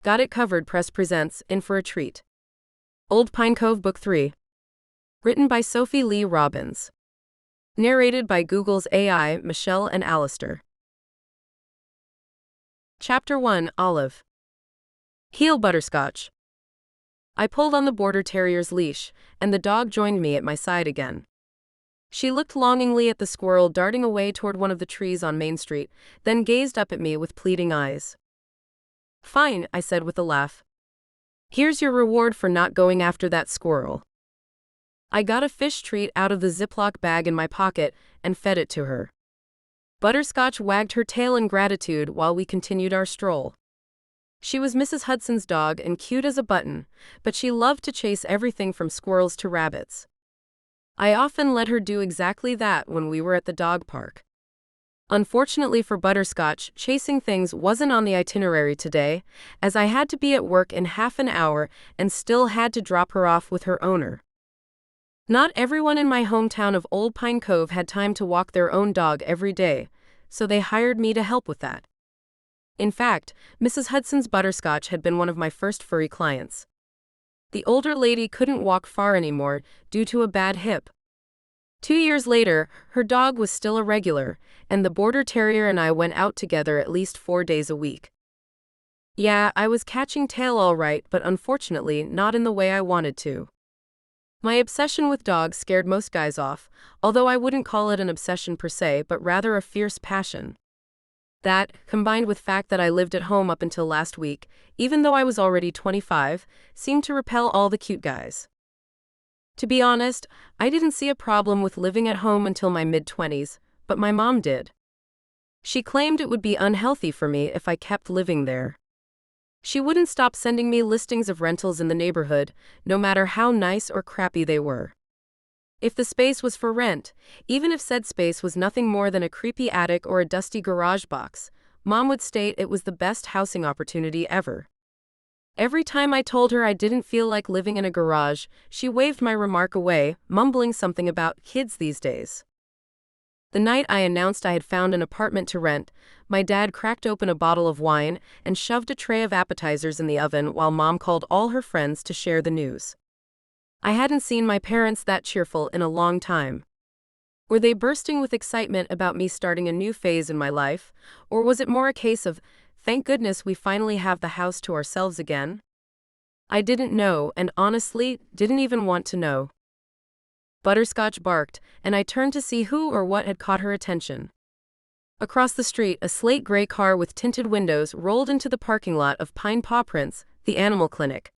Got It Covered Press presents In for a Treat. Old Pine Cove Book 3. Written by Sophie-Leigh Robbins. Narrated by Google's AI, Michelle and Alistair. Chapter 1, Olive. Heel Butterscotch. I pulled on the border terrier's leash, and the dog joined me at my side again. She looked longingly at the squirrel darting away toward one of the trees on Main Street, then gazed up at me with pleading eyes. "Fine," I said with a laugh. "Here's your reward for not going after that squirrel." I got a fish treat out of the Ziploc bag in my pocket and fed it to her. Butterscotch wagged her tail in gratitude while we continued our stroll. She was Mrs. Hudson's dog and cute as a button, but she loved to chase everything from squirrels to rabbits. I often let her do exactly that when we were at the dog park. Unfortunately for Butterscotch, chasing things wasn't on the itinerary today, as I had to be at work in half an hour and still had to drop her off with her owner. Not everyone in my hometown of Old Pine Cove had time to walk their own dog every day, so they hired me to help with that. In fact, Mrs. Hudson's Butterscotch had been one of my first furry clients. The older lady couldn't walk far anymore due to a bad hip. 2 years later, her dog was still a regular, and the border terrier and I went out together at least 4 days a week. Yeah, I was catching tail all right, but unfortunately not in the way I wanted to. My obsession with dogs scared most guys off, although I wouldn't call it an obsession per se, but rather a fierce passion. That, combined with the fact that I lived at home up until last week, even though I was already 25, seemed to repel all the cute guys. To be honest, I didn't see a problem with living at home until my mid-20s, but my mom did. She claimed it would be unhealthy for me if I kept living there. She wouldn't stop sending me listings of rentals in the neighborhood, no matter how nice or crappy they were. If the space was for rent, even if said space was nothing more than a creepy attic or a dusty garage box, Mom would state it was the best housing opportunity ever. Every time I told her I didn't feel like living in a garage, she waved my remark away, mumbling something about kids these days. The night I announced I had found an apartment to rent, my dad cracked open a bottle of wine and shoved a tray of appetizers in the oven while Mom called all her friends to share the news. I hadn't seen my parents that cheerful in a long time. Were they bursting with excitement about me starting a new phase in my life, or was it more a case of, thank goodness we finally have the house to ourselves again? I didn't know, and honestly, didn't even want to know. Butterscotch barked, and I turned to see who or what had caught her attention. Across the street, a slate gray car with tinted windows rolled into the parking lot of Pine Paw Prints, the animal clinic.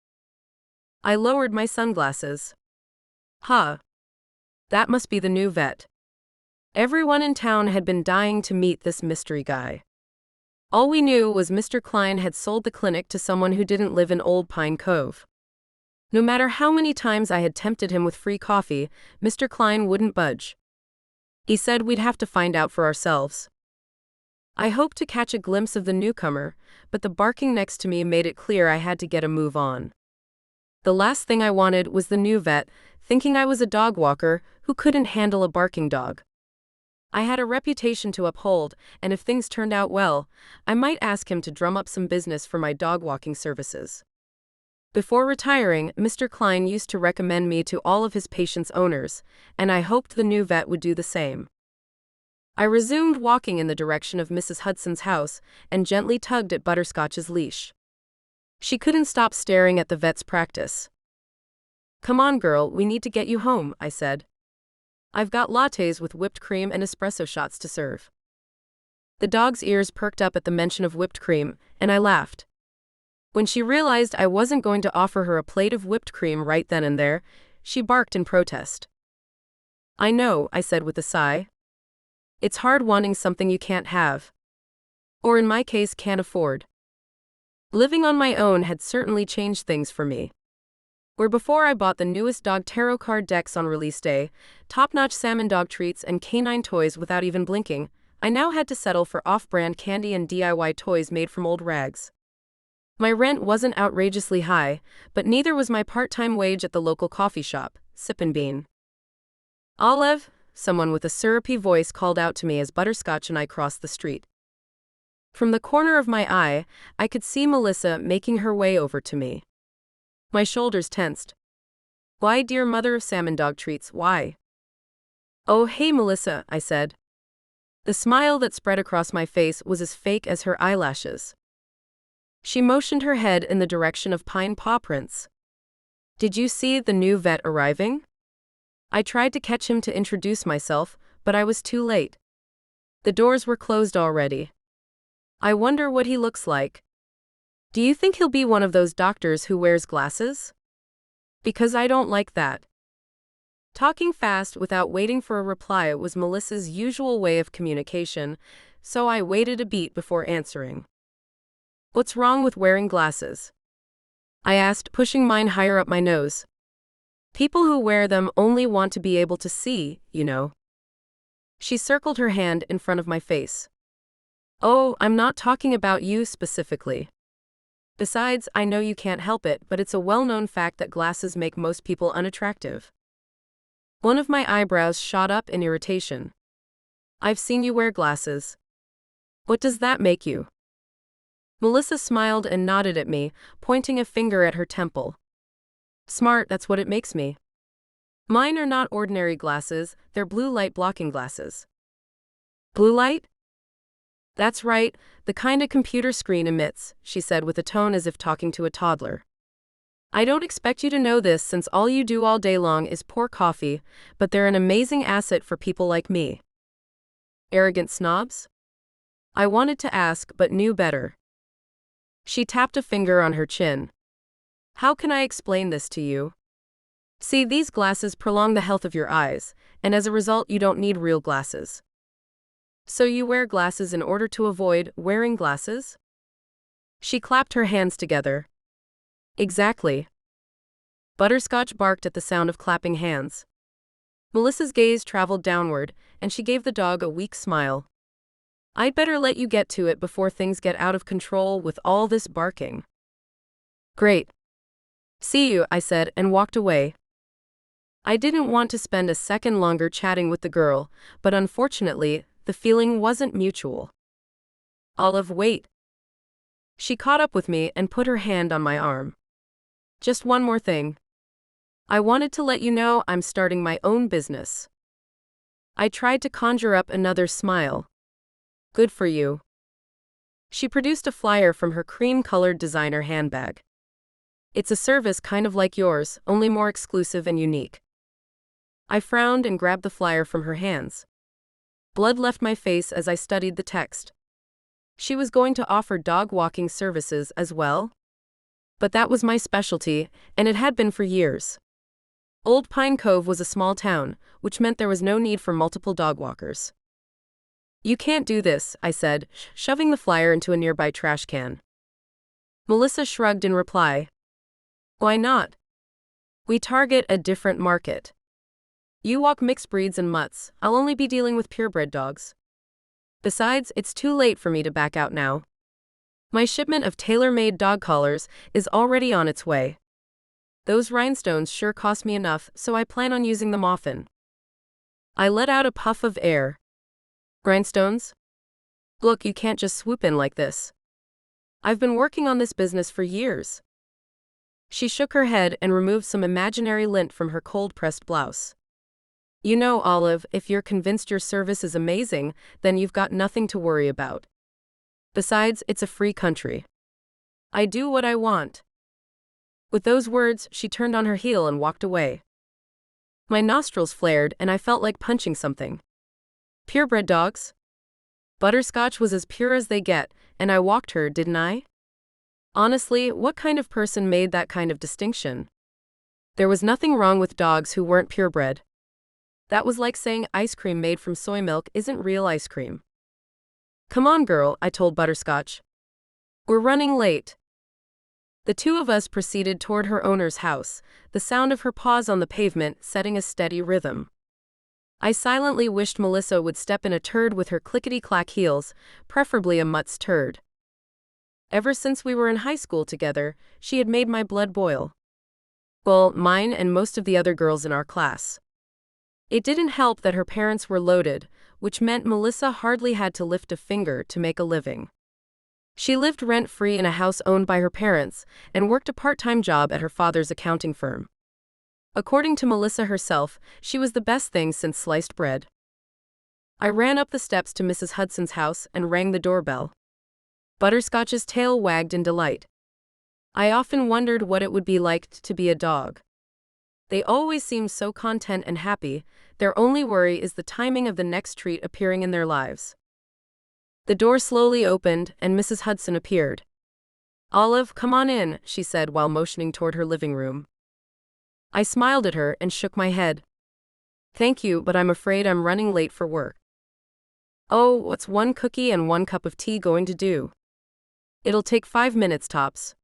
I lowered my sunglasses. Huh. That must be the new vet. Everyone in town had been dying to meet this mystery guy. All we knew was Mr. Klein had sold the clinic to someone who didn't live in Old Pine Cove. No matter how many times I had tempted him with free coffee, Mr. Klein wouldn't budge. He said we'd have to find out for ourselves. I hoped to catch a glimpse of the newcomer, but the barking next to me made it clear I had to get a move on. The last thing I wanted was the new vet thinking I was a dog walker who couldn't handle a barking dog. I had a reputation to uphold, and if things turned out well, I might ask him to drum up some business for my dog walking services. Before retiring, Mr. Klein used to recommend me to all of his patients' owners, and I hoped the new vet would do the same. I resumed walking in the direction of Mrs. Hudson's house and gently tugged at Butterscotch's leash. She couldn't stop staring at the vet's practice. "Come on, girl, we need to get you home," I said. "I've got lattes with whipped cream and espresso shots to serve." The dog's ears perked up at the mention of whipped cream, and I laughed. When she realized I wasn't going to offer her a plate of whipped cream right then and there, she barked in protest. "I know," I said with a sigh. "It's hard wanting something you can't have. Or in my case, can't afford." Living on my own had certainly changed things for me. Where before I bought the newest dog tarot card decks on release day, top-notch salmon dog treats and canine toys without even blinking, I now had to settle for off-brand candy and DIY toys made from old rags. My rent wasn't outrageously high, but neither was my part-time wage at the local coffee shop, Sip and Bean. "Olive," someone with a syrupy voice called out to me as Butterscotch and I crossed the street. From the corner of my eye, I could see Melissa making her way over to me. My shoulders tensed. Why, dear mother of salmon dog treats, why? Oh, hey, Melissa, I said. The smile that spread across my face was as fake as her eyelashes. She motioned her head in the direction of pine paw prints. Did you see the new vet arriving? I tried to catch him to introduce myself, but I was too late. The doors were closed already. I wonder what he looks like. Do you think he'll be one of those doctors who wears glasses? Because I don't like that. Talking fast without waiting for a reply was Melissa's usual way of communication, so I waited a beat before answering. What's wrong with wearing glasses? I asked, pushing mine higher up my nose. People who wear them only want to be able to see, you know. She circled her hand in front of my face. Oh, I'm not talking about you specifically. Besides, I know you can't help it, but it's a well-known fact that glasses make most people unattractive. One of my eyebrows shot up in irritation. I've seen you wear glasses. What does that make you? Melissa smiled and nodded at me, pointing a finger at her temple. Smart, that's what it makes me. Mine are not ordinary glasses, they're blue light blocking glasses. Blue light? That's right, the kind a computer screen emits, she said with a tone as if talking to a toddler. I don't expect you to know this since all you do all day long is pour coffee, but they're an amazing asset for people like me. Arrogant snobs? I wanted to ask, but knew better. She tapped a finger on her chin. How can I explain this to you? See, these glasses prolong the health of your eyes, and as a result you don't need real glasses. So you wear glasses in order to avoid wearing glasses? She clapped her hands together. Exactly. Butterscotch barked at the sound of clapping hands. Melissa's gaze traveled downward, and she gave the dog a weak smile. I'd better let you get to it before things get out of control with all this barking. Great. See you, I said, and walked away. I didn't want to spend a second longer chatting with the girl, but unfortunately, the feeling wasn't mutual. Olive, wait. She caught up with me and put her hand on my arm. Just one more thing. I wanted to let you know I'm starting my own business. I tried to conjure up another smile. Good for you. She produced a flyer from her cream-colored designer handbag. It's a service kind of like yours, only more exclusive and unique. I frowned and grabbed the flyer from her hands. Blood left my face as I studied the text. She was going to offer dog walking services as well? But that was my specialty, and it had been for years. Old Pine Cove was a small town, which meant there was no need for multiple dog walkers. You can't do this, I said, shoving the flyer into a nearby trash can. Melissa shrugged in reply. Why not? We target a different market. You walk mixed breeds and mutts, I'll only be dealing with purebred dogs. Besides, it's too late for me to back out now. My shipment of tailor-made dog collars is already on its way. Those rhinestones sure cost me enough, so I plan on using them often. I let out a puff of air. Rhinestones? Look, you can't just swoop in like this. I've been working on this business for years. She shook her head and removed some imaginary lint from her cold-pressed blouse. You know, Olive, if you're convinced your service is amazing, then you've got nothing to worry about. Besides, it's a free country. I do what I want. With those words, she turned on her heel and walked away. My nostrils flared and I felt like punching something. Purebred dogs? Butterscotch was as pure as they get, and I walked her, didn't I? Honestly, what kind of person made that kind of distinction? There was nothing wrong with dogs who weren't purebred. That was like saying ice cream made from soy milk isn't real ice cream. Come on, girl, I told Butterscotch. We're running late. The two of us proceeded toward her owner's house, the sound of her paws on the pavement setting a steady rhythm. I silently wished Melissa would step in a turd with her clickety-clack heels, preferably a mutt's turd. Ever since we were in high school together, she had made my blood boil. Well, mine and most of the other girls in our class. It didn't help that her parents were loaded, which meant Melissa hardly had to lift a finger to make a living. She lived rent-free in a house owned by her parents and worked a part-time job at her father's accounting firm. According to Melissa herself, she was the best thing since sliced bread. I ran up the steps to Mrs. Hudson's house and rang the doorbell. Butterscotch's tail wagged in delight. I often wondered what it would be like to be a dog. They always seem so content and happy. Their only worry is the timing of the next treat appearing in their lives. The door slowly opened, and Mrs. Hudson appeared. "Olive, come on in," she said while motioning toward her living room. I smiled at her and shook my head. "Thank you, but I'm afraid I'm running late for work." "Oh, what's one cookie and one cup of tea going to do? It'll take 5 minutes tops."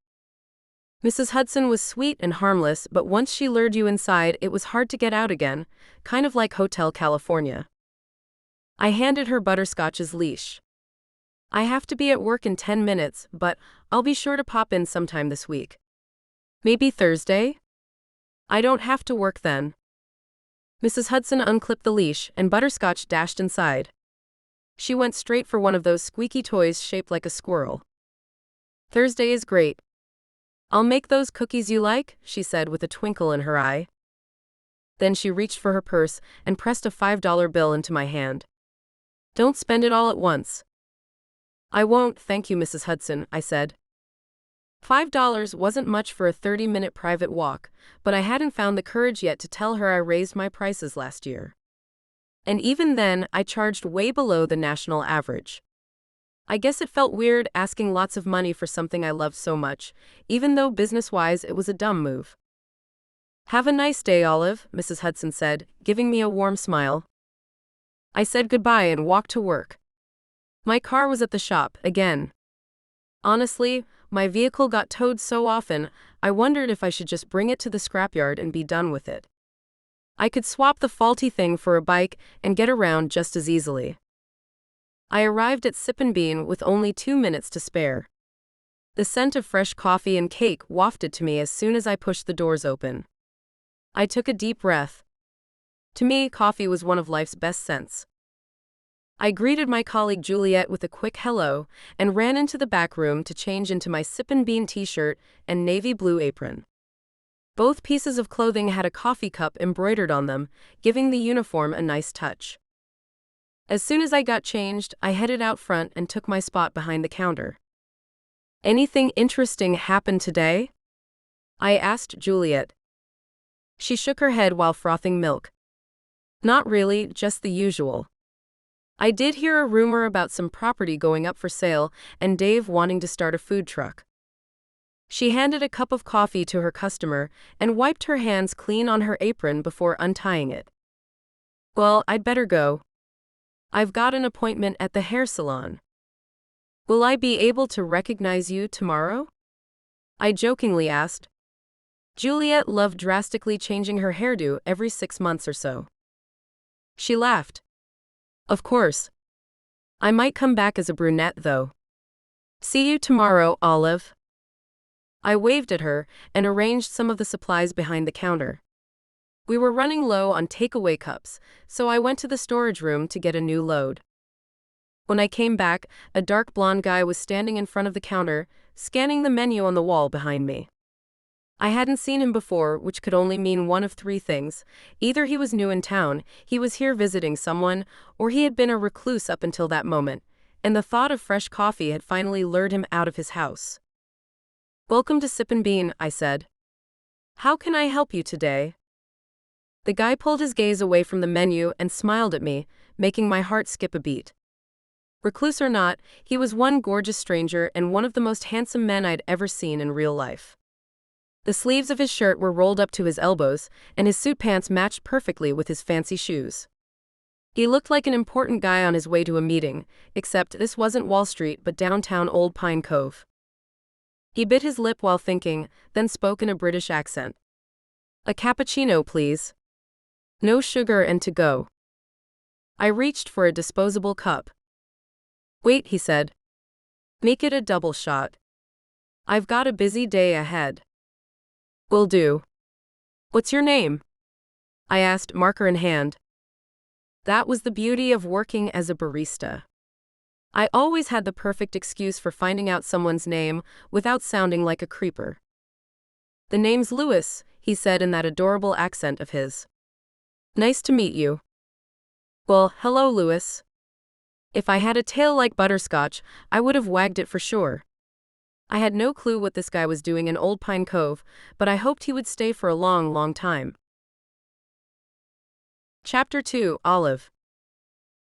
Mrs. Hudson was sweet and harmless, but once she lured you inside, it was hard to get out again, kind of like Hotel California. I handed her Butterscotch's leash. "I have to be at work in 10 minutes, but I'll be sure to pop in sometime this week. Maybe Thursday? I don't have to work then." Mrs. Hudson unclipped the leash, and Butterscotch dashed inside. She went straight for one of those squeaky toys shaped like a squirrel. "Thursday is great. I'll make those cookies you like," she said with a twinkle in her eye. Then she reached for her purse and pressed a $5 bill into my hand. "Don't spend it all at once." "I won't, thank you, Mrs. Hudson," I said. $5 wasn't much for a 30-minute private walk, but I hadn't found the courage yet to tell her I raised my prices last year. And even then, I charged way below the national average. I guess it felt weird asking lots of money for something I loved so much, even though business-wise it was a dumb move. "Have a nice day, Olive," Mrs. Hudson said, giving me a warm smile. I said goodbye and walked to work. My car was at the shop, again. Honestly, my vehicle got towed so often, I wondered if I should just bring it to the scrapyard and be done with it. I could swap the faulty thing for a bike and get around just as easily. I arrived at Sip and Bean with only 2 minutes to spare. The scent of fresh coffee and cake wafted to me as soon as I pushed the doors open. I took a deep breath. To me, coffee was one of life's best scents. I greeted my colleague Juliet with a quick hello and ran into the back room to change into my Sip and Bean t-shirt and navy blue apron. Both pieces of clothing had a coffee cup embroidered on them, giving the uniform a nice touch. As soon as I got changed, I headed out front and took my spot behind the counter. "Anything interesting happened today?" I asked Juliet. She shook her head while frothing milk. "Not really, just the usual. I did hear a rumor about some property going up for sale and Dave wanting to start a food truck." She handed a cup of coffee to her customer and wiped her hands clean on her apron before untying it. "Well, I'd better go. I've got an appointment at the hair salon. Will I be able to recognize you tomorrow?" I jokingly asked. Juliet loved drastically changing her hairdo every 6 months or so. She laughed. "Of course. I might come back as a brunette, though. See you tomorrow, Olive." I waved at her and arranged some of the supplies behind the counter. We were running low on takeaway cups, so I went to the storage room to get a new load. When I came back, a dark blonde guy was standing in front of the counter, scanning the menu on the wall behind me. I hadn't seen him before, which could only mean one of 3 things. Either he was new in town, he was here visiting someone, or he had been a recluse up until that moment, and the thought of fresh coffee had finally lured him out of his house. "Welcome to Sip and Bean," I said. "How can I help you today?" The guy pulled his gaze away from the menu and smiled at me, making my heart skip a beat. Recluse or not, he was one gorgeous stranger and one of the most handsome men I'd ever seen in real life. The sleeves of his shirt were rolled up to his elbows, and his suit pants matched perfectly with his fancy shoes. He looked like an important guy on his way to a meeting, except this wasn't Wall Street but downtown Old Pine Cove. He bit his lip while thinking, then spoke in a British accent. "A cappuccino, please. No sugar and to go." I reached for a disposable cup. "Wait," he said. "Make it a double shot. I've got a busy day ahead." "Will do. What's your name?" I asked, marker in hand. That was the beauty of working as a barista. I always had the perfect excuse for finding out someone's name without sounding like a creeper. "The name's Louis," he said in that adorable accent of his. "Nice to meet you." "Well, hello, Louis." If I had a tail like butterscotch, I would have wagged it for sure. I had no clue what this guy was doing in Old Pine Cove, but I hoped he would stay for a long, long time. Chapter 2, Olive.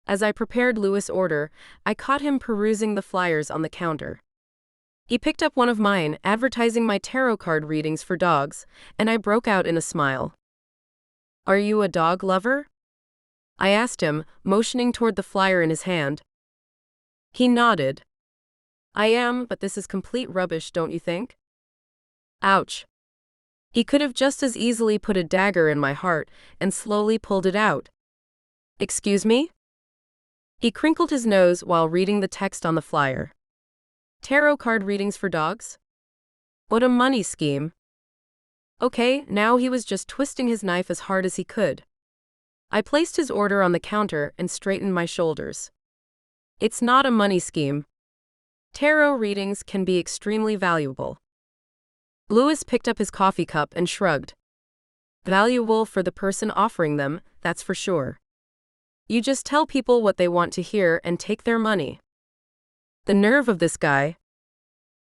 As I prepared Louis' order, I caught him perusing the flyers on the counter. He picked up one of mine, advertising my tarot card readings for dogs, and I broke out in a smile. "Are you a dog lover?" I asked him, motioning toward the flyer in his hand. He nodded. "I am, but this is complete rubbish, don't you think?" Ouch. He could have just as easily put a dagger in my heart and slowly pulled it out. "Excuse me?" He crinkled his nose while reading the text on the flyer. "Tarot card readings for dogs? What a money scheme." Okay, now he was just twisting his knife as hard as he could. I placed his order on the counter and straightened my shoulders. It's not a money scheme. Tarot readings can be extremely valuable. Louis picked up his coffee cup and shrugged. Valuable for the person offering them, that's for sure. You just tell people what they want to hear and take their money. The nerve of this guy.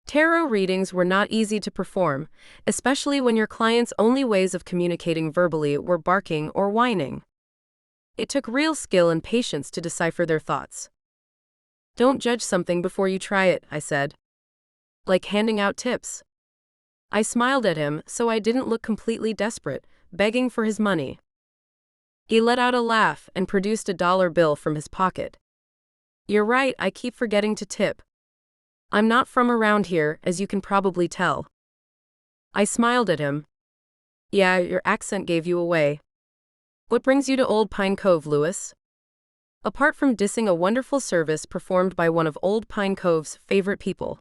Tarot readings were not easy to perform, especially when your client's only ways of communicating verbally were barking or whining. It took real skill and patience to decipher their thoughts. "Don't judge something before you try it," I said. Like handing out tips. I smiled at him so I didn't look completely desperate, begging for his money. He let out a laugh and produced a dollar bill from his pocket. "You're right, I keep forgetting to tip. I'm not from around here, as you can probably tell." I smiled at him. "Yeah, your accent gave you away. What brings you to Old Pine Cove, Louis?" Apart from dissing a wonderful service performed by one of Old Pine Cove's favorite people.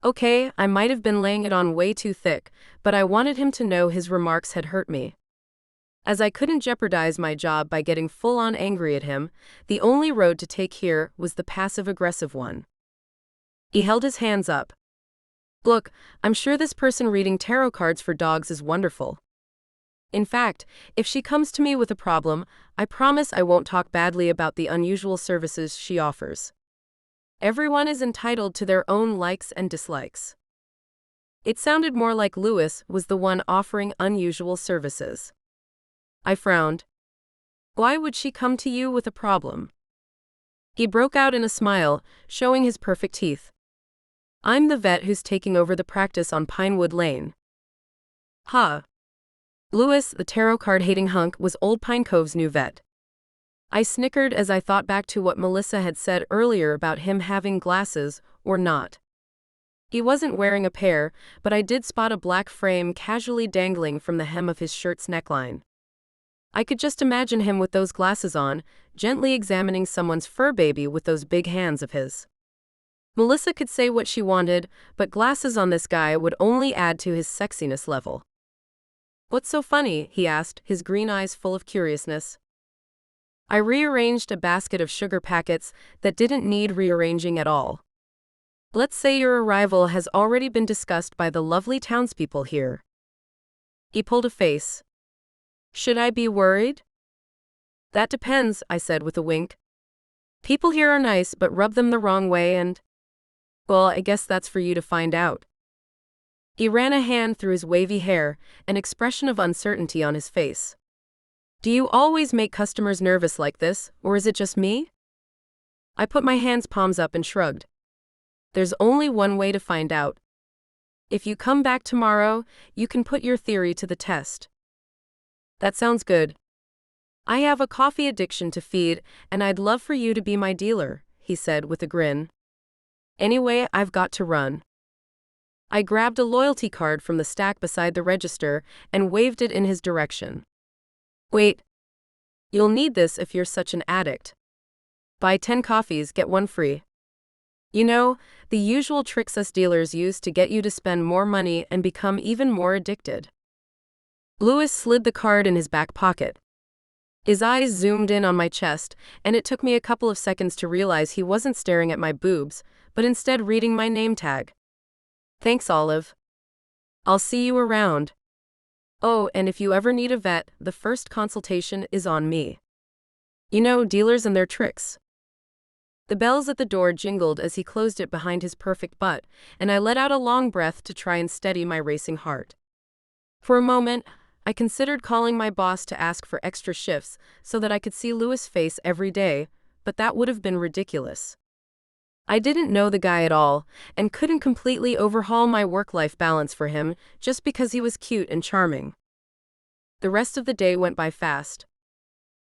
Okay, I might have been laying it on way too thick, but I wanted him to know his remarks had hurt me. As I couldn't jeopardize my job by getting full-on angry at him, the only road to take here was the passive-aggressive one. He held his hands up. "Look, I'm sure this person reading tarot cards for dogs is wonderful. In fact, if she comes to me with a problem, I promise I won't talk badly about the unusual services she offers. Everyone is entitled to their own likes and dislikes." It sounded more like Louis was the one offering unusual services. I frowned. "Why would she come to you with a problem?" He broke out in a smile, showing his perfect teeth. "I'm the vet who's taking over the practice on Pinewood Lane." Huh. Louis, the tarot card-hating hunk, was Old Pine Cove's new vet. I snickered as I thought back to what Melissa had said earlier about him having glasses, or not. He wasn't wearing a pair, but I did spot a black frame casually dangling from the hem of his shirt's neckline. I could just imagine him with those glasses on, gently examining someone's fur baby with those big hands of his. Melissa could say what she wanted, but glasses on this guy would only add to his sexiness level. "What's so funny?" he asked, his green eyes full of curiousness. I rearranged a basket of sugar packets that didn't need rearranging at all. "Let's say your arrival has already been discussed by the lovely townspeople here." He pulled a face. "Should I be worried?" "That depends," I said with a wink. "People here are nice but rub them the wrong way and... well, I guess that's for you to find out." He ran a hand through his wavy hair, an expression of uncertainty on his face. "Do you always make customers nervous like this, or is it just me?" I put my hands palms up and shrugged. "There's only one way to find out. If you come back tomorrow, you can put your theory to the test." "That sounds good. I have a coffee addiction to feed, and I'd love for you to be my dealer," he said with a grin. "Anyway, I've got to run." I grabbed a loyalty card from the stack beside the register and waved it in his direction. "Wait. You'll need this if you're such an addict. Buy 10 coffees, get one free. You know, the usual tricks us dealers use to get you to spend more money and become even more addicted." Louis slid the card in his back pocket. His eyes zoomed in on my chest, and it took me a couple of seconds to realize he wasn't staring at my boobs, but instead reading my name tag. Thanks, Olive. I'll see you around. Oh, and if you ever need a vet, the first consultation is on me. You know, dealers and their tricks. The bells at the door jingled as he closed it behind his perfect butt, and I let out a long breath to try and steady my racing heart. For a moment, I considered calling my boss to ask for extra shifts so that I could see Louis' face every day, but that would have been ridiculous. I didn't know the guy at all, and couldn't completely overhaul my work-life balance for him just because he was cute and charming. The rest of the day went by fast.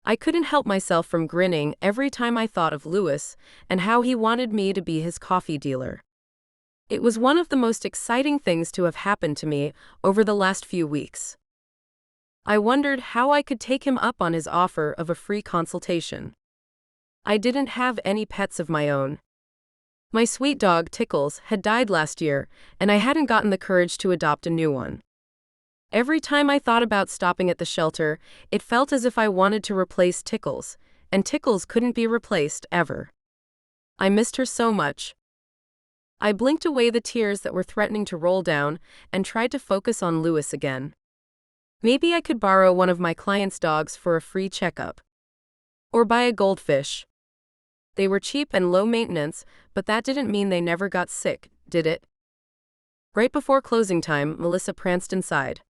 I couldn't help myself from grinning every time I thought of Louis and how he wanted me to be his coffee dealer. It was one of the most exciting things to have happened to me over the last few weeks. I wondered how I could take him up on his offer of a free consultation. I didn't have any pets of my own. My sweet dog, Tickles, had died last year, and I hadn't gotten the courage to adopt a new one. Every time I thought about stopping at the shelter, it felt as if I wanted to replace Tickles, and Tickles couldn't be replaced, ever. I missed her so much. I blinked away the tears that were threatening to roll down and tried to focus on Louis again. Maybe I could borrow one of my clients' dogs for a free checkup. Or buy a goldfish. They were cheap and low maintenance, but that didn't mean they never got sick, did it? Right before closing time, Melissa pranced inside.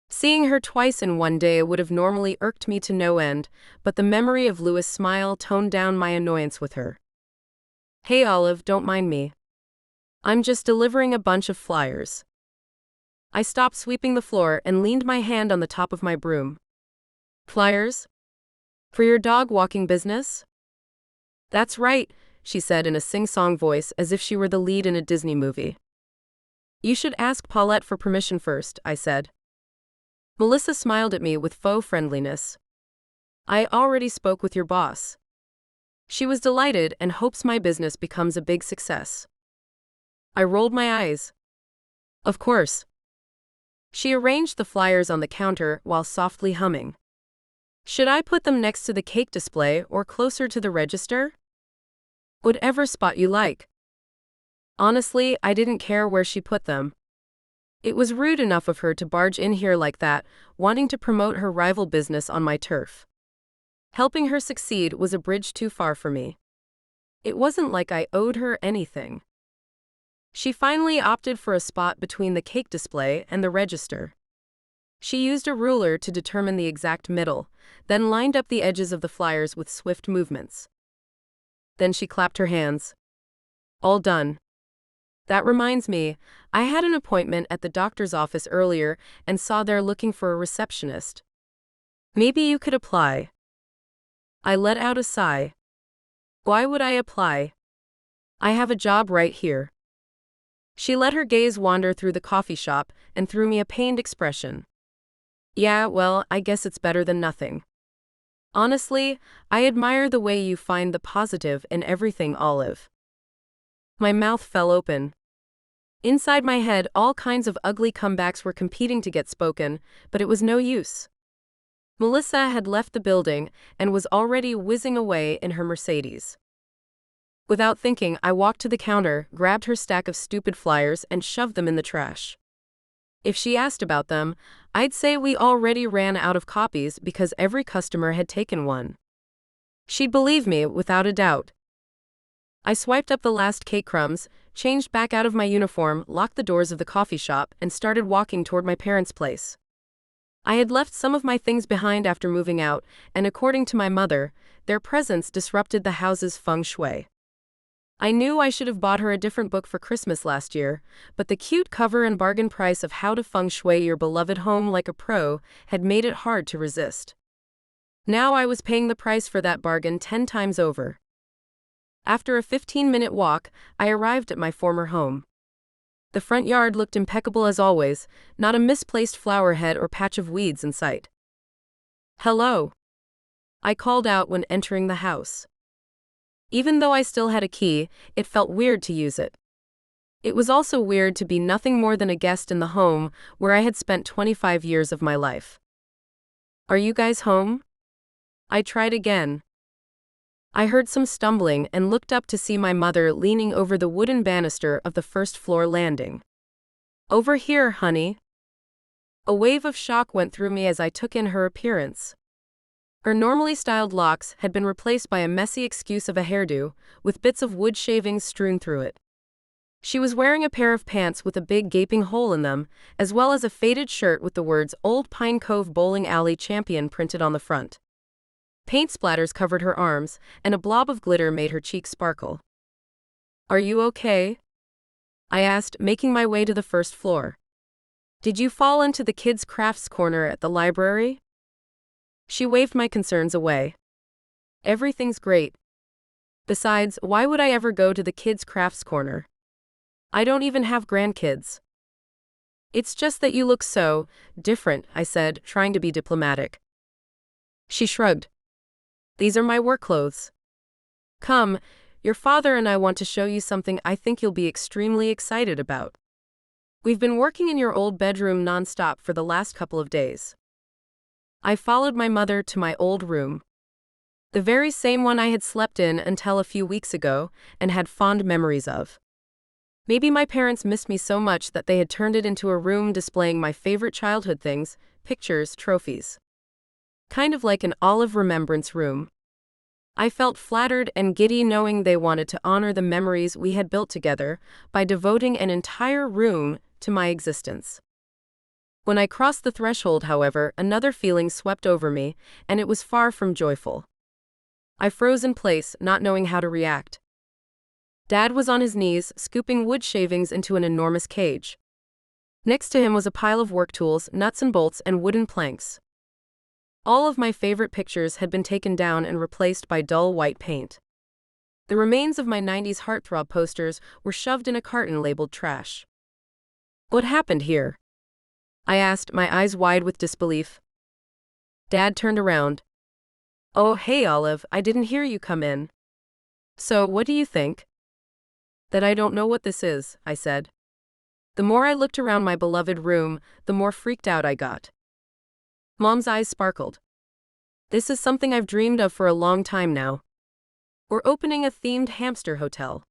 Seeing her twice in one day would have normally irked me to no end, but the memory of Louis' smile toned down my annoyance with her. Hey Olive, don't mind me. I'm just delivering a bunch of flyers. I stopped sweeping the floor and leaned my hand on the top of my broom. Flyers? For your dog walking business? That's right, she said in a sing-song voice as if she were the lead in a Disney movie. You should ask Paulette for permission first, I said. Melissa smiled at me with faux friendliness. I already spoke with your boss. She was delighted and hopes my business becomes a big success. I rolled my eyes. Of course. She arranged the flyers on the counter while softly humming. Should I put them next to the cake display or closer to the register? Whatever spot you like. Honestly, I didn't care where she put them. It was rude enough of her to barge in here like that, wanting to promote her rival business on my turf. Helping her succeed was a bridge too far for me. It wasn't like I owed her anything. She finally opted for a spot between the cake display and the register. She used a ruler to determine the exact middle, then lined up the edges of the flyers with swift movements. Then she clapped her hands. All done. That reminds me, I had an appointment at the doctor's office earlier and saw they're looking for a receptionist. Maybe you could apply. I let out a sigh. Why would I apply? I have a job right here. She let her gaze wander through the coffee shop and threw me a pained expression. Yeah, well, I guess it's better than nothing. Honestly, I admire the way you find the positive in everything, Olive. My mouth fell open. Inside my head, all kinds of ugly comebacks were competing to get spoken, but it was no use. Melissa had left the building and was already whizzing away in her Mercedes. Without thinking, I walked to the counter, grabbed her stack of stupid flyers, and shoved them in the trash. If she asked about them, I'd say we already ran out of copies because every customer had taken one. She'd believe me without a doubt. I swiped up the last cake crumbs, changed back out of my uniform, locked the doors of the coffee shop, and started walking toward my parents' place. I had left some of my things behind after moving out, and according to my mother, their presence disrupted the house's feng shui. I knew I should have bought her a different book for Christmas last year, but the cute cover and bargain price of How to Feng Shui Your Beloved Home Like a Pro had made it hard to resist. Now I was paying the price for that bargain 10 times over. After a 15-minute walk, I arrived at my former home. The front yard looked impeccable as always, not a misplaced flower head or patch of weeds in sight. Hello, I called out when entering the house. Even though I still had a key, it felt weird to use it. It was also weird to be nothing more than a guest in the home where I had spent 25 years of my life. Are you guys home? I tried again. I heard some stumbling and looked up to see my mother leaning over the wooden banister of the first floor landing. "Over here, honey." A wave of shock went through me as I took in her appearance. Her normally styled locks had been replaced by a messy excuse of a hairdo, with bits of wood shavings strewn through it. She was wearing a pair of pants with a big gaping hole in them, as well as a faded shirt with the words Old Pine Cove Bowling Alley Champion printed on the front. Paint splatters covered her arms, and a blob of glitter made her cheeks sparkle. "Are you okay?" I asked, making my way to the first floor. "Did you fall into the kids' crafts corner at the library?" She waved my concerns away. "Everything's great. Besides, why would I ever go to the kids' crafts corner? I don't even have grandkids." "It's just that you look so different," I said, trying to be diplomatic. She shrugged. "These are my work clothes. Come, your father and I want to show you something I think you'll be extremely excited about. We've been working in your old bedroom nonstop for the last couple of days." I followed my mother to my old room. The very same one I had slept in until a few weeks ago and had fond memories of. Maybe my parents missed me so much that they had turned it into a room displaying my favorite childhood things, pictures, trophies. Kind of like an olive remembrance room. I felt flattered and giddy knowing they wanted to honor the memories we had built together by devoting an entire room to my existence. When I crossed the threshold, however, another feeling swept over me, and it was far from joyful. I froze in place, not knowing how to react. Dad was on his knees, scooping wood shavings into an enormous cage. Next to him was a pile of work tools, nuts and bolts, and wooden planks. All of my favorite pictures had been taken down and replaced by dull white paint. The remains of my 90s heartthrob posters were shoved in a carton labeled trash. "What happened here?" I asked, my eyes wide with disbelief. Dad turned around. "Oh, hey, Olive, I didn't hear you come in. So, what do you think?" "That I don't know what this is," I said. The more I looked around my beloved room, the more freaked out I got. Mom's eyes sparkled. "This is something I've dreamed of for a long time now. We're opening a themed hamster hotel."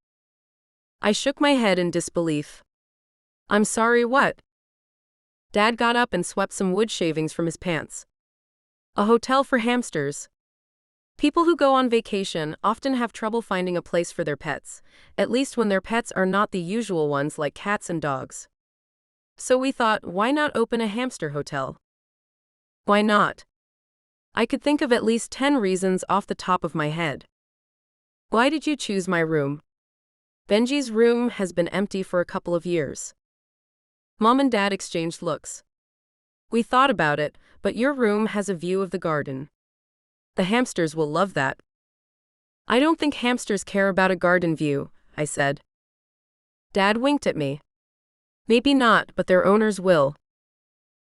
I shook my head in disbelief. "I'm sorry, what?" Dad got up and swept some wood shavings from his pants. "A hotel for hamsters. People who go on vacation often have trouble finding a place for their pets, at least when their pets are not the usual ones like cats and dogs. So we thought, why not open a hamster hotel?" "Why not?" I could think of at least 10 reasons off the top of my head. "Why did you choose my room?" "Benji's room has been empty for a couple of years." Mom and Dad exchanged looks. "We thought about it, but your room has a view of the garden. The hamsters will love that." "I don't think hamsters care about a garden view," I said. Dad winked at me. "Maybe not, but their owners will.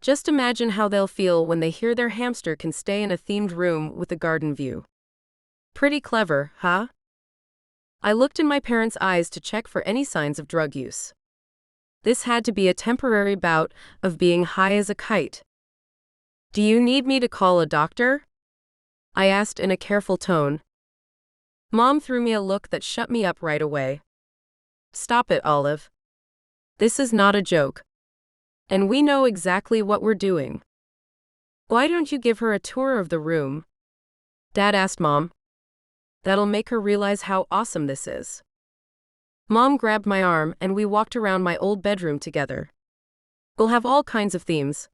Just imagine how they'll feel when they hear their hamster can stay in a themed room with a garden view. Pretty clever, huh?" I looked in my parents' eyes to check for any signs of drug use. This had to be a temporary bout of being high as a kite. "Do you need me to call a doctor?" I asked in a careful tone. Mom threw me a look that shut me up right away. "Stop it, Olive. This is not a joke. And we know exactly what we're doing. Why don't you give her a tour of the room?" Dad asked Mom. "That'll make her realize how awesome this is." Mom grabbed my arm and we walked around my old bedroom together. "We'll have all kinds of themes.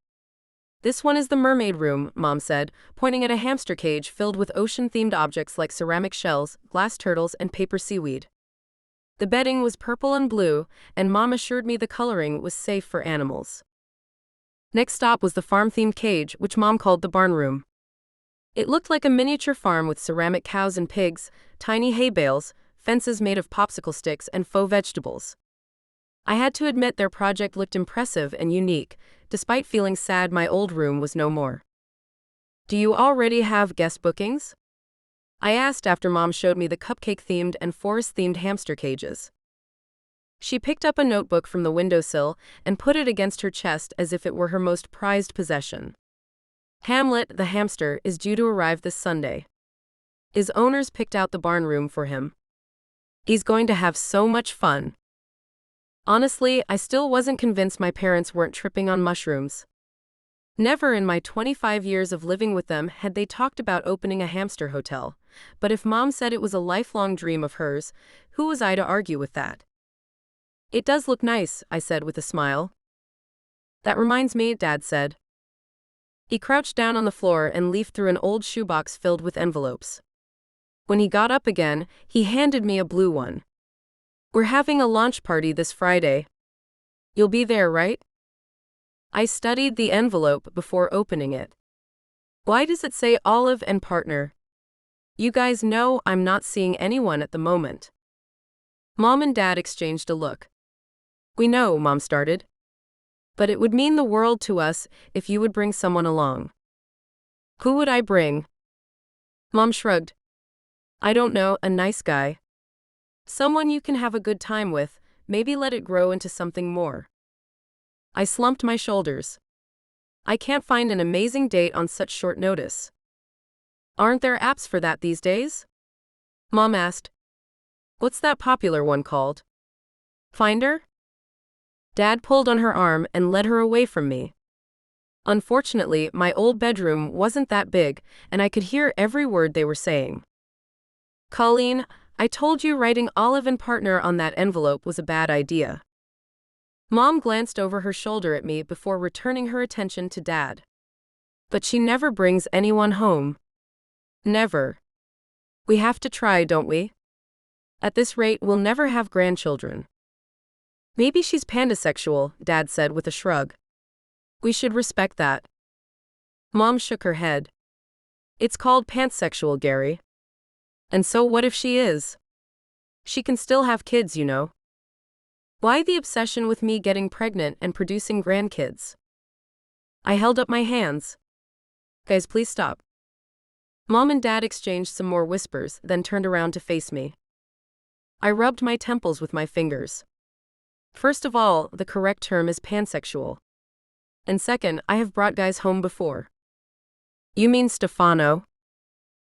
This one is the mermaid room," Mom said, pointing at a hamster cage filled with ocean-themed objects like ceramic shells, glass turtles, and paper seaweed. The bedding was purple and blue, and Mom assured me the coloring was safe for animals. Next stop was the farm-themed cage, which Mom called the barn room. It looked like a miniature farm with ceramic cows and pigs, tiny hay bales, fences made of popsicle sticks, and faux vegetables. I had to admit their project looked impressive and unique, despite feeling sad my old room was no more. "Do you already have guest bookings?" I asked after Mom showed me the cupcake-themed and forest-themed hamster cages. She picked up a notebook from the windowsill and put it against her chest as if it were her most prized possession. Hamlet, the hamster, is due to arrive this Sunday. His owners picked out the barn room for him. He's going to have so much fun. Honestly, I still wasn't convinced my parents weren't tripping on mushrooms. Never in my 25 years of living with them had they talked about opening a hamster hotel, but if Mom said it was a lifelong dream of hers, who was I to argue with that? It does look nice, I said with a smile. That reminds me, Dad said. He crouched down on the floor and leafed through an old shoebox filled with envelopes. When he got up again, he handed me a blue one. We're having a launch party this Friday. You'll be there, right? I studied the envelope before opening it. Why does it say Olive and Partner? You guys know I'm not seeing anyone at the moment. Mom and Dad exchanged a look. We know, Mom started. But it would mean the world to us if you would bring someone along. Who would I bring? Mom shrugged. I don't know, a nice guy. Someone you can have a good time with, maybe let it grow into something more. I slumped my shoulders. I can't find an amazing date on such short notice. Aren't there apps for that these days? Mom asked. What's that popular one called? Finder? Dad pulled on her arm and led her away from me. Unfortunately, my old bedroom wasn't that big, and I could hear every word they were saying. Colleen, I told you writing Olive and Partner on that envelope was a bad idea. Mom glanced over her shoulder at me before returning her attention to Dad. But she never brings anyone home. Never. We have to try, don't we? At this rate, we'll never have grandchildren. Maybe she's pansexual, Dad said with a shrug. We should respect that. Mom shook her head. It's called pansexual, Gary. And so what if she is? She can still have kids, you know. Why the obsession with me getting pregnant and producing grandkids? I held up my hands. Guys, please stop. Mom and Dad exchanged some more whispers, then turned around to face me. I rubbed my temples with my fingers. First of all, the correct term is pansexual. And second, I have brought guys home before. You mean Stefano?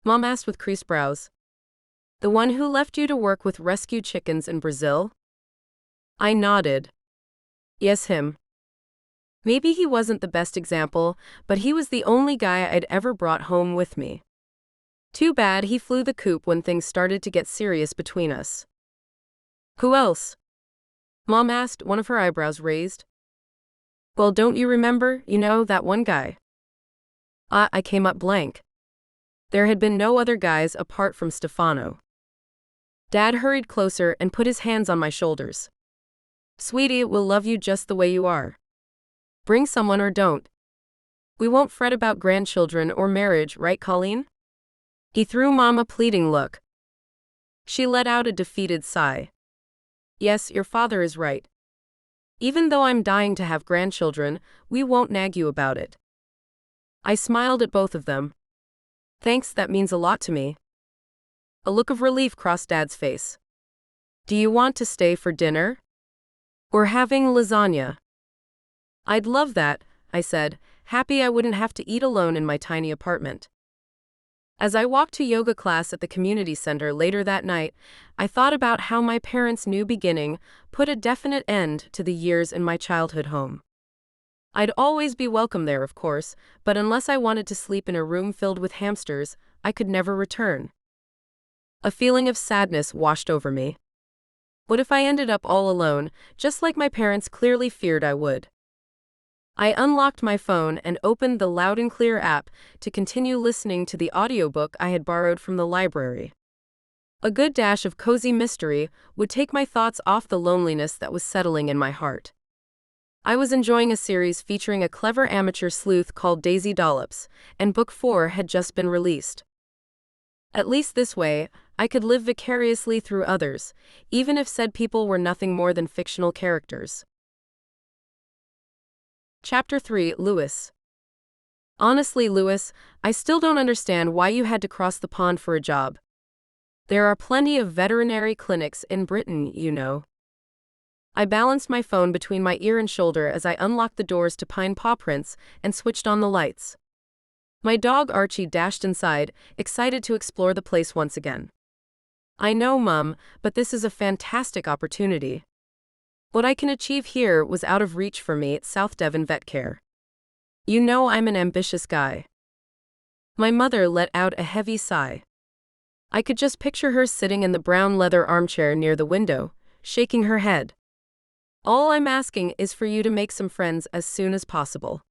Mom asked with creased brows. The one who left you to work with rescued chickens in Brazil? I nodded. Yes, him. Maybe he wasn't the best example, but he was the only guy I'd ever brought home with me. Too bad he flew the coop when things started to get serious between us. Who else? Mom asked, one of her eyebrows raised. Well, don't you remember, that one guy? I came up blank. There had been no other guys apart from Stefano. Dad hurried closer and put his hands on my shoulders. Sweetie, we'll love you just the way you are. Bring someone or don't. We won't fret about grandchildren or marriage, right, Colleen? He threw Mom a pleading look. She let out a defeated sigh. Yes, your father is right. Even though I'm dying to have grandchildren, we won't nag you about it. I smiled at both of them. Thanks, that means a lot to me. A look of relief crossed Dad's face. Do you want to stay for dinner? We're having lasagna. I'd love that, I said, happy I wouldn't have to eat alone in my tiny apartment. As I walked to yoga class at the community center later that night, I thought about how my parents' new beginning put a definite end to the years in my childhood home. I'd always be welcome there, of course, but unless I wanted to sleep in a room filled with hamsters, I could never return. A feeling of sadness washed over me. What if I ended up all alone, just like my parents clearly feared I would? I unlocked my phone and opened the Loud and Clear app to continue listening to the audiobook I had borrowed from the library. A good dash of cozy mystery would take my thoughts off the loneliness that was settling in my heart. I was enjoying a series featuring a clever amateur sleuth called Daisy Dollops, and Book 4 had just been released. At least this way, I could live vicariously through others, even if said people were nothing more than fictional characters. Chapter 3, Lewis. Honestly, Lewis, I still don't understand why you had to cross the pond for a job. There are plenty of veterinary clinics in Britain, you know. I balanced my phone between my ear and shoulder as I unlocked the doors to Pine Paw Prints and switched on the lights. My dog Archie dashed inside, excited to explore the place once again. I know, Mum, but this is a fantastic opportunity. What I can achieve here was out of reach for me at South Devon Vet Care. You know I'm an ambitious guy. My mother let out a heavy sigh. I could just picture her sitting in the brown leather armchair near the window, shaking her head. All I'm asking is for you to make some friends as soon as possible.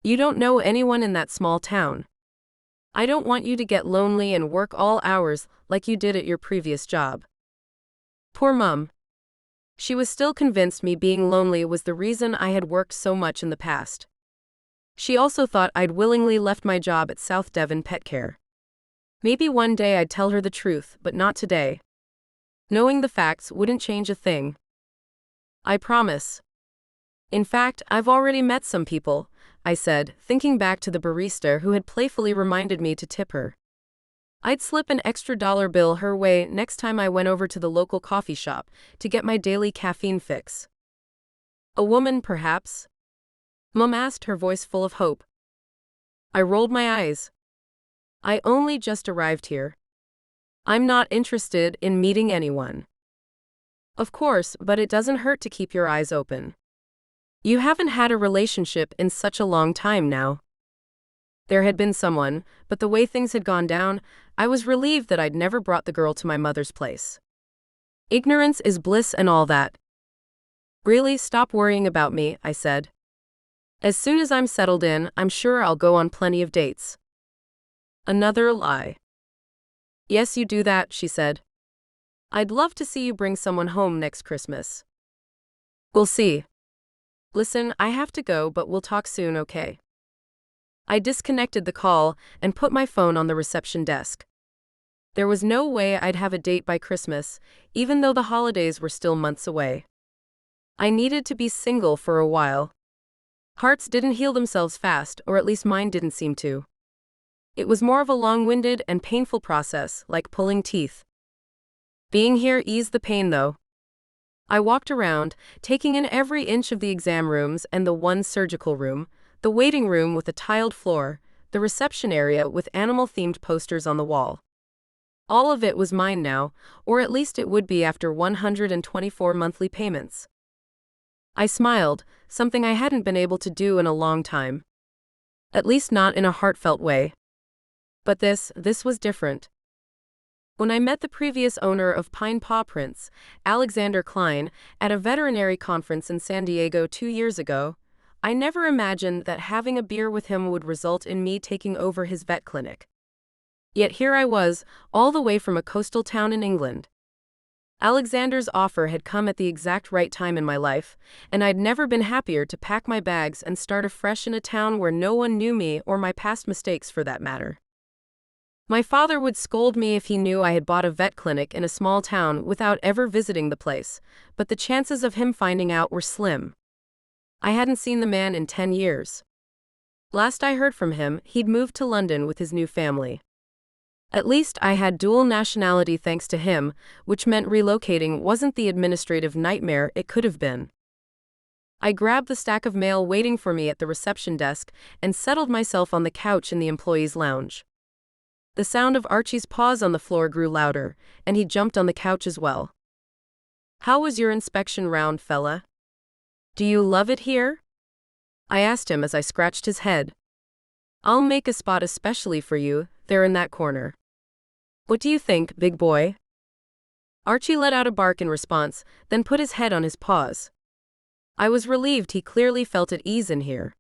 You don't know anyone in that small town. I don't want you to get lonely and work all hours like you did at your previous job. Poor Mum. She was still convinced me being lonely was the reason I had worked so much in the past. She also thought I'd willingly left my job at South Devon Pet Care. Maybe one day I'd tell her the truth, but not today. Knowing the facts wouldn't change a thing. I promise. In fact, I've already met some people, I said, thinking back to the barista who had playfully reminded me to tip her. I'd slip an extra dollar bill her way next time I went over to the local coffee shop to get my daily caffeine fix. A woman, perhaps? Mum asked, her voice full of hope. I rolled my eyes. I only just arrived here. I'm not interested in meeting anyone. Of course, but it doesn't hurt to keep your eyes open. You haven't had a relationship in such a long time now. There had been someone, but the way things had gone down, I was relieved that I'd never brought the girl to my mother's place. Ignorance is bliss and all that. Really, stop worrying about me, I said. As soon as I'm settled in, I'm sure I'll go on plenty of dates. Another lie. Yes, you do that, she said. I'd love to see you bring someone home next Christmas. We'll see. Listen, I have to go, but we'll talk soon, okay? I disconnected the call and put my phone on the reception desk. There was no way I'd have a date by Christmas, even though the holidays were still months away. I needed to be single for a while. Hearts didn't heal themselves fast, or at least mine didn't seem to. It was more of a long-winded and painful process, like pulling teeth. Being here eased the pain, though. I walked around, taking in every inch of the exam rooms and the one surgical room, the waiting room with a tiled floor, the reception area with animal-themed posters on the wall. All of it was mine now, or at least it would be after 124 monthly payments. I smiled, something I hadn't been able to do in a long time. At least not in a heartfelt way. But this was different. When I met the previous owner of Pine Paw Prints, Alexander Klein, at a veterinary conference in San Diego 2 years ago, I never imagined that having a beer with him would result in me taking over his vet clinic. Yet here I was, all the way from a coastal town in England. Alexander's offer had come at the exact right time in my life, and I'd never been happier to pack my bags and start afresh in a town where no one knew me or my past mistakes for that matter. My father would scold me if he knew I had bought a vet clinic in a small town without ever visiting the place, but the chances of him finding out were slim. I hadn't seen the man in 10 years. Last I heard from him, he'd moved to London with his new family. At least I had dual nationality thanks to him, which meant relocating wasn't the administrative nightmare it could have been. I grabbed the stack of mail waiting for me at the reception desk and settled myself on the couch in the employees' lounge. The sound of Archie's paws on the floor grew louder, and he jumped on the couch as well. How was your inspection round, fella? Do you love it here? I asked him as I scratched his head. I'll make a spot especially for you, there in that corner. What do you think, big boy? Archie let out a bark in response, then put his head on his paws. I was relieved he clearly felt at ease in here.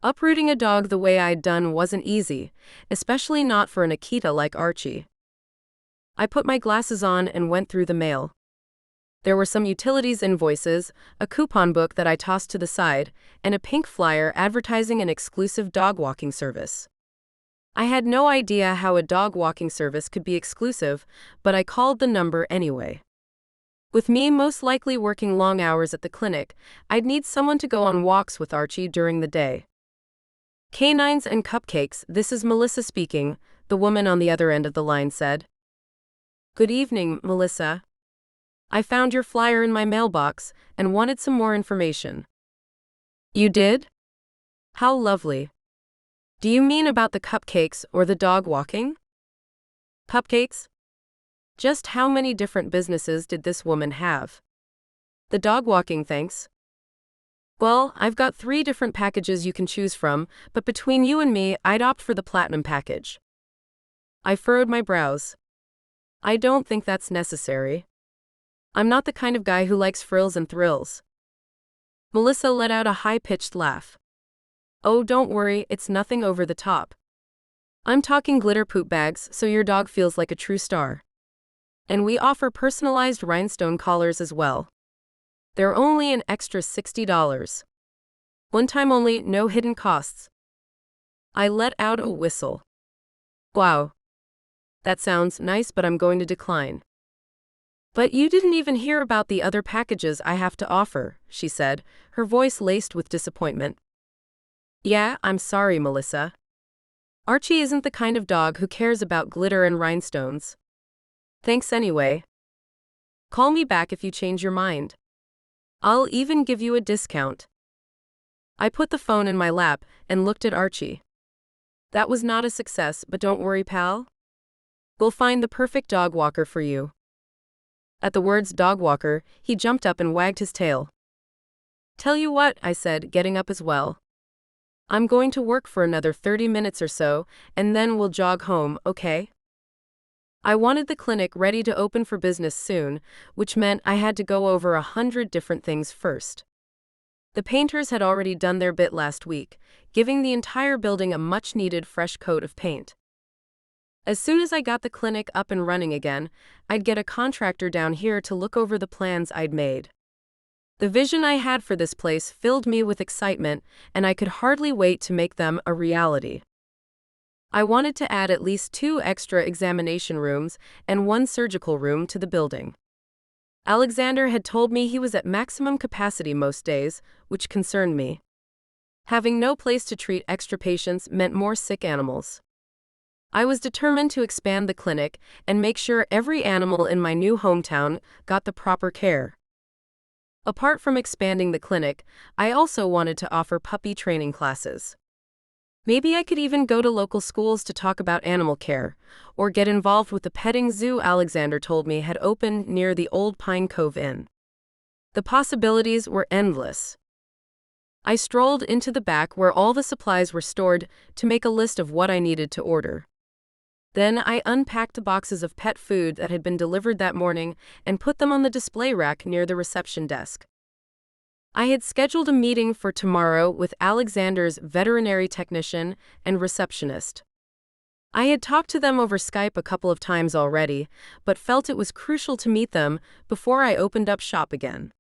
Uprooting a dog the way I'd done wasn't easy, especially not for an Akita like Archie. I put my glasses on and went through the mail. There were some utilities invoices, a coupon book that I tossed to the side, and a pink flyer advertising an exclusive dog walking service. I had no idea how a dog walking service could be exclusive, but I called the number anyway. With me most likely working long hours at the clinic, I'd need someone to go on walks with Archie during the day. Canines and cupcakes, this is Melissa speaking, the woman on the other end of the line said. Good evening, Melissa. I found your flyer in my mailbox and wanted some more information. You did? How lovely. Do you mean about the cupcakes or the dog walking? Cupcakes? Just how many different businesses did this woman have? The dog walking, thanks. Well, I've got 3 different packages you can choose from, but between you and me, I'd opt for the platinum package. I furrowed my brows. I don't think that's necessary. I'm not the kind of guy who likes frills and thrills. Melissa let out a high-pitched laugh. Oh, don't worry, it's nothing over the top. I'm talking glitter poop bags so your dog feels like a true star. And we offer personalized rhinestone collars as well. They're only an extra $60. One time only, no hidden costs. I let out a whistle. Wow. That sounds nice, but I'm going to decline. But you didn't even hear about the other packages I have to offer, she said, her voice laced with disappointment. Yeah, I'm sorry, Melissa. Archie isn't the kind of dog who cares about glitter and rhinestones. Thanks anyway. Call me back if you change your mind. I'll even give you a discount. I put the phone in my lap and looked at Archie. That was not a success, but don't worry, pal. We'll find the perfect dog walker for you. At the words dog walker, he jumped up and wagged his tail. Tell you what, I said, getting up as well. I'm going to work for another 30 minutes or so, and then we'll jog home, okay? I wanted the clinic ready to open for business soon, which meant I had to go over 100 different things first. The painters had already done their bit last week, giving the entire building a much-needed fresh coat of paint. As soon as I got the clinic up and running again, I'd get a contractor down here to look over the plans I'd made. The vision I had for this place filled me with excitement, and I could hardly wait to make them a reality. I wanted to add at least 2 extra examination rooms and 1 surgical room to the building. Alexander had told me he was at maximum capacity most days, which concerned me. Having no place to treat extra patients meant more sick animals. I was determined to expand the clinic and make sure every animal in my new hometown got the proper care. Apart from expanding the clinic, I also wanted to offer puppy training classes. Maybe I could even go to local schools to talk about animal care, or get involved with the petting zoo Alexander told me had opened near the Old Pine Cove Inn. The possibilities were endless. I strolled into the back where all the supplies were stored to make a list of what I needed to order. Then I unpacked the boxes of pet food that had been delivered that morning and put them on the display rack near the reception desk. I had scheduled a meeting for tomorrow with Alexander's veterinary technician and receptionist. I had talked to them over Skype a couple of times already, but felt it was crucial to meet them before I opened up shop again.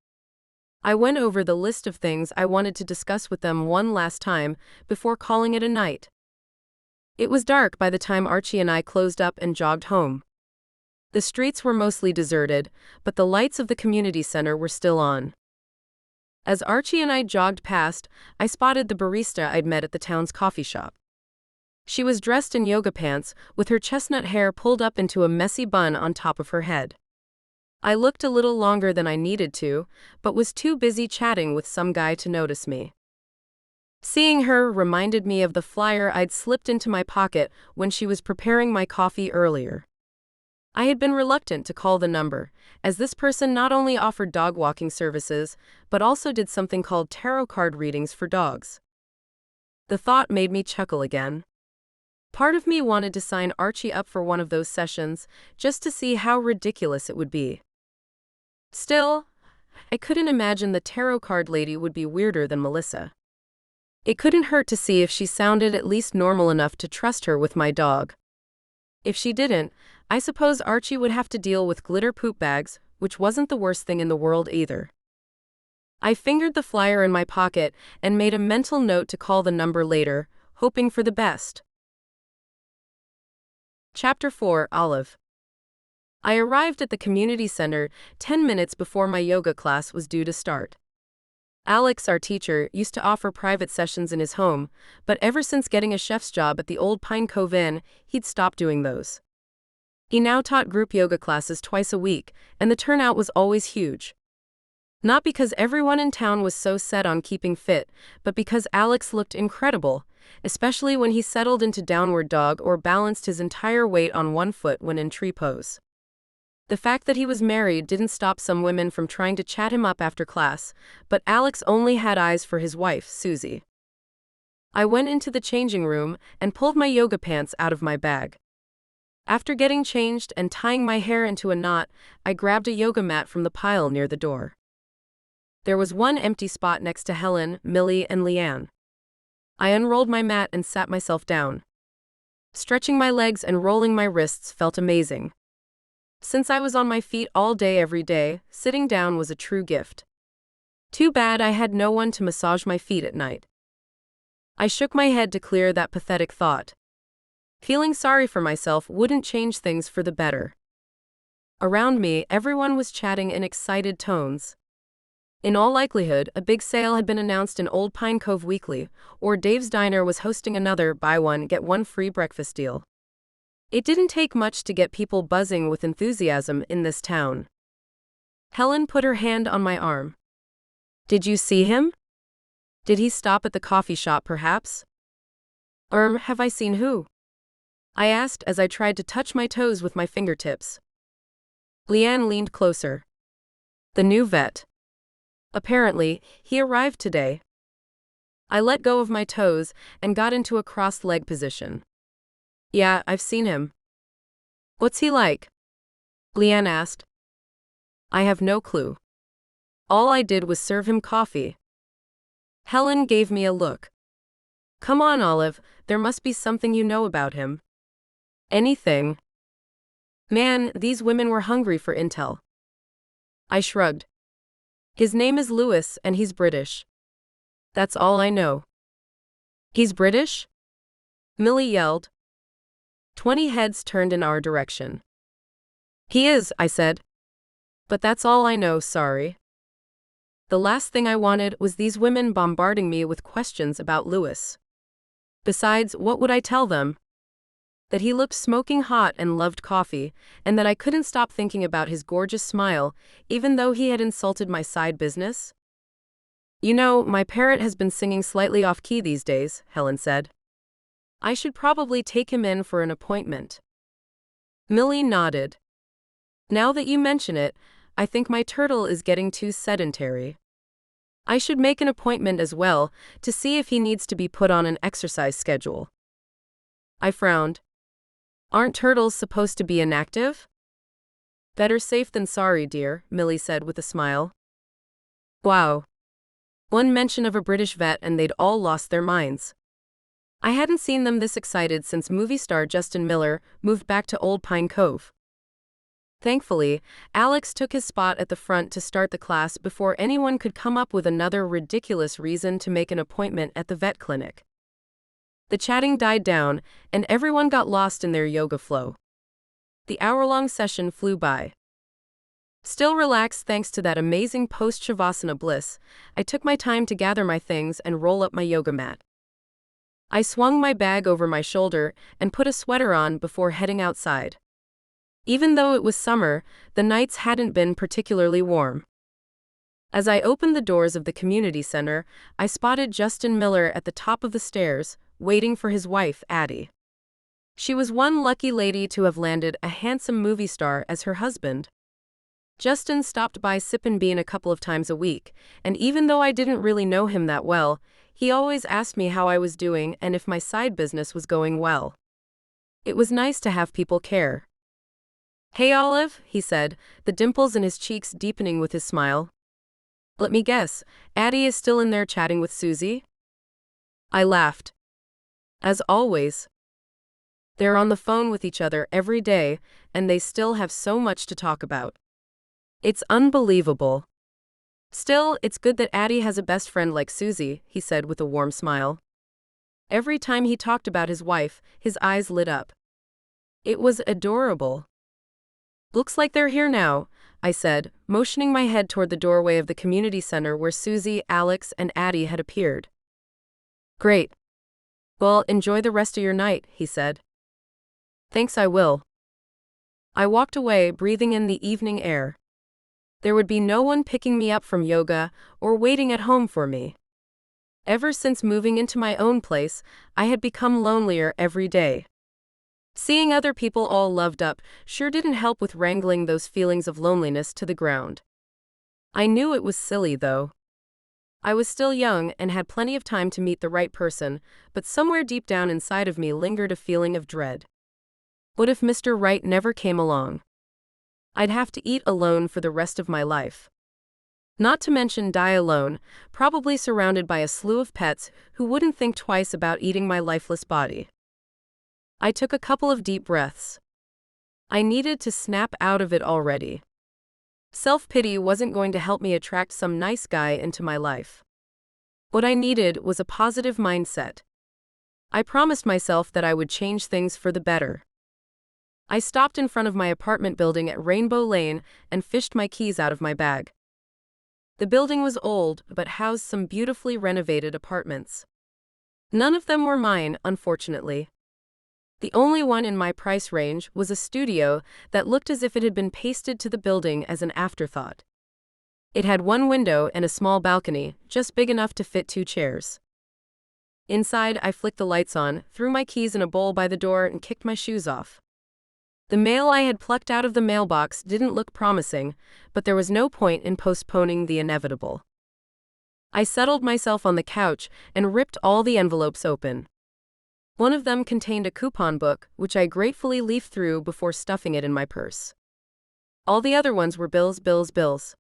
I went over the list of things I wanted to discuss with them one last time before calling it a night. It was dark by the time Archie and I closed up and jogged home. The streets were mostly deserted, but the lights of the community center were still on. As Archie and I jogged past, I spotted the barista I'd met at the town's coffee shop. She was dressed in yoga pants, with her chestnut hair pulled up into a messy bun on top of her head. I looked a little longer than I needed to, but was too busy chatting with some guy to notice me. Seeing her reminded me of the flyer I'd slipped into my pocket when she was preparing my coffee earlier. I had been reluctant to call the number, as this person not only offered dog walking services, but also did something called tarot card readings for dogs. The thought made me chuckle again. Part of me wanted to sign Archie up for one of those sessions, just to see how ridiculous it would be. Still, I couldn't imagine the tarot card lady would be weirder than Melissa. It couldn't hurt to see if she sounded at least normal enough to trust her with my dog. If she didn't, I suppose Archie would have to deal with glitter poop bags, which wasn't the worst thing in the world either. I fingered the flyer in my pocket and made a mental note to call the number later, hoping for the best. Chapter 4, Olive. I arrived at the community center 10 minutes before my yoga class was due to start. Alex, our teacher, used to offer private sessions in his home, but ever since getting a chef's job at the Old Pine Cove Inn, he'd stopped doing those. He now taught group yoga classes twice a week, and the turnout was always huge. Not because everyone in town was so set on keeping fit, but because Alex looked incredible, especially when he settled into downward dog or balanced his entire weight on one foot when in tree pose. The fact that he was married didn't stop some women from trying to chat him up after class, but Alex only had eyes for his wife, Susie. I went into the changing room and pulled my yoga pants out of my bag. After getting changed and tying my hair into a knot, I grabbed a yoga mat from the pile near the door. There was one empty spot next to Helen, Millie, and Leanne. I unrolled my mat and sat myself down. Stretching my legs and rolling my wrists felt amazing. Since I was on my feet all day every day, sitting down was a true gift. Too bad I had no one to massage my feet at night. I shook my head to clear that pathetic thought. Feeling sorry for myself wouldn't change things for the better. Around me, everyone was chatting in excited tones. In all likelihood, a big sale had been announced in Old Pine Cove Weekly, or Dave's Diner was hosting another buy one, get one free breakfast deal. It didn't take much to get people buzzing with enthusiasm in this town. Helen put her hand on my arm. Did you see him? Did he stop at the coffee shop perhaps? Have I seen who? I asked as I tried to touch my toes with my fingertips. Leanne leaned closer. The new vet. Apparently, he arrived today. I let go of my toes and got into a crossed leg position. Yeah, I've seen him. What's he like? Leanne asked. I have no clue. All I did was serve him coffee. Helen gave me a look. Come on, Olive, there must be something you know about him. Anything. Man, these women were hungry for intel. I shrugged. His name is Lewis and he's British. That's all I know. He's British? Millie yelled. 20 heads turned in our direction. He is, I said. But that's all I know, sorry. The last thing I wanted was these women bombarding me with questions about Lewis. Besides, what would I tell them? That he looked smoking hot and loved coffee, and that I couldn't stop thinking about his gorgeous smile, even though he had insulted my side business? You know, my parrot has been singing slightly off-key these days, Helen said. I should probably take him in for an appointment. Millie nodded. Now that you mention it, I think my turtle is getting too sedentary. I should make an appointment as well, to see if he needs to be put on an exercise schedule. I frowned. Aren't turtles supposed to be inactive? Better safe than sorry, dear, Millie said with a smile. Wow. One mention of a British vet and they'd all lost their minds. I hadn't seen them this excited since movie star Justin Miller moved back to Old Pine Cove. Thankfully, Alex took his spot at the front to start the class before anyone could come up with another ridiculous reason to make an appointment at the vet clinic. The chatting died down, and everyone got lost in their yoga flow. The hour-long session flew by. Still relaxed thanks to that amazing post-shavasana bliss, I took my time to gather my things and roll up my yoga mat. I swung my bag over my shoulder and put a sweater on before heading outside. Even though it was summer, the nights hadn't been particularly warm. As I opened the doors of the community center, I spotted Justin Miller at the top of the stairs, waiting for his wife, Addie. She was one lucky lady to have landed a handsome movie star as her husband. Justin stopped by Sip and Bean a couple of times a week, and even though I didn't really know him that well, he always asked me how I was doing and if my side business was going well. It was nice to have people care. Hey Olive, he said, the dimples in his cheeks deepening with his smile. Let me guess, Addie is still in there chatting with Susie? I laughed. As always. They're on the phone with each other every day, and they still have so much to talk about. It's unbelievable. Still, it's good that Addie has a best friend like Susie, he said with a warm smile. Every time he talked about his wife, his eyes lit up. It was adorable. Looks like they're here now, I said, motioning my head toward the doorway of the community center where Susie, Alex, and Addie had appeared. Great. Well, enjoy the rest of your night, he said. Thanks, I will. I walked away, breathing in the evening air. There would be no one picking me up from yoga or waiting at home for me. Ever since moving into my own place, I had become lonelier every day. Seeing other people all loved up sure didn't help with wrangling those feelings of loneliness to the ground. I knew it was silly, though. I was still young and had plenty of time to meet the right person, but somewhere deep down inside of me lingered a feeling of dread. What if Mr. Right never came along? I'd have to eat alone for the rest of my life. Not to mention die alone, probably surrounded by a slew of pets who wouldn't think twice about eating my lifeless body. I took a couple of deep breaths. I needed to snap out of it already. Self-pity wasn't going to help me attract some nice guy into my life. What I needed was a positive mindset. I promised myself that I would change things for the better. I stopped in front of my apartment building at Rainbow Lane and fished my keys out of my bag. The building was old, but housed some beautifully renovated apartments. None of them were mine, unfortunately. The only one in my price range was a studio that looked as if it had been pasted to the building as an afterthought. It had one window and a small balcony, just big enough to fit 2 chairs. Inside, I flicked the lights on, threw my keys in a bowl by the door, and kicked my shoes off. The mail I had plucked out of the mailbox didn't look promising, but there was no point in postponing the inevitable. I settled myself on the couch and ripped all the envelopes open. One of them contained a coupon book, which I gratefully leafed through before stuffing it in my purse. All the other ones were bills, bills, bills.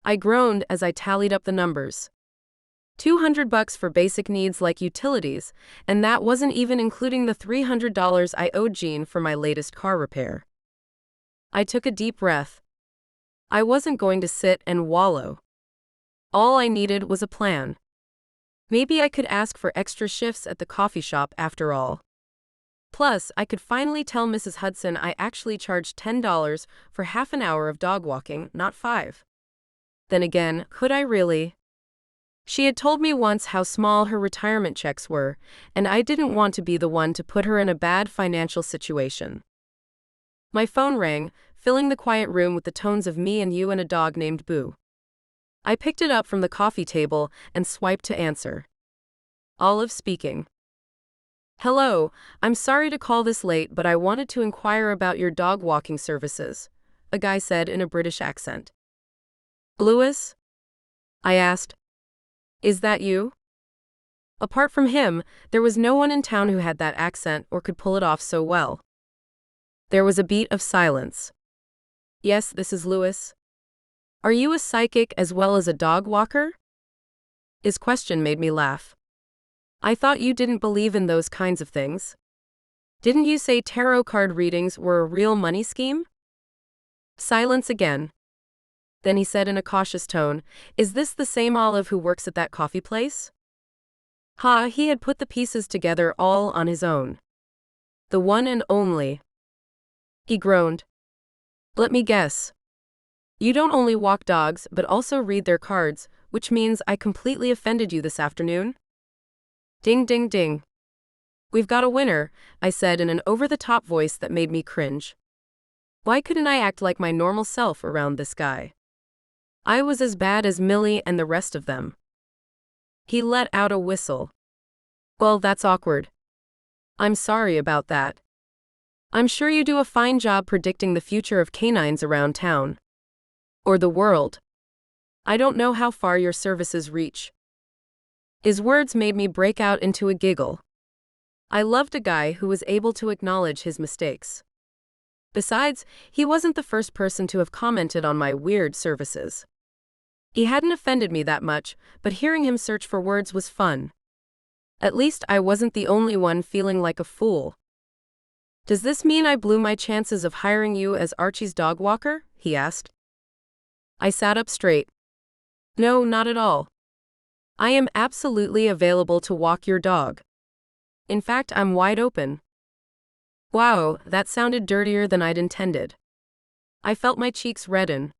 I groaned as I tallied up the numbers. $200 for basic needs like utilities, and that wasn't even including the $300 I owed Jean for my latest car repair. I took a deep breath. I wasn't going to sit and wallow. All I needed was a plan. Maybe I could ask for extra shifts at the coffee shop after all. Plus, I could finally tell Mrs. Hudson I actually charged $10 for half an hour of dog walking, not 5. Then again, could I really? She had told me once how small her retirement checks were, and I didn't want to be the one to put her in a bad financial situation. My phone rang, filling the quiet room with the tones of me and you and a dog named Boo. I picked it up from the coffee table and swiped to answer. Olive speaking. Hello, I'm sorry to call this late, but I wanted to inquire about your dog walking services, a guy said in a British accent. Louis? I asked. Is that you? Apart from him, there was no one in town who had that accent or could pull it off so well. There was a beat of silence. Yes, this is Louis. Are you a psychic as well as a dog walker? His question made me laugh. I thought you didn't believe in those kinds of things. Didn't you say tarot card readings were a real money scheme? Silence again. Then he said in a cautious tone, Is this the same Olive who works at that coffee place? Ha, he had put the pieces together all on his own. The one and only. He groaned. Let me guess. You don't only walk dogs, but also read their cards, which means I completely offended you this afternoon? Ding, ding, ding. We've got a winner, I said in an over-the-top voice that made me cringe. Why couldn't I act like my normal self around this guy? I was as bad as Millie and the rest of them. He let out a whistle. Well, that's awkward. I'm sorry about that. I'm sure you do a fine job predicting the future of canines around town. Or the world. I don't know how far your services reach. His words made me break out into a giggle. I loved a guy who was able to acknowledge his mistakes. Besides, he wasn't the first person to have commented on my weird services. He hadn't offended me that much, but hearing him search for words was fun. At least I wasn't the only one feeling like a fool. Does this mean I blew my chances of hiring you as Archie's dog walker? He asked. I sat up straight. No, not at all. I am absolutely available to walk your dog. In fact, I'm wide open. Wow, that sounded dirtier than I'd intended. I felt my cheeks redden.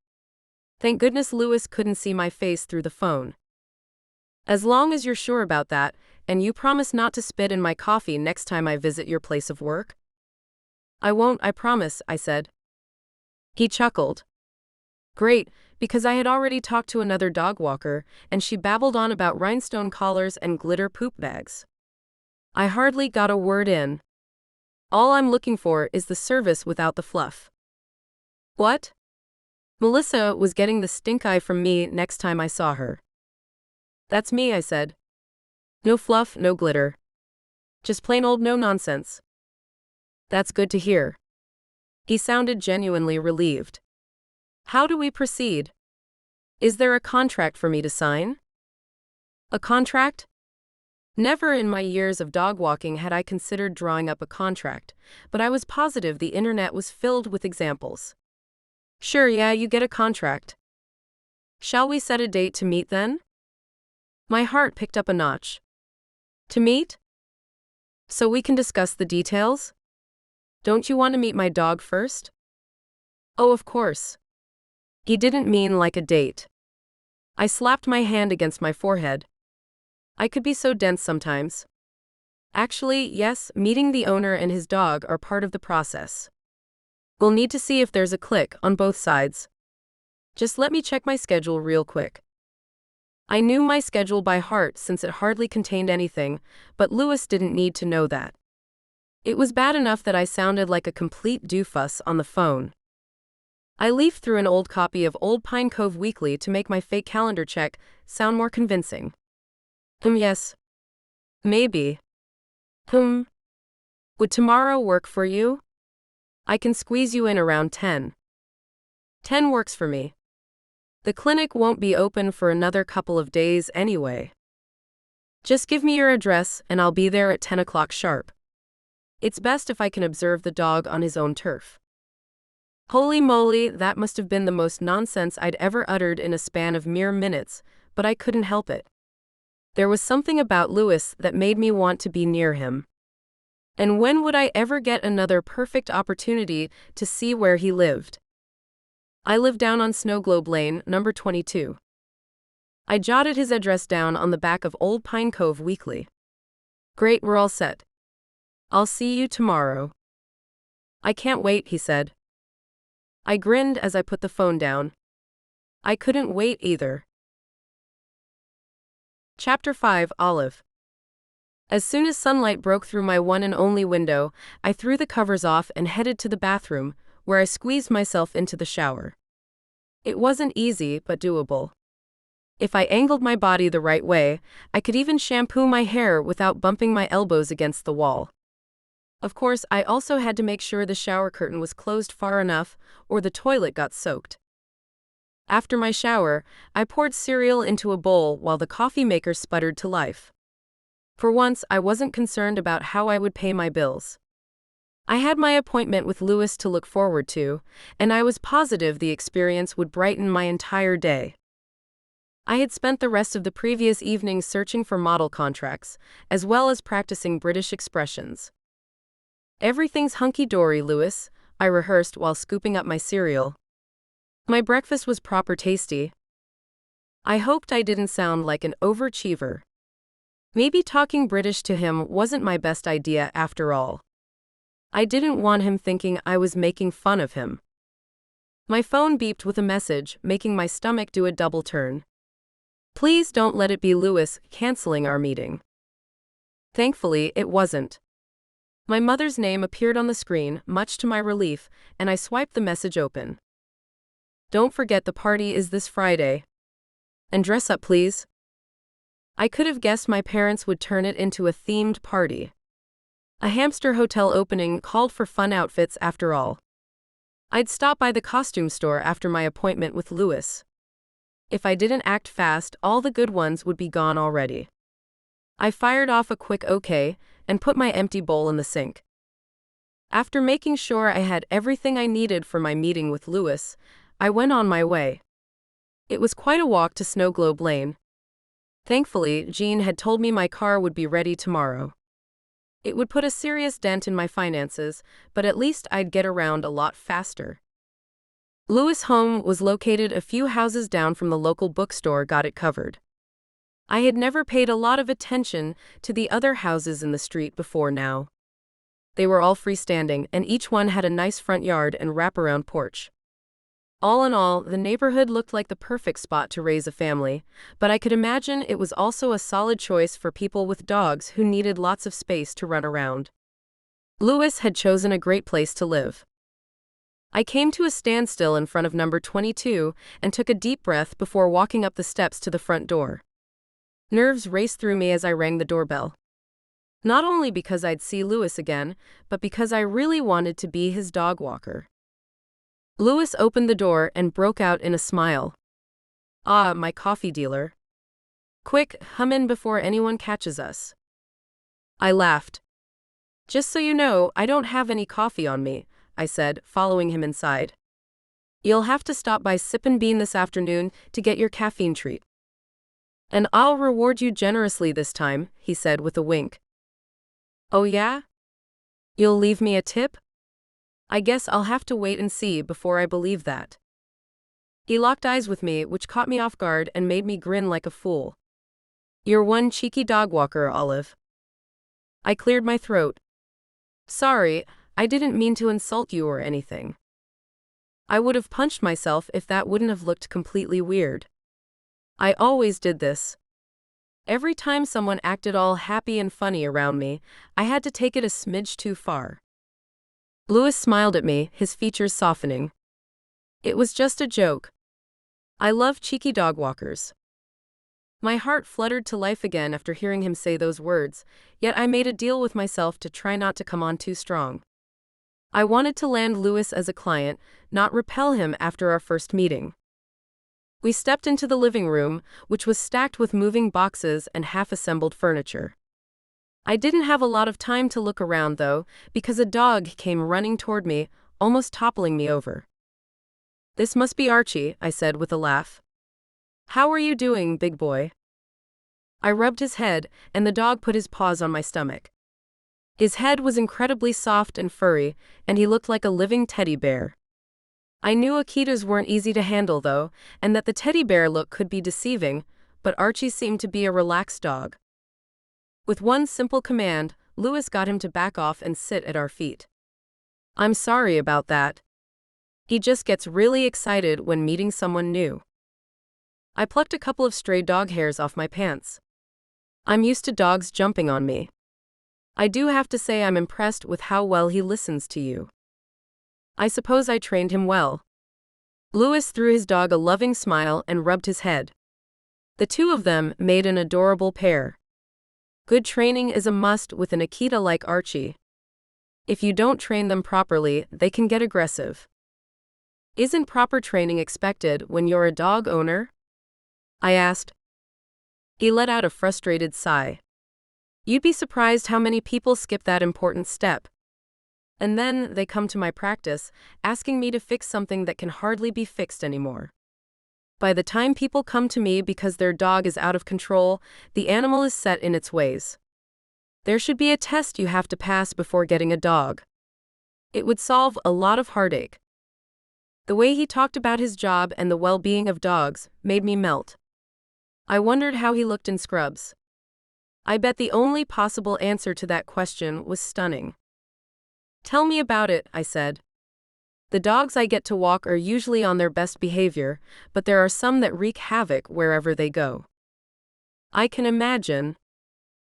Thank goodness Louis couldn't see my face through the phone. As long as you're sure about that, and you promise not to spit in my coffee next time I visit your place of work. I won't, I promise, I said. He chuckled. Great, because I had already talked to another dog walker, and she babbled on about rhinestone collars and glitter poop bags. I hardly got a word in. All I'm looking for is the service without the fluff. What? Melissa was getting the stink eye from me next time I saw her. That's me, I said. No fluff, no glitter. Just plain old no nonsense. That's good to hear. He sounded genuinely relieved. How do we proceed? Is there a contract for me to sign? A contract? Never in my years of dog walking had I considered drawing up a contract, but I was positive the internet was filled with examples. Sure, yeah, you get a contract. Shall we set a date to meet then? My heart picked up a notch. To meet? So we can discuss the details? Don't you want to meet my dog first? Oh, of course. He didn't mean like a date. I slapped my hand against my forehead. I could be so dense sometimes. Actually, yes, meeting the owner and his dog are part of the process. We'll need to see if there's a click on both sides. Just let me check my schedule real quick. I knew my schedule by heart since it hardly contained anything, but Lewis didn't need to know that. It was bad enough that I sounded like a complete doofus on the phone. I leafed through an old copy of Old Pine Cove Weekly to make my fake calendar check sound more convincing. Yes. Maybe. Would tomorrow work for you? I can squeeze you in around 10. 10 works for me. The clinic won't be open for another couple of days anyway. Just give me your address and I'll be there at 10 o'clock sharp. It's best if I can observe the dog on his own turf. Holy moly, that must have been the most nonsense I'd ever uttered in a span of mere minutes, but I couldn't help it. There was something about Lewis that made me want to be near him. And when would I ever get another perfect opportunity to see where he lived? I live down on Snow Globe Lane, number 22. I jotted his address down on the back of Old Pine Cove Weekly. Great, we're all set. I'll see you tomorrow. I can't wait, he said. I grinned as I put the phone down. I couldn't wait either. Chapter 5, Olive. As soon as sunlight broke through my one and only window, I threw the covers off and headed to the bathroom, where I squeezed myself into the shower. It wasn't easy, but doable. If I angled my body the right way, I could even shampoo my hair without bumping my elbows against the wall. Of course, I also had to make sure the shower curtain was closed far enough, or the toilet got soaked. After my shower, I poured cereal into a bowl while the coffee maker sputtered to life. For once, I wasn't concerned about how I would pay my bills. I had my appointment with Lewis to look forward to, and I was positive the experience would brighten my entire day. I had spent the rest of the previous evening searching for model contracts, as well as practicing British expressions. Everything's hunky-dory, Lewis, I rehearsed while scooping up my cereal. My breakfast was proper tasty. I hoped I didn't sound like an overachiever. Maybe talking British to him wasn't my best idea after all. I didn't want him thinking I was making fun of him. My phone beeped with a message, making my stomach do a double turn. Please don't let it be Lewis canceling our meeting. Thankfully, it wasn't. My mother's name appeared on the screen, much to my relief, and I swiped the message open. Don't forget the party is this Friday. And dress up, please. I could have guessed my parents would turn it into a themed party. A hamster hotel opening called for fun outfits after all. I'd stop by the costume store after my appointment with Lewis. If I didn't act fast, all the good ones would be gone already. I fired off a quick okay and put my empty bowl in the sink. After making sure I had everything I needed for my meeting with Lewis, I went on my way. It was quite a walk to Snow Globe Lane. Thankfully, Jean had told me my car would be ready tomorrow. It would put a serious dent in my finances, but at least I'd get around a lot faster. Lewis' home was located a few houses down from the local bookstore got it covered. I had never paid a lot of attention to the other houses in the street before now. They were all freestanding, and each one had a nice front yard and wraparound porch. All in all, the neighborhood looked like the perfect spot to raise a family, but I could imagine it was also a solid choice for people with dogs who needed lots of space to run around. Louis had chosen a great place to live. I came to a standstill in front of number 22 and took a deep breath before walking up the steps to the front door. Nerves raced through me as I rang the doorbell. Not only because I'd see Louis again, but because I really wanted to be his dog walker. Louis opened the door and broke out in a smile. "Ah, my coffee dealer. Quick, hum in before anyone catches us." I laughed. "Just so you know, I don't have any coffee on me," I said, following him inside. "You'll have to stop by Sip and Bean this afternoon to get your caffeine treat. And I'll reward you generously this time," he said with a wink. "Oh yeah? You'll leave me a tip? I guess I'll have to wait and see before I believe that." He locked eyes with me, which caught me off guard and made me grin like a fool. "You're one cheeky dog walker, Olive." I cleared my throat. "Sorry, I didn't mean to insult you or anything. I would have punched myself if that wouldn't have looked completely weird. I always did this. Every time someone acted all happy and funny around me, I had to take it a smidge too far." Louis smiled at me, his features softening. "It was just a joke. I love cheeky dog walkers." My heart fluttered to life again after hearing him say those words, yet I made a deal with myself to try not to come on too strong. I wanted to land Louis as a client, not repel him after our first meeting. We stepped into the living room, which was stacked with moving boxes and half-assembled furniture. I didn't have a lot of time to look around, though, because a dog came running toward me, almost toppling me over. "This must be Archie," I said with a laugh. "How are you doing, big boy?" I rubbed his head, and the dog put his paws on my stomach. His head was incredibly soft and furry, and he looked like a living teddy bear. I knew Akitas weren't easy to handle, though, and that the teddy bear look could be deceiving, but Archie seemed to be a relaxed dog. With one simple command, Louis got him to back off and sit at our feet. "I'm sorry about that. He just gets really excited when meeting someone new." I plucked a couple of stray dog hairs off my pants. I'm used to dogs jumping on me. I do have to say I'm impressed with how well he listens to you. I suppose I trained him well. Louis threw his dog a loving smile and rubbed his head. The two of them made an adorable pair. Good training is a must with an Akita like Archie. If you don't train them properly, they can get aggressive. Isn't proper training expected when you're a dog owner? I asked. He let out a frustrated sigh. You'd be surprised how many people skip that important step. And then they come to my practice, asking me to fix something that can hardly be fixed anymore. By the time people come to me because their dog is out of control, the animal is set in its ways. There should be a test you have to pass before getting a dog. It would solve a lot of heartache. The way he talked about his job and the well-being of dogs made me melt. I wondered how he looked in scrubs. I bet the only possible answer to that question was stunning. Tell me about it, I said. The dogs I get to walk are usually on their best behavior, but there are some that wreak havoc wherever they go. I can imagine.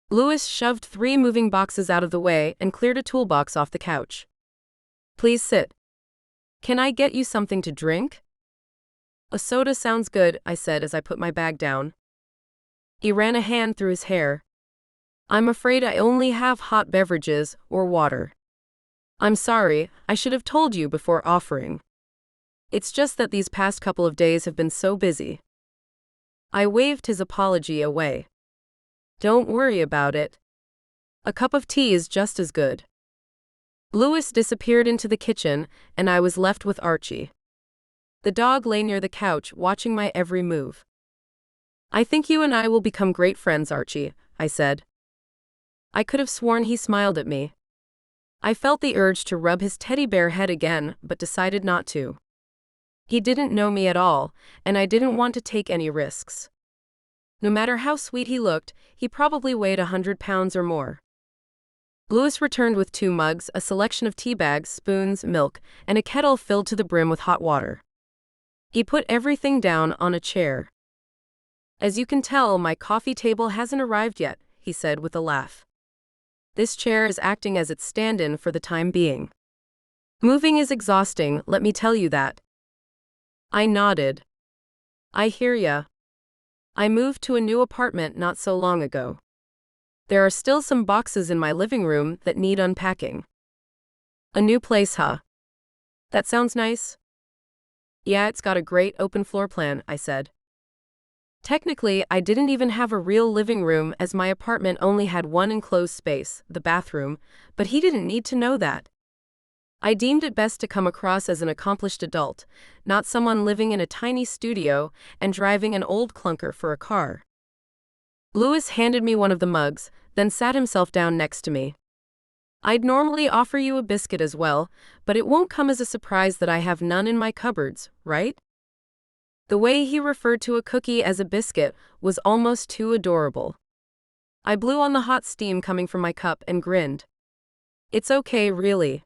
Louis shoved 3 moving boxes out of the way and cleared a toolbox off the couch. Please sit. Can I get you something to drink? A soda sounds good, I said as I put my bag down. He ran a hand through his hair. I'm afraid I only have hot beverages or water. I'm sorry, I should have told you before offering. It's just that these past couple of days have been so busy. I waved his apology away. Don't worry about it. A cup of tea is just as good. Louis disappeared into the kitchen, and I was left with Archie. The dog lay near the couch, watching my every move. I think you and I will become great friends, Archie, I said. I could have sworn he smiled at me. I felt the urge to rub his teddy bear head again, but decided not to. He didn't know me at all, and I didn't want to take any risks. No matter how sweet he looked, he probably weighed 100 pounds or more. Louis returned with 2 mugs, a selection of tea bags, spoons, milk, and a kettle filled to the brim with hot water. He put everything down on a chair. As you can tell, my coffee table hasn't arrived yet, he said with a laugh. This chair is acting as its stand-in for the time being. Moving is exhausting, let me tell you that. I nodded. I hear ya. I moved to a new apartment not so long ago. There are still some boxes in my living room that need unpacking. A new place, huh? That sounds nice. Yeah, it's got a great open floor plan, I said. Technically, I didn't even have a real living room as my apartment only had one enclosed space, the bathroom, but he didn't need to know that. I deemed it best to come across as an accomplished adult, not someone living in a tiny studio and driving an old clunker for a car. Louis handed me one of the mugs, then sat himself down next to me. I'd normally offer you a biscuit as well, but it won't come as a surprise that I have none in my cupboards, right? The way he referred to a cookie as a biscuit was almost too adorable. I blew on the hot steam coming from my cup and grinned. It's okay, really.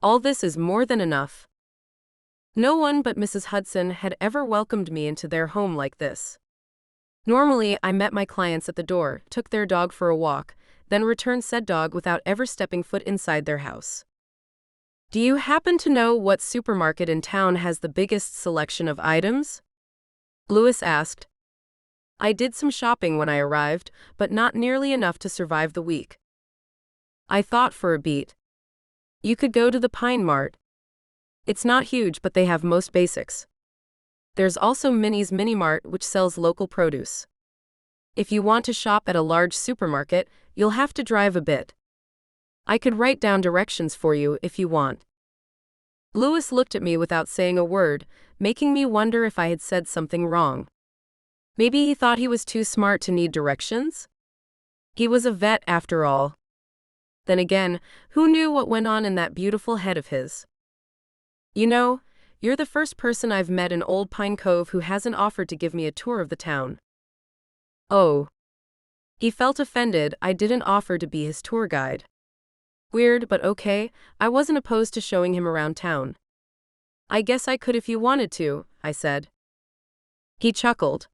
All this is more than enough. No one but Mrs. Hudson had ever welcomed me into their home like this. Normally, I met my clients at the door, took their dog for a walk, then returned said dog without ever stepping foot inside their house. Do you happen to know what supermarket in town has the biggest selection of items? Louis asked. I did some shopping when I arrived, but not nearly enough to survive the week. I thought for a beat. You could go to the Pine Mart. It's not huge, but they have most basics. There's also Minnie's Mini Mart, which sells local produce. If you want to shop at a large supermarket, you'll have to drive a bit. I could write down directions for you if you want. Louis looked at me without saying a word, making me wonder if I had said something wrong. Maybe he thought he was too smart to need directions? He was a vet after all. Then again, who knew what went on in that beautiful head of his? You know, you're the first person I've met in Old Pine Cove who hasn't offered to give me a tour of the town. Oh. He felt offended I didn't offer to be his tour guide. Weird, but okay, I wasn't opposed to showing him around town. I guess I could if you wanted to, I said. He chuckled.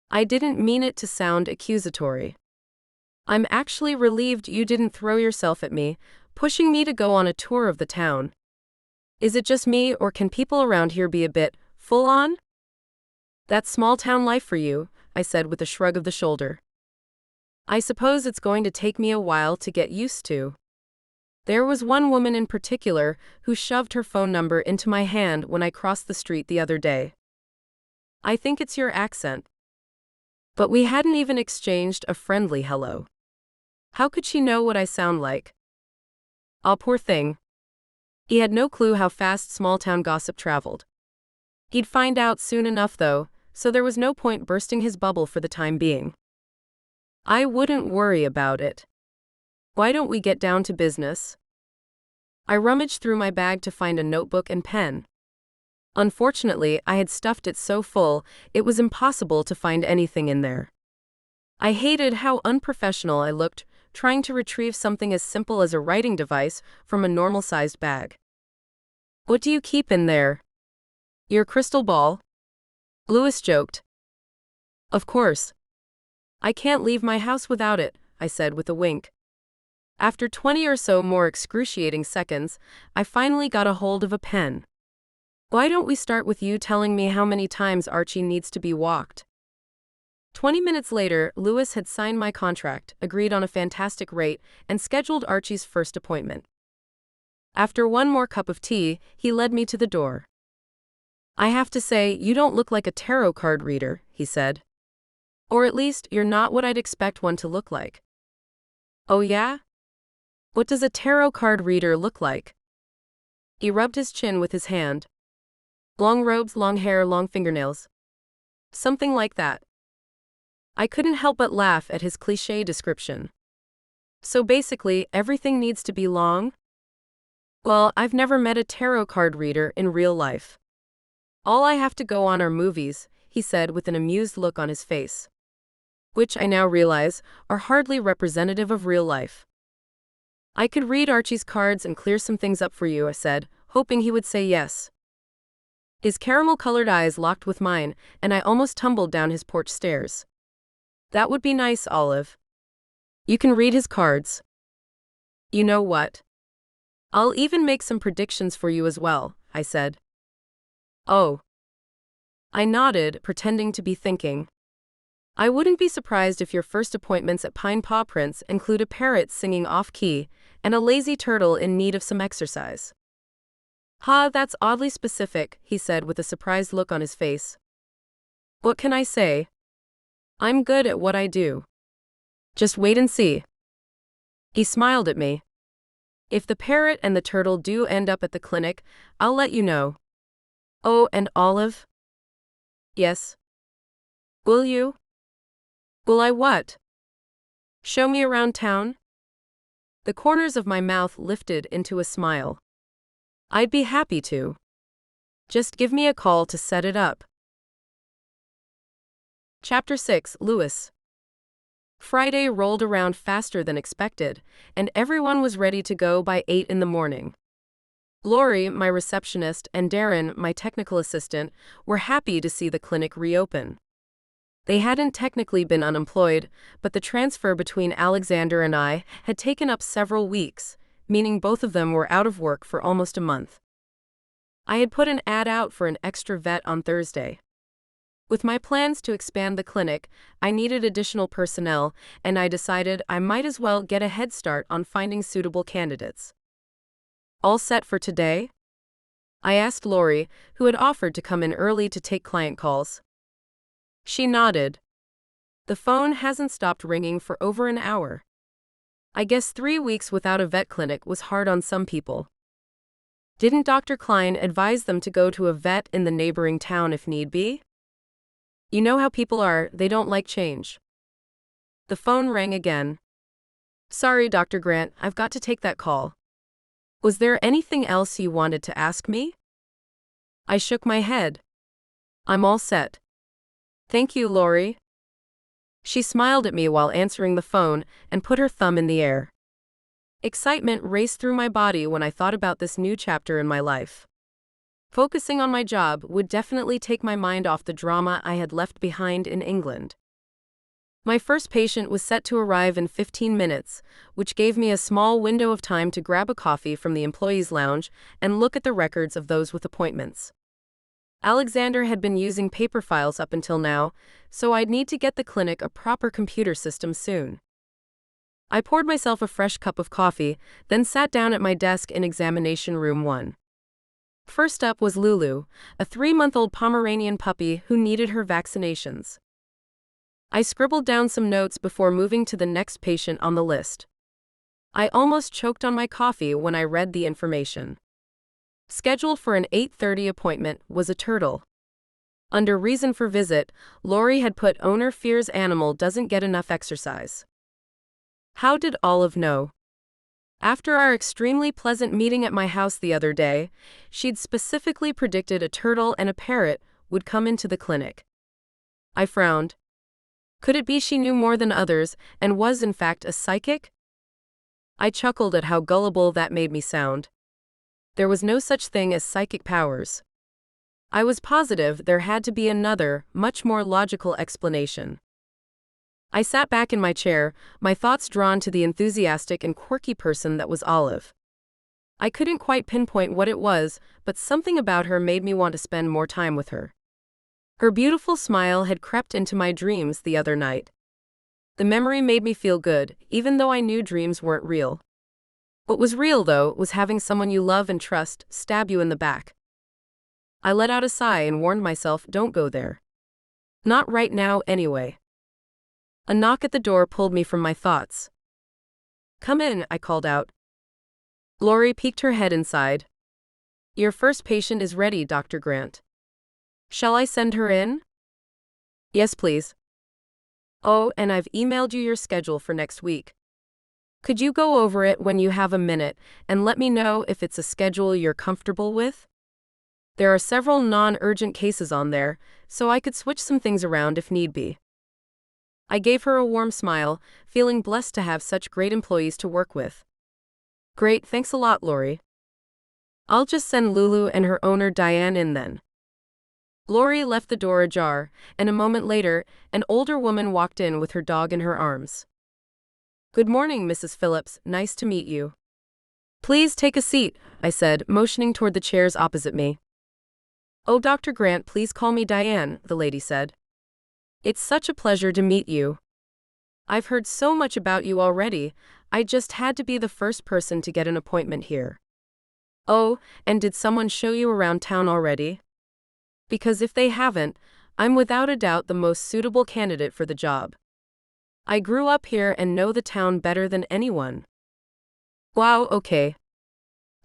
I didn't mean it to sound accusatory. I'm actually relieved you didn't throw yourself at me, pushing me to go on a tour of the town. Is it just me, or can people around here be a bit full on? That's small town life for you, I said with a shrug of the shoulder. I suppose it's going to take me a while to get used to. There was one woman in particular who shoved her phone number into my hand when I crossed the street the other day. I think it's your accent. But we hadn't even exchanged a friendly hello. How could she know what I sound like? Ah, poor thing. He had no clue how fast small-town gossip traveled. He'd find out soon enough, though, so there was no point bursting his bubble for the time being. I wouldn't worry about it. Why don't we get down to business? I rummaged through my bag to find a notebook and pen. Unfortunately, I had stuffed it so full, it was impossible to find anything in there. I hated how unprofessional I looked, trying to retrieve something as simple as a writing device from a normal-sized bag. What do you keep in there? Your crystal ball? Louis joked. Of course. I can't leave my house without it, I said with a wink. After 20 or so more excruciating seconds, I finally got a hold of a pen. Why don't we start with you telling me how many times Archie needs to be walked? 20 minutes later, Louis had signed my contract, agreed on a fantastic rate, and scheduled Archie's first appointment. After one more cup of tea, he led me to the door. I have to say, you don't look like a tarot card reader, he said. Or at least, you're not what I'd expect one to look like. Oh yeah? What does a tarot card reader look like? He rubbed his chin with his hand. Long robes, long hair, long fingernails. Something like that. I couldn't help but laugh at his cliché description. So basically, everything needs to be long? Well, I've never met a tarot card reader in real life. All I have to go on are movies, he said with an amused look on his face. Which I now realize are hardly representative of real life. I could read Archie's cards and clear some things up for you, I said, hoping he would say yes. His caramel-colored eyes locked with mine, and I almost tumbled down his porch stairs. That would be nice, Olive. You can read his cards. You know what? I'll even make some predictions for you as well, I said. Oh. I nodded, pretending to be thinking. I wouldn't be surprised if your first appointments at Pine Paw Prints include a parrot singing off-key and a lazy turtle in need of some exercise. Ha, that's oddly specific, he said with a surprised look on his face. What can I say? I'm good at what I do. Just wait and see. He smiled at me. If the parrot and the turtle do end up at the clinic, I'll let you know. Oh, and Olive? Yes. Will you? Will I what? Show me around town? The corners of my mouth lifted into a smile. I'd be happy to. Just give me a call to set it up. Chapter 6, Lewis. Friday rolled around faster than expected, and everyone was ready to go by 8 in the morning. Lori, my receptionist, and Darren, my technical assistant, were happy to see the clinic reopen. They hadn't technically been unemployed, but the transfer between Alexander and I had taken up several weeks, meaning both of them were out of work for almost a month. I had put an ad out for an extra vet on Thursday. With my plans to expand the clinic, I needed additional personnel, and I decided I might as well get a head start on finding suitable candidates. All set for today? I asked Lori, who had offered to come in early to take client calls. She nodded. The phone hasn't stopped ringing for over an hour. I guess 3 weeks without a vet clinic was hard on some people. Didn't Dr. Klein advise them to go to a vet in the neighboring town if need be? You know how people are, they don't like change. The phone rang again. Sorry, Dr. Grant, I've got to take that call. Was there anything else you wanted to ask me? I shook my head. I'm all set. Thank you, Lori. She smiled at me while answering the phone and put her thumb in the air. Excitement raced through my body when I thought about this new chapter in my life. Focusing on my job would definitely take my mind off the drama I had left behind in England. My first patient was set to arrive in 15 minutes, which gave me a small window of time to grab a coffee from the employees' lounge and look at the records of those with appointments. Alexander had been using paper files up until now, so I'd need to get the clinic a proper computer system soon. I poured myself a fresh cup of coffee, then sat down at my desk in examination room 1. First up was Lulu, a 3-month-old Pomeranian puppy who needed her vaccinations. I scribbled down some notes before moving to the next patient on the list. I almost choked on my coffee when I read the information. Scheduled for an 8:30 appointment was a turtle. Under reason for visit, Lori had put owner fears animal doesn't get enough exercise. How did Olive know? After our extremely pleasant meeting at my house the other day, she'd specifically predicted a turtle and a parrot would come into the clinic. I frowned. Could it be she knew more than others and was in fact a psychic? I chuckled at how gullible that made me sound. There was no such thing as psychic powers. I was positive there had to be another, much more logical explanation. I sat back in my chair, my thoughts drawn to the enthusiastic and quirky person that was Olive. I couldn't quite pinpoint what it was, but something about her made me want to spend more time with her. Her beautiful smile had crept into my dreams the other night. The memory made me feel good, even though I knew dreams weren't real. What was real, though, was having someone you love and trust stab you in the back. I let out a sigh and warned myself, don't go there. Not right now, anyway. A knock at the door pulled me from my thoughts. Come in, I called out. Lori peeked her head inside. Your first patient is ready, Dr. Grant. Shall I send her in? Yes, please. Oh, and I've emailed you your schedule for next week. Could you go over it when you have a minute and let me know if it's a schedule you're comfortable with? There are several non-urgent cases on there, so I could switch some things around if need be. I gave her a warm smile, feeling blessed to have such great employees to work with. Great, thanks a lot, Lori. I'll just send Lulu and her owner Diane in then. Lori left the door ajar, and a moment later, an older woman walked in with her dog in her arms. "Good morning, Mrs. Phillips. Nice to meet you." "Please take a seat," I said, motioning toward the chairs opposite me. "Oh, Dr. Grant, please call me Diane," the lady said. "It's such a pleasure to meet you. I've heard so much about you already, I just had to be the first person to get an appointment here." "Oh, and did someone show you around town already? Because if they haven't, I'm without a doubt the most suitable candidate for the job. I grew up here and know the town better than anyone." "Wow, okay."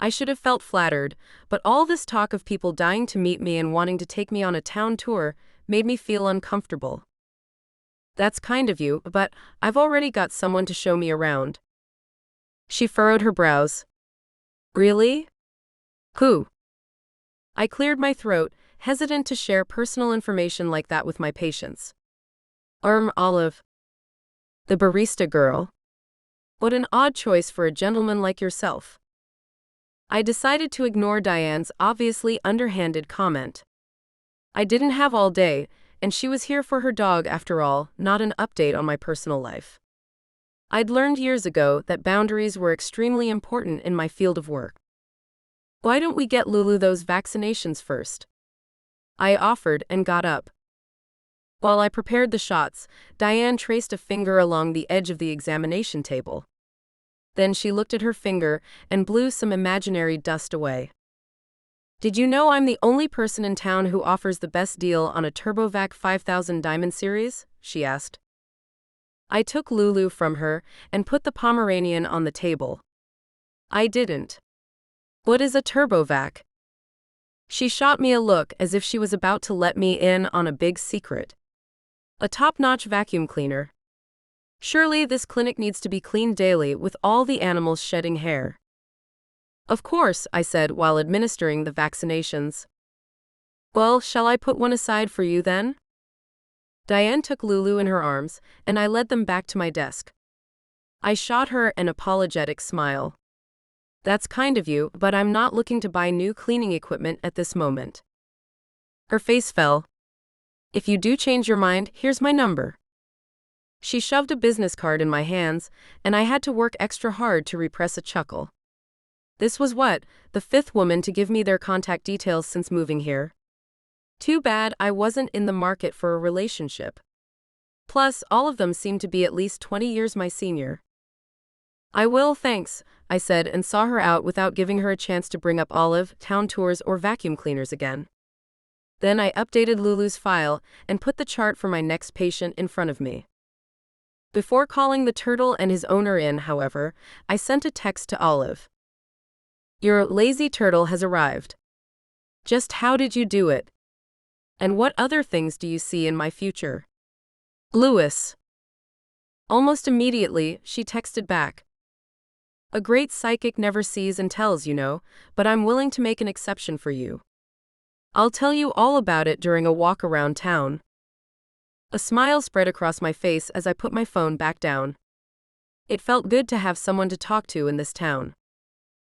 I should have felt flattered, but all this talk of people dying to meet me and wanting to take me on a town tour made me feel uncomfortable. "That's kind of you, but I've already got someone to show me around." She furrowed her brows. "Really? Who?" I cleared my throat, hesitant to share personal information like that with my patients. Olive. The barista girl. What an odd choice for a gentleman like yourself." I decided to ignore Diane's obviously underhanded comment. I didn't have all day, and she was here for her dog after all, not an update on my personal life. I'd learned years ago that boundaries were extremely important in my field of work. "Why don't we get Lulu those vaccinations first?" I offered and got up. While I prepared the shots, Diane traced a finger along the edge of the examination table. Then she looked at her finger and blew some imaginary dust away. "Did you know I'm the only person in town who offers the best deal on a TurboVac 5000 Diamond Series?" she asked. I took Lulu from her and put the Pomeranian on the table. "I didn't." "What is a TurboVac?" She shot me a look as if she was about to let me in on a big secret. "A top-notch vacuum cleaner. Surely this clinic needs to be cleaned daily with all the animals shedding hair." "Of course," I said while administering the vaccinations. "Well, shall I put one aside for you then?" Diane took Lulu in her arms, and I led them back to my desk. I shot her an apologetic smile. "That's kind of you, but I'm not looking to buy new cleaning equipment at this moment." Her face fell. "If you do change your mind, here's my number." She shoved a business card in my hands, and I had to work extra hard to repress a chuckle. This was the fifth woman to give me their contact details since moving here. Too bad I wasn't in the market for a relationship. Plus, all of them seemed to be at least 20 years my senior. "I will, thanks," I said and saw her out without giving her a chance to bring up Olive, town tours, or vacuum cleaners again. Then I updated Lulu's file and put the chart for my next patient in front of me. Before calling the turtle and his owner in, however, I sent a text to Olive. "Your lazy turtle has arrived. Just how did you do it? And what other things do you see in my future? Lewis." Almost immediately, she texted back. "A great psychic never sees and tells, you know, but I'm willing to make an exception for you. I'll tell you all about it during a walk around town." A smile spread across my face as I put my phone back down. It felt good to have someone to talk to in this town.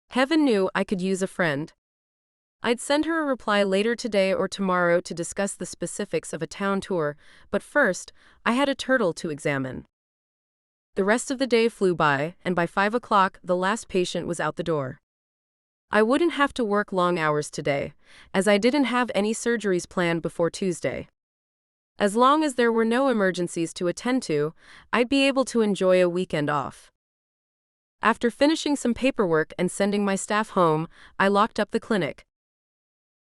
Heaven knew I could use a friend. I'd send her a reply later today or tomorrow to discuss the specifics of a town tour, but first, I had a turtle to examine. The rest of the day flew by, and by 5 o'clock, the last patient was out the door. I wouldn't have to work long hours today, as I didn't have any surgeries planned before Tuesday. As long as there were no emergencies to attend to, I'd be able to enjoy a weekend off. After finishing some paperwork and sending my staff home, I locked up the clinic.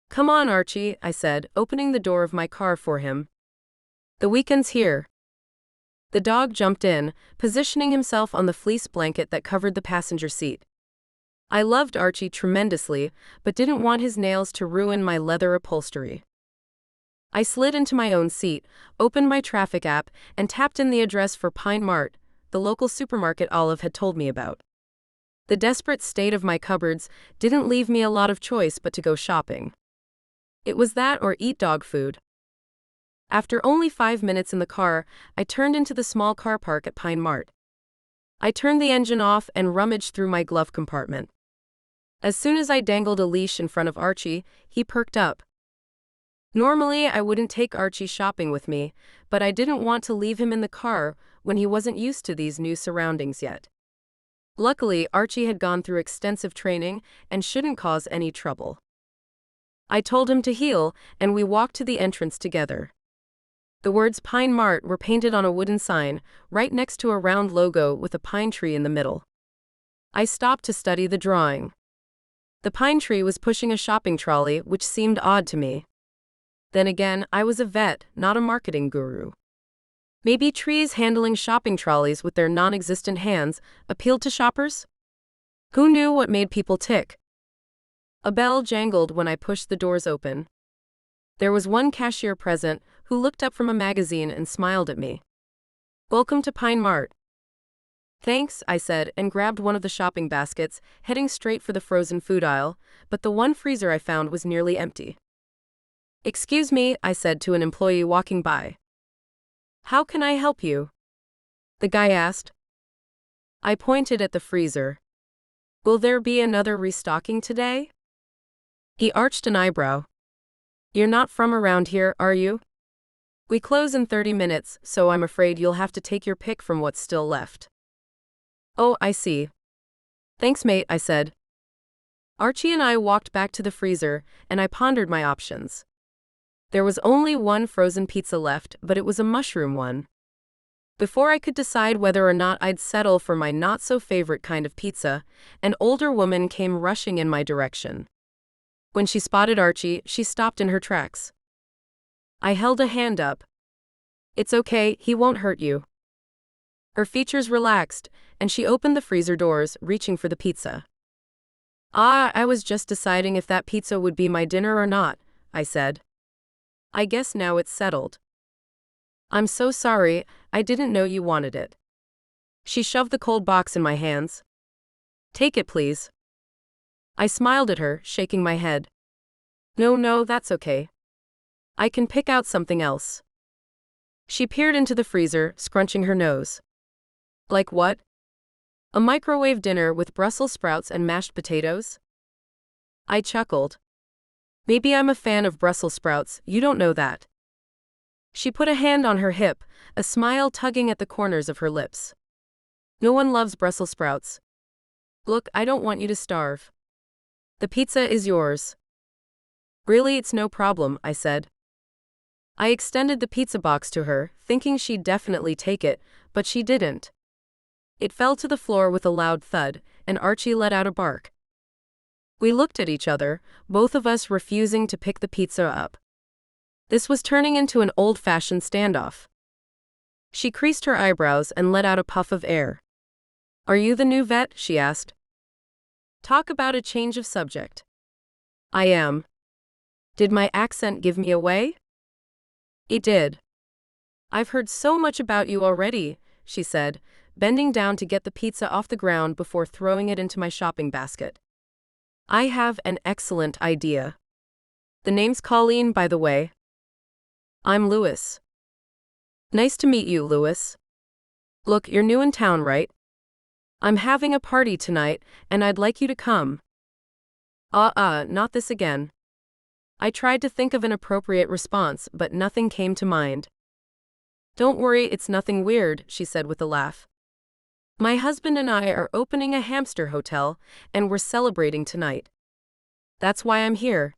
"Come on, Archie," I said, opening the door of my car for him. "The weekend's here." The dog jumped in, positioning himself on the fleece blanket that covered the passenger seat. I loved Archie tremendously, but didn't want his nails to ruin my leather upholstery. I slid into my own seat, opened my traffic app, and tapped in the address for Pine Mart, the local supermarket Olive had told me about. The desperate state of my cupboards didn't leave me a lot of choice but to go shopping. It was that or eat dog food. After only 5 minutes in the car, I turned into the small car park at Pine Mart. I turned the engine off and rummaged through my glove compartment. As soon as I dangled a leash in front of Archie, he perked up. Normally, I wouldn't take Archie shopping with me, but I didn't want to leave him in the car when he wasn't used to these new surroundings yet. Luckily, Archie had gone through extensive training and shouldn't cause any trouble. I told him to heel, and we walked to the entrance together. The words Pine Mart were painted on a wooden sign, right next to a round logo with a pine tree in the middle. I stopped to study the drawing. The pine tree was pushing a shopping trolley, which seemed odd to me. Then again, I was a vet, not a marketing guru. Maybe trees handling shopping trolleys with their non-existent hands appealed to shoppers? Who knew what made people tick? A bell jangled when I pushed the doors open. There was one cashier present who looked up from a magazine and smiled at me. "Welcome to Pine Mart." "Thanks," I said, and grabbed one of the shopping baskets, heading straight for the frozen food aisle, but the one freezer I found was nearly empty. "Excuse me," I said to an employee walking by. "How can I help you?" the guy asked. I pointed at the freezer. "Will there be another restocking today?" He arched an eyebrow. "You're not from around here, are you?" "We close in 30 minutes, so I'm afraid you'll have to take your pick from what's still left." "Oh, I see. Thanks, mate," I said. Archie and I walked back to the freezer, and I pondered my options. There was only one frozen pizza left, but it was a mushroom one. Before I could decide whether or not I'd settle for my not-so-favorite kind of pizza, an older woman came rushing in my direction. When she spotted Archie, she stopped in her tracks. I held a hand up. "It's okay, he won't hurt you." Her features relaxed, and she opened the freezer doors, reaching for the pizza. I was just deciding if that pizza would be my dinner or not," I said. "I guess now it's settled." "I'm so sorry, I didn't know you wanted it." She shoved the cold box in my hands. "Take it, please." I smiled at her, shaking my head. No, that's okay. I can pick out something else." She peered into the freezer, scrunching her nose. "Like what?" "A microwave dinner with Brussels sprouts and mashed potatoes?" I chuckled. "Maybe I'm a fan of Brussels sprouts, you don't know that." She put a hand on her hip, a smile tugging at the corners of her lips. "No one loves Brussels sprouts. Look, I don't want you to starve. The pizza is yours." "Really, it's no problem," I said. I extended the pizza box to her, thinking she'd definitely take it, but she didn't. It fell to the floor with a loud thud, and Archie let out a bark. We looked at each other, both of us refusing to pick the pizza up. This was turning into an old-fashioned standoff. She creased her eyebrows and let out a puff of air. "Are you the new vet?" she asked. Talk about a change of subject. "I am." "Did my accent give me away?" "It did." "I've heard so much about you already," she said, bending down to get the pizza off the ground before throwing it into my shopping basket. "I have an excellent idea. The name's Colleen, by the way." "I'm Louis." "Nice to meet you, Louis. Look, you're new in town, right? I'm having a party tonight, and I'd like you to come." Not this again." I tried to think of an appropriate response, but nothing came to mind. "Don't worry, it's nothing weird," she said with a laugh. "My husband and I are opening a hamster hotel, and we're celebrating tonight. That's why I'm here.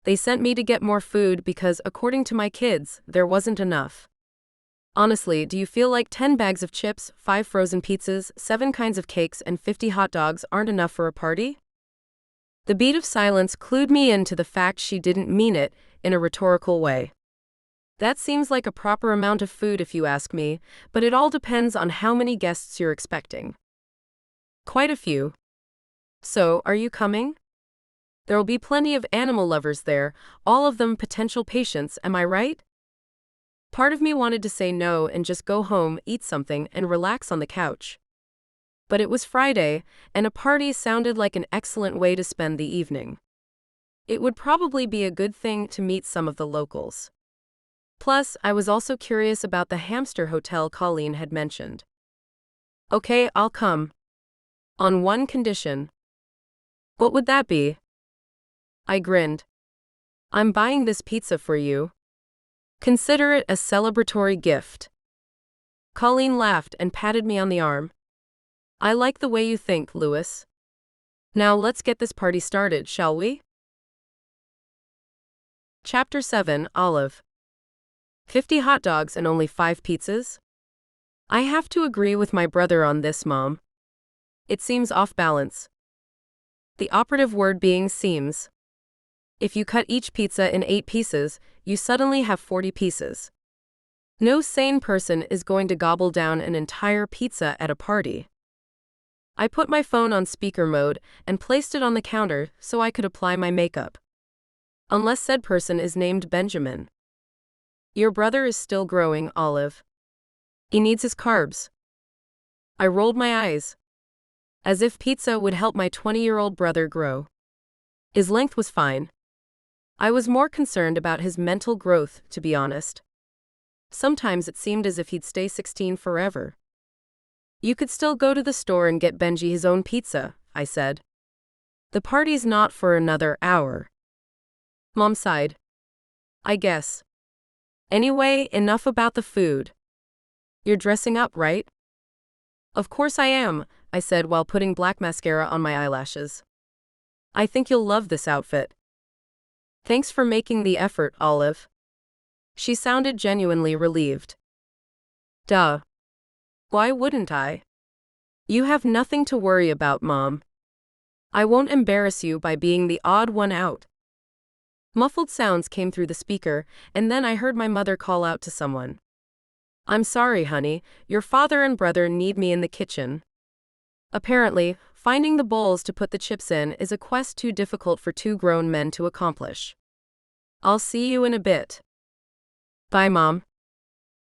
They sent me to get more food because, according to my kids, there wasn't enough. Honestly, do you feel like 10 bags of chips, 5 frozen pizzas, 7 kinds of cakes, and 50 hot dogs aren't enough for a party?" The beat of silence clued me into the fact she didn't mean it in a rhetorical way. That seems like a proper amount of food if you ask me, but it all depends on how many guests you're expecting. "Quite a few." "So, are you coming? There'll be plenty of animal lovers there, all of them potential patients, am I right?" Part of me wanted to say no and just go home, eat something, and relax on the couch. But it was Friday, and a party sounded like an excellent way to spend the evening. It would probably be a good thing to meet some of the locals. Plus, I was also curious about the hamster hotel Colleen had mentioned. "Okay, I'll come. On one condition." "What would that be?" I grinned. I'm buying this pizza for you. Consider it a celebratory gift. Colleen laughed and patted me on the arm. I like the way you think, Louis. Now let's get this party started, shall we? Chapter 7, Olive. 50 hot dogs and only 5 pizzas? I have to agree with my brother on this, Mom. It seems off balance. The operative word being seems. If you cut each pizza in 8 pieces, you suddenly have 40 pieces. No sane person is going to gobble down an entire pizza at a party. I put my phone on speaker mode and placed it on the counter so I could apply my makeup. Unless said person is named Benjamin. Your brother is still growing, Olive. He needs his carbs. I rolled my eyes. As if pizza would help my 20-year-old brother grow. His length was fine. I was more concerned about his mental growth, to be honest. Sometimes it seemed as if he'd stay 16 forever. You could still go to the store and get Benji his own pizza, I said. The party's not for another hour. Mom sighed. I guess. Anyway, enough about the food. You're dressing up, right? Of course I am, I said while putting black mascara on my eyelashes. I think you'll love this outfit. Thanks for making the effort, Olive. She sounded genuinely relieved. Duh. Why wouldn't I? You have nothing to worry about, Mom. I won't embarrass you by being the odd one out. Muffled sounds came through the speaker, and then I heard my mother call out to someone. I'm sorry, honey, your father and brother need me in the kitchen. Apparently, finding the bowls to put the chips in is a quest too difficult for 2 grown men to accomplish. I'll see you in a bit. Bye, Mom.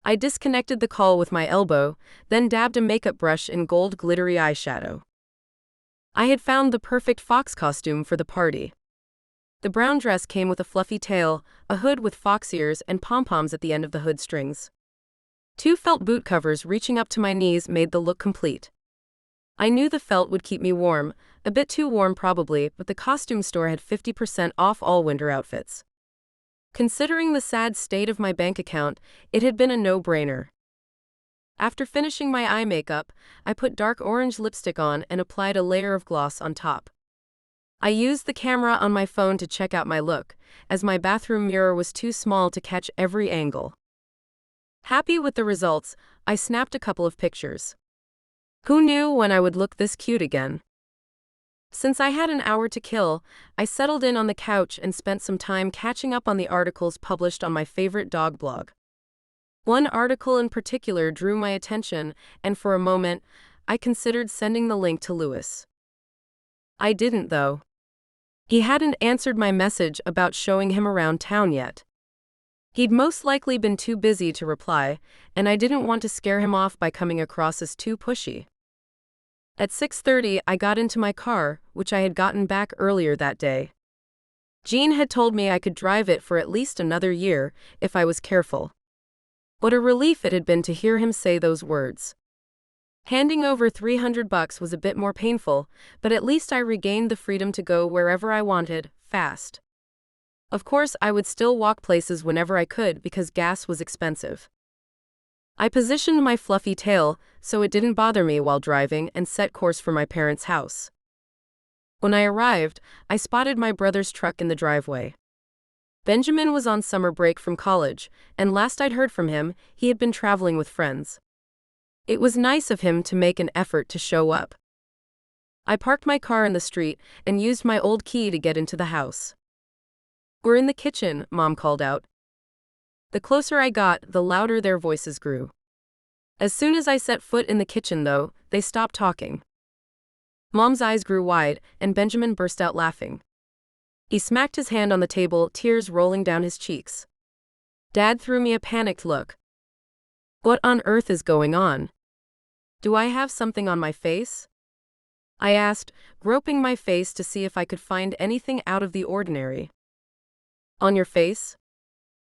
I disconnected the call with my elbow, then dabbed a makeup brush in gold glittery eyeshadow. I had found the perfect fox costume for the party. The brown dress came with a fluffy tail, a hood with fox ears and pom-poms at the end of the hood strings. 2 felt boot covers reaching up to my knees made the look complete. I knew the felt would keep me warm, a bit too warm probably, but the costume store had 50% off all winter outfits. Considering the sad state of my bank account, it had been a no-brainer. After finishing my eye makeup, I put dark orange lipstick on and applied a layer of gloss on top. I used the camera on my phone to check out my look, as my bathroom mirror was too small to catch every angle. Happy with the results, I snapped a couple of pictures. Who knew when I would look this cute again? Since I had an hour to kill, I settled in on the couch and spent some time catching up on the articles published on my favorite dog blog. One article in particular drew my attention, and for a moment, I considered sending the link to Louis. I didn't, though. He hadn't answered my message about showing him around town yet. He'd most likely been too busy to reply, and I didn't want to scare him off by coming across as too pushy. At 6:30, I got into my car, which I had gotten back earlier that day. Jean had told me I could drive it for at least another year, if I was careful. What a relief it had been to hear him say those words. Handing over $300 was a bit more painful, but at least I regained the freedom to go wherever I wanted, fast. Of course, I would still walk places whenever I could because gas was expensive. I positioned my fluffy tail so it didn't bother me while driving and set course for my parents' house. When I arrived, I spotted my brother's truck in the driveway. Benjamin was on summer break from college, and last I'd heard from him, he had been traveling with friends. It was nice of him to make an effort to show up. I parked my car in the street and used my old key to get into the house. We're in the kitchen, Mom called out. The closer I got, the louder their voices grew. As soon as I set foot in the kitchen, though, they stopped talking. Mom's eyes grew wide, and Benjamin burst out laughing. He smacked his hand on the table, tears rolling down his cheeks. Dad threw me a panicked look. What on earth is going on? Do I have something on my face? I asked, groping my face to see if I could find anything out of the ordinary. On your face?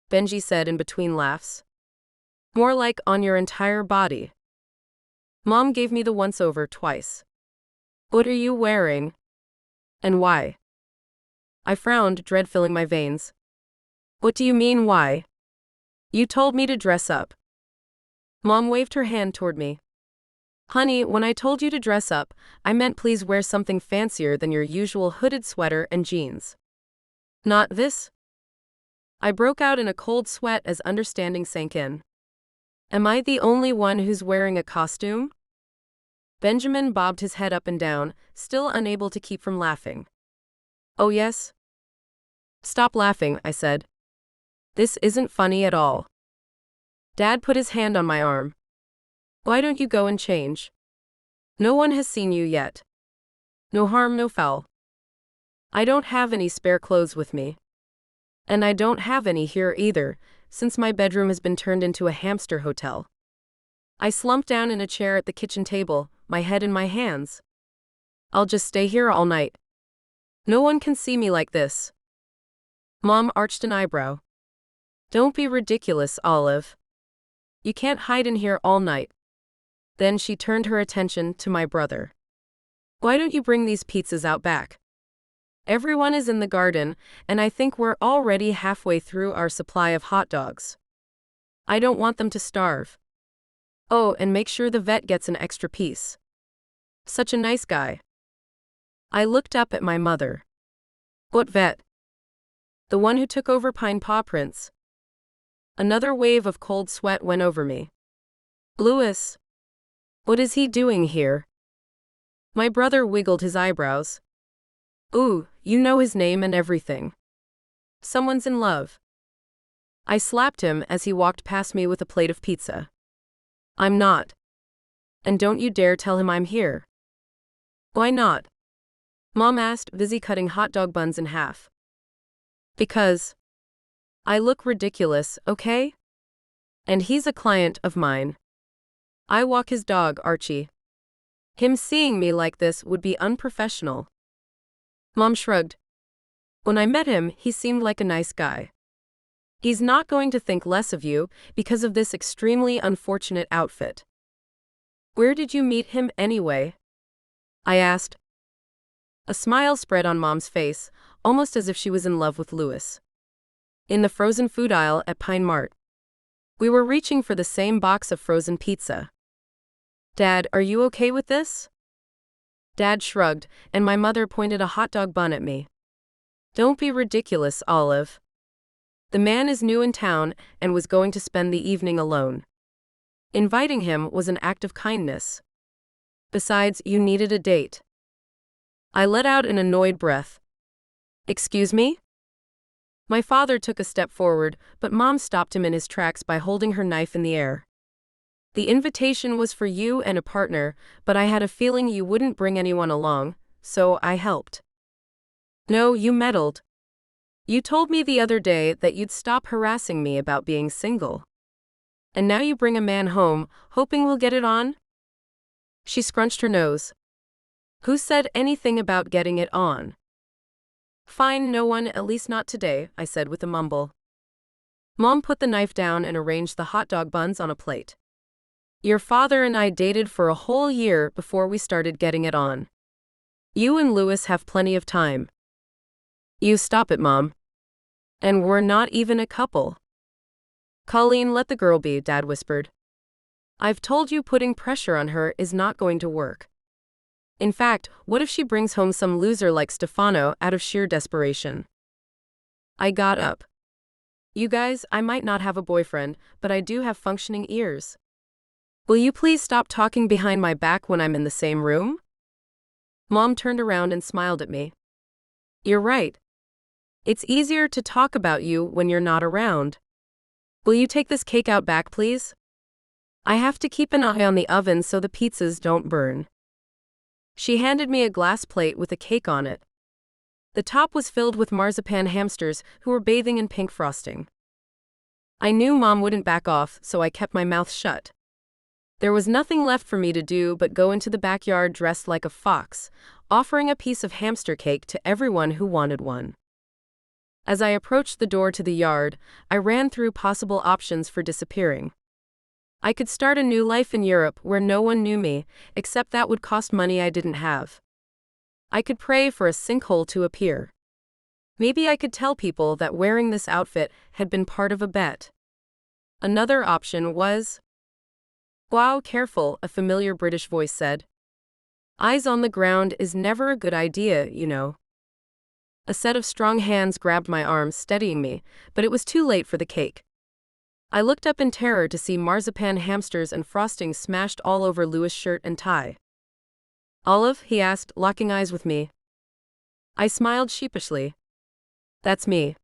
Benji said in between laughs. More like on your entire body. Mom gave me the once-over twice. What are you wearing? And why? I frowned, dread filling my veins. What do you mean, why? You told me to dress up. Mom waved her hand toward me. Honey, when I told you to dress up, I meant please wear something fancier than your usual hooded sweater and jeans. Not this? I broke out in a cold sweat as understanding sank in. Am I the only one who's wearing a costume? Benjamin bobbed his head up and down, still unable to keep from laughing. Oh yes? Stop laughing, I said. This isn't funny at all. Dad put his hand on my arm. Why don't you go and change? No one has seen you yet. No harm, no foul. I don't have any spare clothes with me. And I don't have any here either, since my bedroom has been turned into a hamster hotel. I slumped down in a chair at the kitchen table, my head in my hands. I'll just stay here all night. No one can see me like this. Mom arched an eyebrow. Don't be ridiculous, Olive. You can't hide in here all night. Then she turned her attention to my brother. Why don't you bring these pizzas out back? Everyone is in the garden, and I think we're already halfway through our supply of hot dogs. I don't want them to starve. Oh, and make sure the vet gets an extra piece. Such a nice guy. I looked up at my mother. What vet? The one who took over Pine Paw Prints. Another wave of cold sweat went over me. Louis. What is he doing here? My brother wiggled his eyebrows. Ooh, you know his name and everything. Someone's in love. I slapped him as he walked past me with a plate of pizza. I'm not. And don't you dare tell him I'm here. Why not? Mom asked, busy cutting hot dog buns in half. Because I look ridiculous, okay? And he's a client of mine. I walk his dog, Archie. Him seeing me like this would be unprofessional. Mom shrugged. When I met him, he seemed like a nice guy. He's not going to think less of you because of this extremely unfortunate outfit. Where did you meet him anyway? I asked. A smile spread on Mom's face, almost as if she was in love with Louis. In the frozen food aisle at Pine Mart. We were reaching for the same box of frozen pizza. Dad, are you okay with this? Dad shrugged, and my mother pointed a hot dog bun at me. Don't be ridiculous, Olive. The man is new in town and was going to spend the evening alone. Inviting him was an act of kindness. Besides, you needed a date. I let out an annoyed breath. Excuse me? My father took a step forward, but Mom stopped him in his tracks by holding her knife in the air. The invitation was for you and a partner, but I had a feeling you wouldn't bring anyone along, so I helped. No, you meddled. You told me the other day that you'd stop harassing me about being single. And now you bring a man home, hoping we'll get it on? She scrunched her nose. Who said anything about getting it on? Fine, no one, at least not today, I said with a mumble. Mom put the knife down and arranged the hot dog buns on a plate. Your father and I dated for a whole year before we started getting it on. You and Louis have plenty of time. You stop it, Mom. And we're not even a couple. Colleen, let the girl be, Dad whispered. I've told you putting pressure on her is not going to work. In fact, what if she brings home some loser like Stefano out of sheer desperation? I got up. You guys, I might not have a boyfriend, but I do have functioning ears. Will you please stop talking behind my back when I'm in the same room? Mom turned around and smiled at me. You're right. It's easier to talk about you when you're not around. Will you take this cake out back, please? I have to keep an eye on the oven so the pizzas don't burn. She handed me a glass plate with a cake on it. The top was filled with marzipan hamsters who were bathing in pink frosting. I knew Mom wouldn't back off, so I kept my mouth shut. There was nothing left for me to do but go into the backyard dressed like a fox, offering a piece of hamster cake to everyone who wanted one. As I approached the door to the yard, I ran through possible options for disappearing. I could start a new life in Europe where no one knew me, except that would cost money I didn't have. I could pray for a sinkhole to appear. Maybe I could tell people that wearing this outfit had been part of a bet. Another option was, "Wow, careful," a familiar British voice said. "Eyes on the ground is never a good idea, you know." A set of strong hands grabbed my arm, steadying me, but it was too late for the cake. I looked up in terror to see marzipan hamsters and frosting smashed all over Louis' shirt and tie. "Olive?" he asked, locking eyes with me. I smiled sheepishly. "That's me.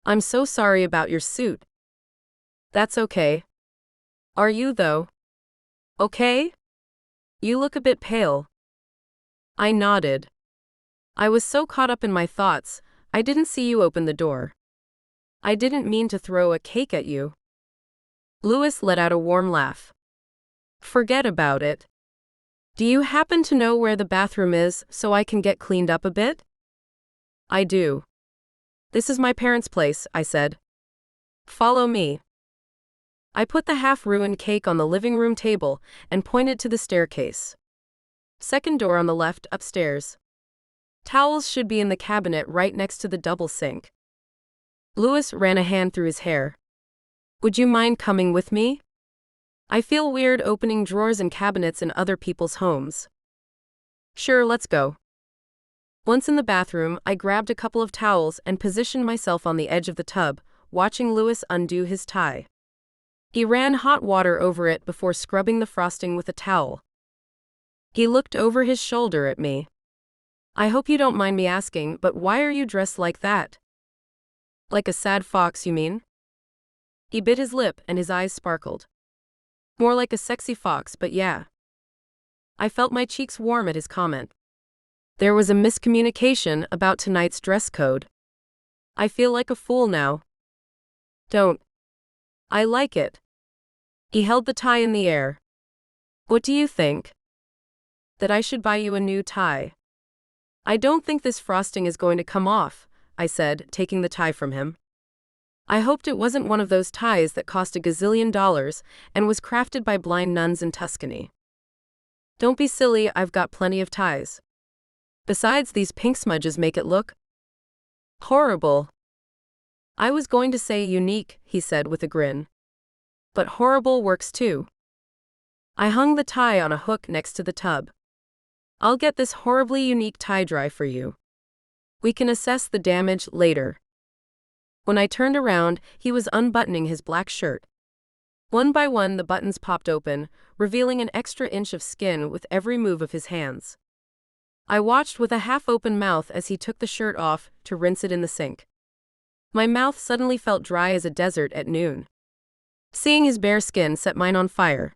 I'm so sorry about your suit." "That's okay. Are you, though? Okay? You look a bit pale." I nodded. "I was so caught up in my thoughts, I didn't see you open the door. I didn't mean to throw a cake at you." Louis let out a warm laugh. "Forget about it. Do you happen to know where the bathroom is so I can get cleaned up a bit?" "I do. This is my parents' place," I said. "Follow me." I put the half-ruined cake on the living room table and pointed to the staircase. "Second door on the left, upstairs. Towels should be in the cabinet right next to the double sink." Louis ran a hand through his hair. "Would you mind coming with me? I feel weird opening drawers and cabinets in other people's homes." "Sure, let's go." Once in the bathroom, I grabbed a couple of towels and positioned myself on the edge of the tub, watching Louis undo his tie. He ran hot water over it before scrubbing the frosting with a towel. He looked over his shoulder at me. "I hope you don't mind me asking, but why are you dressed like that?" "Like a sad fox, you mean?" He bit his lip and his eyes sparkled. "More like a sexy fox, but yeah." I felt my cheeks warm at his comment. There was a miscommunication about tonight's dress code. I feel like a fool now. "Don't. I like it." He held the tie in the air. "What do you think?" "That I should buy you a new tie." "I don't think this frosting is going to come off," I said, taking the tie from him. I hoped it wasn't one of those ties that cost $1 gazillion and was crafted by blind nuns in Tuscany. "Don't be silly, I've got plenty of ties. Besides, these pink smudges make it look horrible." "I was going to say unique," he said with a grin. "But horrible works too." I hung the tie on a hook next to the tub. "I'll get this horribly unique tie dry for you. We can assess the damage later." When I turned around, he was unbuttoning his black shirt. One by one, the buttons popped open, revealing an extra inch of skin with every move of his hands. I watched with a half-open mouth as he took the shirt off to rinse it in the sink. My mouth suddenly felt dry as a desert at noon. Seeing his bare skin set mine on fire.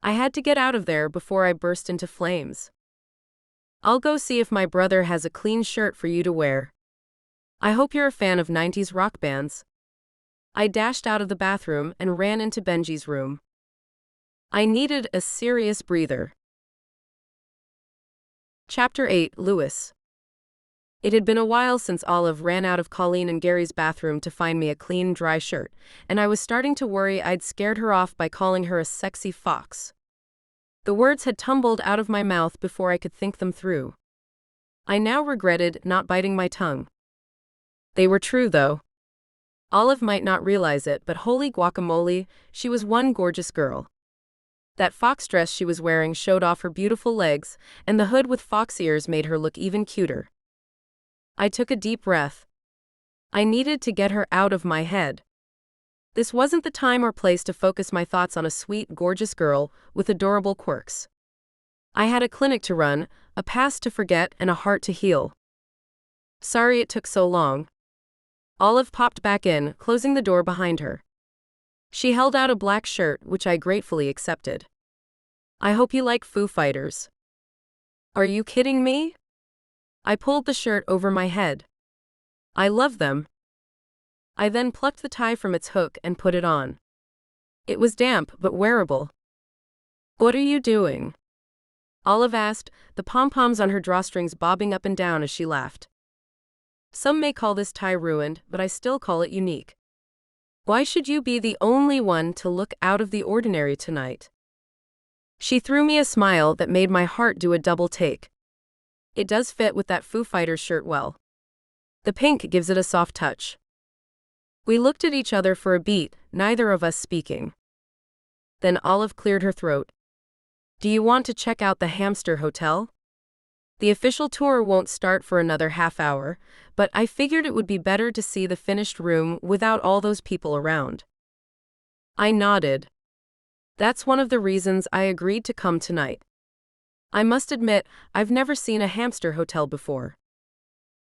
I had to get out of there before I burst into flames. "I'll go see if my brother has a clean shirt for you to wear. I hope you're a fan of 90s rock bands." I dashed out of the bathroom and ran into Benji's room. I needed a serious breather. Chapter 8, Louis. It had been a while since Olive ran out of Colleen and Gary's bathroom to find me a clean, dry shirt, and I was starting to worry I'd scared her off by calling her a sexy fox. The words had tumbled out of my mouth before I could think them through. I now regretted not biting my tongue. They were true, though. Olive might not realize it, but holy guacamole, she was one gorgeous girl. That fox dress she was wearing showed off her beautiful legs, and the hood with fox ears made her look even cuter. I took a deep breath. I needed to get her out of my head. This wasn't the time or place to focus my thoughts on a sweet, gorgeous girl with adorable quirks. I had a clinic to run, a past to forget, and a heart to heal. "Sorry it took so long." Olive popped back in, closing the door behind her. She held out a black shirt, which I gratefully accepted. "I hope you like Foo Fighters." "Are you kidding me?" I pulled the shirt over my head. "I love them." I then plucked the tie from its hook and put it on. It was damp but wearable. "What are you doing?" Olive asked, the pom-poms on her drawstrings bobbing up and down as she laughed. "Some may call this tie ruined, but I still call it unique. Why should you be the only one to look out of the ordinary tonight?" She threw me a smile that made my heart do a double take. It does fit with that Foo Fighters shirt well. The pink gives it a soft touch. We looked at each other for a beat, neither of us speaking. Then Olive cleared her throat. Do you want to check out the hamster hotel? The official tour won't start for another half hour, but I figured it would be better to see the finished room without all those people around. I nodded. That's one of the reasons I agreed to come tonight. I must admit, I've never seen a hamster hotel before.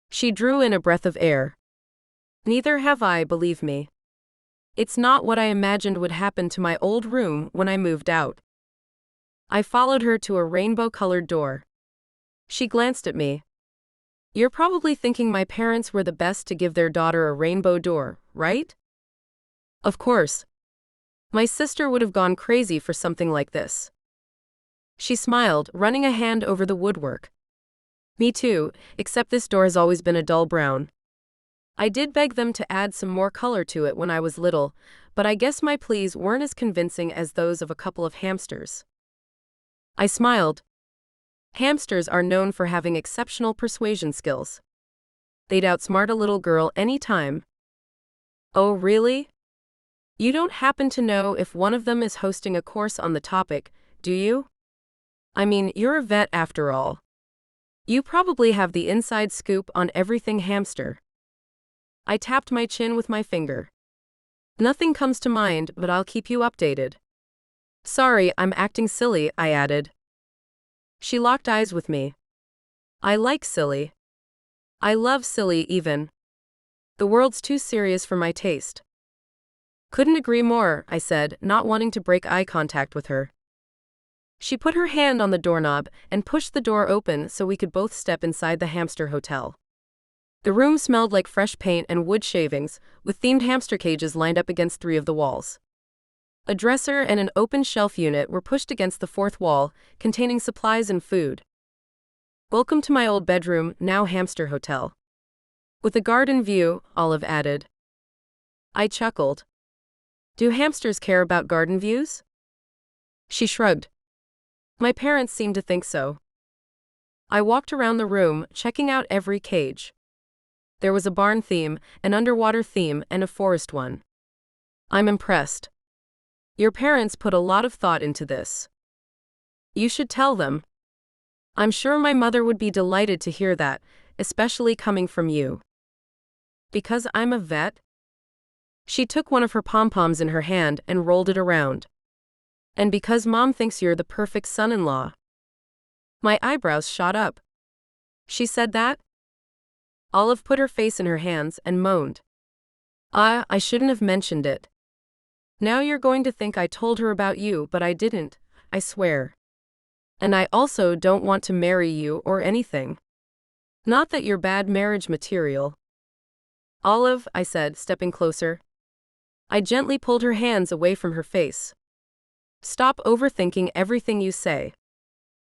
She drew in a breath of air. Neither have I, believe me. It's not what I imagined would happen to my old room when I moved out. I followed her to a rainbow-colored door. She glanced at me. You're probably thinking my parents were the best to give their daughter a rainbow door, right? Of course. My sister would have gone crazy for something like this. She smiled, running a hand over the woodwork. Me too, except this door has always been a dull brown. I did beg them to add some more color to it when I was little, but I guess my pleas weren't as convincing as those of a couple of hamsters. I smiled. Hamsters are known for having exceptional persuasion skills. They'd outsmart a little girl any time. Oh, really? You don't happen to know if one of them is hosting a course on the topic, do you? I mean, you're a vet after all. You probably have the inside scoop on everything hamster. I tapped my chin with my finger. Nothing comes to mind, but I'll keep you updated. Sorry, I'm acting silly, I added. She locked eyes with me. I like silly. I love silly even. The world's too serious for my taste. Couldn't agree more, I said, not wanting to break eye contact with her. She put her hand on the doorknob and pushed the door open so we could both step inside the hamster hotel. The room smelled like fresh paint and wood shavings, with themed hamster cages lined up against 3 of the walls. A dresser and an open shelf unit were pushed against the 4th wall, containing supplies and food. Welcome to my old bedroom, now hamster hotel. With a garden view, Olive added. I chuckled. Do hamsters care about garden views? She shrugged. My parents seemed to think so. I walked around the room, checking out every cage. There was a barn theme, an underwater theme, and a forest one. I'm impressed. Your parents put a lot of thought into this. You should tell them. I'm sure my mother would be delighted to hear that, especially coming from you. Because I'm a vet? She took one of her pom-poms in her hand and rolled it around. And because Mom thinks you're the perfect son-in-law. My eyebrows shot up. She said that? Olive put her face in her hands and moaned. I shouldn't have mentioned it. Now you're going to think I told her about you, but I didn't, I swear. And I also don't want to marry you or anything. Not that you're bad marriage material. Olive, I said, stepping closer. I gently pulled her hands away from her face. Stop overthinking everything you say.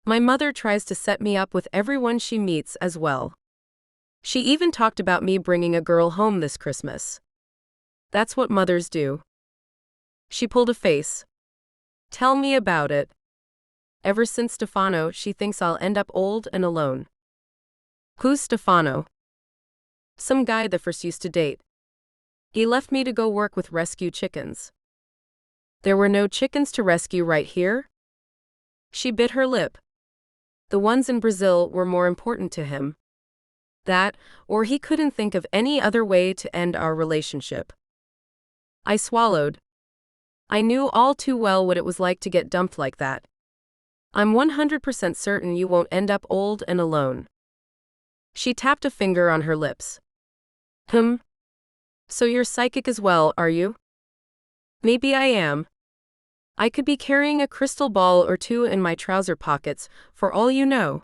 My mother tries to set me up with everyone she meets as well. She even talked about me bringing a girl home this Christmas. That's what mothers do. She pulled a face. Tell me about it. Ever since Stefano, she thinks I'll end up old and alone. Who's Stefano? Some guy the first used to date. He left me to go work with rescue chickens. There were no chickens to rescue right here? She bit her lip. The ones in Brazil were more important to him. That, or he couldn't think of any other way to end our relationship. I swallowed. I knew all too well what it was like to get dumped like that. I'm 100% certain you won't end up old and alone. She tapped a finger on her lips. So you're psychic as well, are you? Maybe I am. I could be carrying a crystal ball or 2 in my trouser pockets, for all you know.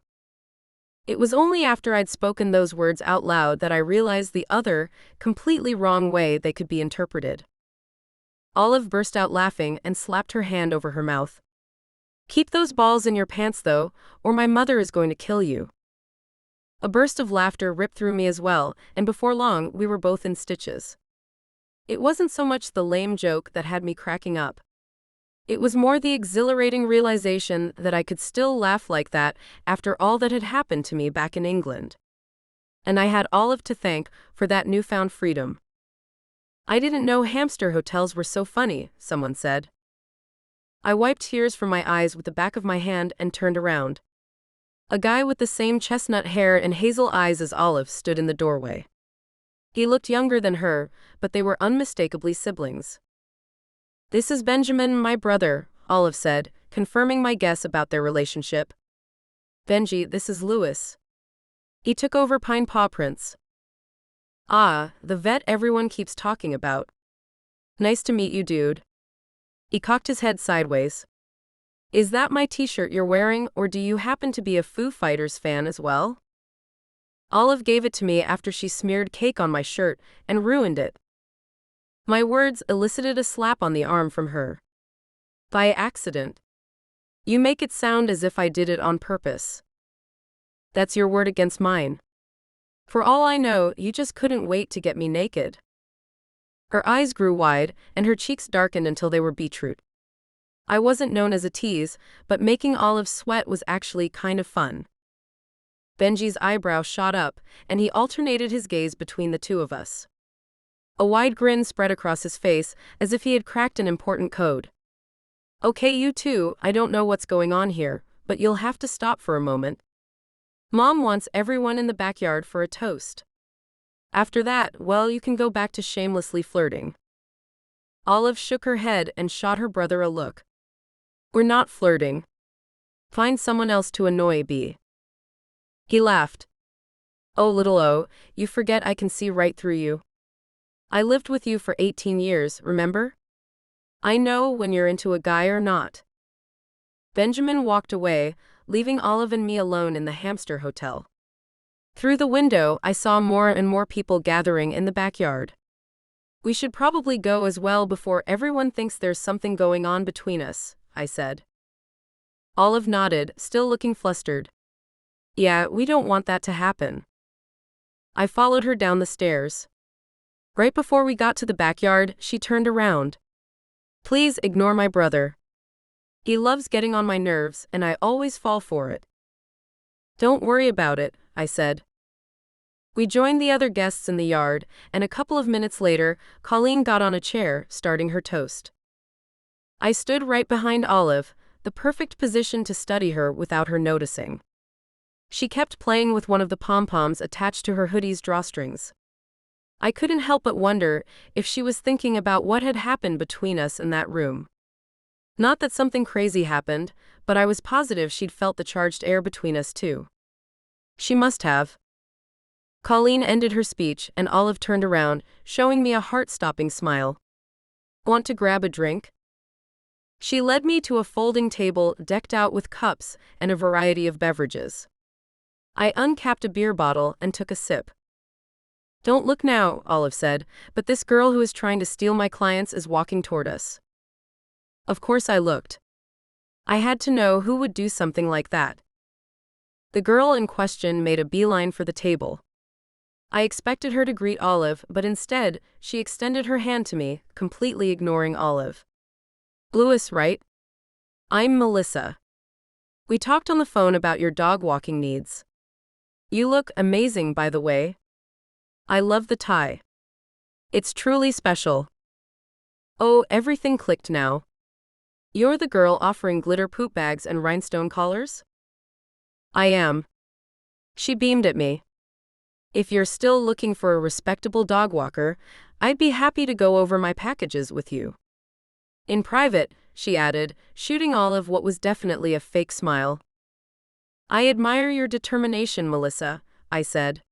It was only after I'd spoken those words out loud that I realized the other, completely wrong way they could be interpreted. Olive burst out laughing and slapped her hand over her mouth. Keep those balls in your pants though, or my mother is going to kill you. A burst of laughter ripped through me as well, and before long we were both in stitches. It wasn't so much the lame joke that had me cracking up. It was more the exhilarating realization that I could still laugh like that after all that had happened to me back in England. And I had Olive to thank for that newfound freedom. I didn't know hamster hotels were so funny, someone said. I wiped tears from my eyes with the back of my hand and turned around. A guy with the same chestnut hair and hazel eyes as Olive stood in the doorway. He looked younger than her, but they were unmistakably siblings. "This is Benjamin, my brother," Olive said, confirming my guess about their relationship. "Benji, this is Louis. He took over Pine Paw Prints." "Ah, the vet everyone keeps talking about. Nice to meet you, dude." He cocked his head sideways. "Is that my t-shirt you're wearing, or do you happen to be a Foo Fighters fan as well?" Olive gave it to me after she smeared cake on my shirt and ruined it. My words elicited a slap on the arm from her. "By accident. You make it sound as if I did it on purpose." "That's your word against mine. For all I know, you just couldn't wait to get me naked." Her eyes grew wide, and her cheeks darkened until they were beetroot. I wasn't known as a tease, but making Olive sweat was actually kind of fun. Benji's eyebrow shot up, and he alternated his gaze between the two of us. A wide grin spread across his face, as if he had cracked an important code. "Okay, you two, I don't know what's going on here, but you'll have to stop for a moment. Mom wants everyone in the backyard for a toast. After that, well, you can go back to shamelessly flirting." Olive shook her head and shot her brother a look. "We're not flirting. Find someone else to annoy, B." He laughed. "Oh, little O, you forget I can see right through you. I lived with you for 18 years, remember? I know when you're into a guy or not." Benjamin walked away, leaving Olive and me alone in the hamster hotel. Through the window, I saw more and more people gathering in the backyard. "We should probably go as well before everyone thinks there's something going on between us," I said. Olive nodded, still looking flustered. "Yeah, we don't want that to happen." I followed her down the stairs. Right before we got to the backyard, she turned around. "Please ignore my brother. He loves getting on my nerves, and I always fall for it." "Don't worry about it," I said. We joined the other guests in the yard, and a couple of minutes later, Colleen got on a chair, starting her toast. I stood right behind Olive, the perfect position to study her without her noticing. She kept playing with one of the pom-poms attached to her hoodie's drawstrings. I couldn't help but wonder if she was thinking about what had happened between us in that room. Not that something crazy happened, but I was positive she'd felt the charged air between us too. She must have. Colleen ended her speech, and Olive turned around, showing me a heart-stopping smile. "Want to grab a drink?" She led me to a folding table decked out with cups and a variety of beverages. I uncapped a beer bottle and took a sip. "Don't look now," Olive said, "but this girl who is trying to steal my clients is walking toward us." Of course I looked. I had to know who would do something like that. The girl in question made a beeline for the table. I expected her to greet Olive, but instead, she extended her hand to me, completely ignoring Olive. "Louis, right? I'm Melissa. We talked on the phone about your dog walking needs. You look amazing, by the way. I love the tie. It's truly special." Oh, everything clicked now. "You're the girl offering glitter poop bags and rhinestone collars?" "I am." She beamed at me. "If you're still looking for a respectable dog walker, I'd be happy to go over my packages with you." In private, she added, shooting Olive what was definitely a fake smile. "I admire your determination, Melissa," I said.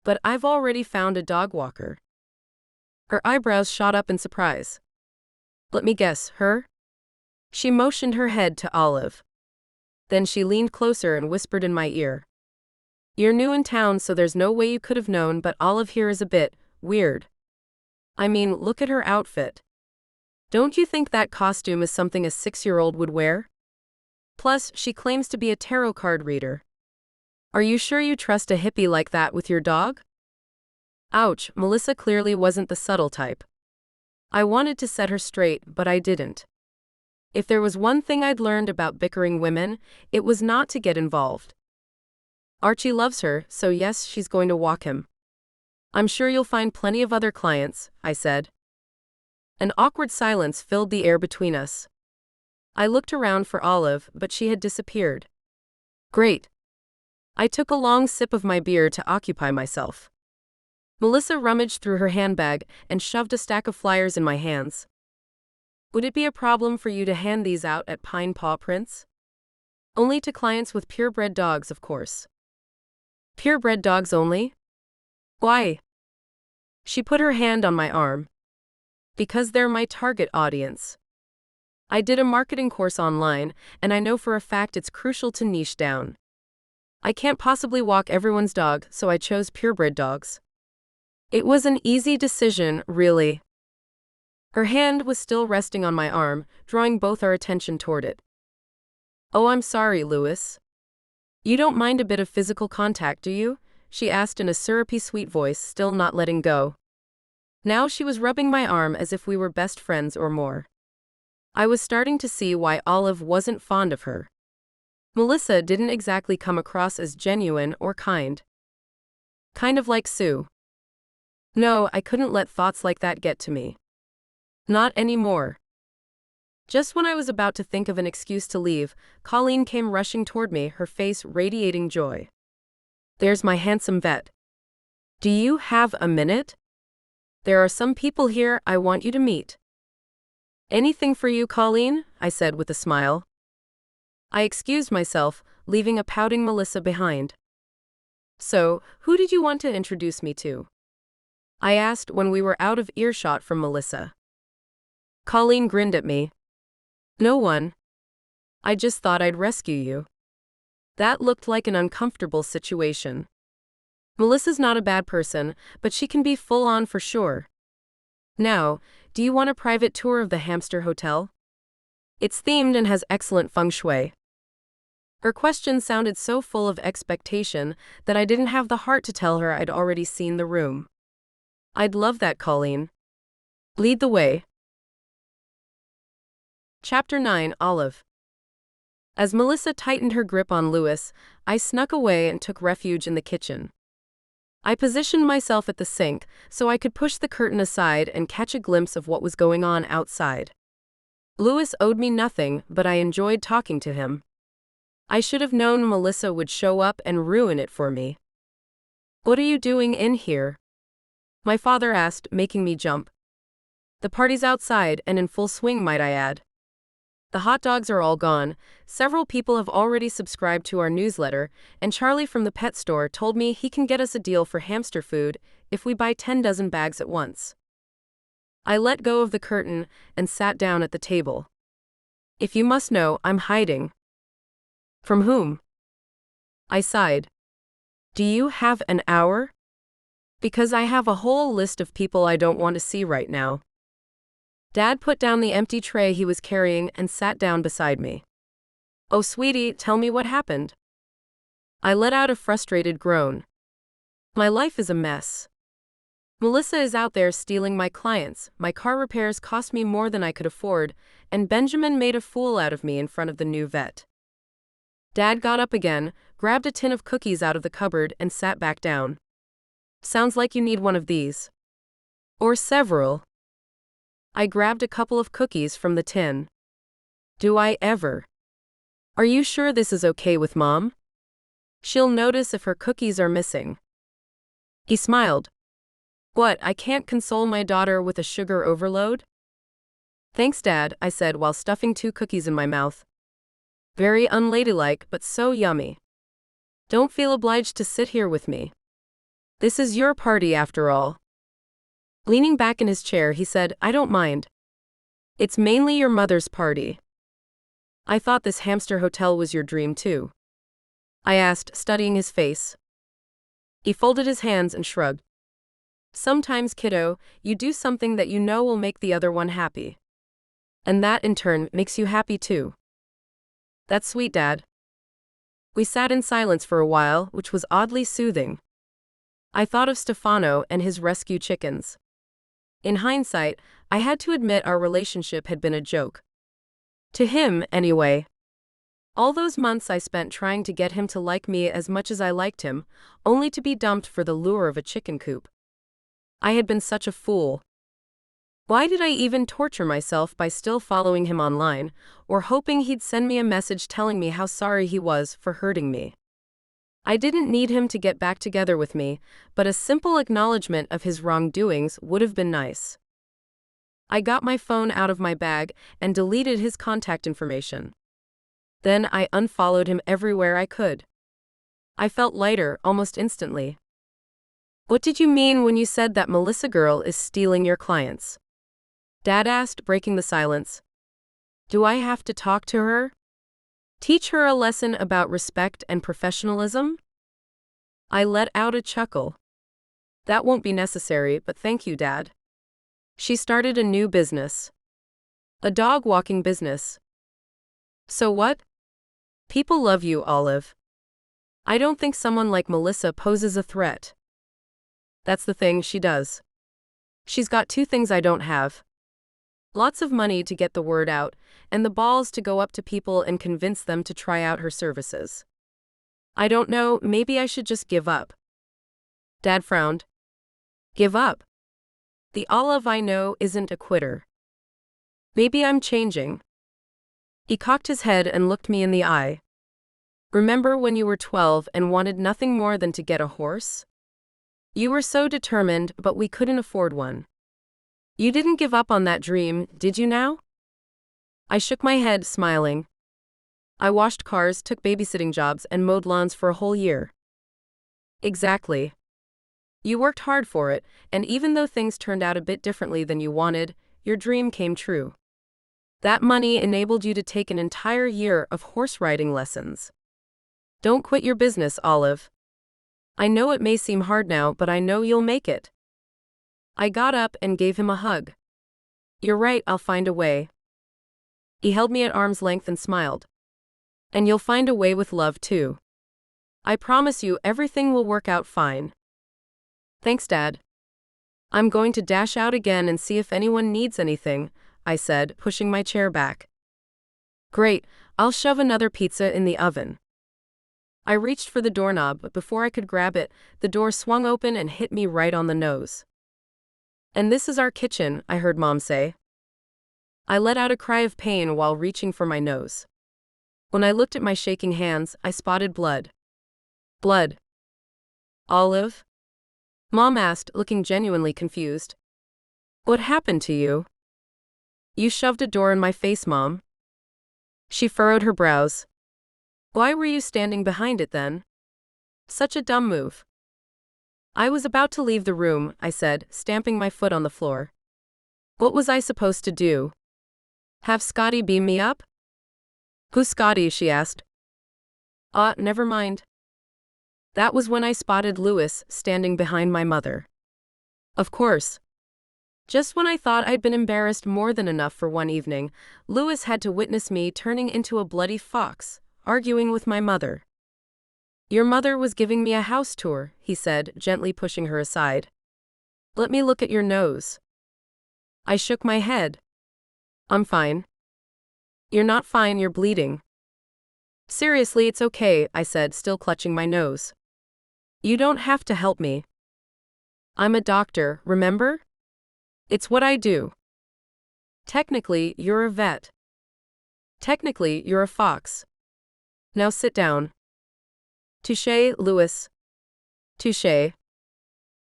"But I've already found a dog walker." Her eyebrows shot up in surprise. "Let me guess, her?" She motioned her head to Olive. Then she leaned closer and whispered in my ear. "You're new in town, so there's no way you could have known, but Olive here is a bit weird. I mean, look at her outfit. Don't you think that costume is something a 6-year-old would wear? Plus, she claims to be a tarot card reader. Are you sure you trust a hippie like that with your dog?" Ouch, Melissa clearly wasn't the subtle type. I wanted to set her straight, but I didn't. If there was one thing I'd learned about bickering women, it was not to get involved. Archie loves her, so yes, she's going to walk him. I'm sure you'll find plenty of other clients, I said. An awkward silence filled the air between us. I looked around for Olive, but she had disappeared. Great. I took a long sip of my beer to occupy myself. Melissa rummaged through her handbag and shoved a stack of flyers in my hands. Would it be a problem for you to hand these out at Pine Paw Prints? Only to clients with purebred dogs, of course. Purebred dogs only? Why? She put her hand on my arm. Because they're my target audience. I did a marketing course online, and I know for a fact it's crucial to niche down. I can't possibly walk everyone's dog, so I chose purebred dogs. It was an easy decision, really. Her hand was still resting on my arm, drawing both our attention toward it. Oh, I'm sorry, Louis. You don't mind a bit of physical contact, do you? She asked in a syrupy sweet voice, still not letting go. Now she was rubbing my arm as if we were best friends or more. I was starting to see why Olive wasn't fond of her. Melissa didn't exactly come across as genuine or kind. Kind of like Sue. No, I couldn't let thoughts like that get to me. Not anymore. Just when I was about to think of an excuse to leave, Colleen came rushing toward me, her face radiating joy. There's my handsome vet. Do you have a minute? There are some people here I want you to meet. Anything for you, Colleen? I said with a smile. I excused myself, leaving a pouting Melissa behind. So, who did you want to introduce me to? I asked when we were out of earshot from Melissa. Colleen grinned at me. No one. I just thought I'd rescue you. That looked like an uncomfortable situation. Melissa's not a bad person, but she can be full on for sure. Now, do you want a private tour of the Hamster Hotel? It's themed and has excellent feng shui. Her question sounded so full of expectation that I didn't have the heart to tell her I'd already seen the room. I'd love that, Colleen. Lead the way. Chapter 9, Olive. As Melissa tightened her grip on Louis, I snuck away and took refuge in the kitchen. I positioned myself at the sink so I could push the curtain aside and catch a glimpse of what was going on outside. Louis owed me nothing, but I enjoyed talking to him. I should have known Melissa would show up and ruin it for me. What are you doing in here? My father asked, making me jump. The party's outside and in full swing, might I add. The hot dogs are all gone, several people have already subscribed to our newsletter, and Charlie from the pet store told me he can get us a deal for hamster food if we buy 10 dozen bags at once. I let go of the curtain and sat down at the table. If you must know, I'm hiding. From whom? I sighed. Do you have an hour? Because I have a whole list of people I don't want to see right now. Dad put down the empty tray he was carrying and sat down beside me. Oh, sweetie, tell me what happened. I let out a frustrated groan. My life is a mess. Melissa is out there stealing my clients, my car repairs cost me more than I could afford, and Benjamin made a fool out of me in front of the new vet. Dad got up again, grabbed a tin of cookies out of the cupboard and sat back down. Sounds like you need one of these. Or several. I grabbed a couple of cookies from the tin. Do I ever? Are you sure this is okay with Mom? She'll notice if her cookies are missing. He smiled. What, I can't console my daughter with a sugar overload? Thanks, Dad, I said while stuffing 2 cookies in my mouth. Very unladylike, but so yummy. Don't feel obliged to sit here with me. This is your party after all. Leaning back in his chair, he said, I don't mind. It's mainly your mother's party. I thought this hamster hotel was your dream too. I asked, studying his face. He folded his hands and shrugged. Sometimes, kiddo, you do something that you know will make the other one happy. And that, in turn, makes you happy too. That's sweet, Dad. We sat in silence for a while, which was oddly soothing. I thought of Stefano and his rescue chickens. In hindsight, I had to admit our relationship had been a joke. To him, anyway. All those months I spent trying to get him to like me as much as I liked him, only to be dumped for the lure of a chicken coop. I had been such a fool. Why did I even torture myself by still following him online, or hoping he'd send me a message telling me how sorry he was for hurting me? I didn't need him to get back together with me, but a simple acknowledgement of his wrongdoings would have been nice. I got my phone out of my bag and deleted his contact information. Then I unfollowed him everywhere I could. I felt lighter almost instantly. What did you mean when you said that Melissa girl is stealing your clients? Dad asked, breaking the silence. Do I have to talk to her? Teach her a lesson about respect and professionalism? I let out a chuckle. That won't be necessary, but thank you, Dad. She started a new business. A dog walking business. So what? People love you, Olive. I don't think someone like Melissa poses a threat. That's the thing, she does. She's got two things I don't have. Lots of money to get the word out, and the balls to go up to people and convince them to try out her services. I don't know, maybe I should just give up. Dad frowned. Give up? The Olive I know isn't a quitter. Maybe I'm changing. He cocked his head and looked me in the eye. Remember when you were 12 and wanted nothing more than to get a horse? You were so determined, but we couldn't afford one. You didn't give up on that dream, did you now? I shook my head, smiling. I washed cars, took babysitting jobs, and mowed lawns for a whole year. Exactly. You worked hard for it, and even though things turned out a bit differently than you wanted, your dream came true. That money enabled you to take an entire year of horse riding lessons. Don't quit your business, Olive. I know it may seem hard now, but I know you'll make it. I got up and gave him a hug. You're right, I'll find a way. He held me at arm's length and smiled. And you'll find a way with love, too. I promise you everything will work out fine. Thanks, Dad. I'm going to dash out again and see if anyone needs anything, I said, pushing my chair back. Great, I'll shove another pizza in the oven. I reached for the doorknob, but before I could grab it, the door swung open and hit me right on the nose. And this is our kitchen, I heard Mom say. I let out a cry of pain while reaching for my nose. When I looked at my shaking hands, I spotted blood. Blood. Olive? Mom asked, looking genuinely confused. What happened to you? You shoved a door in my face, Mom. She furrowed her brows. Why were you standing behind it then? Such a dumb move. I was about to leave the room, I said, stamping my foot on the floor. What was I supposed to do? Have Scotty beam me up? Who's Scotty? She asked. Never mind. That was when I spotted Louis standing behind my mother. Of course. Just when I thought I'd been embarrassed more than enough for one evening, Louis had to witness me turning into a bloody fox, arguing with my mother. Your mother was giving me a house tour, he said, gently pushing her aside. Let me look at your nose. I shook my head. I'm fine. You're not fine, you're bleeding. Seriously, it's okay, I said, still clutching my nose. You don't have to help me. I'm a doctor, remember? It's what I do. Technically, you're a vet. Technically, you're a fox. Now sit down. Touché, Louis. Touché.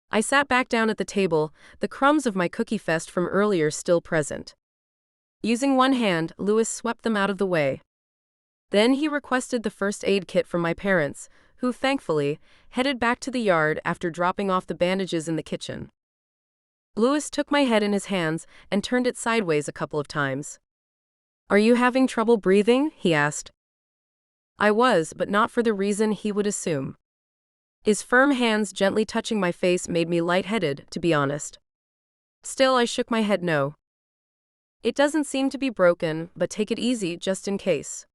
I sat back down at the table, the crumbs of my cookie fest from earlier still present. Using one hand, Louis swept them out of the way. Then he requested the first aid kit from my parents, who, thankfully, headed back to the yard after dropping off the bandages in the kitchen. Louis took my head in his hands and turned it sideways a couple of times. Are you having trouble breathing? He asked. I was, but not for the reason he would assume. His firm hands gently touching my face made me lightheaded, to be honest. Still, I shook my head no. It doesn't seem to be broken, but take it easy just in case.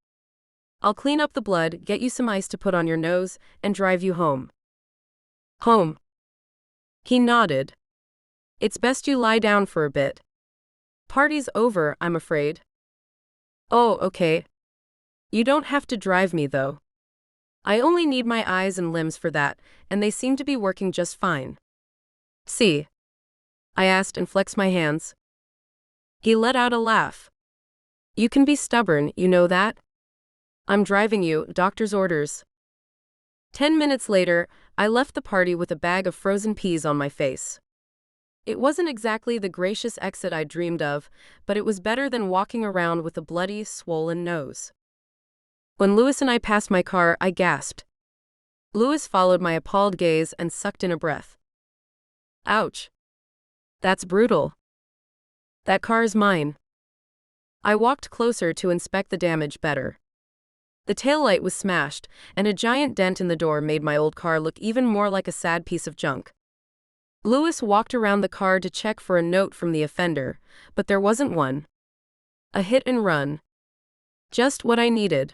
I'll clean up the blood, get you some ice to put on your nose, and drive you home. Home. He nodded. It's best you lie down for a bit. Party's over, I'm afraid. Oh, okay. You don't have to drive me, though. I only need my eyes and limbs for that, and they seem to be working just fine. See? I asked and flexed my hands. He let out a laugh. You can be stubborn, you know that? I'm driving you, doctor's orders. 10 minutes later, I left the party with a bag of frozen peas on my face. It wasn't exactly the gracious exit I dreamed of, but it was better than walking around with a bloody, swollen nose. When Louis and I passed my car, I gasped. Louis followed my appalled gaze and sucked in a breath. Ouch. That's brutal. That car is mine. I walked closer to inspect the damage better. The taillight was smashed, and a giant dent in the door made my old car look even more like a sad piece of junk. Louis walked around the car to check for a note from the offender, but there wasn't one. A hit and run. Just what I needed.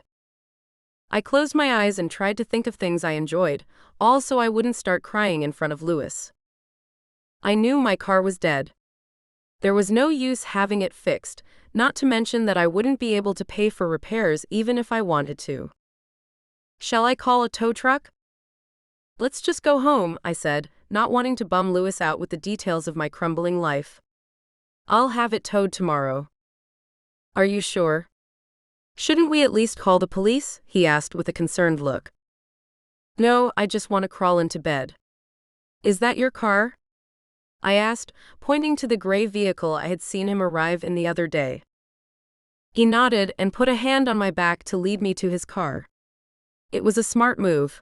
I closed my eyes and tried to think of things I enjoyed, all so I wouldn't start crying in front of Louis. I knew my car was dead. There was no use having it fixed, not to mention that I wouldn't be able to pay for repairs even if I wanted to. Shall I call a tow truck? Let's just go home, I said, not wanting to bum Louis out with the details of my crumbling life. I'll have it towed tomorrow. Are you sure? Shouldn't we at least call the police? He asked with a concerned look. No, I just want to crawl into bed. Is that your car? I asked, pointing to the gray vehicle I had seen him arrive in the other day. He nodded and put a hand on my back to lead me to his car. It was a smart move.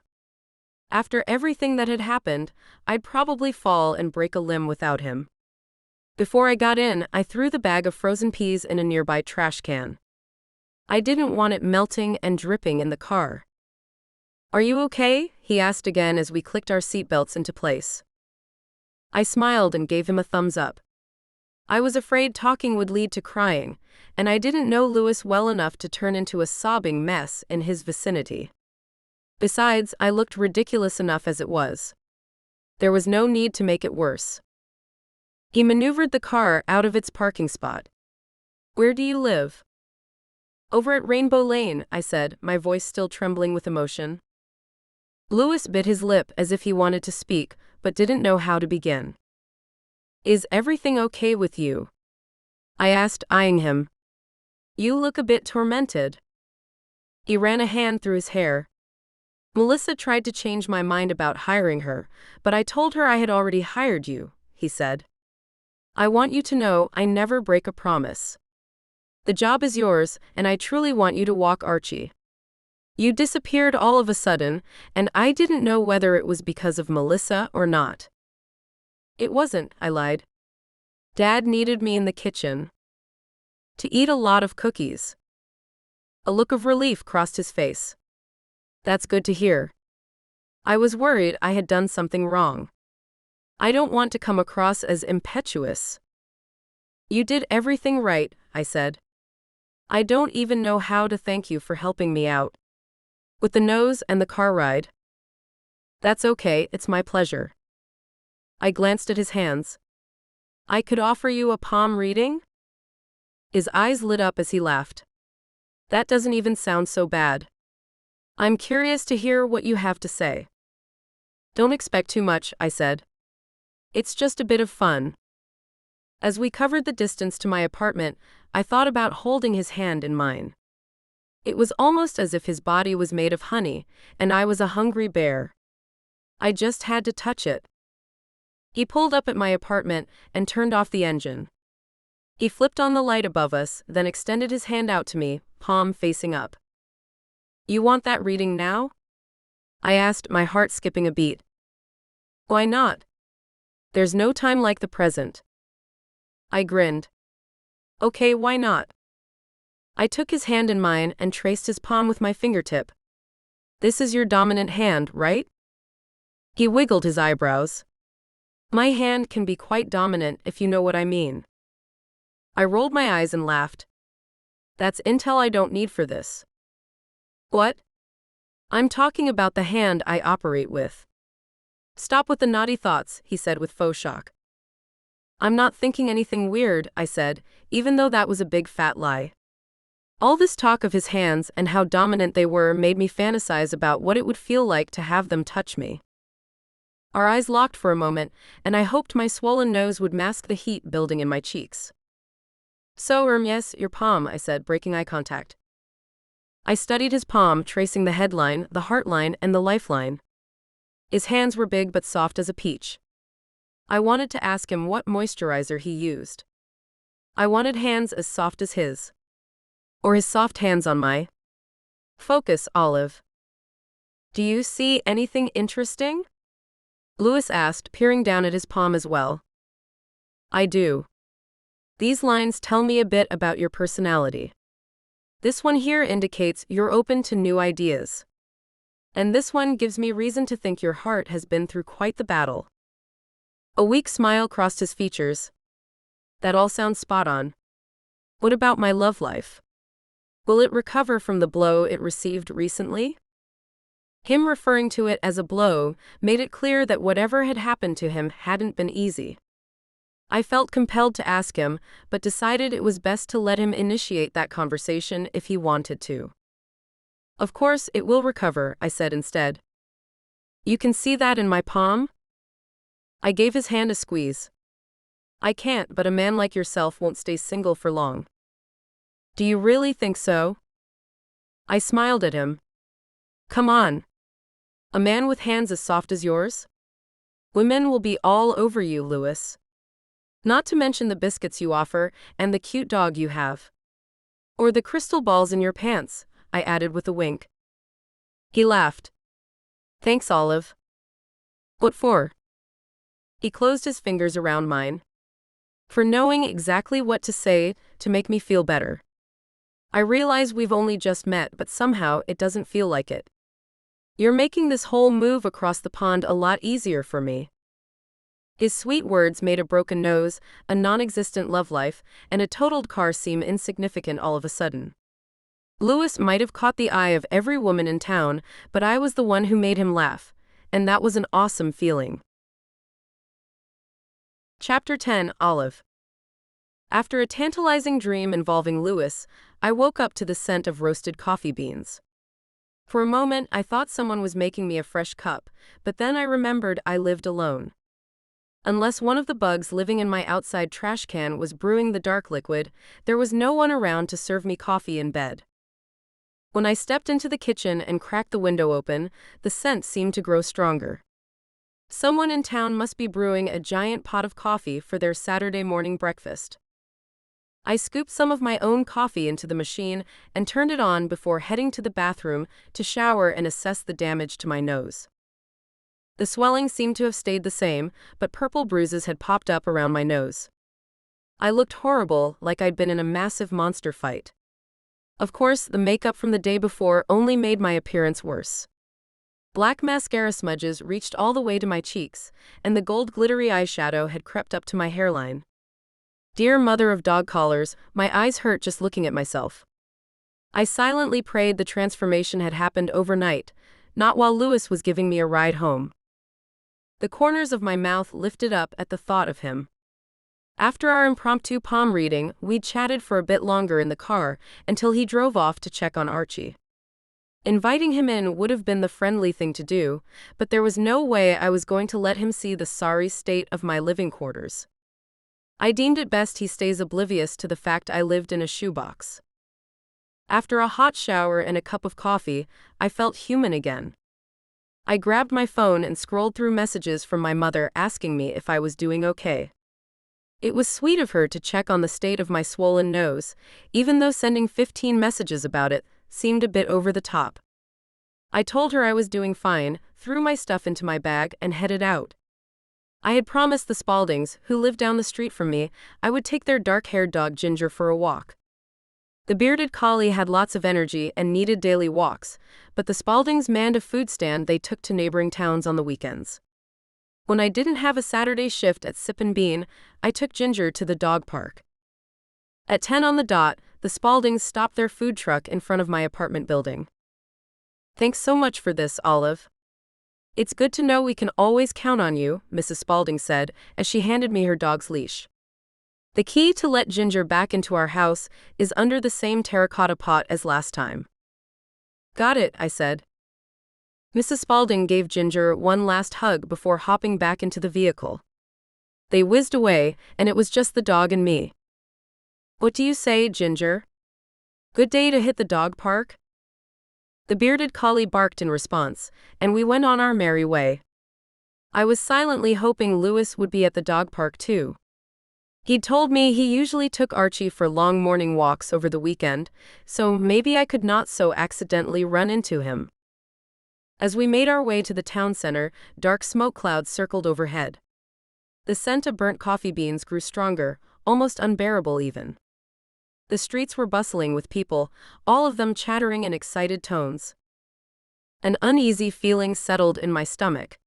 After everything that had happened, I'd probably fall and break a limb without him. Before I got in, I threw the bag of frozen peas in a nearby trash can. I didn't want it melting and dripping in the car. Are you okay? He asked again as we clicked our seatbelts into place. I smiled and gave him a thumbs up. I was afraid talking would lead to crying, and I didn't know Louis well enough to turn into a sobbing mess in his vicinity. Besides, I looked ridiculous enough as it was. There was no need to make it worse. He maneuvered the car out of its parking spot. Where do you live? Over at Rainbow Lane, I said, my voice still trembling with emotion. Louis bit his lip as if he wanted to speak, but didn't know how to begin. Is everything okay with you? I asked, eyeing him. You look a bit tormented. He ran a hand through his hair. Melissa tried to change my mind about hiring her, but I told her I had already hired you, he said. I want you to know I never break a promise. The job is yours, and I truly want you to walk Archie. You disappeared all of a sudden, and I didn't know whether it was because of Melissa or not. It wasn't, I lied. Dad needed me in the kitchen. To eat a lot of cookies. A look of relief crossed his face. That's good to hear. I was worried I had done something wrong. I don't want to come across as impetuous. You did everything right, I said. I don't even know how to thank you for helping me out. With the nose and the car ride. That's okay, it's my pleasure. I glanced at his hands. I could offer you a palm reading? His eyes lit up as he laughed. That doesn't even sound so bad. I'm curious to hear what you have to say. Don't expect too much, I said. It's just a bit of fun. As we covered the distance to my apartment, I thought about holding his hand in mine. It was almost as if his body was made of honey, and I was a hungry bear. I just had to touch it. He pulled up at my apartment and turned off the engine. He flipped on the light above us, then extended his hand out to me, palm facing up. You want that reading now? I asked, my heart skipping a beat. Why not? There's no time like the present. I grinned. Okay, why not? I took his hand in mine and traced his palm with my fingertip. This is your dominant hand, right? He wiggled his eyebrows. My hand can be quite dominant if you know what I mean. I rolled my eyes and laughed. That's intel I don't need for this. What? I'm talking about the hand I operate with. Stop with the naughty thoughts, he said with faux shock. I'm not thinking anything weird, I said, even though that was a big fat lie. All this talk of his hands and how dominant they were made me fantasize about what it would feel like to have them touch me. Our eyes locked for a moment, and I hoped my swollen nose would mask the heat building in my cheeks. So, yes, your palm, I said, breaking eye contact. I studied his palm, tracing the headline, the heartline, and the lifeline. His hands were big but soft as a peach. I wanted to ask him what moisturizer he used. I wanted hands as soft as his. Or his soft hands on my. Focus, Olive. Do you see anything interesting? Louis asked, peering down at his palm as well. I do. These lines tell me a bit about your personality. This one here indicates you're open to new ideas. And this one gives me reason to think your heart has been through quite the battle. A weak smile crossed his features. That all sounds spot on. What about my love life? Will it recover from the blow it received recently? Him referring to it as a blow made it clear that whatever had happened to him hadn't been easy. I felt compelled to ask him, but decided it was best to let him initiate that conversation if he wanted to. Of course, it will recover, I said instead. You can see that in my palm? I gave his hand a squeeze. I can't, but a man like yourself won't stay single for long. Do you really think so? I smiled at him. Come on. A man with hands as soft as yours? Women will be all over you, Louis. Not to mention the biscuits you offer, and the cute dog you have. Or the crystal balls in your pants, I added with a wink. He laughed. Thanks, Olive. What for? He closed his fingers around mine. For knowing exactly what to say to make me feel better. I realize we've only just met, but somehow it doesn't feel like it. You're making this whole move across the pond a lot easier for me. His sweet words made a broken nose, a non-existent love life, and a totaled car seem insignificant all of a sudden. Louis might have caught the eye of every woman in town, but I was the one who made him laugh, and that was an awesome feeling. Chapter 10, Olive. After a tantalizing dream involving Louis, I woke up to the scent of roasted coffee beans. For a moment, I thought someone was making me a fresh cup, but then I remembered I lived alone. Unless one of the bugs living in my outside trash can was brewing the dark liquid, there was no one around to serve me coffee in bed. When I stepped into the kitchen and cracked the window open, the scent seemed to grow stronger. Someone in town must be brewing a giant pot of coffee for their Saturday morning breakfast. I scooped some of my own coffee into the machine and turned it on before heading to the bathroom to shower and assess the damage to my nose. The swelling seemed to have stayed the same, but purple bruises had popped up around my nose. I looked horrible, like I'd been in a massive monster fight. Of course, the makeup from the day before only made my appearance worse. Black mascara smudges reached all the way to my cheeks, and the gold glittery eyeshadow had crept up to my hairline. Dear mother of dog collars, my eyes hurt just looking at myself. I silently prayed the transformation had happened overnight, not while Louis was giving me a ride home. The corners of my mouth lifted up at the thought of him. After our impromptu palm reading, we chatted for a bit longer in the car until he drove off to check on Archie. Inviting him in would have been the friendly thing to do, but there was no way I was going to let him see the sorry state of my living quarters. I deemed it best he stays oblivious to the fact I lived in a shoebox. After a hot shower and a cup of coffee, I felt human again. I grabbed my phone and scrolled through messages from my mother asking me if I was doing okay. It was sweet of her to check on the state of my swollen nose, even though sending 15 messages about it seemed a bit over the top. I told her I was doing fine, threw my stuff into my bag, and headed out. I had promised the Spaldings, who lived down the street from me, I would take their dark-haired dog Ginger for a walk. The bearded collie had lots of energy and needed daily walks, but the Spaldings manned a food stand they took to neighboring towns on the weekends. When I didn't have a Saturday shift at Sip and Bean, I took Ginger to the dog park. At 10 on the dot, the Spaldings stopped their food truck in front of my apartment building. Thanks so much for this, Olive. It's good to know we can always count on you, Mrs. Spalding said, as she handed me her dog's leash. The key to let Ginger back into our house is under the same terracotta pot as last time. Got it, I said. Mrs. Spaulding gave Ginger one last hug before hopping back into the vehicle. They whizzed away, and it was just the dog and me. What do you say, Ginger? Good day to hit the dog park? The bearded collie barked in response, and we went on our merry way. I was silently hoping Louis would be at the dog park too. He'd told me he usually took Archie for long morning walks over the weekend, so maybe I could not so accidentally run into him. As we made our way to the town center, dark smoke clouds circled overhead. The scent of burnt coffee beans grew stronger, almost unbearable even. The streets were bustling with people, all of them chattering in excited tones. An uneasy feeling settled in my stomach.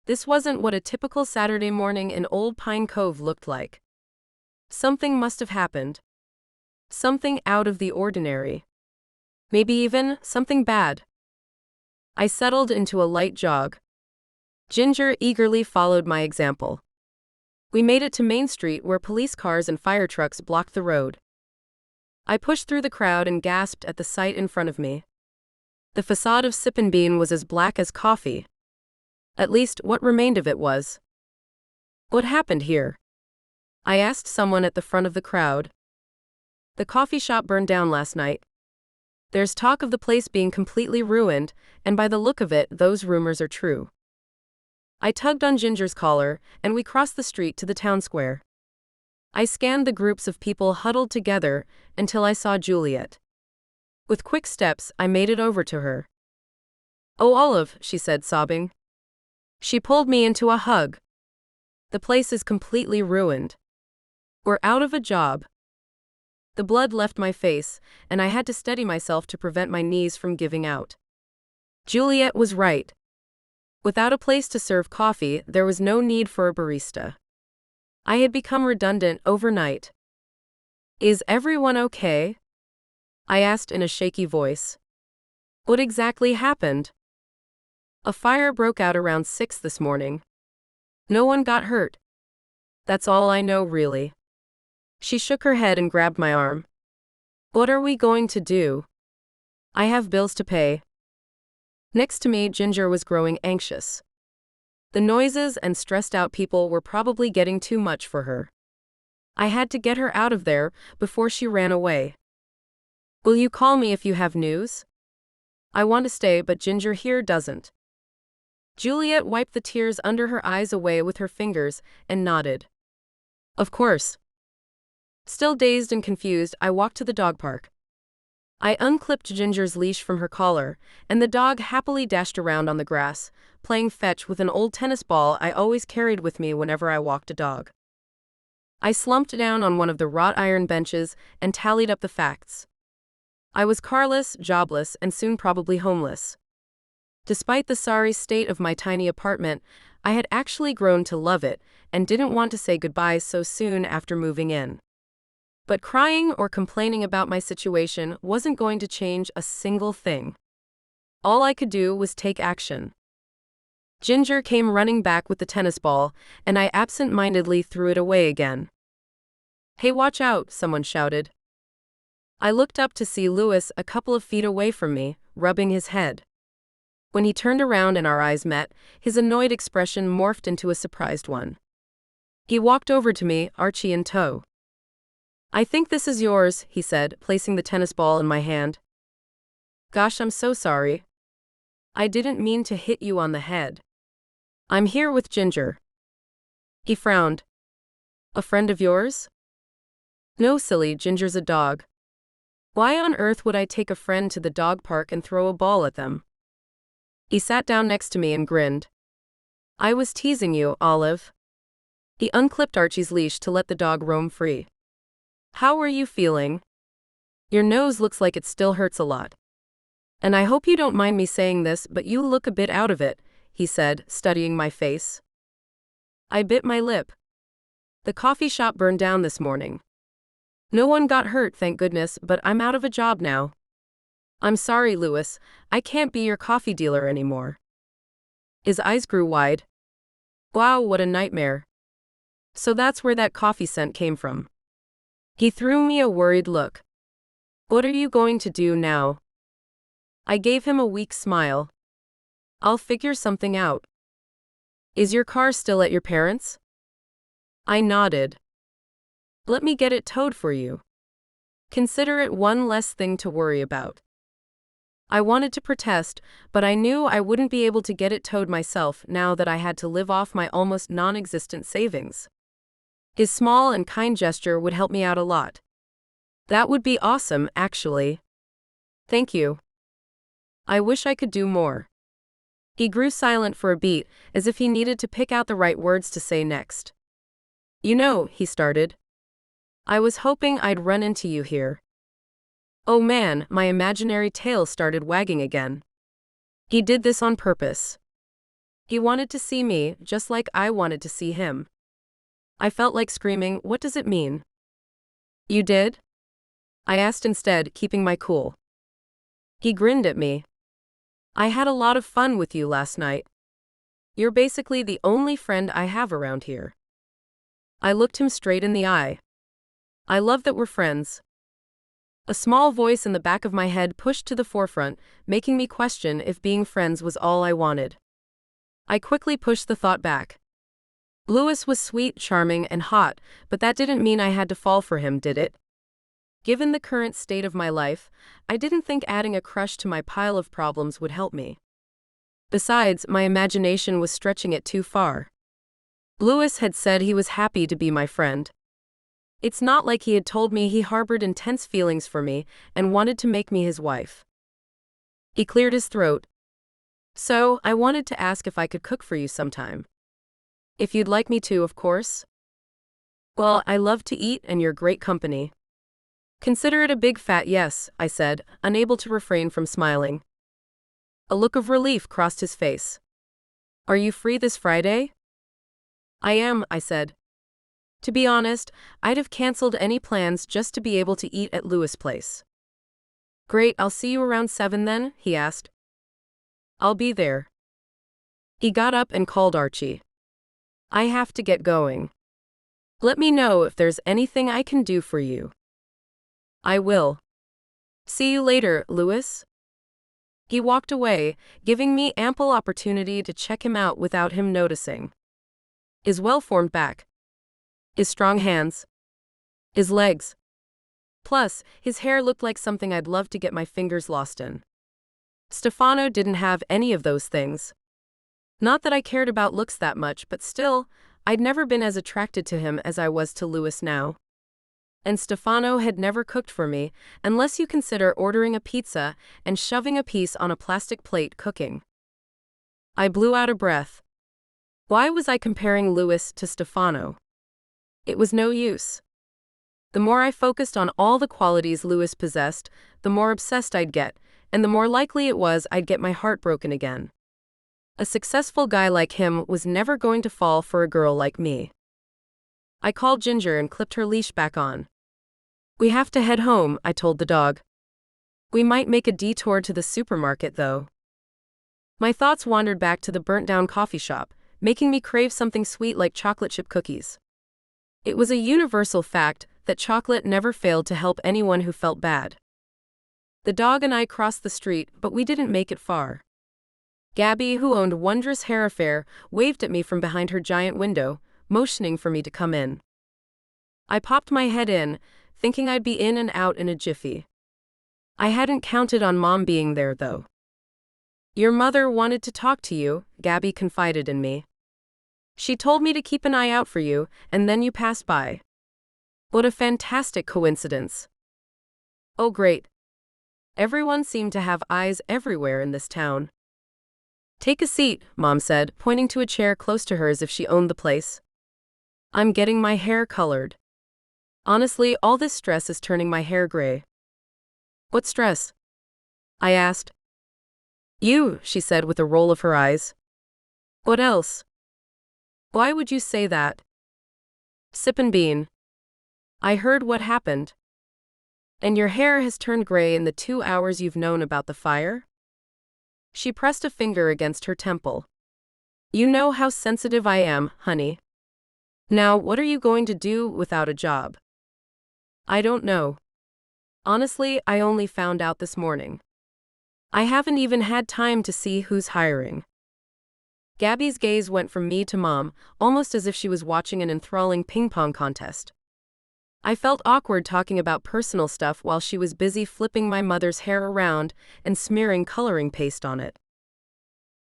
This wasn't what a typical Saturday morning in Old Pine Cove looked like. Something must have happened. Something out of the ordinary. Maybe even something bad. I settled into a light jog. Ginger eagerly followed my example. We made it to Main Street where police cars and fire trucks blocked the road. I pushed through the crowd and gasped at the sight in front of me. The facade of Sip and Bean was as black as coffee. At least, what remained of it was. What happened here? I asked someone at the front of the crowd. The coffee shop burned down last night. There's talk of the place being completely ruined, and by the look of it, those rumors are true. I tugged on Ginger's collar, and we crossed the street to the town square. I scanned the groups of people huddled together until I saw Juliet. With quick steps, I made it over to her. "Oh, Olive," she said, sobbing. She pulled me into a hug. "The place is completely ruined. We're out of a job." The blood left my face, and I had to steady myself to prevent my knees from giving out. Juliet was right. Without a place to serve coffee, there was no need for a barista. I had become redundant overnight. "Is everyone okay?" I asked in a shaky voice. "What exactly happened?" "A fire broke out around 6 this morning. No one got hurt. That's all I know, really." She shook her head and grabbed my arm. "What are we going to do? I have bills to pay." Next to me, Ginger was growing anxious. The noises and stressed-out people were probably getting too much for her. I had to get her out of there before she ran away. "Will you call me if you have news? I want to stay, but Ginger here doesn't." Juliet wiped the tears under her eyes away with her fingers and nodded. "Of course." Still dazed and confused, I walked to the dog park. I unclipped Ginger's leash from her collar, and the dog happily dashed around on the grass, playing fetch with an old tennis ball I always carried with me whenever I walked a dog. I slumped down on one of the wrought iron benches and tallied up the facts. I was carless, jobless, and soon probably homeless. Despite the sorry state of my tiny apartment, I had actually grown to love it and didn't want to say goodbye so soon after moving in. But crying or complaining about my situation wasn't going to change a single thing. All I could do was take action. Ginger came running back with the tennis ball, and I absent-mindedly threw it away again. "Hey, watch out," someone shouted. I looked up to see Louis a couple of feet away from me, rubbing his head. When he turned around and our eyes met, his annoyed expression morphed into a surprised one. He walked over to me, Archie in tow. "I think this is yours," he said, placing the tennis ball in my hand. "Gosh, I'm so sorry. I didn't mean to hit you on the head. I'm here with Ginger." He frowned. "A friend of yours?" "No, silly, Ginger's a dog. Why on earth would I take a friend to the dog park and throw a ball at them?" He sat down next to me and grinned. "I was teasing you, Olive." He unclipped Archie's leash to let the dog roam free. "How are you feeling? Your nose looks like it still hurts a lot. And I hope you don't mind me saying this, but you look a bit out of it," he said, studying my face. I bit my lip. "The coffee shop burned down this morning. No one got hurt, thank goodness, but I'm out of a job now. I'm sorry, Louis, I can't be your coffee dealer anymore." His eyes grew wide. "Wow, what a nightmare. So that's where that coffee scent came from. He threw me a worried look. What are you going to do now? I gave him a weak smile. I'll figure something out. Is your car still at your parents'? I nodded. Let me get it towed for you. Consider it one less thing to worry about. I wanted to protest, but I knew I wouldn't be able to get it towed myself now that I had to live off my almost non-existent savings. His small and kind gesture would help me out a lot. That would be awesome, actually. Thank you. I wish I could do more. He grew silent for a beat, as if he needed to pick out the right words to say next. You know, he started. I was hoping I'd run into you here. Oh man, my imaginary tail started wagging again. He did this on purpose. He wanted to see me, just like I wanted to see him. I felt like screaming, what does it mean? You did? I asked instead, keeping my cool. He grinned at me. I had a lot of fun with you last night. You're basically the only friend I have around here. I looked him straight in the eye. I love that we're friends. A small voice in the back of my head pushed to the forefront, making me question if being friends was all I wanted. I quickly pushed the thought back. Louis was sweet, charming, and hot, but that didn't mean I had to fall for him, did it? Given the current state of my life, I didn't think adding a crush to my pile of problems would help me. Besides, my imagination was stretching it too far. Louis had said he was happy to be my friend. It's not like he had told me he harbored intense feelings for me and wanted to make me his wife. He cleared his throat. So, I wanted to ask if I could cook for you sometime. If you'd like me to, of course. Well, I love to eat and you're great company. Consider it a big fat yes, I said, unable to refrain from smiling. A look of relief crossed his face. Are you free this Friday? I am, I said. To be honest, I'd have canceled any plans just to be able to eat at Louis' place. Great, I'll see you around 7 then, he asked. I'll be there. He got up and called Archie. I have to get going. Let me know if there's anything I can do for you. I will. See you later, Louis. He walked away, giving me ample opportunity to check him out without him noticing. His well-formed back. His strong hands. His legs. Plus, his hair looked like something I'd love to get my fingers lost in. Stefano didn't have any of those things. Not that I cared about looks that much, but still, I'd never been as attracted to him as I was to Louis now. And Stefano had never cooked for me, unless you consider ordering a pizza and shoving a piece on a plastic plate cooking. I blew out a breath. Why was I comparing Louis to Stefano? It was no use. The more I focused on all the qualities Louis possessed, the more obsessed I'd get, and the more likely it was I'd get my heart broken again. A successful guy like him was never going to fall for a girl like me. I called Ginger and clipped her leash back on. We have to head home, I told the dog. We might make a detour to the supermarket, though. My thoughts wandered back to the burnt-down coffee shop, making me crave something sweet like chocolate chip cookies. It was a universal fact that chocolate never failed to help anyone who felt bad. The dog and I crossed the street, but we didn't make it far. Gabby, who owned Wondrous Hair Affair, waved at me from behind her giant window, motioning for me to come in. I popped my head in, thinking I'd be in and out in a jiffy. I hadn't counted on Mom being there, though. Your mother wanted to talk to you, Gabby confided in me. She told me to keep an eye out for you, and then you passed by. What a fantastic coincidence. Oh great. Everyone seemed to have eyes everywhere in this town. Take a seat, Mom said, pointing to a chair close to her as if she owned the place. I'm getting my hair colored. Honestly, all this stress is turning my hair gray. What stress? I asked. You, she said with a roll of her eyes. What else? Why would you say that? Sip and bean. I heard what happened. And your hair has turned gray in the 2 hours you've known about the fire? She pressed a finger against her temple. You know how sensitive I am, honey. Now, what are you going to do without a job? I don't know. Honestly, I only found out this morning. I haven't even had time to see who's hiring. Gabby's gaze went from me to Mom, almost as if she was watching an enthralling ping-pong contest. I felt awkward talking about personal stuff while she was busy flipping my mother's hair around and smearing coloring paste on it.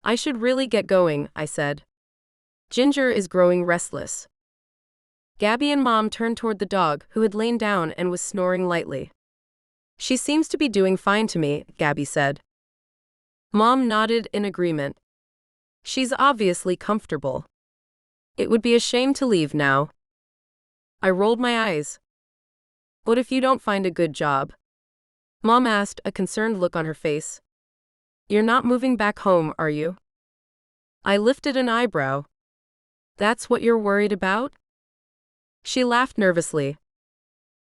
I should really get going, I said. Ginger is growing restless. Gabby and Mom turned toward the dog, who had lain down and was snoring lightly. She seems to be doing fine to me, Gabby said. Mom nodded in agreement. She's obviously comfortable. It would be a shame to leave now. I rolled my eyes. What if you don't find a good job? Mom asked, a concerned look on her face. You're not moving back home, are you? I lifted an eyebrow. That's what you're worried about? She laughed nervously.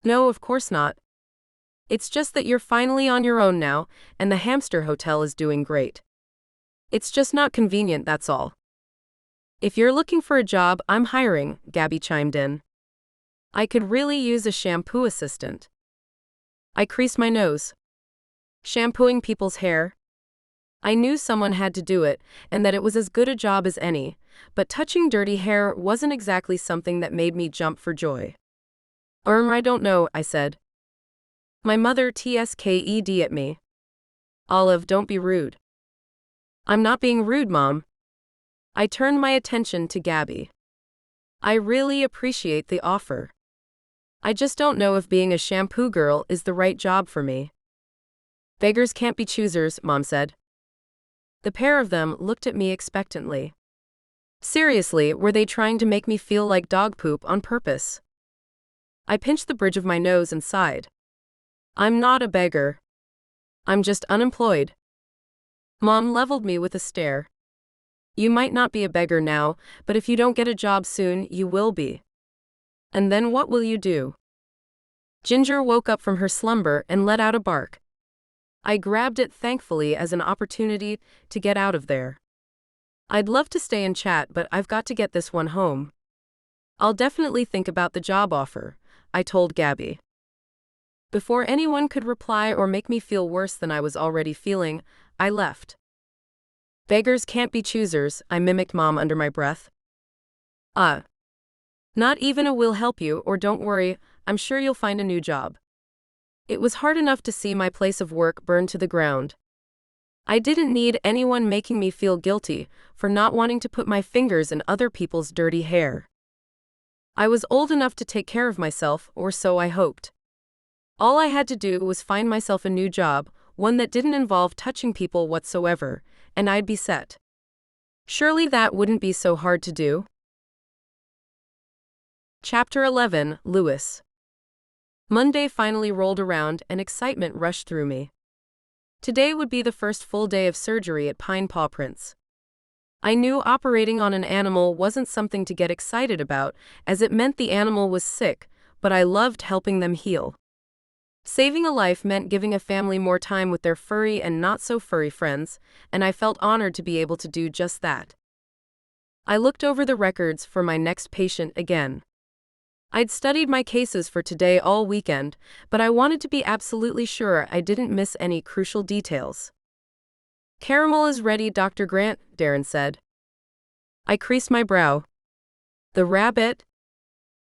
No, of course not. It's just that you're finally on your own now, and the hamster hotel is doing great. It's just not convenient, that's all. If you're looking for a job, I'm hiring, Gabby chimed in. I could really use a shampoo assistant. I creased my nose. Shampooing people's hair? I knew someone had to do it, and that it was as good a job as any, but touching dirty hair wasn't exactly something that made me jump for joy. I don't know, I said. My mother tsked at me. Olive, don't be rude. I'm not being rude, Mom. I turned my attention to Gabby. I really appreciate the offer. I just don't know if being a shampoo girl is the right job for me. Beggars can't be choosers, Mom said. The pair of them looked at me expectantly. Seriously, were they trying to make me feel like dog poop on purpose? I pinched the bridge of my nose and sighed. I'm not a beggar. I'm just unemployed. Mom leveled me with a stare. You might not be a beggar now, but if you don't get a job soon, you will be. And then what will you do? Ginger woke up from her slumber and let out a bark. I grabbed it thankfully as an opportunity to get out of there. I'd love to stay and chat, but I've got to get this one home. I'll definitely think about the job offer, I told Gabby. Before anyone could reply or make me feel worse than I was already feeling, I left. Beggars can't be choosers, I mimicked Mom under my breath. Not even a will help you, or don't worry, I'm sure you'll find a new job. It was hard enough to see my place of work burn to the ground. I didn't need anyone making me feel guilty for not wanting to put my fingers in other people's dirty hair. I was old enough to take care of myself, or so I hoped. All I had to do was find myself a new job, one that didn't involve touching people whatsoever, and I'd be set. Surely that wouldn't be so hard to do. Chapter 11, Lewis. Monday finally rolled around and excitement rushed through me. Today would be the first full day of surgery at Pine Paw Prints. I knew operating on an animal wasn't something to get excited about, as it meant the animal was sick, but I loved helping them heal. Saving a life meant giving a family more time with their furry and not-so-furry friends, and I felt honored to be able to do just that. I looked over the records for my next patient again. I'd studied my cases for today all weekend, but I wanted to be absolutely sure I didn't miss any crucial details. Caramel is ready, Dr. Grant, Darren said. I creased my brow. The rabbit?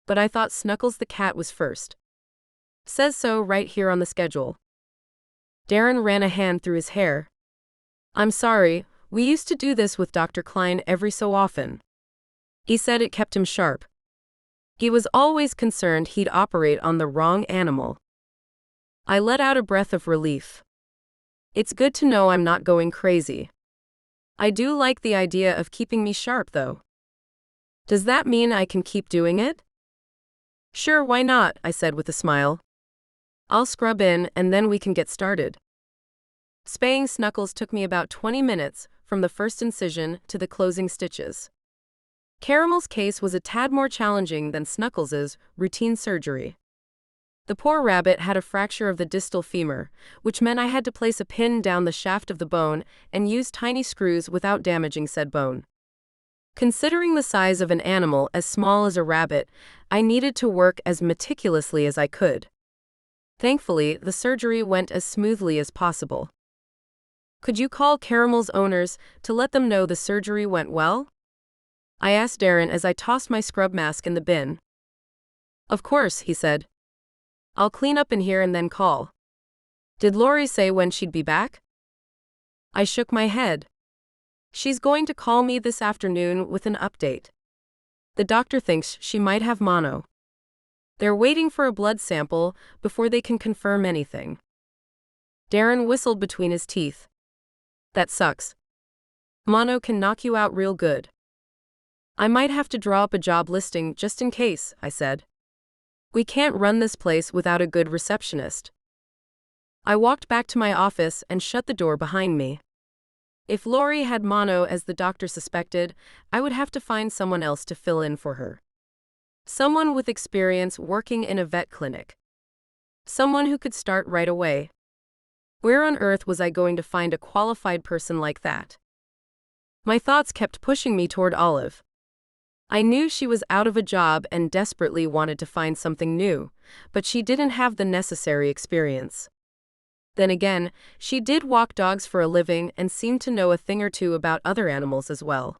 But I thought Snuggles the cat was first. Says so right here on the schedule. Darren ran a hand through his hair. I'm sorry, we used to do this with Dr. Klein every so often. He said it kept him sharp. He was always concerned he'd operate on the wrong animal. I let out a breath of relief. It's good to know I'm not going crazy. I do like the idea of keeping me sharp, though. Does that mean I can keep doing it? Sure, why not, I said with a smile. I'll scrub in and then we can get started. Spaying Snuggles took me about 20 minutes, from the first incision to the closing stitches. Caramel's case was a tad more challenging than Snuggles's routine surgery. The poor rabbit had a fracture of the distal femur, which meant I had to place a pin down the shaft of the bone and use tiny screws without damaging said bone. Considering the size of an animal as small as a rabbit, I needed to work as meticulously as I could. Thankfully, the surgery went as smoothly as possible. Could you call Caramel's owners to let them know the surgery went well? I asked Darren as I tossed my scrub mask in the bin. Of course, he said. I'll clean up in here and then call. Did Lori say when she'd be back? I shook my head. She's going to call me this afternoon with an update. The doctor thinks she might have mono. They're waiting for a blood sample before they can confirm anything. Darren whistled between his teeth. That sucks. Mono can knock you out real good. I might have to draw up a job listing just in case, I said. We can't run this place without a good receptionist. I walked back to my office and shut the door behind me. If Lori had mono as the doctor suspected, I would have to find someone else to fill in for her. Someone with experience working in a vet clinic. Someone who could start right away. Where on earth was I going to find a qualified person like that? My thoughts kept pushing me toward Olive. I knew she was out of a job and desperately wanted to find something new, but she didn't have the necessary experience. Then again, she did walk dogs for a living and seemed to know a thing or two about other animals as well.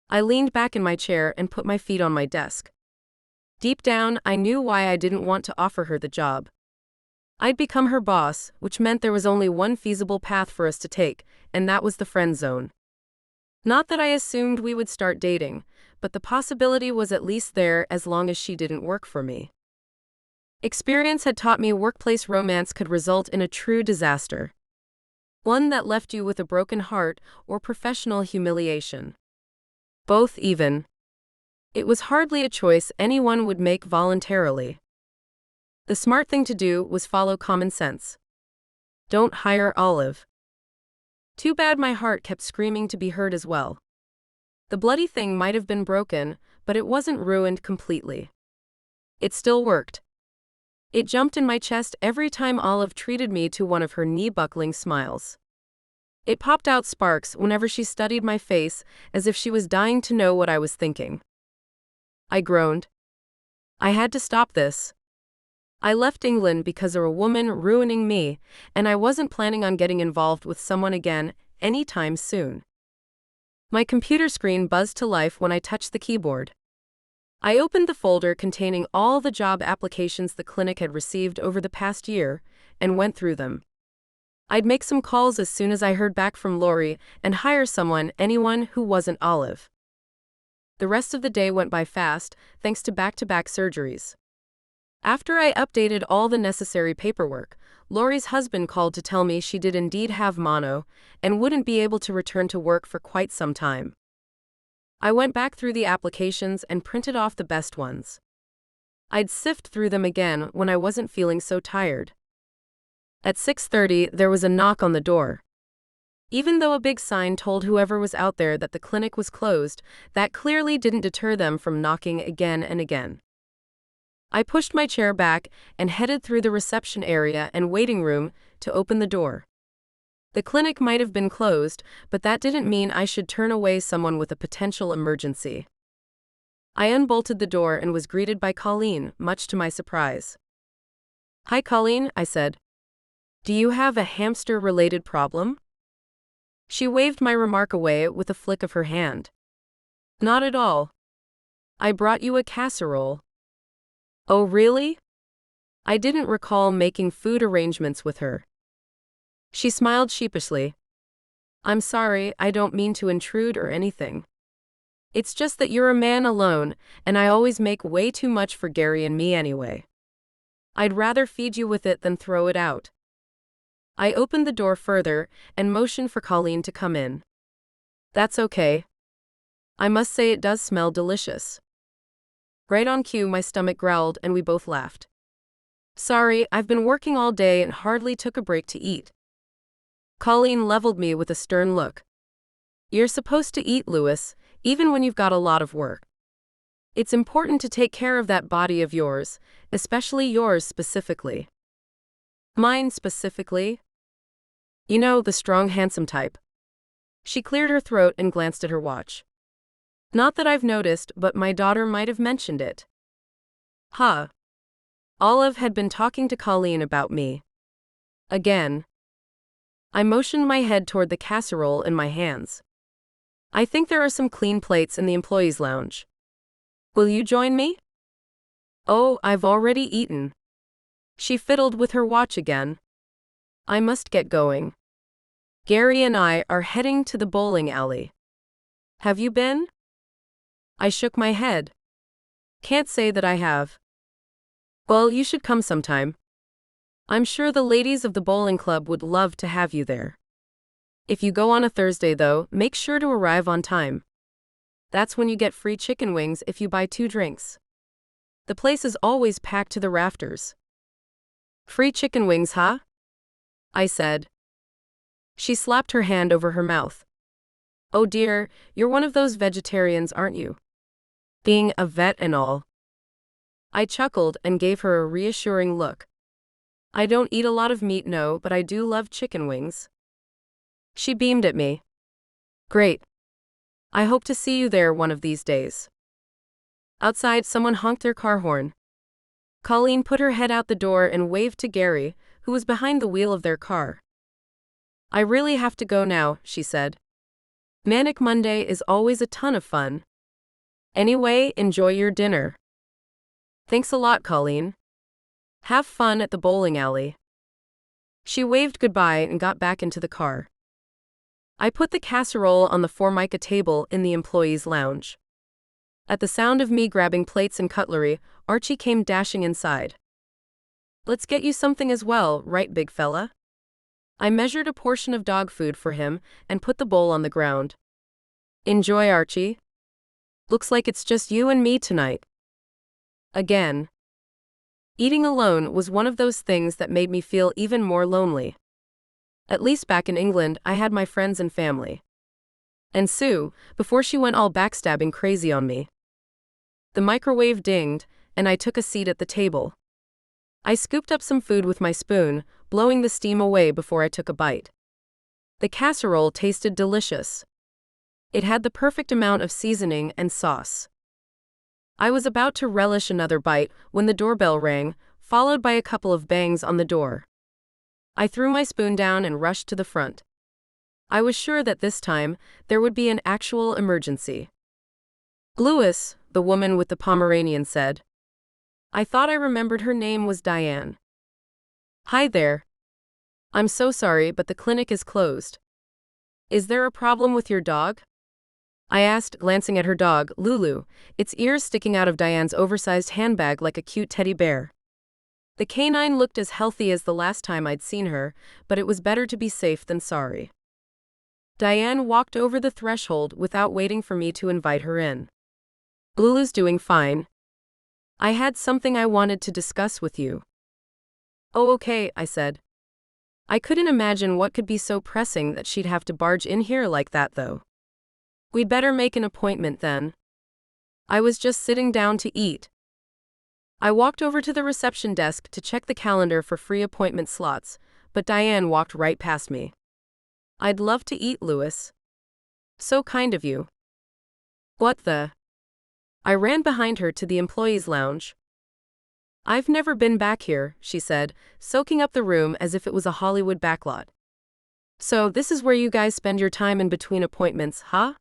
I leaned back in my chair and put my feet on my desk. Deep down, I knew why I didn't want to offer her the job. I'd become her boss, which meant there was only one feasible path for us to take, and that was the friend zone. Not that I assumed we would start dating, but the possibility was at least there as long as she didn't work for me. Experience had taught me workplace romance could result in a true disaster. One that left you with a broken heart or professional humiliation. Both even. It was hardly a choice anyone would make voluntarily. The smart thing to do was follow common sense. Don't hire Olive. Too bad my heart kept screaming to be heard as well. The bloody thing might have been broken, but it wasn't ruined completely. It still worked. It jumped in my chest every time Olive treated me to one of her knee-buckling smiles. It popped out sparks whenever she studied my face, as if she was dying to know what I was thinking. I groaned. I had to stop this. I left England because of a woman ruining me, and I wasn't planning on getting involved with someone again anytime soon. My computer screen buzzed to life when I touched the keyboard. I opened the folder containing all the job applications the clinic had received over the past year and went through them. I'd make some calls as soon as I heard back from Lori and hire anyone who wasn't Olive. The rest of the day went by fast, thanks to back-to-back surgeries. After I updated all the necessary paperwork, Lori's husband called to tell me she did indeed have mono and wouldn't be able to return to work for quite some time. I went back through the applications and printed off the best ones. I'd sift through them again when I wasn't feeling so tired. At 6:30, there was a knock on the door. Even though a big sign told whoever was out there that the clinic was closed, that clearly didn't deter them from knocking again and again. I pushed my chair back and headed through the reception area and waiting room to open the door. The clinic might have been closed, but that didn't mean I should turn away someone with a potential emergency. I unbolted the door and was greeted by Colleen, much to my surprise. Hi Colleen, I said. Do you have a hamster-related problem? She waved my remark away with a flick of her hand. Not at all. I brought you a casserole. Oh really? I didn't recall making food arrangements with her. She smiled sheepishly. I'm sorry, I don't mean to intrude or anything. It's just that you're a man alone, and I always make way too much for Gary and me anyway. I'd rather feed you with it than throw it out. I opened the door further and motioned for Colleen to come in. That's okay. I must say it does smell delicious. Right on cue, my stomach growled and we both laughed. Sorry, I've been working all day and hardly took a break to eat. Colleen leveled me with a stern look. You're supposed to eat, Louis, even when you've got a lot of work. It's important to take care of that body of yours, especially yours specifically. Mine specifically? You know, the strong, handsome type. She cleared her throat and glanced at her watch. Not that I've noticed, but my daughter might have mentioned it. Huh. Olive had been talking to Colleen about me. Again. I motioned my head toward the casserole in my hands. I think there are some clean plates in the employees' lounge. Will you join me? Oh, I've already eaten. She fiddled with her watch again. I must get going. Gary and I are heading to the bowling alley. Have you been? I shook my head. Can't say that I have. Well, you should come sometime. I'm sure the ladies of the bowling club would love to have you there. If you go on a Thursday, though, make sure to arrive on time. That's when you get free chicken wings if you buy 2 drinks. The place is always packed to the rafters. Free chicken wings, huh? I said. She slapped her hand over her mouth. Oh dear, you're one of those vegetarians, aren't you? Being a vet and all. I chuckled and gave her a reassuring look. I don't eat a lot of meat, no, but I do love chicken wings. She beamed at me. Great. I hope to see you there one of these days. Outside, someone honked their car horn. Colleen put her head out the door and waved to Gary, who was behind the wheel of their car. I really have to go now, she said. Manic Monday is always a ton of fun. Anyway, enjoy your dinner. Thanks a lot, Colleen. Have fun at the bowling alley. She waved goodbye and got back into the car. I put the casserole on the Formica table in the employees' lounge. At the sound of me grabbing plates and cutlery, Archie came dashing inside. Let's get you something as well, right, big fella? I measured a portion of dog food for him and put the bowl on the ground. Enjoy, Archie. Looks like it's just you and me tonight. Again. Eating alone was one of those things that made me feel even more lonely. At least back in England, I had my friends and family. And Sue, before she went all backstabbing crazy on me. The microwave dinged, and I took a seat at the table. I scooped up some food with my spoon, blowing the steam away before I took a bite. The casserole tasted delicious. It had the perfect amount of seasoning and sauce. I was about to relish another bite when the doorbell rang, followed by a couple of bangs on the door. I threw my spoon down and rushed to the front. I was sure that this time, there would be an actual emergency. Lewis, the woman with the Pomeranian said. I thought I remembered her name was Diane. Hi there. I'm so sorry, but the clinic is closed. Is there a problem with your dog? I asked, glancing at her dog, Lulu, its ears sticking out of Diane's oversized handbag like a cute teddy bear. The canine looked as healthy as the last time I'd seen her, but it was better to be safe than sorry. Diane walked over the threshold without waiting for me to invite her in. Lulu's doing fine. I had something I wanted to discuss with you. Oh, okay, I said. I couldn't imagine what could be so pressing that she'd have to barge in here like that, though. We'd better make an appointment then. I was just sitting down to eat. I walked over to the reception desk to check the calendar for free appointment slots, but Diane walked right past me. I'd love to eat, Lewis. So kind of you. What the? I ran behind her to the employees' lounge. I've never been back here, she said, soaking up the room as if it was a Hollywood backlot. So this is where you guys spend your time in between appointments, huh?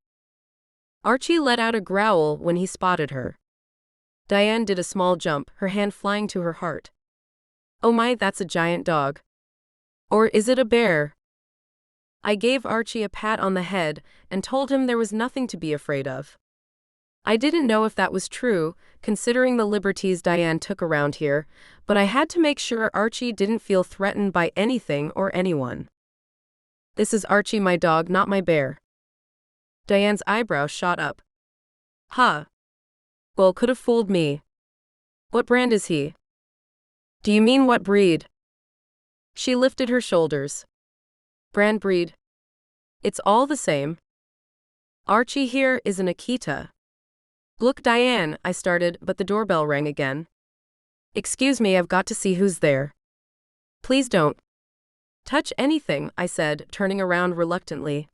Archie let out a growl when he spotted her. Diane did a small jump, her hand flying to her heart. Oh my, that's a giant dog. Or is it a bear? I gave Archie a pat on the head and told him there was nothing to be afraid of. I didn't know if that was true, considering the liberties Diane took around here, but I had to make sure Archie didn't feel threatened by anything or anyone. This is Archie, my dog, not my bear. Diane's eyebrows shot up. Huh. Well, could have fooled me. What brand is he? Do you mean what breed? She lifted her shoulders. Brand, breed. It's all the same. Archie here is an Akita. Look, Diane, I started, but the doorbell rang again. Excuse me, I've got to see who's there. Please don't touch anything, I said, turning around reluctantly.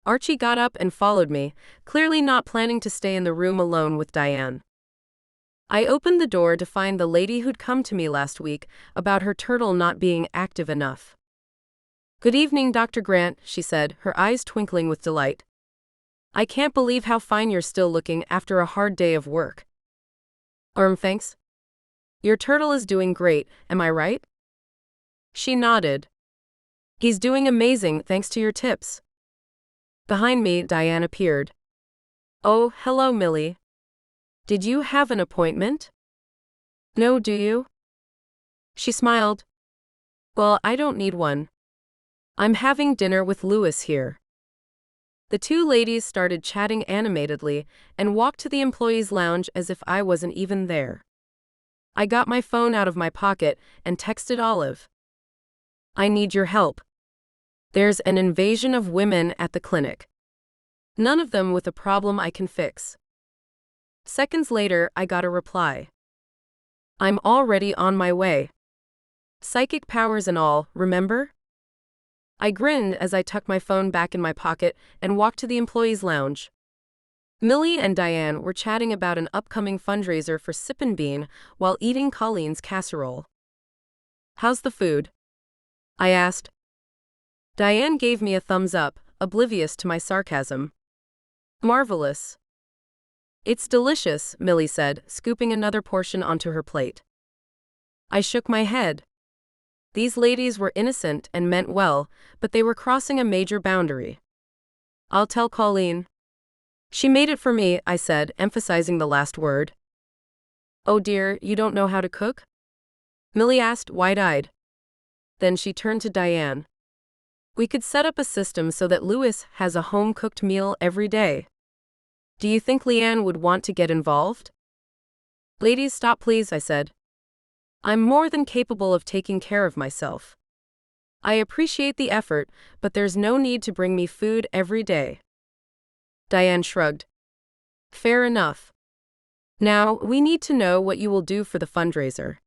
Archie got up and followed me, clearly not planning to stay in the room alone with Diane. I opened the door to find the lady who'd come to me last week about her turtle not being active enough. "Good evening, Dr. Grant," she said, her eyes twinkling with delight. "I can't believe how fine you're still looking after a hard day of work." Thanks. Your turtle is doing great, am I right?" She nodded. "He's doing amazing thanks to your tips." Behind me, Diane appeared. "Oh, hello, Millie. Did you have an appointment?" "No, do you?" She smiled. "Well, I don't need one. I'm having dinner with Louis here." The two ladies started chatting animatedly and walked to the employees' lounge as if I wasn't even there. I got my phone out of my pocket and texted Olive. "I need your help. There's an invasion of women at the clinic. None of them with a problem I can fix." Seconds later, I got a reply. "I'm already on my way. Psychic powers and all, remember?" I grinned as I tucked my phone back in my pocket and walked to the employees' lounge. Millie and Diane were chatting about an upcoming fundraiser for Sip and Bean while eating Colleen's casserole. "How's the food?" I asked. Diane gave me a thumbs up, oblivious to my sarcasm. "Marvelous." "It's delicious," Millie said, scooping another portion onto her plate. I shook my head. These ladies were innocent and meant well, but they were crossing a major boundary. "I'll tell Colleen." "She made it for me," I said, emphasizing the last word. "Oh dear, you don't know how to cook?" Millie asked, wide-eyed. Then she turned to Diane. "We could set up a system so that Louis has a home-cooked meal every day. Do you think Leanne would want to get involved?" "Ladies, stop please," I said. "I'm more than capable of taking care of myself. I appreciate the effort, but there's no need to bring me food every day." Diane shrugged. "Fair enough. Now, we need to know what you will do for the fundraiser.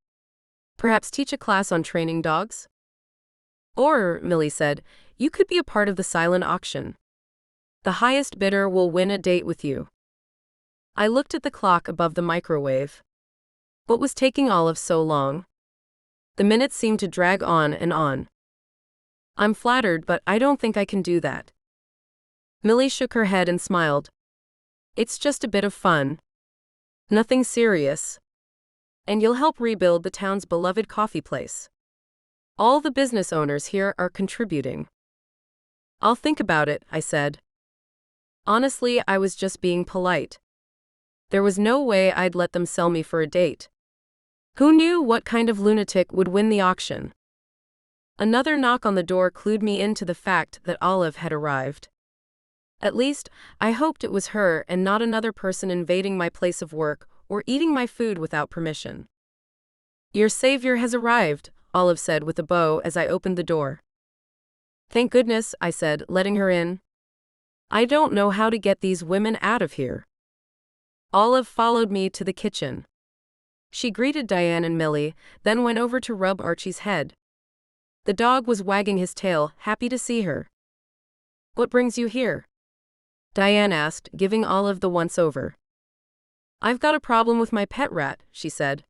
Perhaps teach a class on training dogs?" "Or," Millie said, "you could be a part of the silent auction. The highest bidder will win a date with you." I looked at the clock above the microwave. What was taking Olive so long? The minutes seemed to drag on and on. "I'm flattered, but I don't think I can do that." Millie shook her head and smiled. "It's just a bit of fun. Nothing serious. And you'll help rebuild the town's beloved coffee place. All the business owners here are contributing." "I'll think about it," I said. Honestly, I was just being polite. There was no way I'd let them sell me for a date. Who knew what kind of lunatic would win the auction? Another knock on the door clued me into the fact that Olive had arrived. At least, I hoped it was her and not another person invading my place of work or eating my food without permission. "Your savior has arrived," Olive said with a bow as I opened the door. "Thank goodness," I said, letting her in. "I don't know how to get these women out of here." Olive followed me to the kitchen. She greeted Diane and Millie, then went over to rub Archie's head. The dog was wagging his tail, happy to see her. "What brings you here?" Diane asked, giving Olive the once-over. "I've got a problem with my pet rat," she said.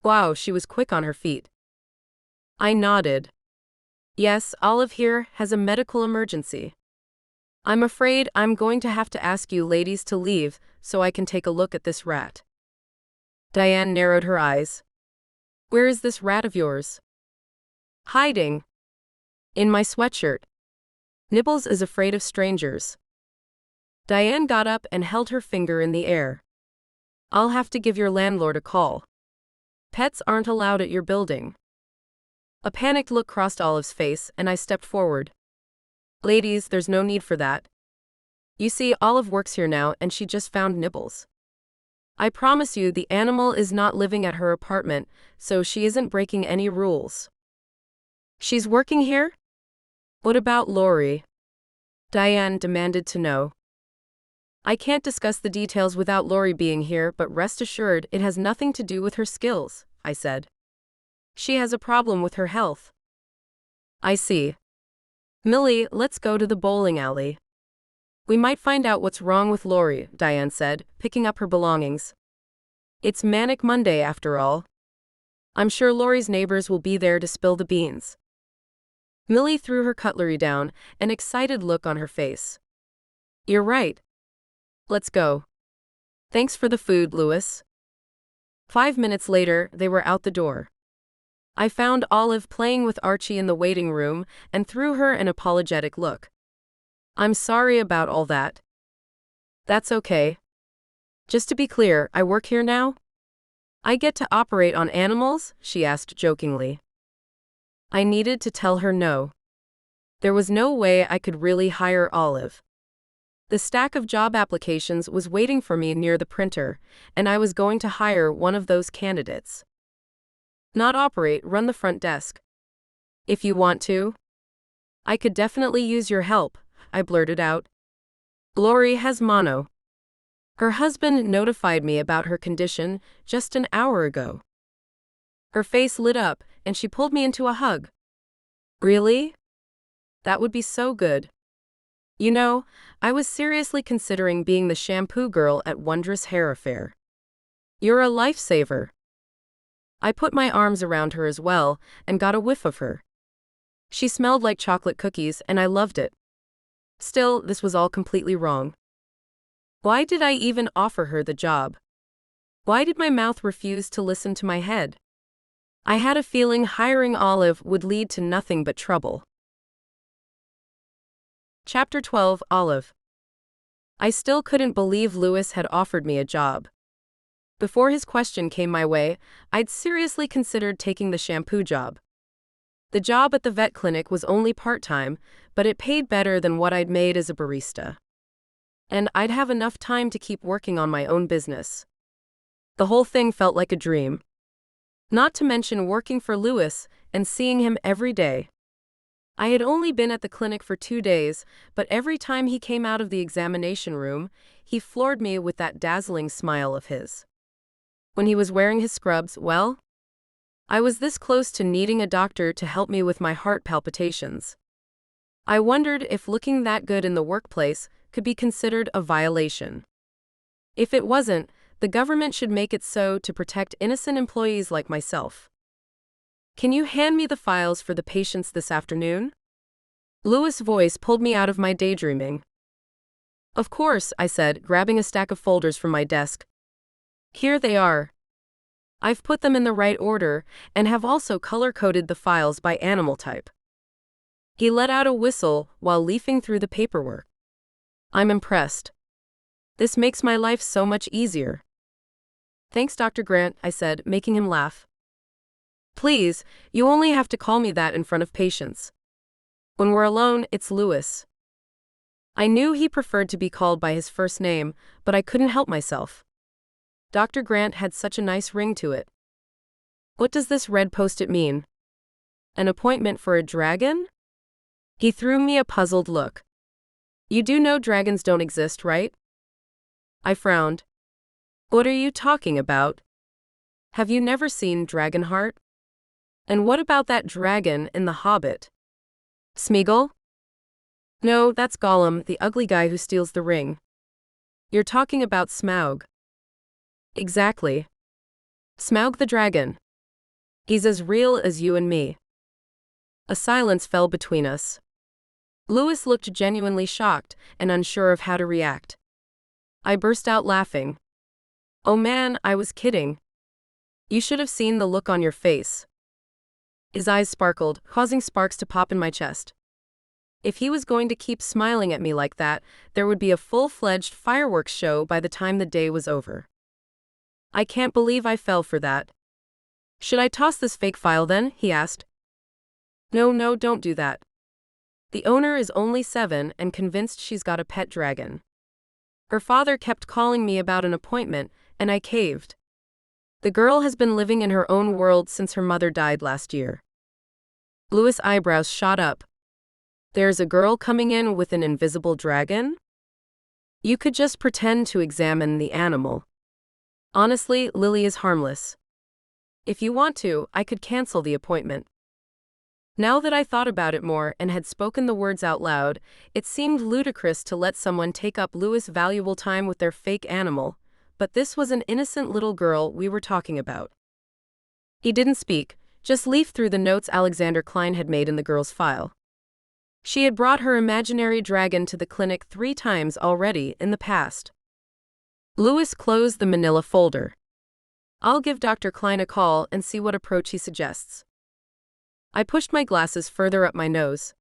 Wow, she was quick on her feet. I nodded. "Yes, Olive here has a medical emergency. I'm afraid I'm going to have to ask you ladies to leave so I can take a look at this rat." Diane narrowed her eyes. "Where is this rat of yours?" "Hiding. In my sweatshirt. Nibbles is afraid of strangers." Diane got up and held her finger in the air. "I'll have to give your landlord a call. Pets aren't allowed at your building." A panicked look crossed Olive's face, and I stepped forward. "Ladies, there's no need for that. You see, Olive works here now, and she just found Nibbles. I promise you the animal is not living at her apartment, so she isn't breaking any rules." "She's working here? What about Lori?" Diane demanded to know. "I can't discuss the details without Lori being here, but rest assured it has nothing to do with her skills," I said. "She has a problem with her health." "I see. Millie, let's go to the bowling alley." We might find out what's wrong with Lori, Diane said, picking up her belongings. It's Manic Monday after all. I'm sure Lori's neighbors will be there to spill the beans. Millie threw her cutlery down, an excited look on her face. You're right. Let's go. Thanks for the food, Louis. 5 minutes later, they were out the door. I found Olive playing with Archie in the waiting room and threw her an apologetic look. I'm sorry about all that. That's okay. Just to be clear, I work here now? I get to operate on animals? She asked jokingly. I needed to tell her no. There was no way I could really hire Olive. The stack of job applications was waiting for me near the printer, and I was going to hire one of those candidates. Not operate, run the front desk. If you want to. I could definitely use your help, I blurted out. Lori has mono. Her husband notified me about her condition just an hour ago. Her face lit up, and she pulled me into a hug. Really? That would be so good. You know, I was seriously considering being the shampoo girl at Wondrous Hair Affair. You're a lifesaver. I put my arms around her as well and got a whiff of her. She smelled like chocolate cookies, and I loved it. Still, this was all completely wrong. Why did I even offer her the job? Why did my mouth refuse to listen to my head? I had a feeling hiring Olive would lead to nothing but trouble. Chapter 12, Olive. I still couldn't believe Louis had offered me a job. Before his question came my way, I'd seriously considered taking the shampoo job. The job at the vet clinic was only part-time, but it paid better than what I'd made as a barista. And I'd have enough time to keep working on my own business. The whole thing felt like a dream. Not to mention working for Louis and seeing him every day. I had only been at the clinic for 2 days, but every time he came out of the examination room, he floored me with that dazzling smile of his. When he was wearing his scrubs, well, I was this close to needing a doctor to help me with my heart palpitations. I wondered if looking that good in the workplace could be considered a violation. If it wasn't, the government should make it so to protect innocent employees like myself. Can you hand me the files for the patients this afternoon? Louis' voice pulled me out of my daydreaming. Of course, I said, grabbing a stack of folders from my desk. Here they are. I've put them in the right order and have also color-coded the files by animal type. He let out a whistle while leafing through the paperwork. I'm impressed. This makes my life so much easier. Thanks, Dr. Grant, I said, making him laugh. Please, you only have to call me that in front of patients. When we're alone, it's Louis. I knew he preferred to be called by his first name, but I couldn't help myself. Dr. Grant had such a nice ring to it. What does this red post-it mean? An appointment for a dragon? He threw me a puzzled look. You do know dragons don't exist, right? I frowned. What are you talking about? Have you never seen Dragonheart? And what about that dragon in The Hobbit? Smeagol? No, that's Gollum, the ugly guy who steals the ring. You're talking about Smaug. Exactly. Smaug the dragon. He's as real as you and me. A silence fell between us. Louis looked genuinely shocked and unsure of how to react. I burst out laughing. Oh man, I was kidding. You should have seen the look on your face. His eyes sparkled, causing sparks to pop in my chest. If he was going to keep smiling at me like that, there would be a full-fledged fireworks show by the time the day was over. I can't believe I fell for that. Should I toss this fake file then? He asked. No, don't do that. The owner is only 7 and convinced she's got a pet dragon. Her father kept calling me about an appointment, and I caved. The girl has been living in her own world since her mother died last year. Louis' eyebrows shot up. There's a girl coming in with an invisible dragon? You could just pretend to examine the animal. Honestly, Lily is harmless. If you want to, I could cancel the appointment. Now that I thought about it more and had spoken the words out loud, it seemed ludicrous to let someone take up Louis' valuable time with their fake animal, but this was an innocent little girl we were talking about. He didn't speak, just leafed through the notes Alexander Klein had made in the girl's file. She had brought her imaginary dragon to the clinic 3 times already in the past. Louis closed the manila folder. I'll give Dr. Klein a call and see what approach he suggests. I pushed my glasses further up my nose.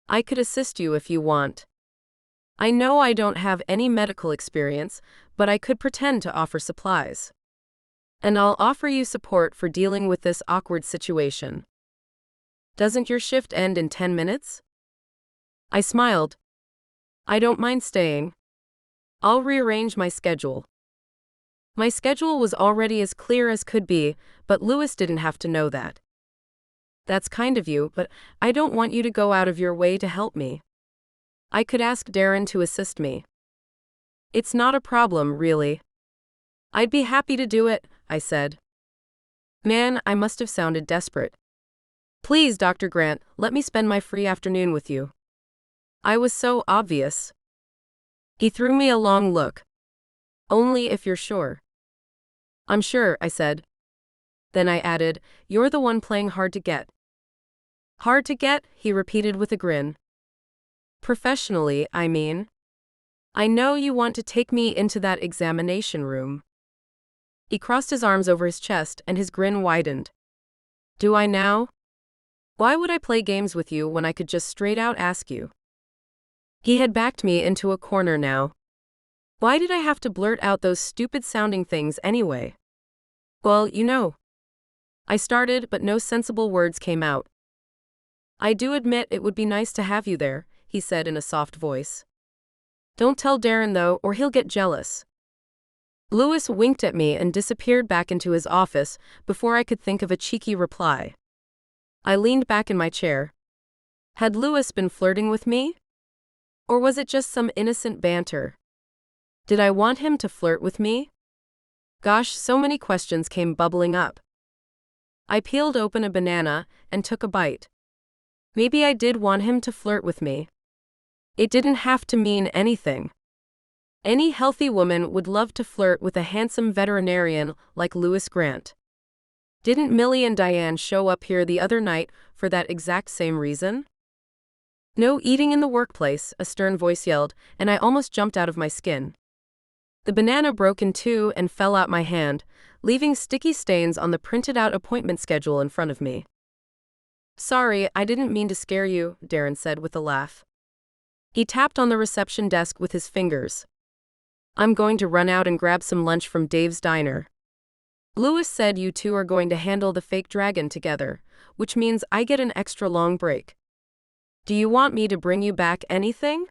I could assist you if you want. I know I don't have any medical experience, but I could pretend to offer supplies. And I'll offer you support for dealing with this awkward situation. Doesn't your shift end in 10 minutes? I smiled. I don't mind staying. I'll rearrange my schedule. My schedule was already as clear as could be, but Louis didn't have to know that. That's kind of you, but I don't want you to go out of your way to help me. I could ask Darren to assist me. It's not a problem, really. I'd be happy to do it, I said. Man, I must have sounded desperate. Please, Dr. Grant, let me spend my free afternoon with you. I was so obvious. He threw me a long look. Only if you're sure. I'm sure, I said. Then I added, you're the one playing hard to get. Hard to get, he repeated with a grin. Professionally, I mean. I know you want to take me into that examination room. He crossed his arms over his chest and his grin widened. Do I now? Why would I play games with you when I could just straight out ask you? He had backed me into a corner now. Why did I have to blurt out those stupid-sounding things anyway? Well, you know. I started, but no sensible words came out. I do admit it would be nice to have you there, he said in a soft voice. Don't tell Darren, though, or he'll get jealous. Louis winked at me and disappeared back into his office before I could think of a cheeky reply. I leaned back in my chair. Had Louis been flirting with me? Or was it just some innocent banter? Did I want him to flirt with me? Gosh, so many questions came bubbling up. I peeled open a banana and took a bite. Maybe I did want him to flirt with me. It didn't have to mean anything. Any healthy woman would love to flirt with a handsome veterinarian like Louis Grant. Didn't Millie and Diane show up here the other night for that exact same reason? No eating in the workplace, a stern voice yelled, and I almost jumped out of my skin. The banana broke in 2 and fell out my hand, leaving sticky stains on the printed-out appointment schedule in front of me. Sorry, I didn't mean to scare you, Darren said with a laugh. He tapped on the reception desk with his fingers. I'm going to run out and grab some lunch from Dave's diner. Louis said you two are going to handle the fake dragon together, which means I get an extra long break. Do you want me to bring you back anything?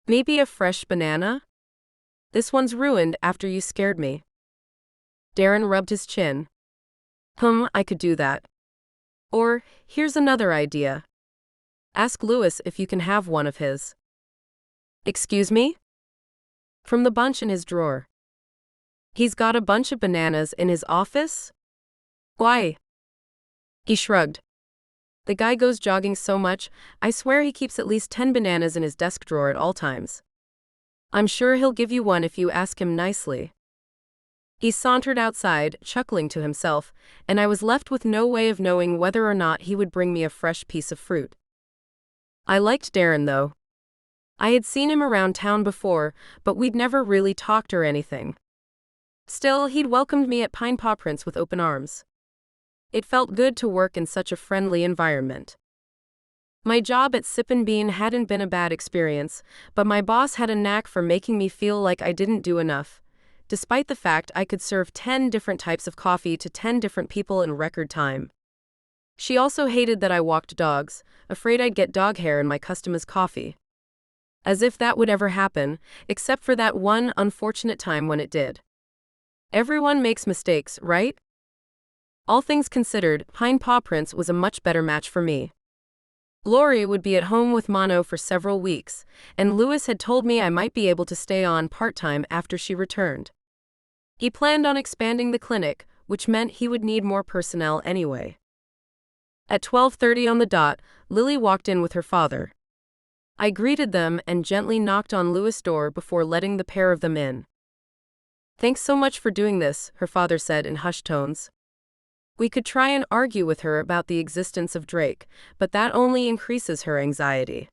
Maybe a fresh banana? This one's ruined after you scared me. Darren rubbed his chin. I could do that. Or, here's another idea. Ask Louis if you can have one of his. Excuse me? From the bunch in his drawer. He's got a bunch of bananas in his office? Why? He shrugged. The guy goes jogging so much, I swear he keeps at least 10 bananas in his desk drawer at all times. I'm sure he'll give you one if you ask him nicely. He sauntered outside, chuckling to himself, and I was left with no way of knowing whether or not he would bring me a fresh piece of fruit. I liked Darren, though. I had seen him around town before, but we'd never really talked or anything. Still, he'd welcomed me at Pine Paw Prints with open arms. It felt good to work in such a friendly environment. My job at Sip and Bean hadn't been a bad experience, but my boss had a knack for making me feel like I didn't do enough, despite the fact I could serve 10 different types of coffee to 10 different people in record time. She also hated that I walked dogs, afraid I'd get dog hair in my customers' coffee. As if that would ever happen, except for that one unfortunate time when it did. Everyone makes mistakes, right? All things considered, Pine Paw Prints was a much better match for me. Lori would be at home with Mono for several weeks, and Louis had told me I might be able to stay on part-time after she returned. He planned on expanding the clinic, which meant he would need more personnel anyway. At 12:30 on the dot, Lily walked in with her father. I greeted them and gently knocked on Louis' door before letting the pair of them in. "Thanks so much for doing this," her father said in hushed tones. "We could try and argue with her about the existence of Drake, but that only increases her anxiety."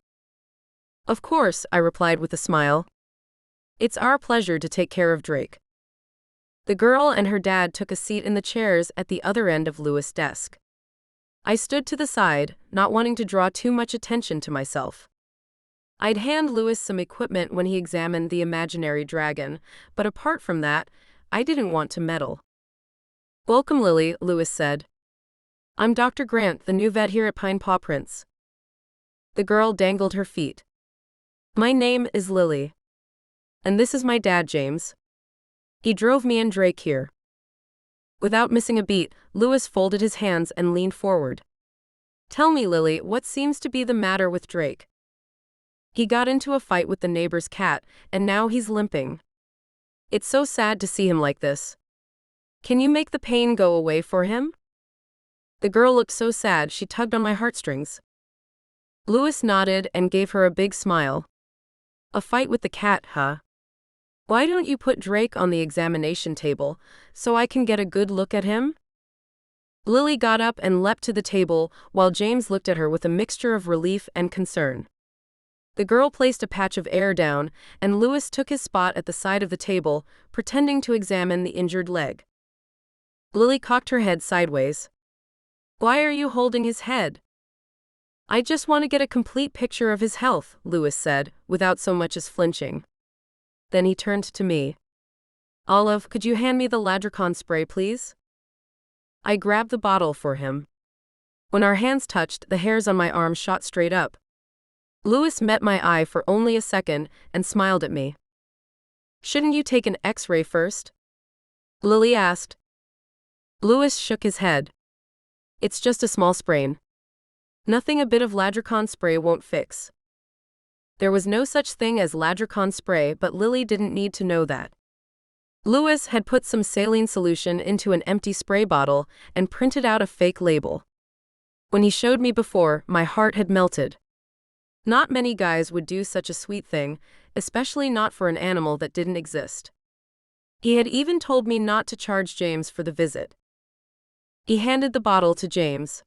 "Of course," I replied with a smile. "It's our pleasure to take care of Drake." The girl and her dad took a seat in the chairs at the other end of Louis' desk. I stood to the side, not wanting to draw too much attention to myself. I'd hand Louis some equipment when he examined the imaginary dragon, but apart from that, I didn't want to meddle. "Welcome, Lily," Louis said. "I'm Dr. Grant, the new vet here at Pine Paw Prints." The girl dangled her feet. "My name is Lily. And this is my dad, James. He drove me and Drake here." Without missing a beat, Louis folded his hands and leaned forward. "Tell me, Lily, what seems to be the matter with Drake? He got into a fight with the neighbor's cat, and now he's limping. It's so sad to see him like this. Can you make the pain go away for him?" The girl looked so sad she tugged on my heartstrings. Louis nodded and gave her a big smile. "A fight with the cat, huh? Why don't you put Drake on the examination table, so I can get a good look at him?" Lily got up and leapt to the table, while James looked at her with a mixture of relief and concern. The girl placed a patch of air down, and Louis took his spot at the side of the table, pretending to examine the injured leg. Lily cocked her head sideways. "Why are you holding his head?" "I just want to get a complete picture of his health," Louis said, without so much as flinching. Then he turned to me. "Olive, could you hand me the Ladricon spray, please?" I grabbed the bottle for him. When our hands touched, the hairs on my arm shot straight up. Louis met my eye for only a second and smiled at me. "Shouldn't you take an X-ray first?" Lily asked. Louis shook his head. "It's just a small sprain. Nothing a bit of Ladricon spray won't fix." There was no such thing as Ladricon spray, but Lily didn't need to know that. Louis had put some saline solution into an empty spray bottle and printed out a fake label. When he showed me before, my heart had melted. Not many guys would do such a sweet thing, especially not for an animal that didn't exist. He had even told me not to charge James for the visit. He handed the bottle to James.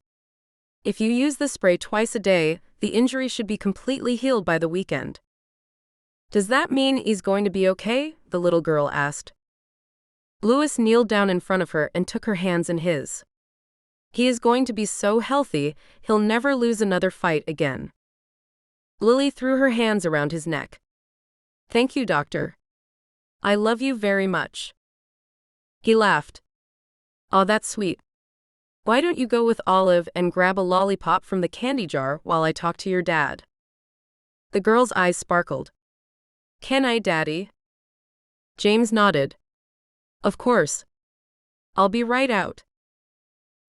"If you use the spray twice a day, the injury should be completely healed by the weekend." "Does that mean he's going to be okay?" the little girl asked. Louis kneeled down in front of her and took her hands in his. "He is going to be so healthy, he'll never lose another fight again." Lily threw her hands around his neck. "Thank you, doctor. I love you very much." He laughed. "Aw, that's sweet. Why don't you go with Olive and grab a lollipop from the candy jar while I talk to your dad?" The girl's eyes sparkled. "Can I, Daddy?" James nodded. "Of course. I'll be right out."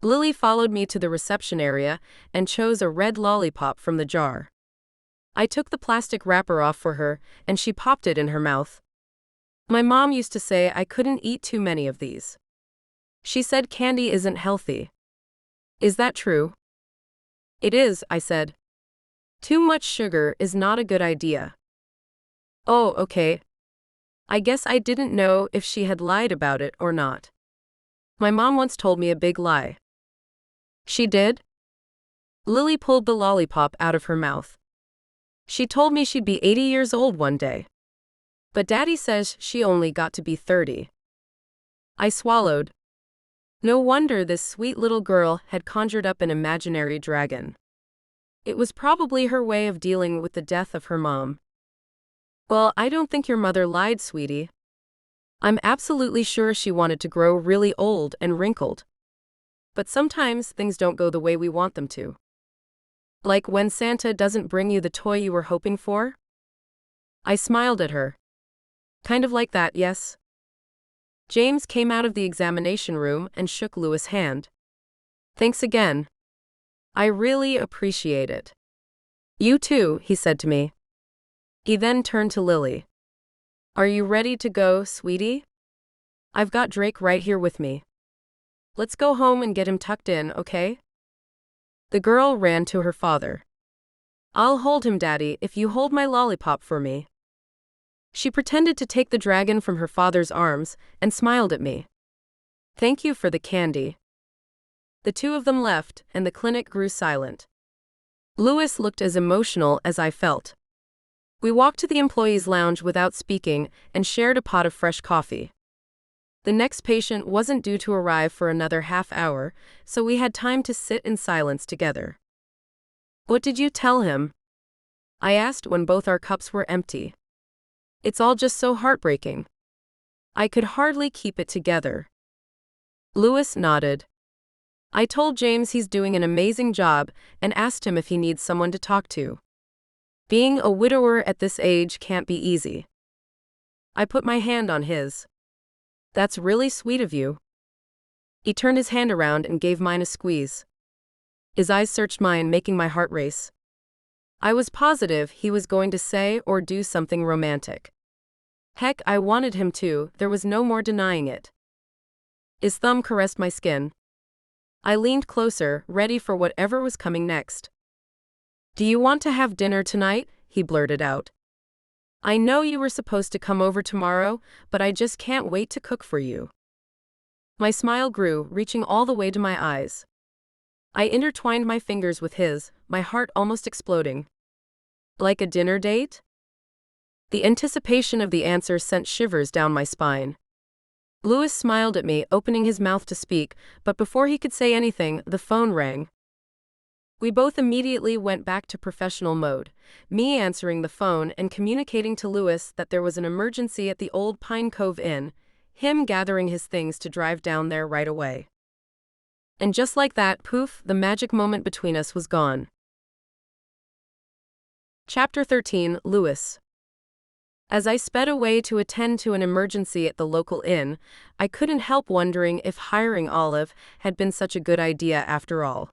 Lily followed me to the reception area and chose a red lollipop from the jar. I took the plastic wrapper off for her, and she popped it in her mouth. My mom used to say I couldn't eat too many of these. She said candy isn't healthy. Is that true? "It is," I said. "Too much sugar is not a good idea." "Oh, okay. I guess I didn't know if she had lied about it or not. My mom once told me a big lie." "She did?" Lily pulled the lollipop out of her mouth. "She told me she'd be 80 years old one day. But Daddy says she only got to be 30. I swallowed. No wonder this sweet little girl had conjured up an imaginary dragon. It was probably her way of dealing with the death of her mom. "Well, I don't think your mother lied, sweetie. I'm absolutely sure she wanted to grow really old and wrinkled. But sometimes things don't go the way we want them to. Like when Santa doesn't bring you the toy you were hoping for?" I smiled at her. "Kind of like that, yes." James came out of the examination room and shook Louis' hand. "Thanks again. I really appreciate it." "You too," he said to me. He then turned to Lily. "Are you ready to go, sweetie? I've got Drake right here with me. Let's go home and get him tucked in, okay?" The girl ran to her father. "I'll hold him, Daddy, if you hold my lollipop for me." She pretended to take the dragon from her father's arms and smiled at me. "Thank you for the candy." The two of them left, and the clinic grew silent. Louis looked as emotional as I felt. We walked to the employees' lounge without speaking and shared a pot of fresh coffee. The next patient wasn't due to arrive for another half hour, so we had time to sit in silence together. "What did you tell him?" I asked when both our cups were empty. "It's all just so heartbreaking." I could hardly keep it together. Louis nodded. "I told James he's doing an amazing job and asked him if he needs someone to talk to. Being a widower at this age can't be easy." I put my hand on his. "That's really sweet of you." He turned his hand around and gave mine a squeeze. His eyes searched mine, making my heart race. I was positive he was going to say or do something romantic. Heck, I wanted him to, there was no more denying it. His thumb caressed my skin. I leaned closer, ready for whatever was coming next. "Do you want to have dinner tonight?" he blurted out. "I know you were supposed to come over tomorrow, but I just can't wait to cook for you." My smile grew, reaching all the way to my eyes. I intertwined my fingers with his, my heart almost exploding. "Like a dinner date?" The anticipation of the answer sent shivers down my spine. Louis smiled at me, opening his mouth to speak, but before he could say anything, the phone rang. We both immediately went back to professional mode, me answering the phone and communicating to Louis that there was an emergency at the Old Pine Cove Inn, him gathering his things to drive down there right away. And just like that, poof, the magic moment between us was gone. Chapter 13, Louis. As I sped away to attend to an emergency at the local inn, I couldn't help wondering if hiring Olive had been such a good idea after all.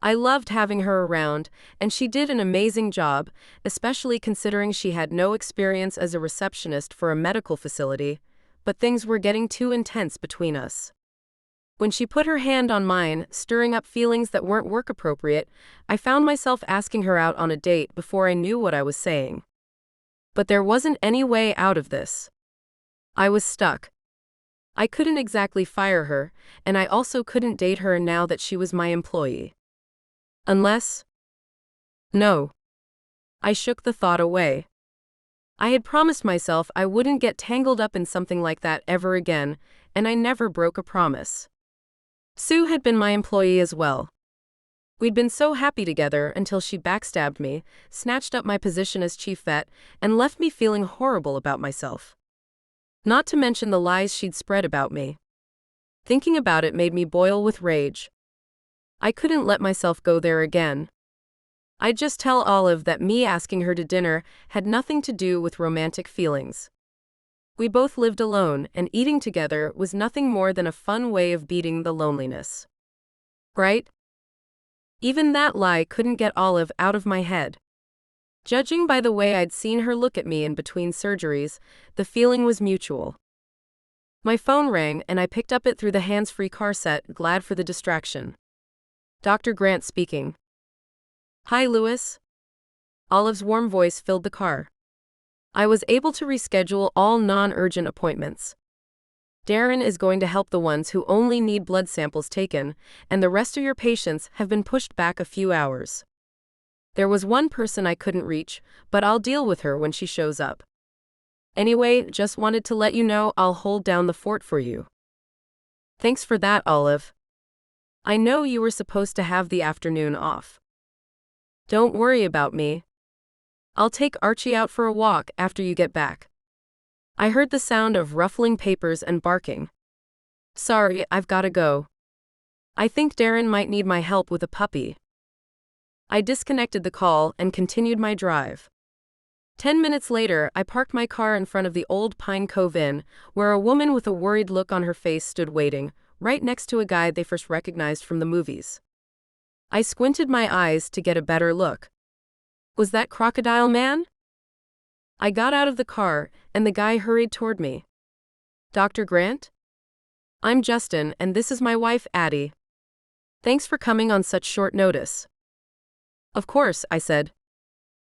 I loved having her around, and she did an amazing job, especially considering she had no experience as a receptionist for a medical facility, but things were getting too intense between us. When she put her hand on mine, stirring up feelings that weren't work-appropriate, I found myself asking her out on a date before I knew what I was saying. But there wasn't any way out of this. I was stuck. I couldn't exactly fire her, and I also couldn't date her now that she was my employee. Unless… No. I shook the thought away. I had promised myself I wouldn't get tangled up in something like that ever again, and I never broke a promise. Sue had been my employee as well. We'd been so happy together until she backstabbed me, snatched up my position as chief vet, and left me feeling horrible about myself. Not to mention the lies she'd spread about me. Thinking about it made me boil with rage. I couldn't let myself go there again. I'd just tell Olive that me asking her to dinner had nothing to do with romantic feelings. We both lived alone, and eating together was nothing more than a fun way of beating the loneliness. Right? Even that lie couldn't get Olive out of my head. Judging by the way I'd seen her look at me in between surgeries, the feeling was mutual. My phone rang and I picked up it through the hands-free car set, glad for the distraction. Dr. Grant speaking. "Hi, Louis." Olive's warm voice filled the car. I was able to reschedule all non-urgent appointments. Darren is going to help the ones who only need blood samples taken, and the rest of your patients have been pushed back a few hours. There was one person I couldn't reach, but I'll deal with her when she shows up. Anyway, just wanted to let you know I'll hold down the fort for you. Thanks for that, Olive. I know you were supposed to have the afternoon off. Don't worry about me. I'll take Archie out for a walk after you get back. I heard the sound of ruffling papers and barking. Sorry, I've gotta go. I think Darren might need my help with a puppy. I disconnected the call and continued my drive. 10 minutes later, I parked my car in front of the Old Pine Cove Inn, where a woman with a worried look on her face stood waiting, right next to a guy they first recognized from the movies. I squinted my eyes to get a better look. Was that Crocodile Man? I got out of the car, and the guy hurried toward me. Dr. Grant? I'm Justin, and this is my wife, Addie. Thanks for coming on such short notice. Of course, I said.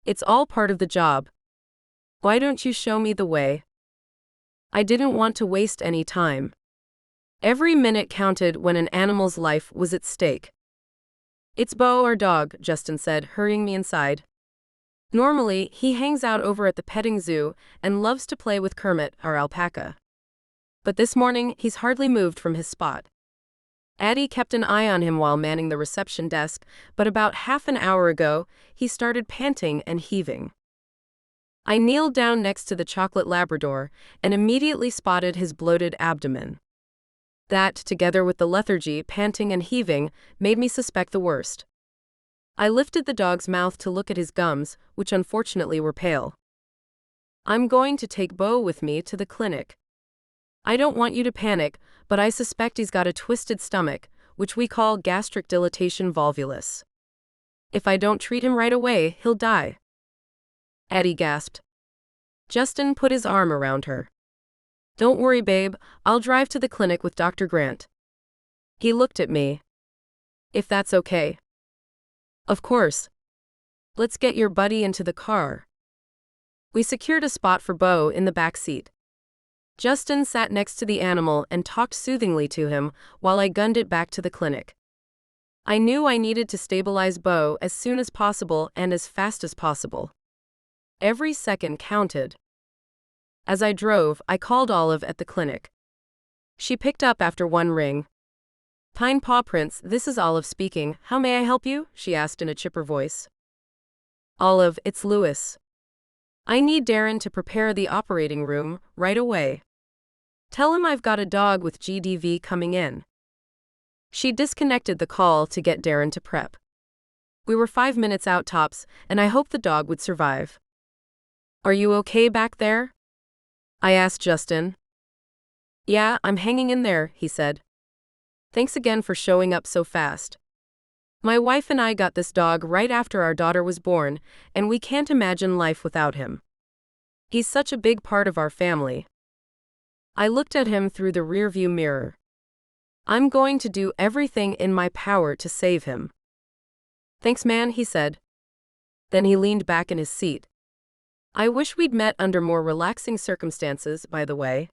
It's all part of the job. Why don't you show me the way? I didn't want to waste any time. Every minute counted when an animal's life was at stake. It's Bo, our dog, Justin said, hurrying me inside. Normally, he hangs out over at the petting zoo and loves to play with Kermit, our alpaca. But this morning, he's hardly moved from his spot. Addie kept an eye on him while manning the reception desk, but about half an hour ago, he started panting and heaving. I kneeled down next to the chocolate Labrador and immediately spotted his bloated abdomen. That, together with the lethargy, panting and heaving, made me suspect the worst. I lifted the dog's mouth to look at his gums, which unfortunately were pale. I'm going to take Bo with me to the clinic. I don't want you to panic, but I suspect he's got a twisted stomach, which we call gastric dilatation volvulus. If I don't treat him right away, he'll die. Addie gasped. Justin put his arm around her. Don't worry, babe, I'll drive to the clinic with Dr. Grant. He looked at me. If that's okay. Of course. Let's get your buddy into the car. We secured a spot for Bo in the back seat. Justin sat next to the animal and talked soothingly to him while I gunned it back to the clinic. I knew I needed to stabilize Bo as soon as possible and as fast as possible. Every second counted. As I drove, I called Olive at the clinic. She picked up after one ring. Pine Paw Prints, this is Olive speaking. How may I help you? She asked in a chipper voice. Olive, it's Louis. I need Darren to prepare the operating room right away. Tell him I've got a dog with GDV coming in. She disconnected the call to get Darren to prep. We were 5 minutes out tops, and I hoped the dog would survive. Are you okay back there? I asked Justin. Yeah, I'm hanging in there, he said. Thanks again for showing up so fast. My wife and I got this dog right after our daughter was born, and we can't imagine life without him. He's such a big part of our family. I looked at him through the rearview mirror. I'm going to do everything in my power to save him. Thanks, man, he said. Then he leaned back in his seat. I wish we'd met under more relaxing circumstances, by the way.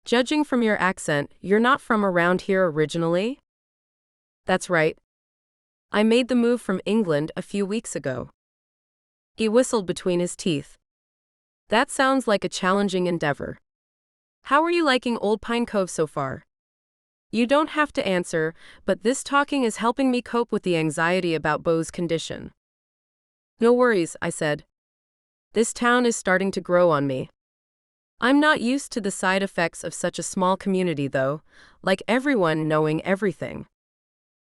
Judging from your accent, you're not from around here originally? That's right. I made the move from England a few weeks ago. He whistled between his teeth. That sounds like a challenging endeavor. How are you liking Old Pine Cove so far? You don't have to answer, but this talking is helping me cope with the anxiety about Bo's condition. No worries, I said. This town is starting to grow on me. I'm not used to the side effects of such a small community though, like everyone knowing everything.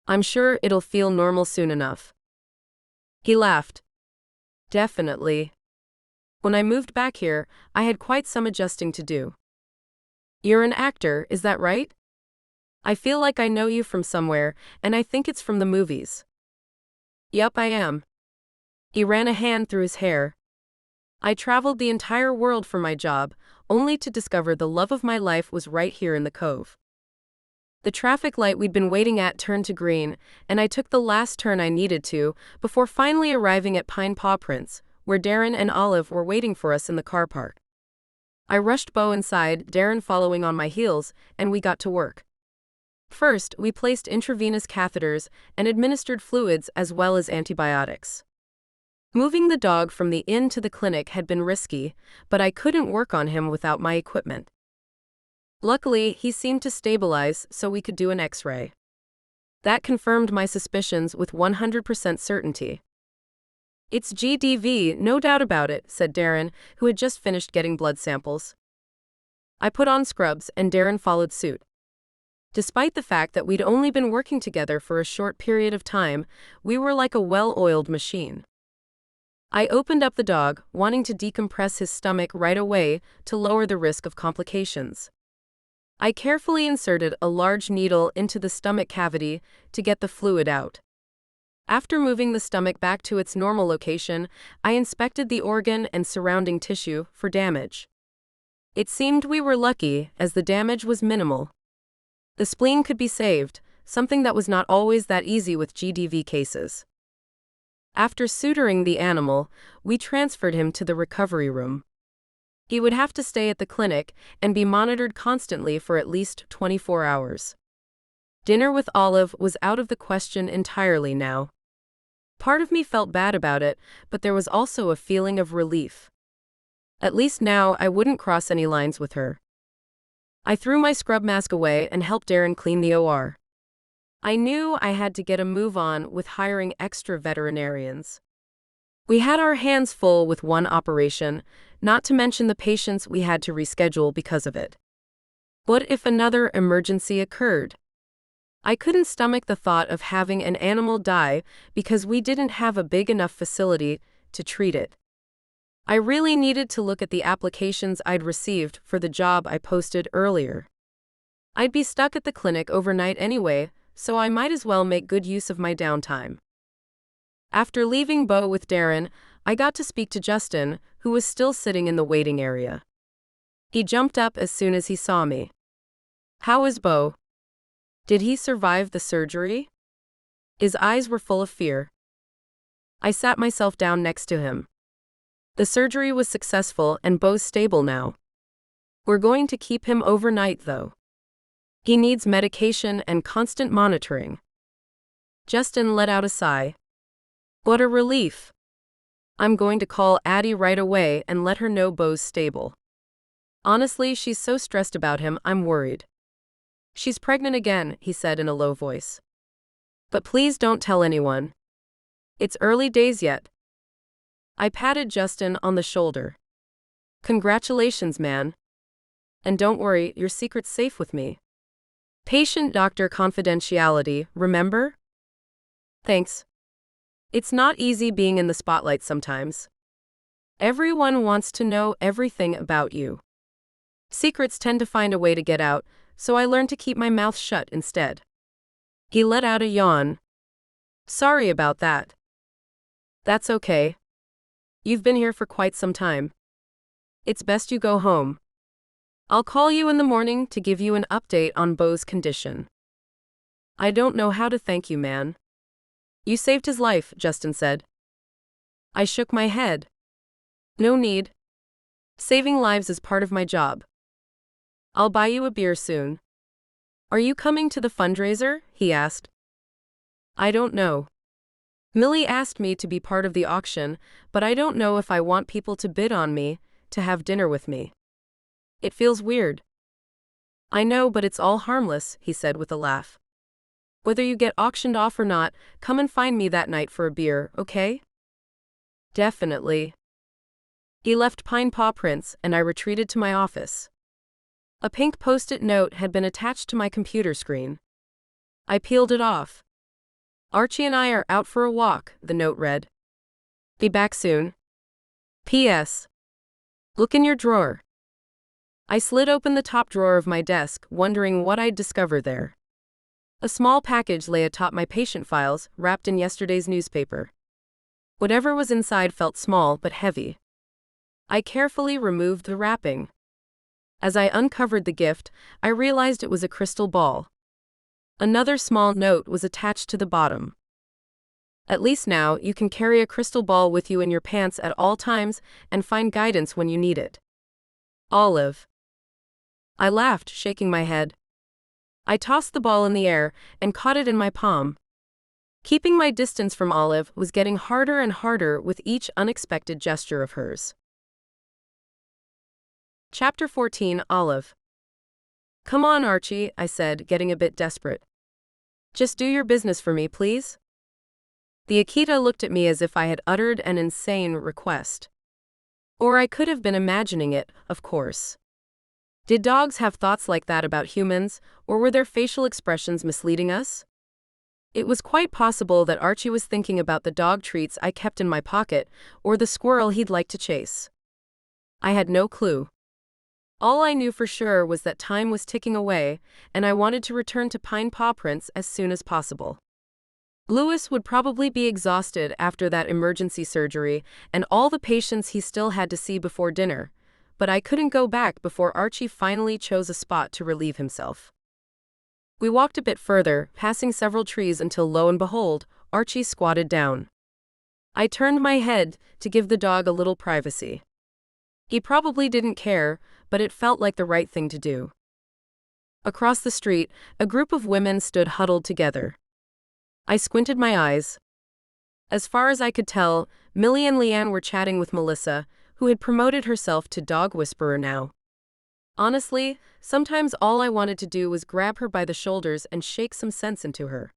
I'm sure it'll feel normal soon enough. He laughed. Definitely. When I moved back here, I had quite some adjusting to do. You're an actor, is that right? I feel like I know you from somewhere, and I think it's from the movies. Yup, I am. He ran a hand through his hair. I traveled the entire world for my job, only to discover the love of my life was right here in the cove. The traffic light we'd been waiting at turned to green, and I took the last turn I needed to before finally arriving at Pine Paw Prints, where Darren and Olive were waiting for us in the car park. I rushed Bo inside, Darren following on my heels, and we got to work. First, we placed intravenous catheters and administered fluids as well as antibiotics. Moving the dog from the inn to the clinic had been risky, but I couldn't work on him without my equipment. Luckily, he seemed to stabilize so we could do an X-ray. That confirmed my suspicions with 100% certainty. It's GDV, no doubt about it, said Darren, who had just finished getting blood samples. I put on scrubs and Darren followed suit. Despite the fact that we'd only been working together for a short period of time, we were like a well-oiled machine. I opened up the dog, wanting to decompress his stomach right away to lower the risk of complications. I carefully inserted a large needle into the stomach cavity to get the fluid out. After moving the stomach back to its normal location, I inspected the organ and surrounding tissue for damage. It seemed we were lucky, as the damage was minimal. The spleen could be saved, something that was not always that easy with GDV cases. After suturing the animal, we transferred him to the recovery room. He would have to stay at the clinic and be monitored constantly for at least 24 hours. Dinner with Olive was out of the question entirely now. Part of me felt bad about it, but there was also a feeling of relief. At least now I wouldn't cross any lines with her. I threw my scrub mask away and helped Darren clean the OR. I knew I had to get a move on with hiring extra veterinarians. We had our hands full with one operation, not to mention the patients we had to reschedule because of it. What if another emergency occurred? I couldn't stomach the thought of having an animal die because we didn't have a big enough facility to treat it. I really needed to look at the applications I'd received for the job I posted earlier. I'd be stuck at the clinic overnight anyway, so I might as well make good use of my downtime. After leaving Bo with Darren, I got to speak to Justin, who was still sitting in the waiting area. He jumped up as soon as he saw me. "How is Bo? Did he survive the surgery?" His eyes were full of fear. I sat myself down next to him. "The surgery was successful and Bo's stable now. We're going to keep him overnight though. He needs medication and constant monitoring." Justin let out a sigh. "What a relief. I'm going to call Addie right away and let her know Bo's stable. Honestly, she's so stressed about him, I'm worried." "She's pregnant again," he said in a low voice. "But please don't tell anyone. It's early days yet." I patted Justin on the shoulder. "Congratulations, man. And don't worry, your secret's safe with me. Patient-doctor confidentiality, remember?" "Thanks. It's not easy being in the spotlight sometimes. Everyone wants to know everything about you. Secrets tend to find a way to get out, so I learned to keep my mouth shut instead." He let out a yawn. "Sorry about that." "That's okay. You've been here for quite some time. It's best you go home. I'll call you in the morning to give you an update on Bo's condition." "I don't know how to thank you, man. You saved his life," Justin said. I shook my head. "No need. Saving lives is part of my job. I'll buy you a beer soon." "Are you coming to the fundraiser?" he asked. "I don't know. Millie asked me to be part of the auction, but I don't know if I want people to bid on me, to have dinner with me. It feels weird." "I know, but it's all harmless," he said with a laugh. "Whether you get auctioned off or not, come and find me that night for a beer, okay?" "Definitely." He left pine paw prints and I retreated to my office. A pink post-it note had been attached to my computer screen. I peeled it off. "Archie and I are out for a walk," the note read. "Be back soon. P.S. Look in your drawer." I slid open the top drawer of my desk, wondering what I'd discover there. A small package lay atop my patient files, wrapped in yesterday's newspaper. Whatever was inside felt small but heavy. I carefully removed the wrapping. As I uncovered the gift, I realized it was a crystal ball. Another small note was attached to the bottom. "At least now, you can carry a crystal ball with you in your pants at all times and find guidance when you need it. Olive." I laughed, shaking my head. I tossed the ball in the air and caught it in my palm. Keeping my distance from Olive was getting harder and harder with each unexpected gesture of hers. Chapter 14, Olive. "Come on, Archie," I said, getting a bit desperate. "Just do your business for me, please." The Akita looked at me as if I had uttered an insane request. Or I could have been imagining it, of course. Did dogs have thoughts like that about humans, or were their facial expressions misleading us? It was quite possible that Archie was thinking about the dog treats I kept in my pocket, or the squirrel he'd like to chase. I had no clue. All I knew for sure was that time was ticking away, and I wanted to return to Pine Paw Prints as soon as possible. Lewis would probably be exhausted after that emergency surgery and all the patients he still had to see before dinner, but I couldn't go back before Archie finally chose a spot to relieve himself. We walked a bit further, passing several trees until lo and behold, Archie squatted down. I turned my head to give the dog a little privacy. He probably didn't care, but it felt like the right thing to do. Across the street, a group of women stood huddled together. I squinted my eyes. As far as I could tell, Millie and Leanne were chatting with Melissa, who had promoted herself to dog whisperer now. Honestly, sometimes all I wanted to do was grab her by the shoulders and shake some sense into her.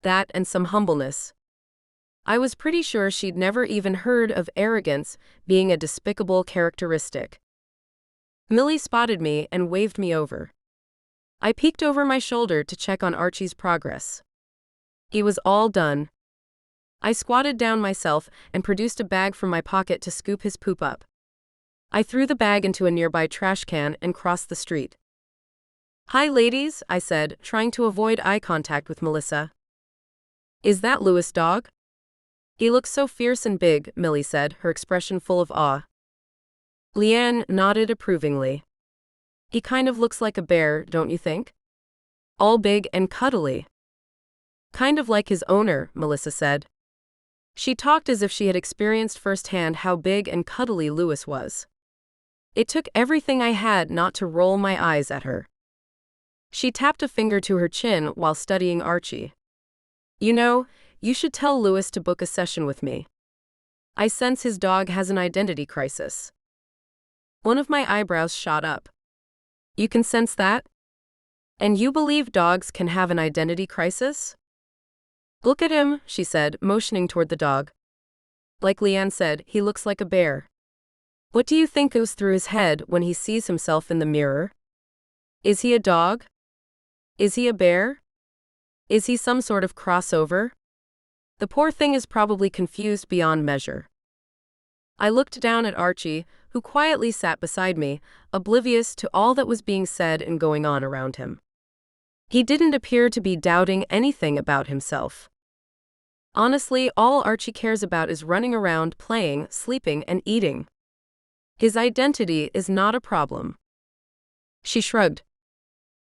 That and some humbleness. I was pretty sure she'd never even heard of arrogance being a despicable characteristic. Millie spotted me and waved me over. I peeked over my shoulder to check on Archie's progress. He was all done. I squatted down myself and produced a bag from my pocket to scoop his poop up. I threw the bag into a nearby trash can and crossed the street. "Hi, ladies," I said, trying to avoid eye contact with Melissa. "Is that Louis' dog?" "He looks so fierce and big," Millie said, her expression full of awe. Leanne nodded approvingly. "He kind of looks like a bear, don't you think? All big and cuddly." "Kind of like his owner," Melissa said. She talked as if she had experienced firsthand how big and cuddly Louis was. It took everything I had not to roll my eyes at her. She tapped a finger to her chin while studying Archie. "You know, you should tell Louis to book a session with me. I sense his dog has an identity crisis." One of my eyebrows shot up. "You can sense that? And you believe dogs can have an identity crisis?" "Look at him," she said, motioning toward the dog. "Like Leanne said, he looks like a bear. What do you think goes through his head when he sees himself in the mirror? Is he a dog? Is he a bear? Is he some sort of crossover? The poor thing is probably confused beyond measure." I looked down at Archie, who quietly sat beside me, oblivious to all that was being said and going on around him. He didn't appear to be doubting anything about himself. Honestly, all Archie cares about is running around, playing, sleeping, and eating. His identity is not a problem. She shrugged.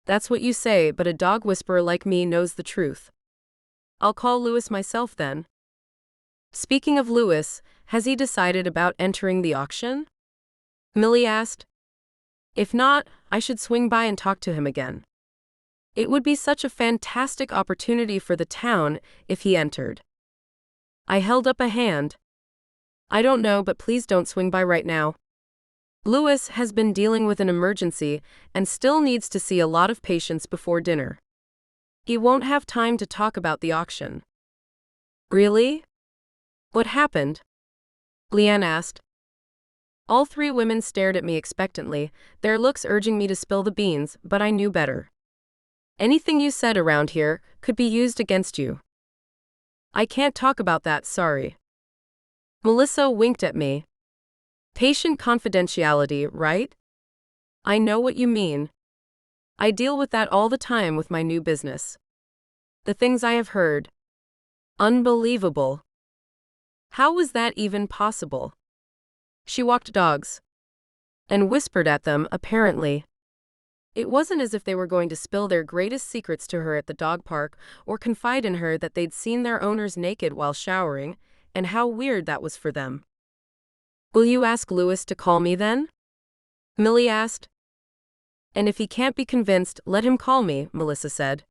"That's what you say, but a dog whisperer like me knows the truth. I'll call Louis myself then." "Speaking of Louis, has he decided about entering the auction?" Millie asked. "If not, I should swing by and talk to him again. It would be such a fantastic opportunity for the town if he entered." I held up a hand. "I don't know, but please don't swing by right now. Louis has been dealing with an emergency and still needs to see a lot of patients before dinner. He won't have time to talk about the auction." "Really? What happened?" Leanne asked. All three women stared at me expectantly, their looks urging me to spill the beans, but I knew better. "Anything you said around here could be used against you." "I can't talk about that, sorry." Melissa winked at me. "Patient confidentiality, right? I know what you mean. I deal with that all the time with my new business. The things I have heard. Unbelievable. How was that even possible?" She walked dogs. And whispered at them, apparently. It wasn't as if they were going to spill their greatest secrets to her at the dog park or confide in her that they'd seen their owners naked while showering, and how weird that was for them. "Will you ask Louis to call me then?" Millie asked. "And if he can't be convinced, let him call me," Melissa said.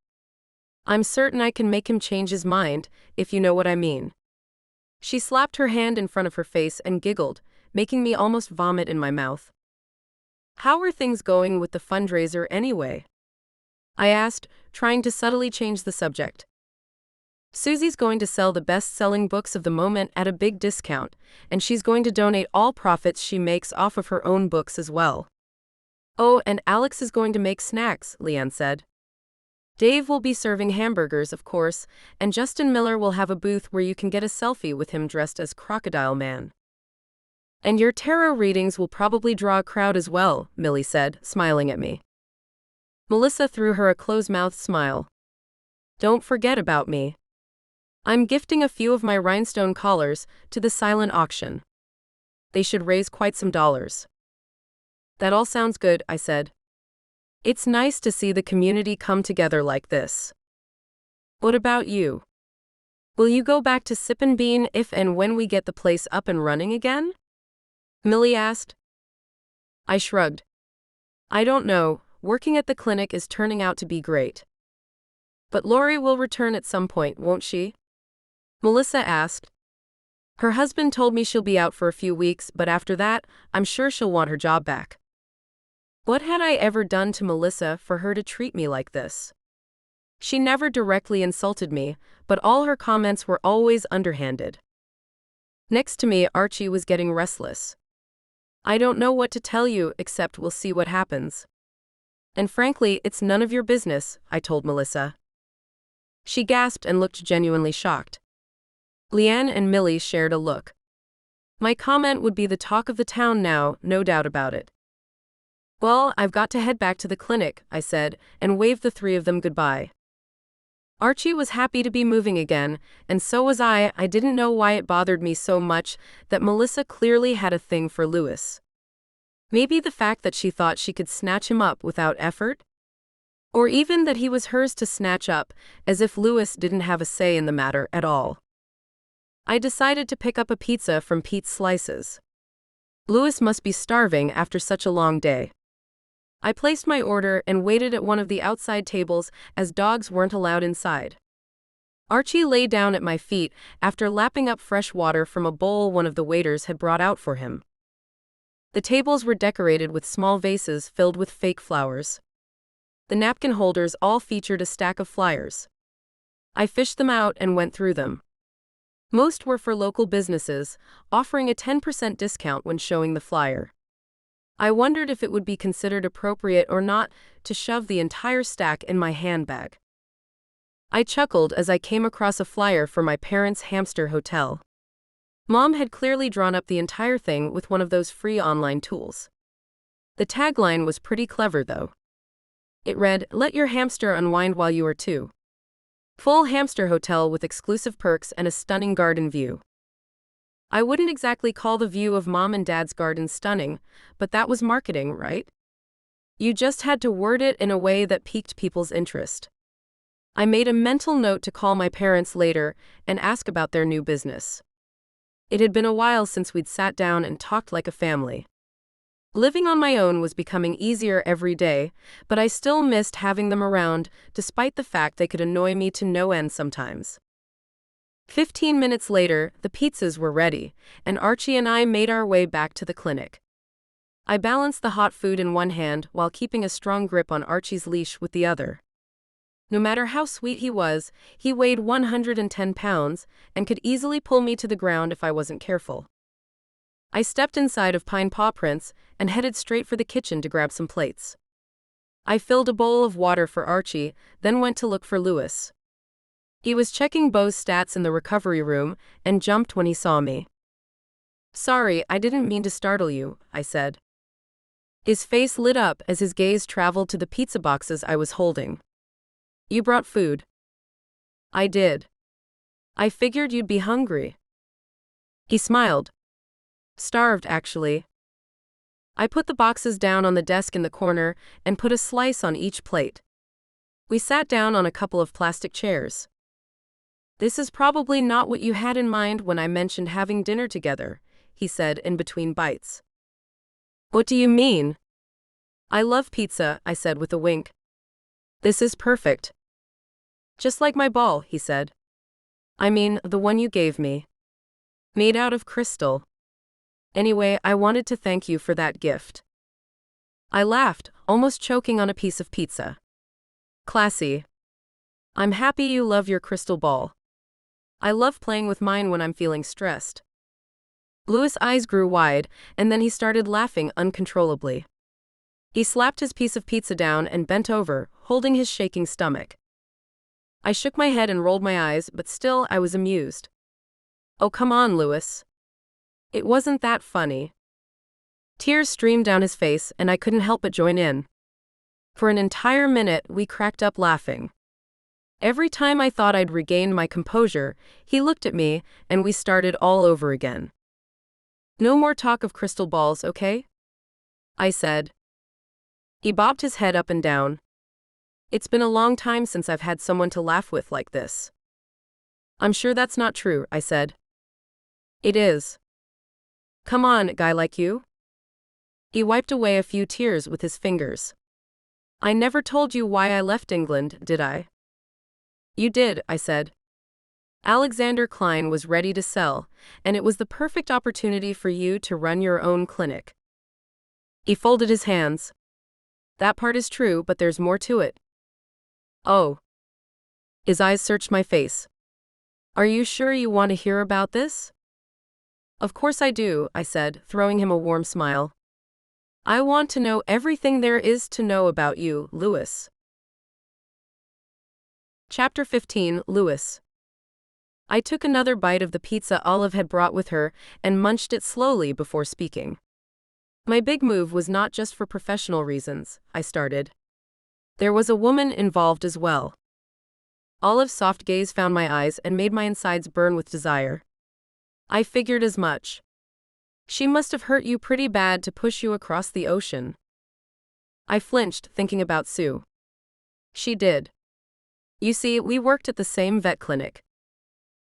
"I'm certain I can make him change his mind, if you know what I mean." She slapped her hand in front of her face and giggled, making me almost vomit in my mouth. "How are things going with the fundraiser anyway?" I asked, trying to subtly change the subject. "Susie's going to sell the best-selling books of the moment at a big discount, and she's going to donate all profits she makes off of her own books as well. Oh, and Alex is going to make snacks," Leanne said. "Dave will be serving hamburgers, of course, and Justin Miller will have a booth where you can get a selfie with him dressed as Crocodile Man. And your tarot readings will probably draw a crowd as well," Millie said, smiling at me. Melissa threw her a close-mouthed smile. "Don't forget about me. I'm gifting a few of my rhinestone collars to the silent auction. They should raise quite some dollars." "That all sounds good," I said. It's nice to see the community come together like this. What about you? Will you go back to Sip and Bean if and when we get the place up and running again? Millie asked. I shrugged. I don't know, working at the clinic is turning out to be great. But Lori will return at some point, won't she? Melissa asked. Her husband told me she'll be out for a few weeks, but after that, I'm sure she'll want her job back. What had I ever done to Melissa for her to treat me like this? She never directly insulted me, but all her comments were always underhanded. Next to me, Archie was getting restless. I don't know what to tell you, except we'll see what happens. And frankly, it's none of your business, I told Melissa. She gasped and looked genuinely shocked. Leanne and Millie shared a look. My comment would be the talk of the town now, no doubt about it. Well, I've got to head back to the clinic, I said, and waved the three of them goodbye. Archie was happy to be moving again, and so was I. I didn't know why it bothered me so much that Melissa clearly had a thing for Louis. Maybe the fact that she thought she could snatch him up without effort? Or even that he was hers to snatch up, as if Louis didn't have a say in the matter at all. I decided to pick up a pizza from Pete's Slices. Louis must be starving after such a long day. I placed my order and waited at one of the outside tables as dogs weren't allowed inside. Archie lay down at my feet after lapping up fresh water from a bowl one of the waiters had brought out for him. The tables were decorated with small vases filled with fake flowers. The napkin holders all featured a stack of flyers. I fished them out and went through them. Most were for local businesses, offering a 10% discount when showing the flyer. I wondered if it would be considered appropriate or not to shove the entire stack in my handbag. I chuckled as I came across a flyer for my parents' hamster hotel. Mom had clearly drawn up the entire thing with one of those free online tools. The tagline was pretty clever, though. It read, "Let your hamster unwind while you are two. Full hamster hotel with exclusive perks and a stunning garden view." I wouldn't exactly call the view of Mom and Dad's garden stunning, but that was marketing, right? You just had to word it in a way that piqued people's interest. I made a mental note to call my parents later and ask about their new business. It had been a while since we'd sat down and talked like a family. Living on my own was becoming easier every day, but I still missed having them around, despite the fact they could annoy me to no end sometimes. 15 minutes later, the pizzas were ready, and Archie and I made our way back to the clinic. I balanced the hot food in one hand while keeping a strong grip on Archie's leash with the other. No matter how sweet he was, he weighed 110 pounds and could easily pull me to the ground if I wasn't careful. I stepped inside of Pine Paw Prints and headed straight for the kitchen to grab some plates. I filled a bowl of water for Archie, then went to look for Louis. He was checking Beau's stats in the recovery room and jumped when he saw me. "Sorry, I didn't mean to startle you," I said. His face lit up as his gaze traveled to the pizza boxes I was holding. "You brought food." "I did. I figured you'd be hungry." He smiled. "Starved, actually." I put the boxes down on the desk in the corner and put a slice on each plate. We sat down on a couple of plastic chairs. "This is probably not what you had in mind when I mentioned having dinner together," he said in between bites. "What do you mean?" "I love pizza," I said with a wink. "This is perfect." "Just like my ball," he said. "I mean, the one you gave me. Made out of crystal. Anyway, I wanted to thank you for that gift." I laughed, almost choking on a piece of pizza. "Classy. I'm happy you love your crystal ball. I love playing with mine when I'm feeling stressed." Louis' eyes grew wide, and then he started laughing uncontrollably. He slapped his piece of pizza down and bent over, holding his shaking stomach. I shook my head and rolled my eyes, but still I was amused. "Oh, come on, Louis. It wasn't that funny." Tears streamed down his face, and I couldn't help but join in. For an entire minute, we cracked up laughing. Every time I thought I'd regained my composure, he looked at me, and we started all over again. "No more talk of crystal balls, okay?" I said. He bobbed his head up and down. It's been a long time since I've had someone to laugh with like this. I'm sure that's not true, I said. It is. Come on, a guy like you. He wiped away a few tears with his fingers. I never told you why I left England, did I? You did, I said. Alexander Klein was ready to sell, and it was the perfect opportunity for you to run your own clinic. He folded his hands. That part is true, but there's more to it. Oh. His eyes searched my face. Are you sure you want to hear about this? Of course I do, I said, throwing him a warm smile. I want to know everything there is to know about you, Lewis. Chapter 15, Lewis. I took another bite of the pizza Olive had brought with her and munched it slowly before speaking. My big move was not just for professional reasons, I started. There was a woman involved as well. Olive's soft gaze found my eyes and made my insides burn with desire. I figured as much. She must have hurt you pretty bad to push you across the ocean. I flinched, thinking about Sue. She did. You see, we worked at the same vet clinic.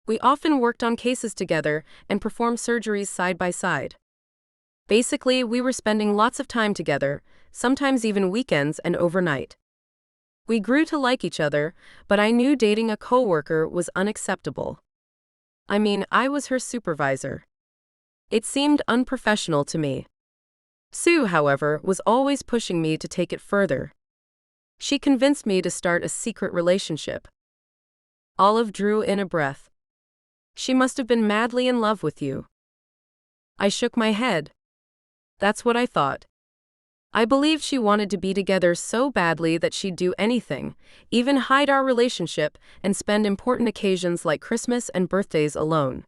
We often worked on cases together and performed surgeries side by side. Basically, we were spending lots of time together, sometimes even weekends and overnight. We grew to like each other, but I knew dating a coworker was unacceptable. I mean, I was her supervisor. It seemed unprofessional to me. Sue, however, was always pushing me to take it further. She convinced me to start a secret relationship. Olive drew in a breath. She must have been madly in love with you. I shook my head. That's what I thought. I believed she wanted to be together so badly that she'd do anything, even hide our relationship and spend important occasions like Christmas and birthdays alone.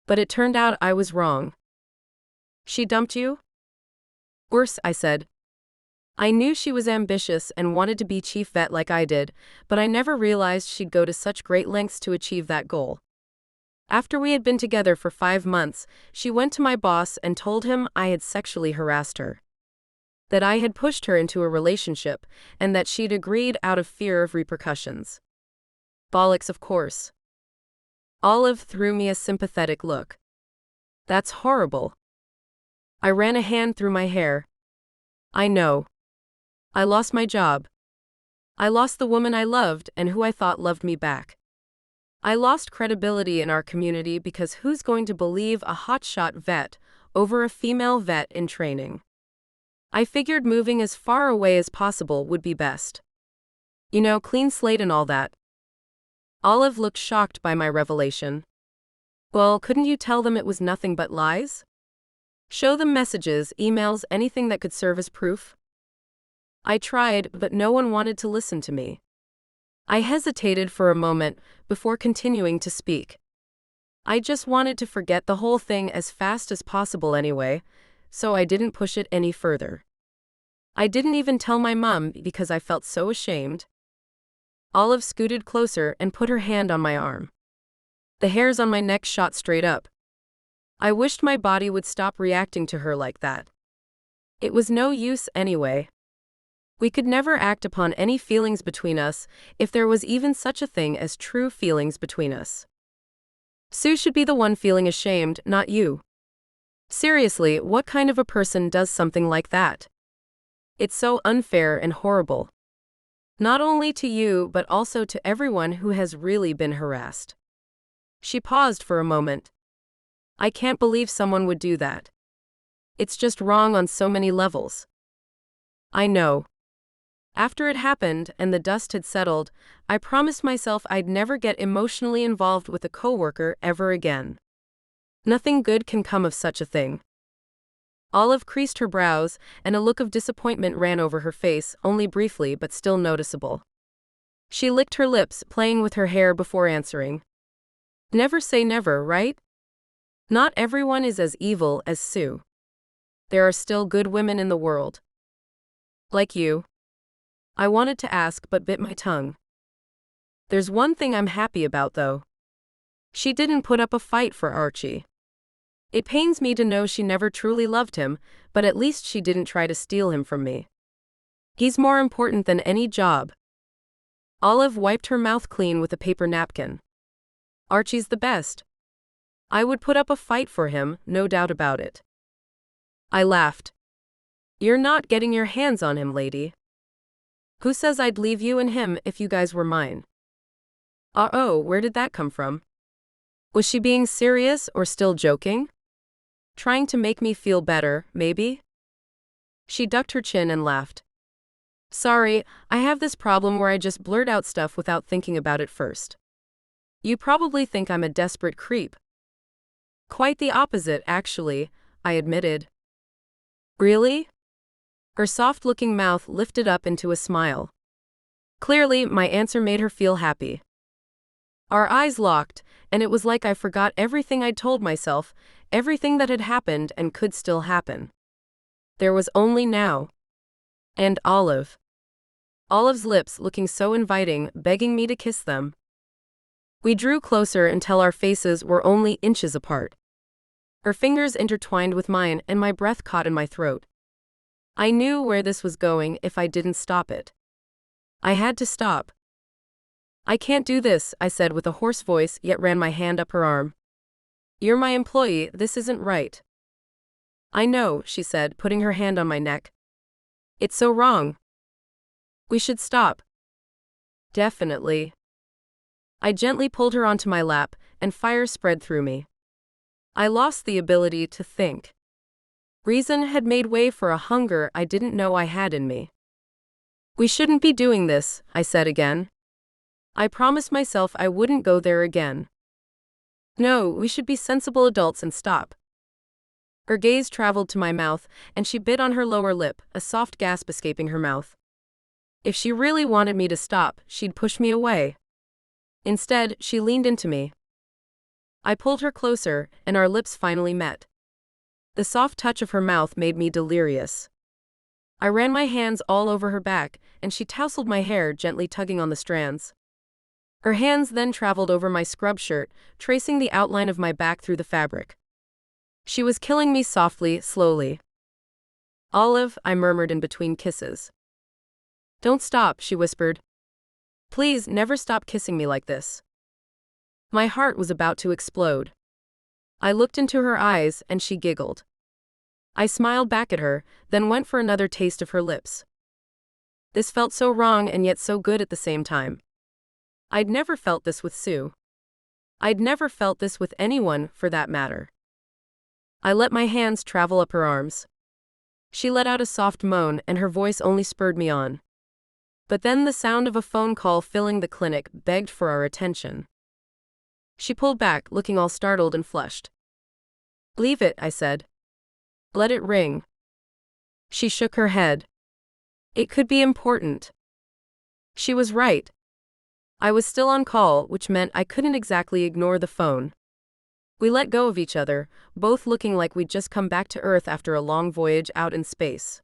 But it turned out I was wrong. She dumped you? Worse, I said. I knew she was ambitious and wanted to be chief vet like I did, but I never realized she'd go to such great lengths to achieve that goal. After we had been together for 5 months, she went to my boss and told him I had sexually harassed her. That I had pushed her into a relationship, and that she'd agreed out of fear of repercussions. Bollocks, of course. Olive threw me a sympathetic look. That's horrible. I ran a hand through my hair. I know. I lost my job. I lost the woman I loved and who I thought loved me back. I lost credibility in our community because who's going to believe a hotshot vet over a female vet in training? I figured moving as far away as possible would be best. You know, clean slate and all that. Olive looked shocked by my revelation. Well, couldn't you tell them it was nothing but lies? Show them messages, emails, anything that could serve as proof? I tried, but no one wanted to listen to me. I hesitated for a moment before continuing to speak. I just wanted to forget the whole thing as fast as possible anyway, so I didn't push it any further. I didn't even tell my mom because I felt so ashamed. Olive scooted closer and put her hand on my arm. The hairs on my neck shot straight up. I wished my body would stop reacting to her like that. It was no use anyway. We could never act upon any feelings between us if there was even such a thing as true feelings between us. Sue should be the one feeling ashamed, not you. Seriously, what kind of a person does something like that? It's so unfair and horrible. Not only to you, but also to everyone who has really been harassed. She paused for a moment. I can't believe someone would do that. It's just wrong on so many levels. I know. After it happened and the dust had settled, I promised myself I'd never get emotionally involved with a coworker ever again. Nothing good can come of such a thing. Olive creased her brows, and a look of disappointment ran over her face, only briefly but still noticeable. She licked her lips, playing with her hair before answering. Never say never, right? Not everyone is as evil as Sue. There are still good women in the world. Like you. I wanted to ask but bit my tongue. There's one thing I'm happy about though. She didn't put up a fight for Archie. It pains me to know she never truly loved him, but at least she didn't try to steal him from me. He's more important than any job. Olive wiped her mouth clean with a paper napkin. Archie's the best. I would put up a fight for him, no doubt about it. I laughed. You're not getting your hands on him, lady. Who says I'd leave you and him if you guys were mine? Oh, where did that come from? Was she being serious or still joking? Trying to make me feel better, maybe? She ducked her chin and laughed. Sorry, I have this problem where I just blurt out stuff without thinking about it first. You probably think I'm a desperate creep. Quite the opposite, actually, I admitted. Really? Her soft-looking mouth lifted up into a smile. Clearly, my answer made her feel happy. Our eyes locked, and it was like I forgot everything I'd told myself, everything that had happened and could still happen. There was only now. And Olive. Olive's lips looking so inviting, begging me to kiss them. We drew closer until our faces were only inches apart. Her fingers intertwined with mine and my breath caught in my throat. I knew where this was going if I didn't stop it. I had to stop. I can't do this, I said with a hoarse voice, yet ran my hand up her arm. You're my employee, this isn't right. I know, she said, putting her hand on my neck. It's so wrong. We should stop. Definitely. I gently pulled her onto my lap, and fire spread through me. I lost the ability to think. Reason had made way for a hunger I didn't know I had in me. We shouldn't be doing this, I said again. I promised myself I wouldn't go there again. No, we should be sensible adults and stop. Her gaze traveled to my mouth, and she bit on her lower lip, a soft gasp escaping her mouth. If she really wanted me to stop, she'd push me away. Instead, she leaned into me. I pulled her closer, and our lips finally met. The soft touch of her mouth made me delirious. I ran my hands all over her back, and she tousled my hair, gently tugging on the strands. Her hands then traveled over my scrub shirt, tracing the outline of my back through the fabric. She was killing me softly, slowly. Olive, I murmured in between kisses. Don't stop, she whispered. Please, never stop kissing me like this. My heart was about to explode. I looked into her eyes, and she giggled. I smiled back at her, then went for another taste of her lips. This felt so wrong and yet so good at the same time. I'd never felt this with Sue. I'd never felt this with anyone, for that matter. I let my hands travel up her arms. She let out a soft moan, and her voice only spurred me on. But then the sound of a phone call filling the clinic begged for our attention. She pulled back, looking all startled and flushed. Leave it, I said. Let it ring. She shook her head. It could be important. She was right. I was still on call, which meant I couldn't exactly ignore the phone. We let go of each other, both looking like we'd just come back to Earth after a long voyage out in space.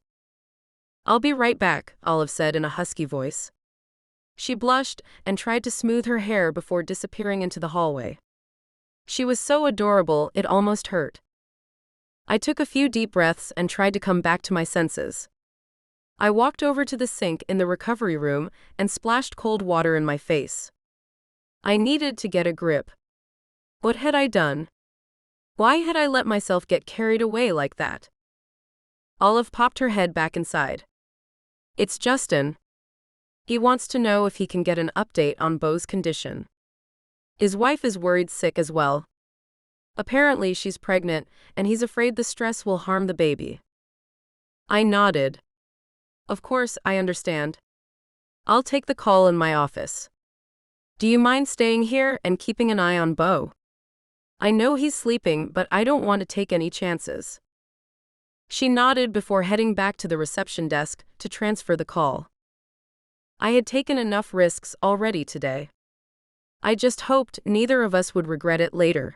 I'll be right back, Olive said in a husky voice. She blushed and tried to smooth her hair before disappearing into the hallway. She was so adorable, it almost hurt. I took a few deep breaths and tried to come back to my senses. I walked over to the sink in the recovery room and splashed cold water in my face. I needed to get a grip. What had I done? Why had I let myself get carried away like that? Olive popped her head back inside. It's Justin. He wants to know if he can get an update on Beau's condition. His wife is worried sick as well. Apparently she's pregnant, and he's afraid the stress will harm the baby. I nodded. Of course, I understand. I'll take the call in my office. Do you mind staying here and keeping an eye on Beau? I know he's sleeping, but I don't want to take any chances. She nodded before heading back to the reception desk to transfer the call. I had taken enough risks already today. I just hoped neither of us would regret it later.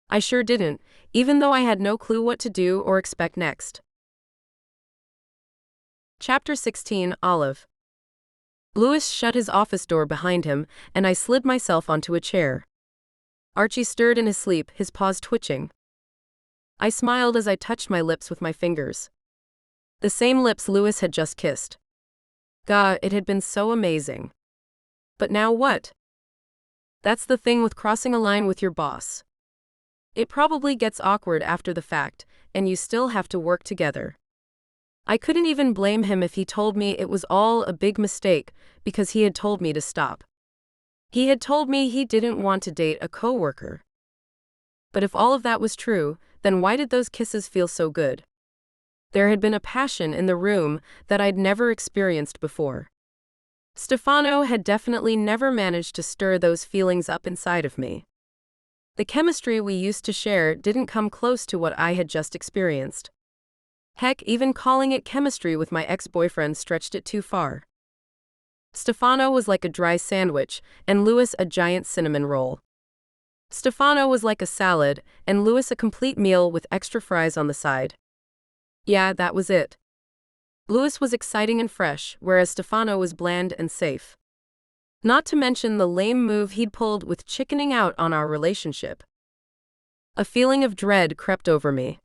I sure didn't, even though I had no clue what to do or expect next. Chapter 16, Olive. Louis shut his office door behind him, and I slid myself onto a chair. Archie stirred in his sleep, his paws twitching. I smiled as I touched my lips with my fingers. The same lips Louis had just kissed. Gah, it had been so amazing. But now what? That's the thing with crossing a line with your boss. It probably gets awkward after the fact, and you still have to work together. I couldn't even blame him if he told me it was all a big mistake because he had told me to stop. He had told me he didn't want to date a coworker. But if all of that was true, then why did those kisses feel so good? There had been a passion in the room that I'd never experienced before. Stefano had definitely never managed to stir those feelings up inside of me. The chemistry we used to share didn't come close to what I had just experienced. Heck, even calling it chemistry with my ex-boyfriend stretched it too far. Stefano was like a dry sandwich, and Louis a giant cinnamon roll. Stefano was like a salad, and Louis a complete meal with extra fries on the side. Yeah, that was it. Louis was exciting and fresh, whereas Stefano was bland and safe. Not to mention the lame move he'd pulled with chickening out on our relationship. A feeling of dread crept over me.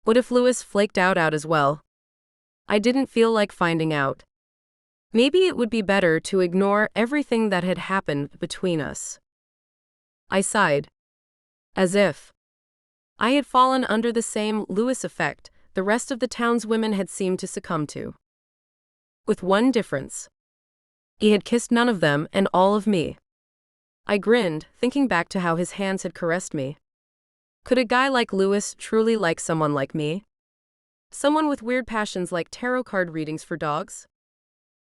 What if Louis flaked out as well? I didn't feel like finding out. Maybe it would be better to ignore everything that had happened between us. I sighed. As if I had fallen under the same Louis effect the rest of the town's women had seemed to succumb to. With one difference. He had kissed none of them and all of me. I grinned, thinking back to how his hands had caressed me. Could a guy like Louis truly like someone like me? Someone with weird passions like tarot card readings for dogs?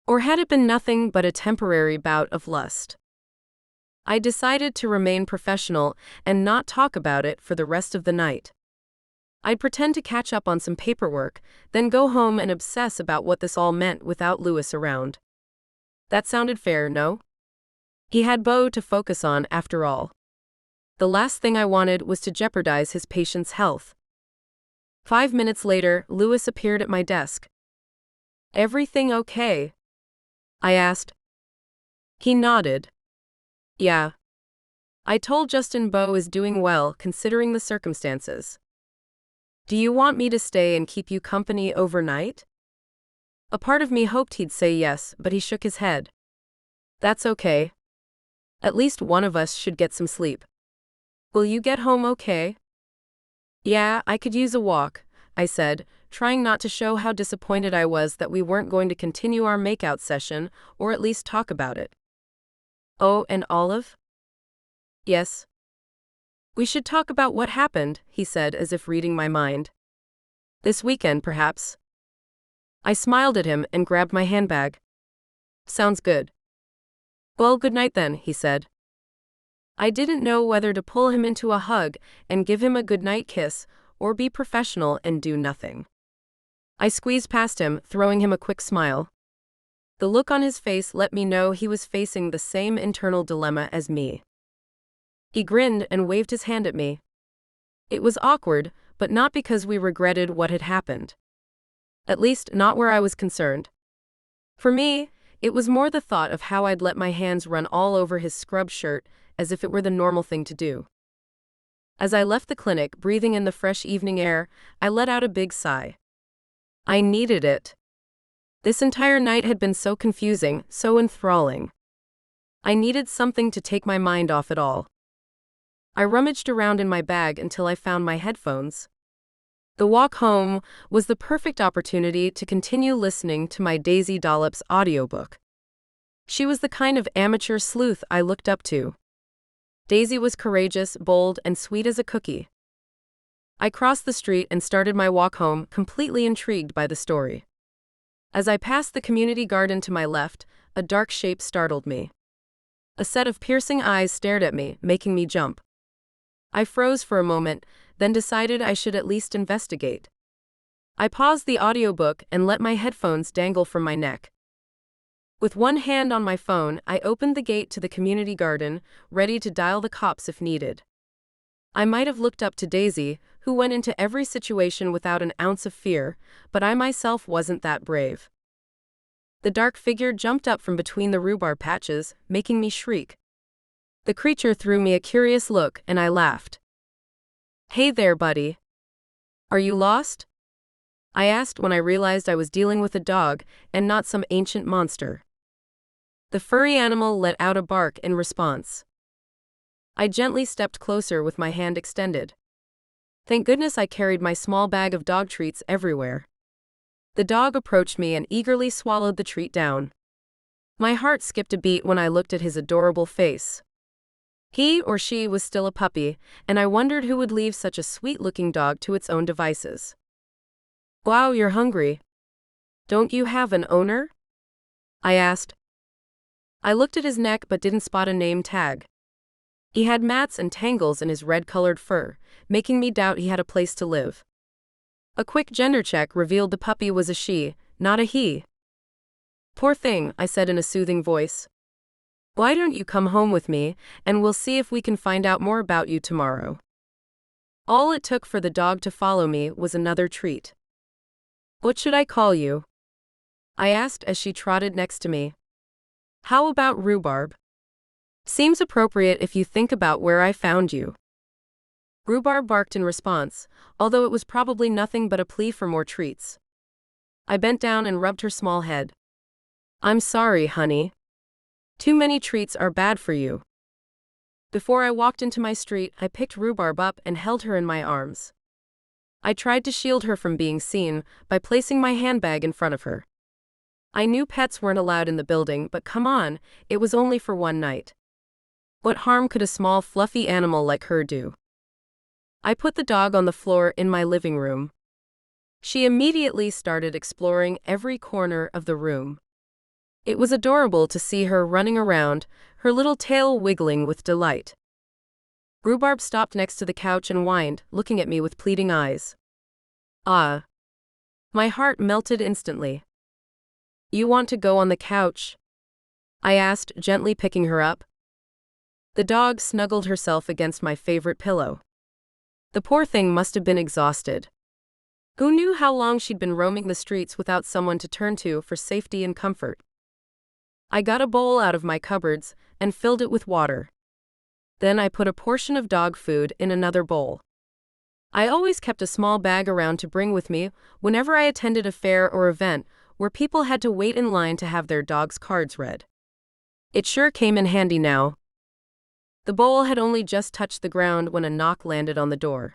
Or had it been nothing but a temporary bout of lust? I decided to remain professional and not talk about it for the rest of the night. I'd pretend to catch up on some paperwork, then go home and obsess about what this all meant without Louis around. That sounded fair, no? He had Beau to focus on after all. The last thing I wanted was to jeopardize his patient's health. 5 minutes later, Louis appeared at my desk. Everything okay? I asked. He nodded. Yeah. I told Justin Beau is doing well considering the circumstances. Do you want me to stay and keep you company overnight? A part of me hoped he'd say yes, but he shook his head. That's okay. At least one of us should get some sleep. Will you get home okay? Yeah, I could use a walk, I said, trying not to show how disappointed I was that we weren't going to continue our makeout session, or at least talk about it. Oh, and Olive? Yes. We should talk about what happened, he said as if reading my mind. This weekend, perhaps. I smiled at him and grabbed my handbag. Sounds good. Well, good night then, he said. I didn't know whether to pull him into a hug and give him a goodnight kiss, or be professional and do nothing. I squeezed past him, throwing him a quick smile. The look on his face let me know he was facing the same internal dilemma as me. He grinned and waved his hand at me. It was awkward, but not because we regretted what had happened. At least, not where I was concerned. For me, it was more the thought of how I'd let my hands run all over his scrub shirt as if it were the normal thing to do. As I left the clinic, breathing in the fresh evening air, I let out a big sigh. I needed it. This entire night had been so confusing, so enthralling. I needed something to take my mind off it all. I rummaged around in my bag until I found my headphones. The walk home was the perfect opportunity to continue listening to my Daisy Dollops audiobook. She was the kind of amateur sleuth I looked up to. Daisy was courageous, bold, and sweet as a cookie. I crossed the street and started my walk home, completely intrigued by the story. As I passed the community garden to my left, a dark shape startled me. A set of piercing eyes stared at me, making me jump. I froze for a moment, then decided I should at least investigate. I paused the audiobook and let my headphones dangle from my neck. With one hand on my phone, I opened the gate to the community garden, ready to dial the cops if needed. I might have looked up to Daisy, who went into every situation without an ounce of fear, but I myself wasn't that brave. The dark figure jumped up from between the rhubarb patches, making me shriek. The creature threw me a curious look, and I laughed. Hey there, buddy. Are you lost? I asked when I realized I was dealing with a dog and not some ancient monster. The furry animal let out a bark in response. I gently stepped closer with my hand extended. Thank goodness I carried my small bag of dog treats everywhere. The dog approached me and eagerly swallowed the treat down. My heart skipped a beat when I looked at his adorable face. He or she was still a puppy, and I wondered who would leave such a sweet-looking dog to its own devices. Wow, you're hungry. Don't you have an owner? I asked. I looked at his neck but didn't spot a name tag. He had mats and tangles in his red-colored fur, making me doubt he had a place to live. A quick gender check revealed the puppy was a she, not a he. Poor thing, I said in a soothing voice. Why don't you come home with me, and we'll see if we can find out more about you tomorrow. All it took for the dog to follow me was another treat. What should I call you? I asked as she trotted next to me. How about Rhubarb? Seems appropriate if you think about where I found you. Rhubarb barked in response, although it was probably nothing but a plea for more treats. I bent down and rubbed her small head. I'm sorry, honey. Too many treats are bad for you. Before I walked into my street, I picked Rhubarb up and held her in my arms. I tried to shield her from being seen by placing my handbag in front of her. I knew pets weren't allowed in the building, but come on, it was only for one night. What harm could a small, fluffy animal like her do? I put the dog on the floor in my living room. She immediately started exploring every corner of the room. It was adorable to see her running around, her little tail wiggling with delight. Rhubarb stopped next to the couch and whined, looking at me with pleading eyes. Ah. My heart melted instantly. You want to go on the couch? I asked, gently picking her up. The dog snuggled herself against my favorite pillow. The poor thing must have been exhausted. Who knew how long she'd been roaming the streets without someone to turn to for safety and comfort? I got a bowl out of my cupboards and filled it with water. Then I put a portion of dog food in another bowl. I always kept a small bag around to bring with me whenever I attended a fair or event where people had to wait in line to have their dog's cards read. It sure came in handy now. The bowl had only just touched the ground when a knock landed on the door.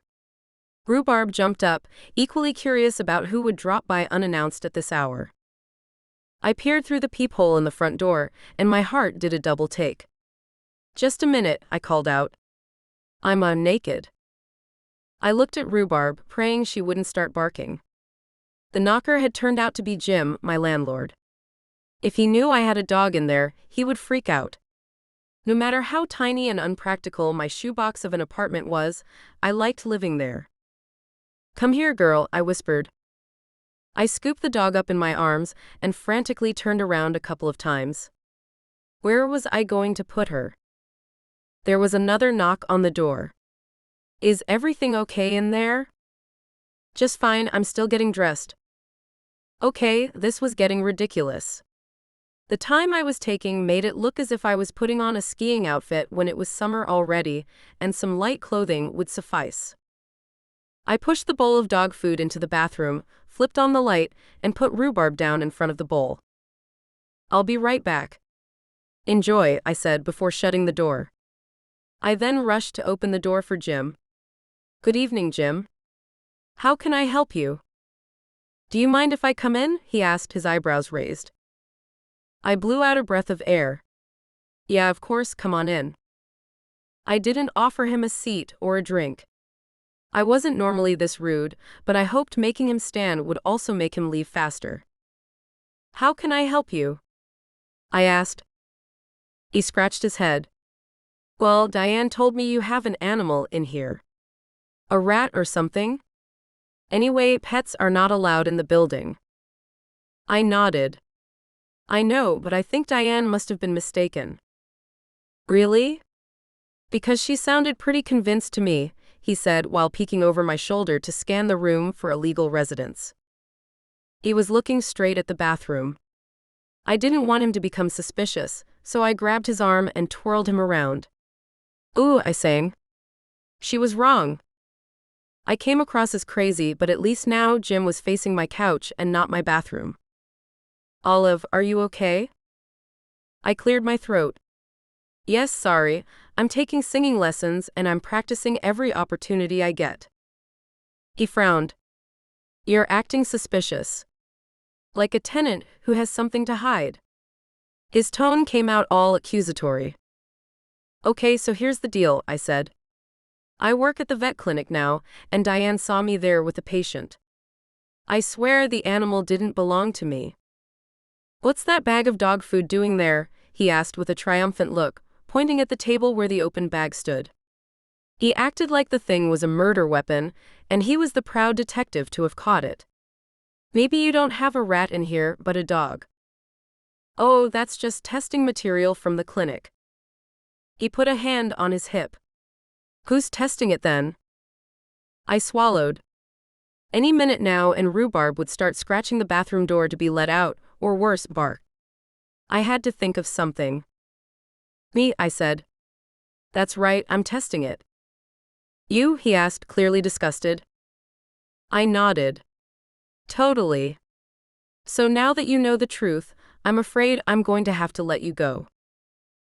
Rhubarb jumped up, equally curious about who would drop by unannounced at this hour. I peered through the peephole in the front door, and my heart did a double take. Just a minute, I called out. I'm naked. I looked at Rhubarb, praying she wouldn't start barking. The knocker had turned out to be Jim, my landlord. If he knew I had a dog in there, he would freak out. No matter how tiny and unpractical my shoebox of an apartment was, I liked living there. Come here, girl, I whispered. I scooped the dog up in my arms and frantically turned around a couple of times. Where was I going to put her? There was another knock on the door. Is everything okay in there? Just fine, I'm still getting dressed. Okay, this was getting ridiculous. The time I was taking made it look as if I was putting on a skiing outfit when it was summer already, and some light clothing would suffice. I pushed the bowl of dog food into the bathroom, flipped on the light, and put Rhubarb down in front of the bowl. I'll be right back. Enjoy, I said before shutting the door. I then rushed to open the door for Jim. Good evening, Jim. How can I help you? Do you mind if I come in? He asked, his eyebrows raised. I blew out a breath of air. Yeah, of course, come on in. I didn't offer him a seat or a drink. I wasn't normally this rude, but I hoped making him stand would also make him leave faster. How can I help you? I asked. He scratched his head. Well, Diane told me you have an animal in here. A rat or something? Anyway, pets are not allowed in the building. I nodded. I know, but I think Diane must have been mistaken. Really? Because she sounded pretty convinced to me, he said while peeking over my shoulder to scan the room for illegal residents. He was looking straight at the bathroom. I didn't want him to become suspicious, so I grabbed his arm and twirled him around. Ooh, I sang. She was wrong. I came across as crazy, but at least now Jim was facing my couch and not my bathroom. Olive, are you okay? I cleared my throat. Yes, sorry, I'm taking singing lessons and I'm practicing every opportunity I get. He frowned. You're acting suspicious. Like a tenant who has something to hide. His tone came out all accusatory. Okay, so here's the deal, I said. I work at the vet clinic now, and Diane saw me there with a patient. I swear the animal didn't belong to me. What's that bag of dog food doing there? He asked with a triumphant look, pointing at the table where the open bag stood. He acted like the thing was a murder weapon, and he was the proud detective to have caught it. Maybe you don't have a rat in here, but a dog. Oh, that's just testing material from the clinic. He put a hand on his hip. Who's testing it then? I swallowed. Any minute now and Rhubarb would start scratching the bathroom door to be let out, or worse, bark. I had to think of something. Me, I said. That's right, I'm testing it. You? He asked, clearly disgusted. I nodded. Totally. So now that you know the truth, I'm afraid I'm going to have to let you go.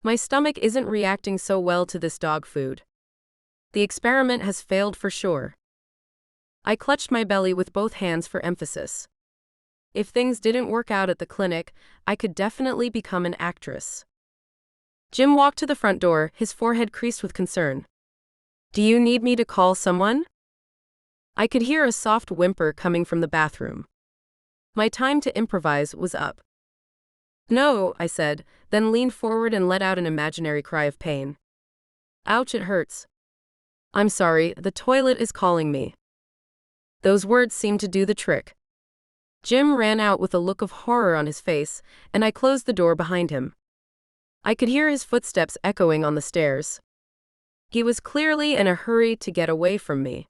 My stomach isn't reacting so well to this dog food. The experiment has failed for sure. I clutched my belly with both hands for emphasis. If things didn't work out at the clinic, I could definitely become an actress. Jim walked to the front door, his forehead creased with concern. Do you need me to call someone? I could hear a soft whimper coming from the bathroom. My time to improvise was up. No, I said, then leaned forward and let out an imaginary cry of pain. Ouch, it hurts. I'm sorry, the toilet is calling me. Those words seemed to do the trick. Jim ran out with a look of horror on his face, and I closed the door behind him. I could hear his footsteps echoing on the stairs. He was clearly in a hurry to get away from me.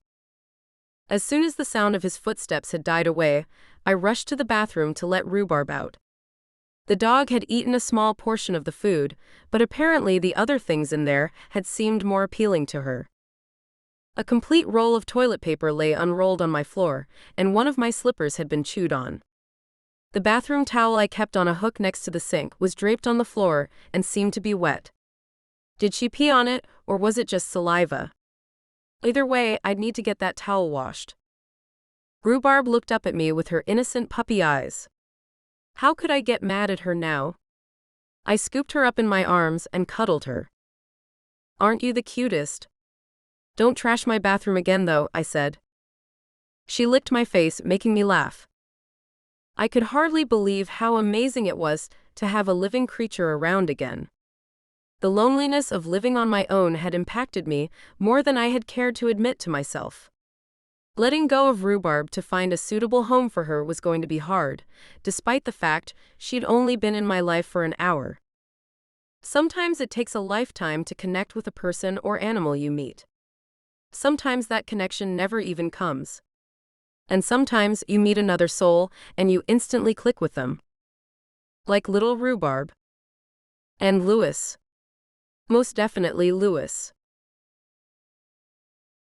As soon as the sound of his footsteps had died away, I rushed to the bathroom to let Rhubarb out. The dog had eaten a small portion of the food, but apparently the other things in there had seemed more appealing to her. A complete roll of toilet paper lay unrolled on my floor, and one of my slippers had been chewed on. The bathroom towel I kept on a hook next to the sink was draped on the floor and seemed to be wet. Did she pee on it, or was it just saliva? Either way, I'd need to get that towel washed. Rhubarb looked up at me with her innocent puppy eyes. How could I get mad at her now? I scooped her up in my arms and cuddled her. Aren't you the cutest? Don't trash my bathroom again though, I said. She licked my face, making me laugh. I could hardly believe how amazing it was to have a living creature around again. The loneliness of living on my own had impacted me more than I had cared to admit to myself. Letting go of Rhubarb to find a suitable home for her was going to be hard, despite the fact she'd only been in my life for an hour. Sometimes it takes a lifetime to connect with a person or animal you meet. Sometimes that connection never even comes. And sometimes you meet another soul and you instantly click with them. Like little Rhubarb. And Louis. Most definitely Louis.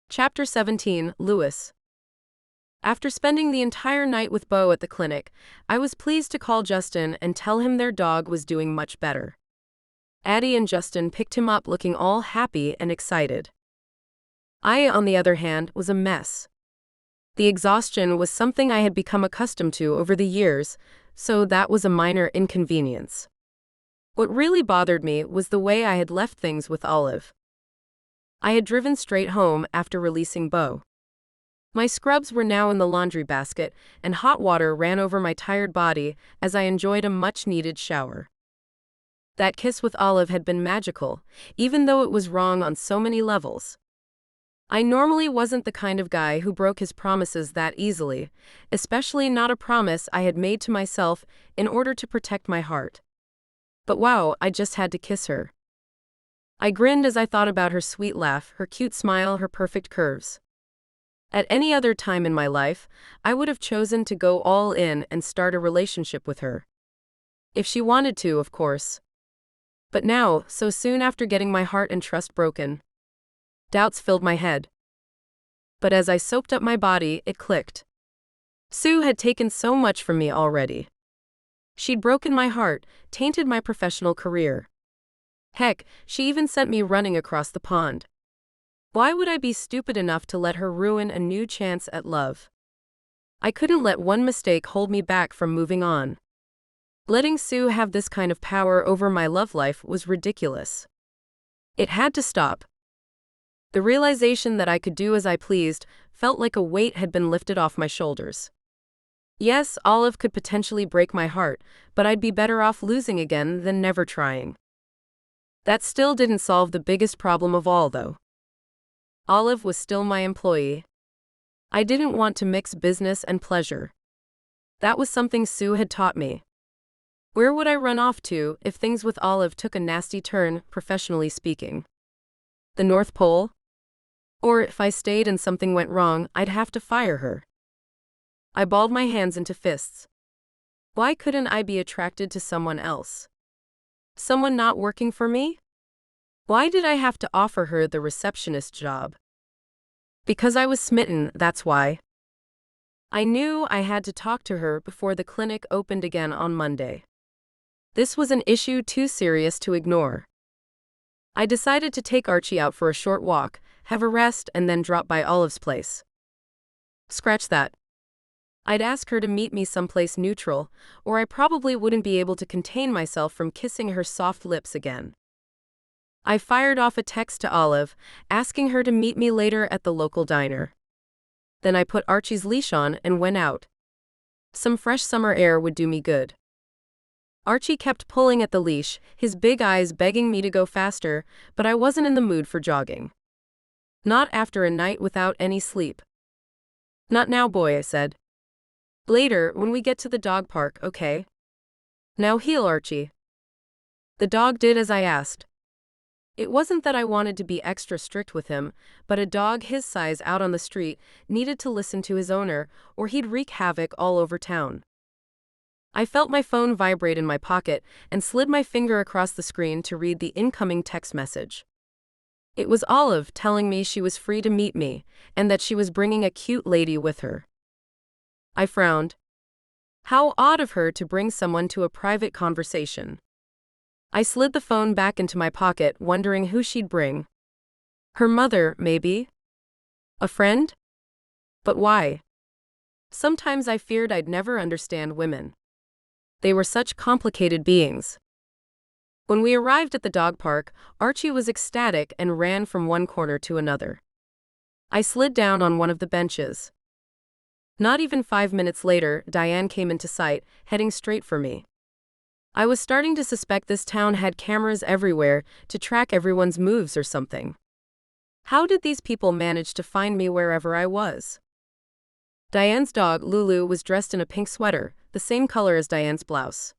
Chapter 17, Louis. After spending the entire night with Beau at the clinic, I was pleased to call Justin and tell him their dog was doing much better. Addie and Justin picked him up looking all happy and excited. I, on the other hand, was a mess. The exhaustion was something I had become accustomed to over the years, so that was a minor inconvenience. What really bothered me was the way I had left things with Olive. I had driven straight home after releasing Beau. My scrubs were now in the laundry basket, and hot water ran over my tired body as I enjoyed a much-needed shower. That kiss with Olive had been magical, even though it was wrong on so many levels. I normally wasn't the kind of guy who broke his promises that easily, especially not a promise I had made to myself in order to protect my heart. But wow, I just had to kiss her. I grinned as I thought about her sweet laugh, her cute smile, her perfect curves. At any other time in my life, I would have chosen to go all in and start a relationship with her. If she wanted to, of course. But now, so soon after getting my heart and trust broken, doubts filled my head. But as I soaked up my body, it clicked. Sue had taken so much from me already. She'd broken my heart, tainted my professional career. Heck, she even sent me running across the pond. Why would I be stupid enough to let her ruin a new chance at love? I couldn't let one mistake hold me back from moving on. Letting Sue have this kind of power over my love life was ridiculous. It had to stop. The realization that I could do as I pleased felt like a weight had been lifted off my shoulders. Yes, Olive could potentially break my heart, but I'd be better off losing again than never trying. That still didn't solve the biggest problem of all, though. Olive was still my employee. I didn't want to mix business and pleasure. That was something Sue had taught me. Where would I run off to if things with Olive took a nasty turn, professionally speaking? The North Pole? Or if I stayed and something went wrong, I'd have to fire her. I balled my hands into fists. Why couldn't I be attracted to someone else? Someone not working for me? Why did I have to offer her the receptionist job? Because I was smitten, that's why. I knew I had to talk to her before the clinic opened again on Monday. This was an issue too serious to ignore. I decided to take Archie out for a short walk, have a rest, and then drop by Olive's place. Scratch that. I'd ask her to meet me someplace neutral, or I probably wouldn't be able to contain myself from kissing her soft lips again. I fired off a text to Olive, asking her to meet me later at the local diner. Then I put Archie's leash on and went out. Some fresh summer air would do me good. Archie kept pulling at the leash, his big eyes begging me to go faster, but I wasn't in the mood for jogging. Not after a night without any sleep. Not now, boy, I said. Later, when we get to the dog park, okay? Now heel, Archie. The dog did as I asked. It wasn't that I wanted to be extra strict with him, but a dog his size out on the street needed to listen to his owner, or he'd wreak havoc all over town. I felt my phone vibrate in my pocket and slid my finger across the screen to read the incoming text message. It was Olive telling me she was free to meet me, and that she was bringing a cute lady with her. I frowned. How odd of her to bring someone to a private conversation. I slid the phone back into my pocket, wondering who she'd bring. Her mother, maybe? A friend? But why? Sometimes I feared I'd never understand women. They were such complicated beings. When we arrived at the dog park, Archie was ecstatic and ran from one corner to another. I slid down on one of the benches. Not even 5 minutes later, Diane came into sight, heading straight for me. I was starting to suspect this town had cameras everywhere to track everyone's moves or something. How did these people manage to find me wherever I was? Diane's dog, Lulu, was dressed in a pink sweater, the same color as Diane's blouse.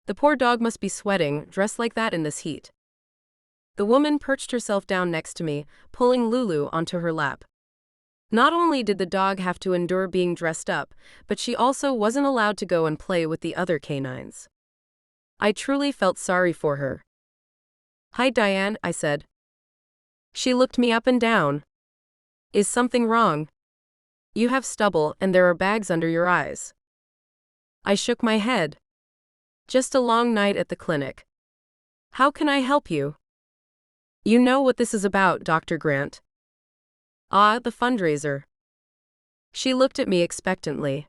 The poor dog must be sweating, dressed like that in this heat. The woman perched herself down next to me, pulling Lulu onto her lap. Not only did the dog have to endure being dressed up, but she also wasn't allowed to go and play with the other canines. I truly felt sorry for her. "Hi, Diane," I said. She looked me up and down. "Is something wrong? You have stubble and there are bags under your eyes." I shook my head. "Just a long night at the clinic. How can I help you?" "You know what this is about, Dr. Grant." "Ah, the fundraiser." She looked at me expectantly.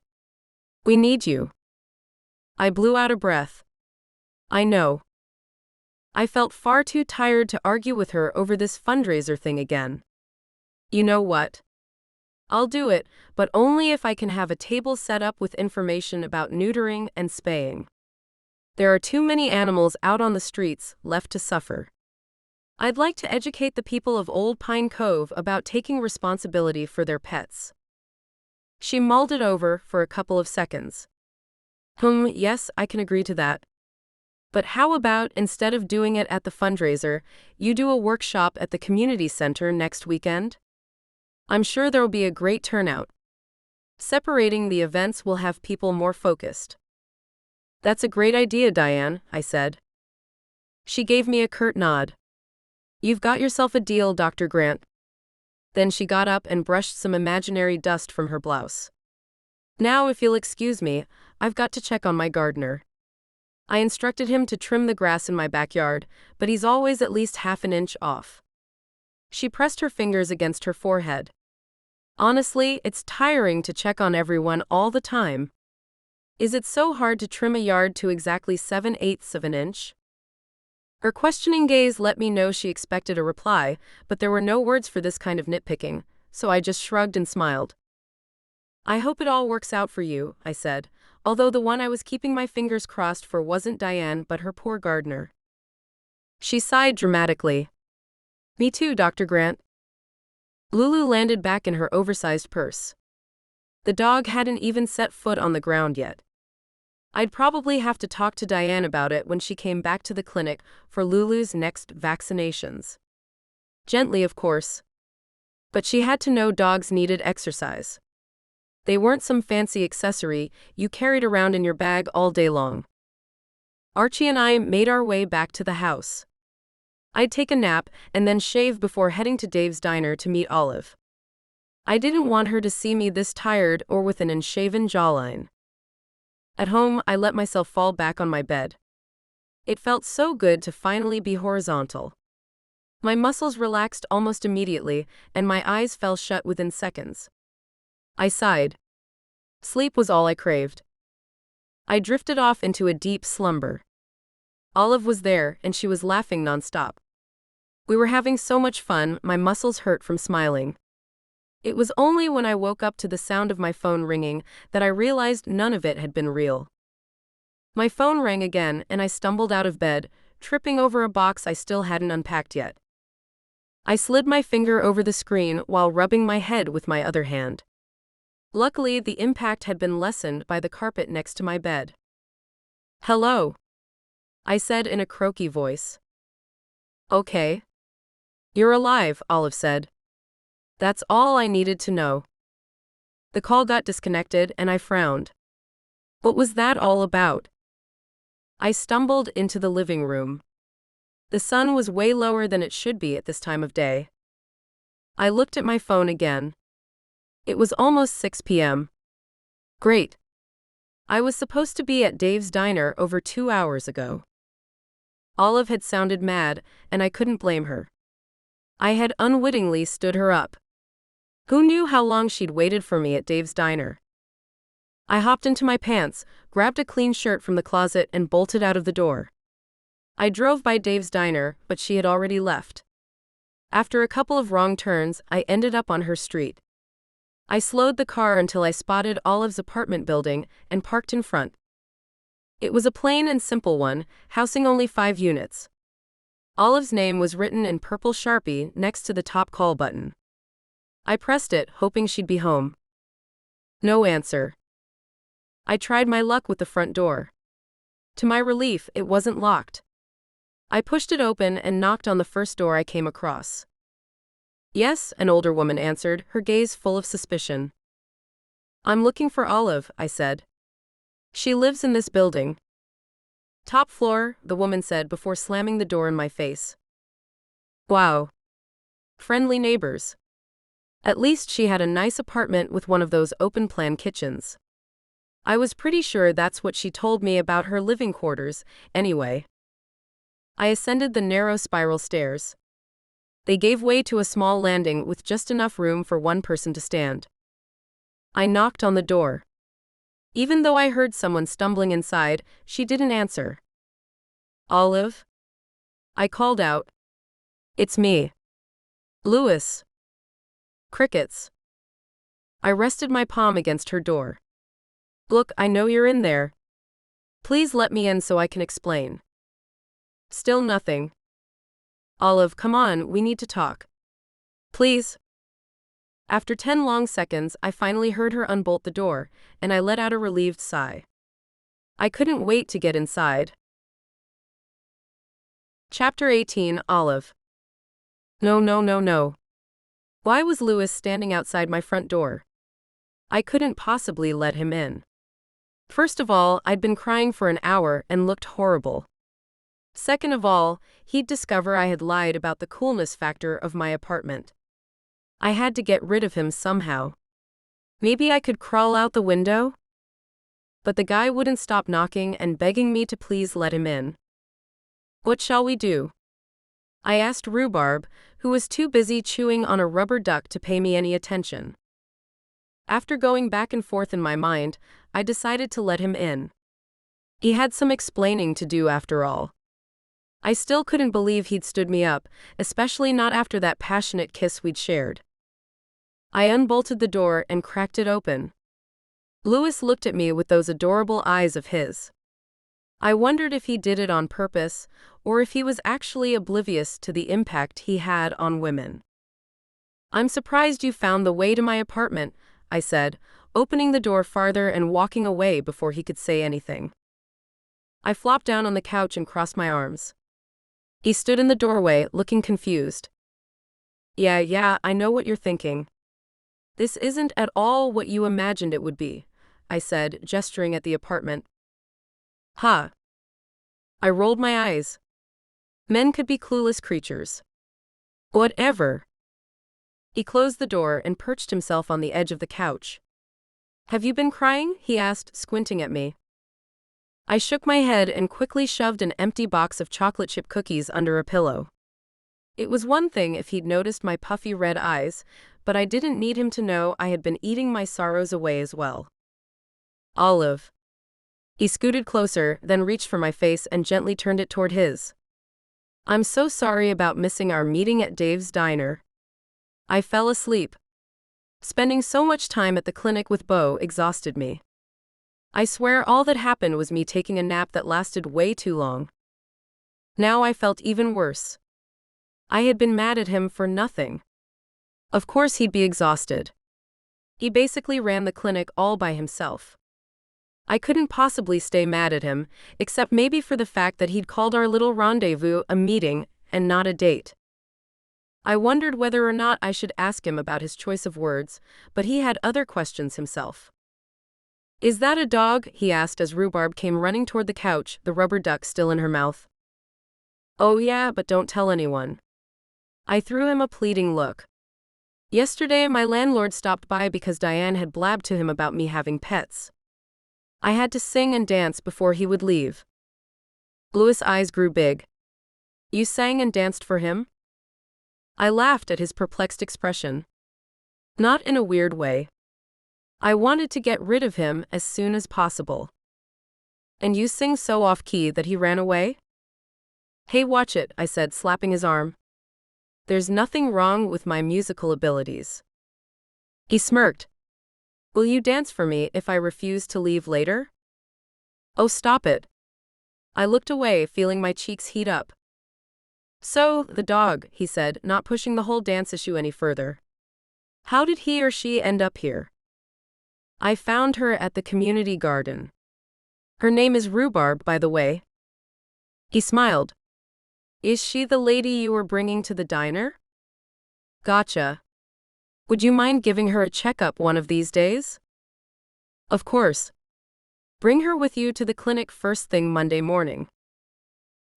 "We need you." I blew out a breath. I know. I felt far too tired to argue with her over this fundraiser thing again. "You know what? I'll do it, but only if I can have a table set up with information about neutering and spaying. There are too many animals out on the streets left to suffer. I'd like to educate the people of Old Pine Cove about taking responsibility for their pets." She mulled it over for a couple of seconds. Yes, I can agree to that. But how about, instead of doing it at the fundraiser, you do a workshop at the community center next weekend? I'm sure there'll be a great turnout. Separating the events will have people more focused." "That's a great idea, Diane," I said. She gave me a curt nod. "You've got yourself a deal, Dr. Grant." Then she got up and brushed some imaginary dust from her blouse. Now, if you'll excuse me, I've got to check on my gardener. I instructed him to trim the grass in my backyard, but he's always at least half an inch off. She pressed her fingers against her forehead. Honestly, it's tiring to check on everyone all the time. Is it so hard to trim a yard to exactly 7/8 of an inch? Her questioning gaze let me know she expected a reply, but there were no words for this kind of nitpicking, so I just shrugged and smiled. I hope it all works out for you, I said, although the one I was keeping my fingers crossed for wasn't Diane but her poor gardener. She sighed dramatically. Me too, Dr. Grant. Lulu landed back in her oversized purse. The dog hadn't even set foot on the ground yet. I'd probably have to talk to Diane about it when she came back to the clinic for Lulu's next vaccinations. Gently, of course. But she had to know dogs needed exercise. They weren't some fancy accessory you carried around in your bag all day long. Archie and I made our way back to the house. I'd take a nap and then shave before heading to Dave's diner to meet Olive. I didn't want her to see me this tired or with an unshaven jawline. At home, I let myself fall back on my bed. It felt so good to finally be horizontal. My muscles relaxed almost immediately, and my eyes fell shut within seconds. I sighed. Sleep was all I craved. I drifted off into a deep slumber. Olive was there, and she was laughing nonstop. We were having so much fun, my muscles hurt from smiling. It was only when I woke up to the sound of my phone ringing that I realized none of it had been real. My phone rang again, and I stumbled out of bed, tripping over a box I still hadn't unpacked yet. I slid my finger over the screen while rubbing my head with my other hand. Luckily, the impact had been lessened by the carpet next to my bed. "Hello," I said in a croaky voice. "Okay. You're alive," Olive said. That's all I needed to know. The call got disconnected and I frowned. What was that all about? I stumbled into the living room. The sun was way lower than it should be at this time of day. I looked at my phone again. It was almost 6 p.m. Great. I was supposed to be at Dave's diner over 2 hours ago. Olive had sounded mad, and I couldn't blame her. I had unwittingly stood her up. Who knew how long she'd waited for me at Dave's diner? I hopped into my pants, grabbed a clean shirt from the closet, and bolted out of the door. I drove by Dave's diner, but she had already left. After a couple of wrong turns, I ended up on her street. I slowed the car until I spotted Olive's apartment building and parked in front. It was a plain and simple one, housing only 5 units. Olive's name was written in purple Sharpie next to the top call button. I pressed it, hoping she'd be home. No answer. I tried my luck with the front door. To my relief, it wasn't locked. I pushed it open and knocked on the first door I came across. Yes, an older woman answered, her gaze full of suspicion. I'm looking for Olive, I said. She lives in this building. Top floor, the woman said before slamming the door in my face. Wow. Friendly neighbors. At least she had a nice apartment with one of those open-plan kitchens. I was pretty sure that's what she told me about her living quarters, anyway. I ascended the narrow spiral stairs. They gave way to a small landing with just enough room for one person to stand. I knocked on the door. Even though I heard someone stumbling inside, she didn't answer. Olive? I called out. It's me. Louis. Crickets. I rested my palm against her door. Look, I know you're in there. Please let me in so I can explain. Still nothing. Olive, come on, we need to talk. Please. After 10 long seconds, I finally heard her unbolt the door, and I let out a relieved sigh. I couldn't wait to get inside. Chapter 18, Olive. No. Why was Louis standing outside my front door? I couldn't possibly let him in. First of all, I'd been crying for an hour and looked horrible. Second of all, he'd discover I had lied about the coolness factor of my apartment. I had to get rid of him somehow. Maybe I could crawl out the window? But the guy wouldn't stop knocking and begging me to please let him in. What shall we do? I asked Rhubarb, who was too busy chewing on a rubber duck to pay me any attention. After going back and forth in my mind, I decided to let him in. He had some explaining to do after all. I still couldn't believe he'd stood me up, especially not after that passionate kiss we'd shared. I unbolted the door and cracked it open. Louis looked at me with those adorable eyes of his. I wondered if he did it on purpose, or if he was actually oblivious to the impact he had on women. "I'm surprised you found the way to my apartment," I said, opening the door farther and walking away before he could say anything. I flopped down on the couch and crossed my arms. He stood in the doorway, looking confused. Yeah, I know what you're thinking. This isn't at all what you imagined it would be," I said, gesturing at the apartment. "Huh." I rolled my eyes. Men could be clueless creatures. Whatever. He closed the door and perched himself on the edge of the couch. "Have you been crying?" he asked, squinting at me. I shook my head and quickly shoved an empty box of chocolate chip cookies under a pillow. It was one thing if he'd noticed my puffy red eyes, but I didn't need him to know I had been eating my sorrows away as well. "Olive." He scooted closer, then reached for my face and gently turned it toward his. "I'm so sorry about missing our meeting at Dave's diner. I fell asleep. Spending so much time at the clinic with Beau exhausted me. I swear all that happened was me taking a nap that lasted way too long." Now I felt even worse. I had been mad at him for nothing. Of course he'd be exhausted. He basically ran the clinic all by himself. I couldn't possibly stay mad at him, except maybe for the fact that he'd called our little rendezvous a meeting and not a date. I wondered whether or not I should ask him about his choice of words, but he had other questions himself. "Is that a dog?" he asked as Rhubarb came running toward the couch, the rubber duck still in her mouth. "Oh yeah, but don't tell anyone." I threw him a pleading look. Yesterday my landlord stopped by because Diane had blabbed to him about me having pets. I had to sing and dance before he would leave. Louis' eyes grew big. "You sang and danced for him?" I laughed at his perplexed expression. Not in a weird way. I wanted to get rid of him as soon as possible. "And you sing so off-key that he ran away?" "Hey, watch it," I said, slapping his arm. "There's nothing wrong with my musical abilities." He smirked. "Will you dance for me if I refuse to leave later?" "Oh, stop it." I looked away, feeling my cheeks heat up. "So, the dog," he said, not pushing the whole dance issue any further. "How did he or she end up here?" "I found her at the community garden. Her name is Rhubarb, by the way." He smiled. "Is she the lady you were bringing to the diner?" "Gotcha. Would you mind giving her a checkup one of these days?" "Of course. Bring her with you to the clinic first thing Monday morning."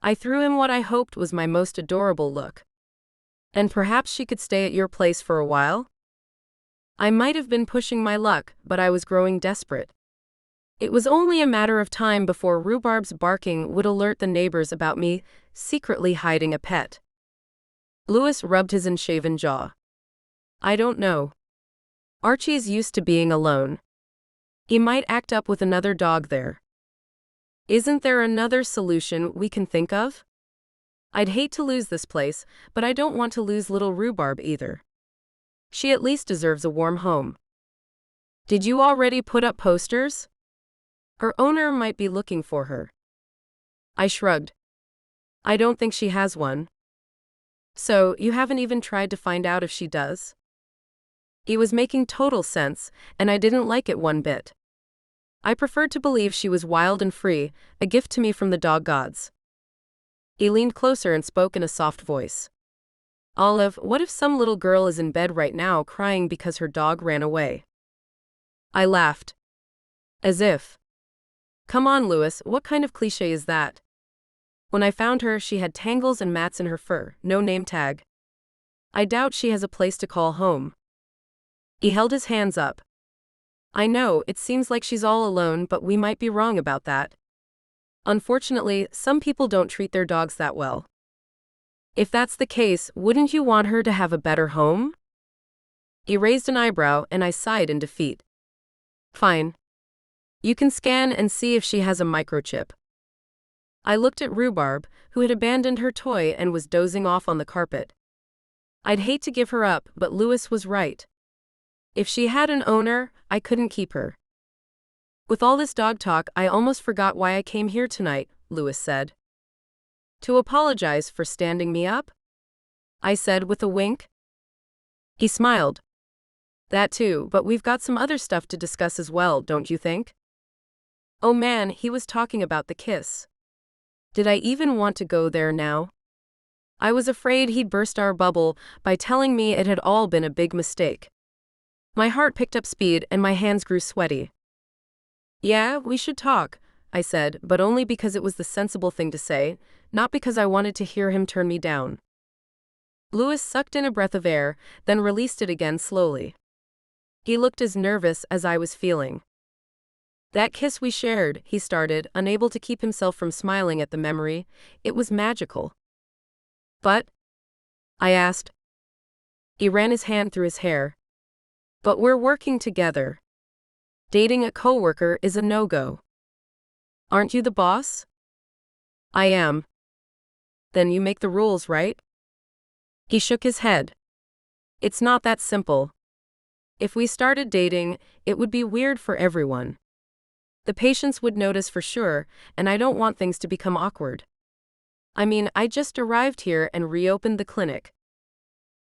I threw him what I hoped was my most adorable look. "And perhaps she could stay at your place for a while?" I might have been pushing my luck, but I was growing desperate. It was only a matter of time before Rhubarb's barking would alert the neighbors about me secretly hiding a pet. Louis rubbed his unshaven jaw. "I don't know. Archie's used to being alone. He might act up with another dog there. Isn't there another solution we can think of? I'd hate to lose this place, but I don't want to lose little Rhubarb either. She at least deserves a warm home." "Did you already put up posters? Her owner might be looking for her." I shrugged. "I don't think she has one." "So, you haven't even tried to find out if she does?" He was making total sense, and I didn't like it one bit. I preferred to believe she was wild and free, a gift to me from the dog gods. He leaned closer and spoke in a soft voice. "Olive, what if some little girl is in bed right now crying because her dog ran away?" I laughed. "As if. Come on, Louis, what kind of cliché is that? When I found her, she had tangles and mats in her fur, no name tag." I doubt she has a place to call home. He held his hands up. I know, it seems like she's all alone, but we might be wrong about that. Unfortunately, some people don't treat their dogs that well. If that's the case, wouldn't you want her to have a better home? He raised an eyebrow, and I sighed in defeat. Fine. You can scan and see if she has a microchip. I looked at Rhubarb, who had abandoned her toy and was dozing off on the carpet. I'd hate to give her up, but Lewis was right. If she had an owner, I couldn't keep her. With all this dog talk, I almost forgot why I came here tonight, Lewis said. To apologize for standing me up? I said with a wink. He smiled. That too, but we've got some other stuff to discuss as well, don't you think? Oh man, he was talking about the kiss. Did I even want to go there now? I was afraid he'd burst our bubble by telling me it had all been a big mistake. My heart picked up speed and my hands grew sweaty. Yeah, we should talk, I said, but only because it was the sensible thing to say, not because I wanted to hear him turn me down. Lewis sucked in a breath of air, then released it again slowly. He looked as nervous as I was feeling. That kiss we shared, he started, unable to keep himself from smiling at the memory, it was magical. But? I asked. He ran his hand through his hair. But we're working together. Dating a coworker is a no-go. Aren't you the boss? I am. Then you make the rules, right? He shook his head. It's not that simple. If we started dating, it would be weird for everyone. The patients would notice for sure, and I don't want things to become awkward. I mean, I just arrived here and reopened the clinic.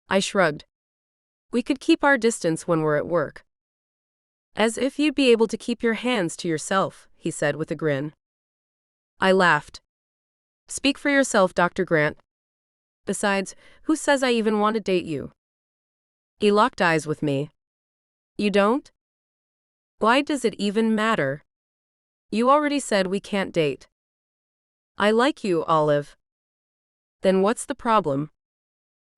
I shrugged. We could keep our distance when we're at work. As if you'd be able to keep your hands to yourself, he said with a grin. I laughed. Speak for yourself, Dr. Grant. Besides, who says I even want to date you? He locked eyes with me. You don't? Why does it even matter? You already said we can't date. I like you, Olive. Then what's the problem?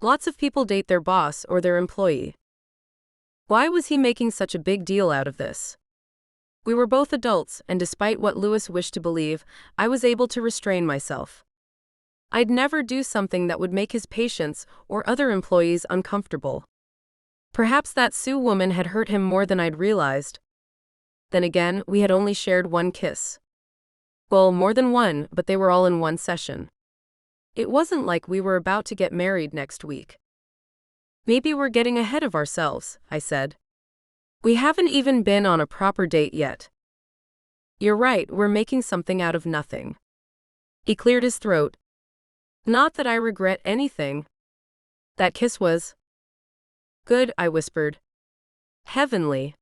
Lots of people date their boss or their employee. Why was he making such a big deal out of this? We were both adults, and despite what Lewis wished to believe, I was able to restrain myself. I'd never do something that would make his patients or other employees uncomfortable. Perhaps that Sue woman had hurt him more than I'd realized. Then again, we had only shared one kiss. Well, more than one, but they were all in one session. It wasn't like we were about to get married next week. Maybe we're getting ahead of ourselves, I said. We haven't even been on a proper date yet. You're right, we're making something out of nothing. He cleared his throat. Not that I regret anything. That kiss was good, I whispered. Heavenly.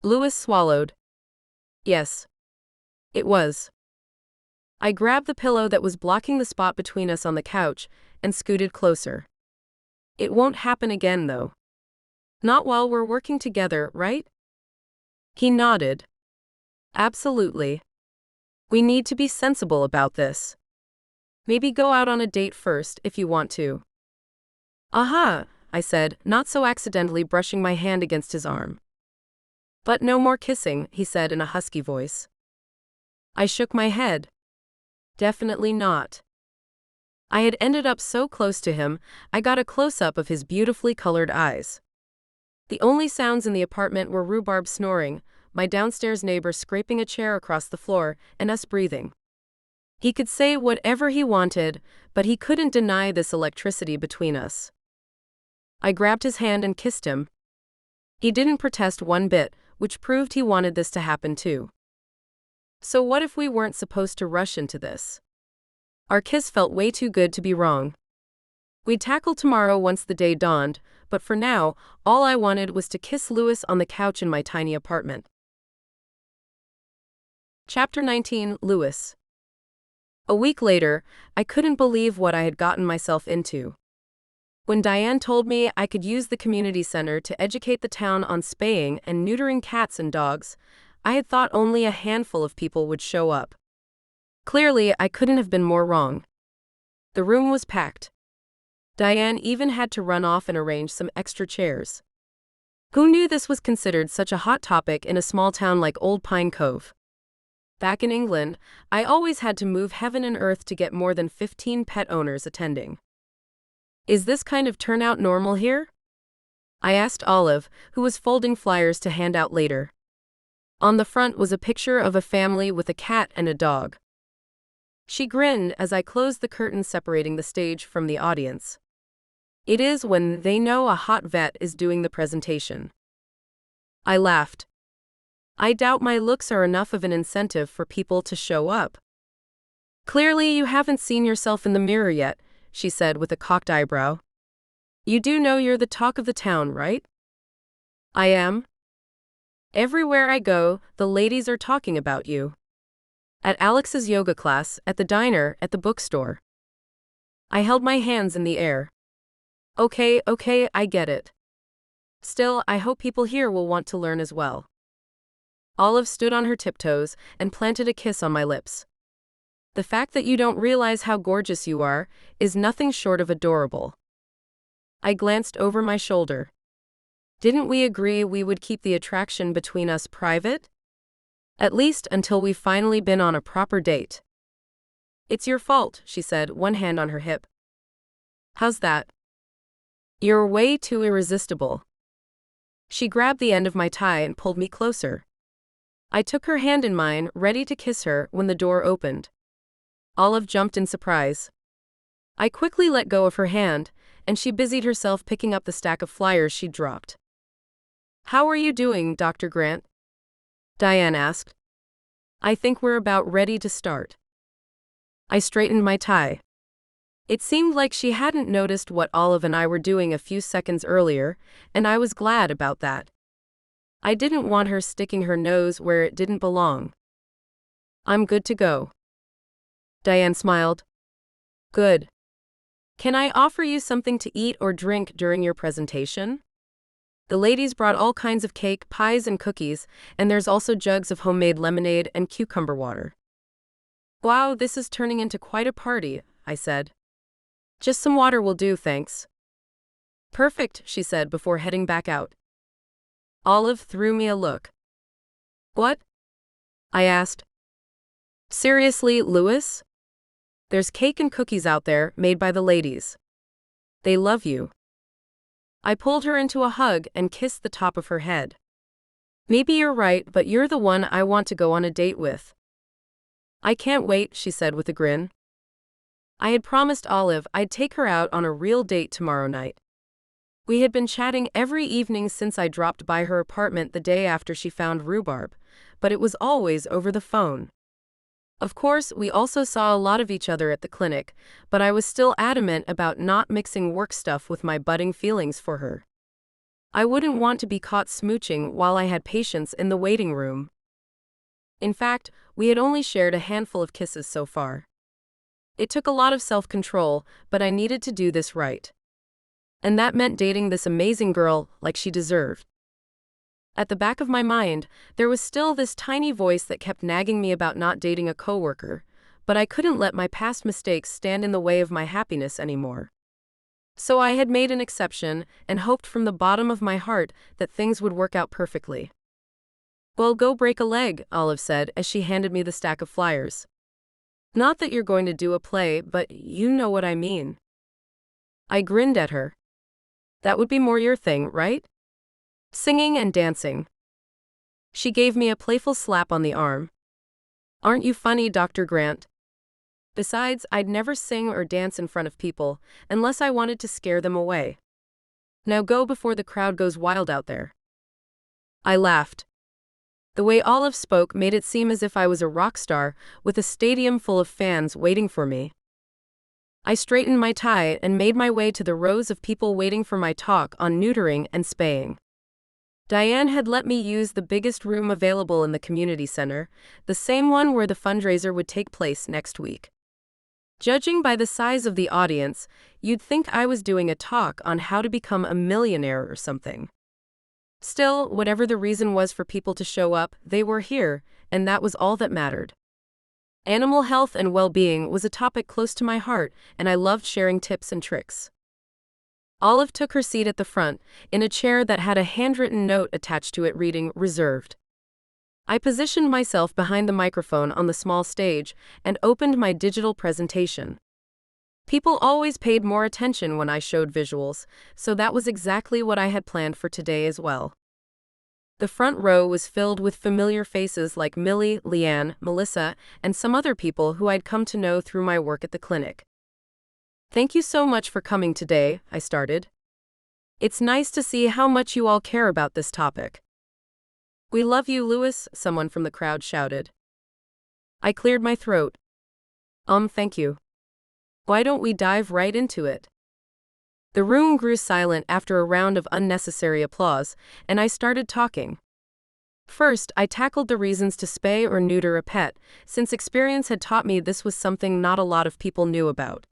Lewis swallowed. Yes. It was. I grabbed the pillow that was blocking the spot between us on the couch and scooted closer. It won't happen again, though. Not while we're working together, right? He nodded. Absolutely. We need to be sensible about this. Maybe go out on a date first if you want to. Aha, I said, not so accidentally brushing my hand against his arm. But no more kissing, he said in a husky voice. I shook my head. Definitely not. I had ended up so close to him, I got a close-up of his beautifully colored eyes. The only sounds in the apartment were Rhubarb snoring, my downstairs neighbor scraping a chair across the floor, and us breathing. He could say whatever he wanted, but he couldn't deny this electricity between us. I grabbed his hand and kissed him. He didn't protest one bit, which proved he wanted this to happen too. So what if we weren't supposed to rush into this? Our kiss felt way too good to be wrong. We'd tackle tomorrow once the day dawned, but for now, all I wanted was to kiss Lewis on the couch in my tiny apartment. Chapter 19, Lewis. A week later, I couldn't believe what I had gotten myself into. When Diane told me I could use the community center to educate the town on spaying and neutering cats and dogs, I had thought only a handful of people would show up. Clearly, I couldn't have been more wrong. The room was packed. Diane even had to run off and arrange some extra chairs. Who knew this was considered such a hot topic in a small town like Old Pine Cove? Back in England, I always had to move heaven and earth to get more than 15 pet owners attending. Is this kind of turnout normal here? I asked Olive, who was folding flyers to hand out later. On the front was a picture of a family with a cat and a dog. She grinned as I closed the curtain separating the stage from the audience. It is when they know a hot vet is doing the presentation. I laughed. I doubt my looks are enough of an incentive for people to show up. Clearly you haven't seen yourself in the mirror yet, she said with a cocked eyebrow. You do know you're the talk of the town, right? I am. Everywhere I go, the ladies are talking about you. At Alex's yoga class, at the diner, at the bookstore. I held my hands in the air. Okay, I get it. Still, I hope people here will want to learn as well. Olive stood on her tiptoes and planted a kiss on my lips. The fact that you don't realize how gorgeous you are is nothing short of adorable. I glanced over my shoulder. Didn't we agree we would keep the attraction between us private? At least until we've finally been on a proper date. It's your fault, she said, one hand on her hip. How's that? You're way too irresistible. She grabbed the end of my tie and pulled me closer. I took her hand in mine, ready to kiss her, when the door opened. Olive jumped in surprise. I quickly let go of her hand, and she busied herself picking up the stack of flyers she'd dropped. How are you doing, Dr. Grant? Diane asked. I think we're about ready to start. I straightened my tie. It seemed like she hadn't noticed what Olive and I were doing a few seconds earlier, and I was glad about that. I didn't want her sticking her nose where it didn't belong. I'm good to go. Diane smiled. Good. Can I offer you something to eat or drink during your presentation? The ladies brought all kinds of cake, pies, and cookies, and there's also jugs of homemade lemonade and cucumber water. Wow, this is turning into quite a party, I said. Just some water will do, thanks. Perfect, she said before heading back out. Olive threw me a look. What? I asked. Seriously, Louis? There's cake and cookies out there, made by the ladies. They love you. I pulled her into a hug and kissed the top of her head. Maybe you're right, but you're the one I want to go on a date with. I can't wait, she said with a grin. I had promised Olive I'd take her out on a real date tomorrow night. We had been chatting every evening since I dropped by her apartment the day after she found rhubarb, but it was always over the phone. Of course, we also saw a lot of each other at the clinic, but I was still adamant about not mixing work stuff with my budding feelings for her. I wouldn't want to be caught smooching while I had patients in the waiting room. In fact, we had only shared a handful of kisses so far. It took a lot of self-control, but I needed to do this right. And that meant dating this amazing girl like she deserved. At the back of my mind, there was still this tiny voice that kept nagging me about not dating a coworker, but I couldn't let my past mistakes stand in the way of my happiness anymore. So I had made an exception and hoped from the bottom of my heart that things would work out perfectly. Well, go break a leg, Olive said as she handed me the stack of flyers. Not that you're going to do a play, but you know what I mean. I grinned at her. That would be more your thing, right? Singing and dancing. She gave me a playful slap on the arm. Aren't you funny, Dr. Grant? Besides, I'd never sing or dance in front of people, unless I wanted to scare them away. Now go before the crowd goes wild out there. I laughed. The way Olive spoke made it seem as if I was a rock star with a stadium full of fans waiting for me. I straightened my tie and made my way to the rows of people waiting for my talk on neutering and spaying. Diane had let me use the biggest room available in the community center, the same one where the fundraiser would take place next week. Judging by the size of the audience, you'd think I was doing a talk on how to become a millionaire or something. Still, whatever the reason was for people to show up, they were here, and that was all that mattered. Animal health and well-being was a topic close to my heart, and I loved sharing tips and tricks. Olive took her seat at the front, in a chair that had a handwritten note attached to it reading, "Reserved." I positioned myself behind the microphone on the small stage and opened my digital presentation. People always paid more attention when I showed visuals, so that was exactly what I had planned for today as well. The front row was filled with familiar faces like Millie, Leanne, Melissa, and some other people who I'd come to know through my work at the clinic. "Thank you so much for coming today," I started. "It's nice to see how much you all care about this topic." "We love you, Louis," someone from the crowd shouted. I cleared my throat. Thank you. Why don't we dive right into it?" The room grew silent after a round of unnecessary applause, and I started talking. First, I tackled the reasons to spay or neuter a pet, since experience had taught me this was something not a lot of people knew about.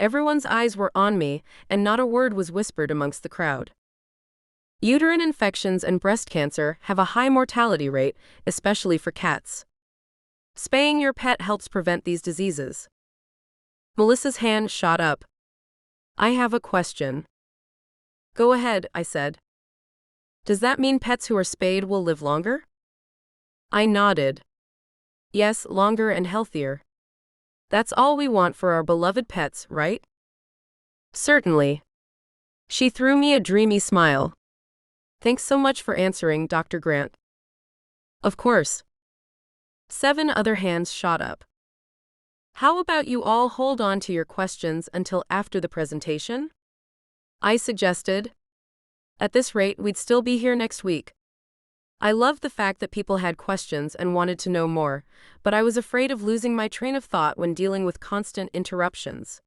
Everyone's eyes were on me, and not a word was whispered amongst the crowd. Uterine infections and breast cancer have a high mortality rate, especially for cats. Spaying your pet helps prevent these diseases. Melissa's hand shot up. "I have a question." "Go ahead," I said. "Does that mean pets who are spayed will live longer?" I nodded. "Yes, longer and healthier. That's all we want for our beloved pets, right?" "Certainly." She threw me a dreamy smile. "Thanks so much for answering, Dr. Grant." "Of course." 7 other hands shot up. "How about you all hold on to your questions until after the presentation?" I suggested. At this rate, we'd still be here next week. I loved the fact that people had questions and wanted to know more, but I was afraid of losing my train of thought when dealing with constant interruptions.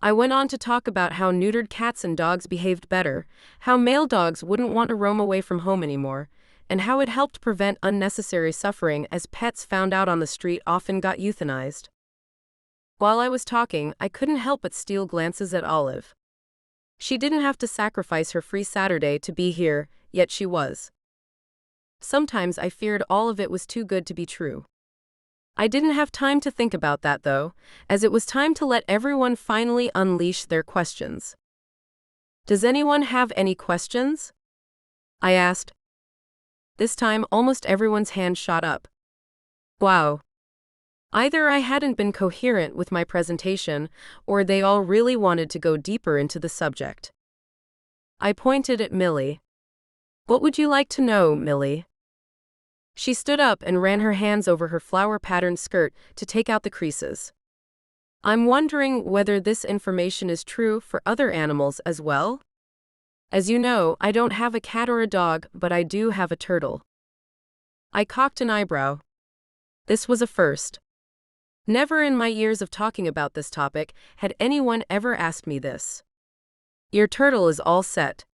I went on to talk about how neutered cats and dogs behaved better, how male dogs wouldn't want to roam away from home anymore, and how it helped prevent unnecessary suffering as pets found out on the street often got euthanized. While I was talking, I couldn't help but steal glances at Olive. She didn't have to sacrifice her free Saturday to be here, yet she was. Sometimes I feared all of it was too good to be true. I didn't have time to think about that though, as it was time to let everyone finally unleash their questions. "Does anyone have any questions?" I asked. This time, almost everyone's hand shot up. Wow. Either I hadn't been coherent with my presentation, or they all really wanted to go deeper into the subject. I pointed at Millie. "What would you like to know, Millie?" She stood up and ran her hands over her flower-patterned skirt to take out the creases. "I'm wondering whether this information is true for other animals as well? As you know, I don't have a cat or a dog, but I do have a turtle." I cocked an eyebrow. This was a first. Never in my years of talking about this topic had anyone ever asked me this. "Your turtle is all set.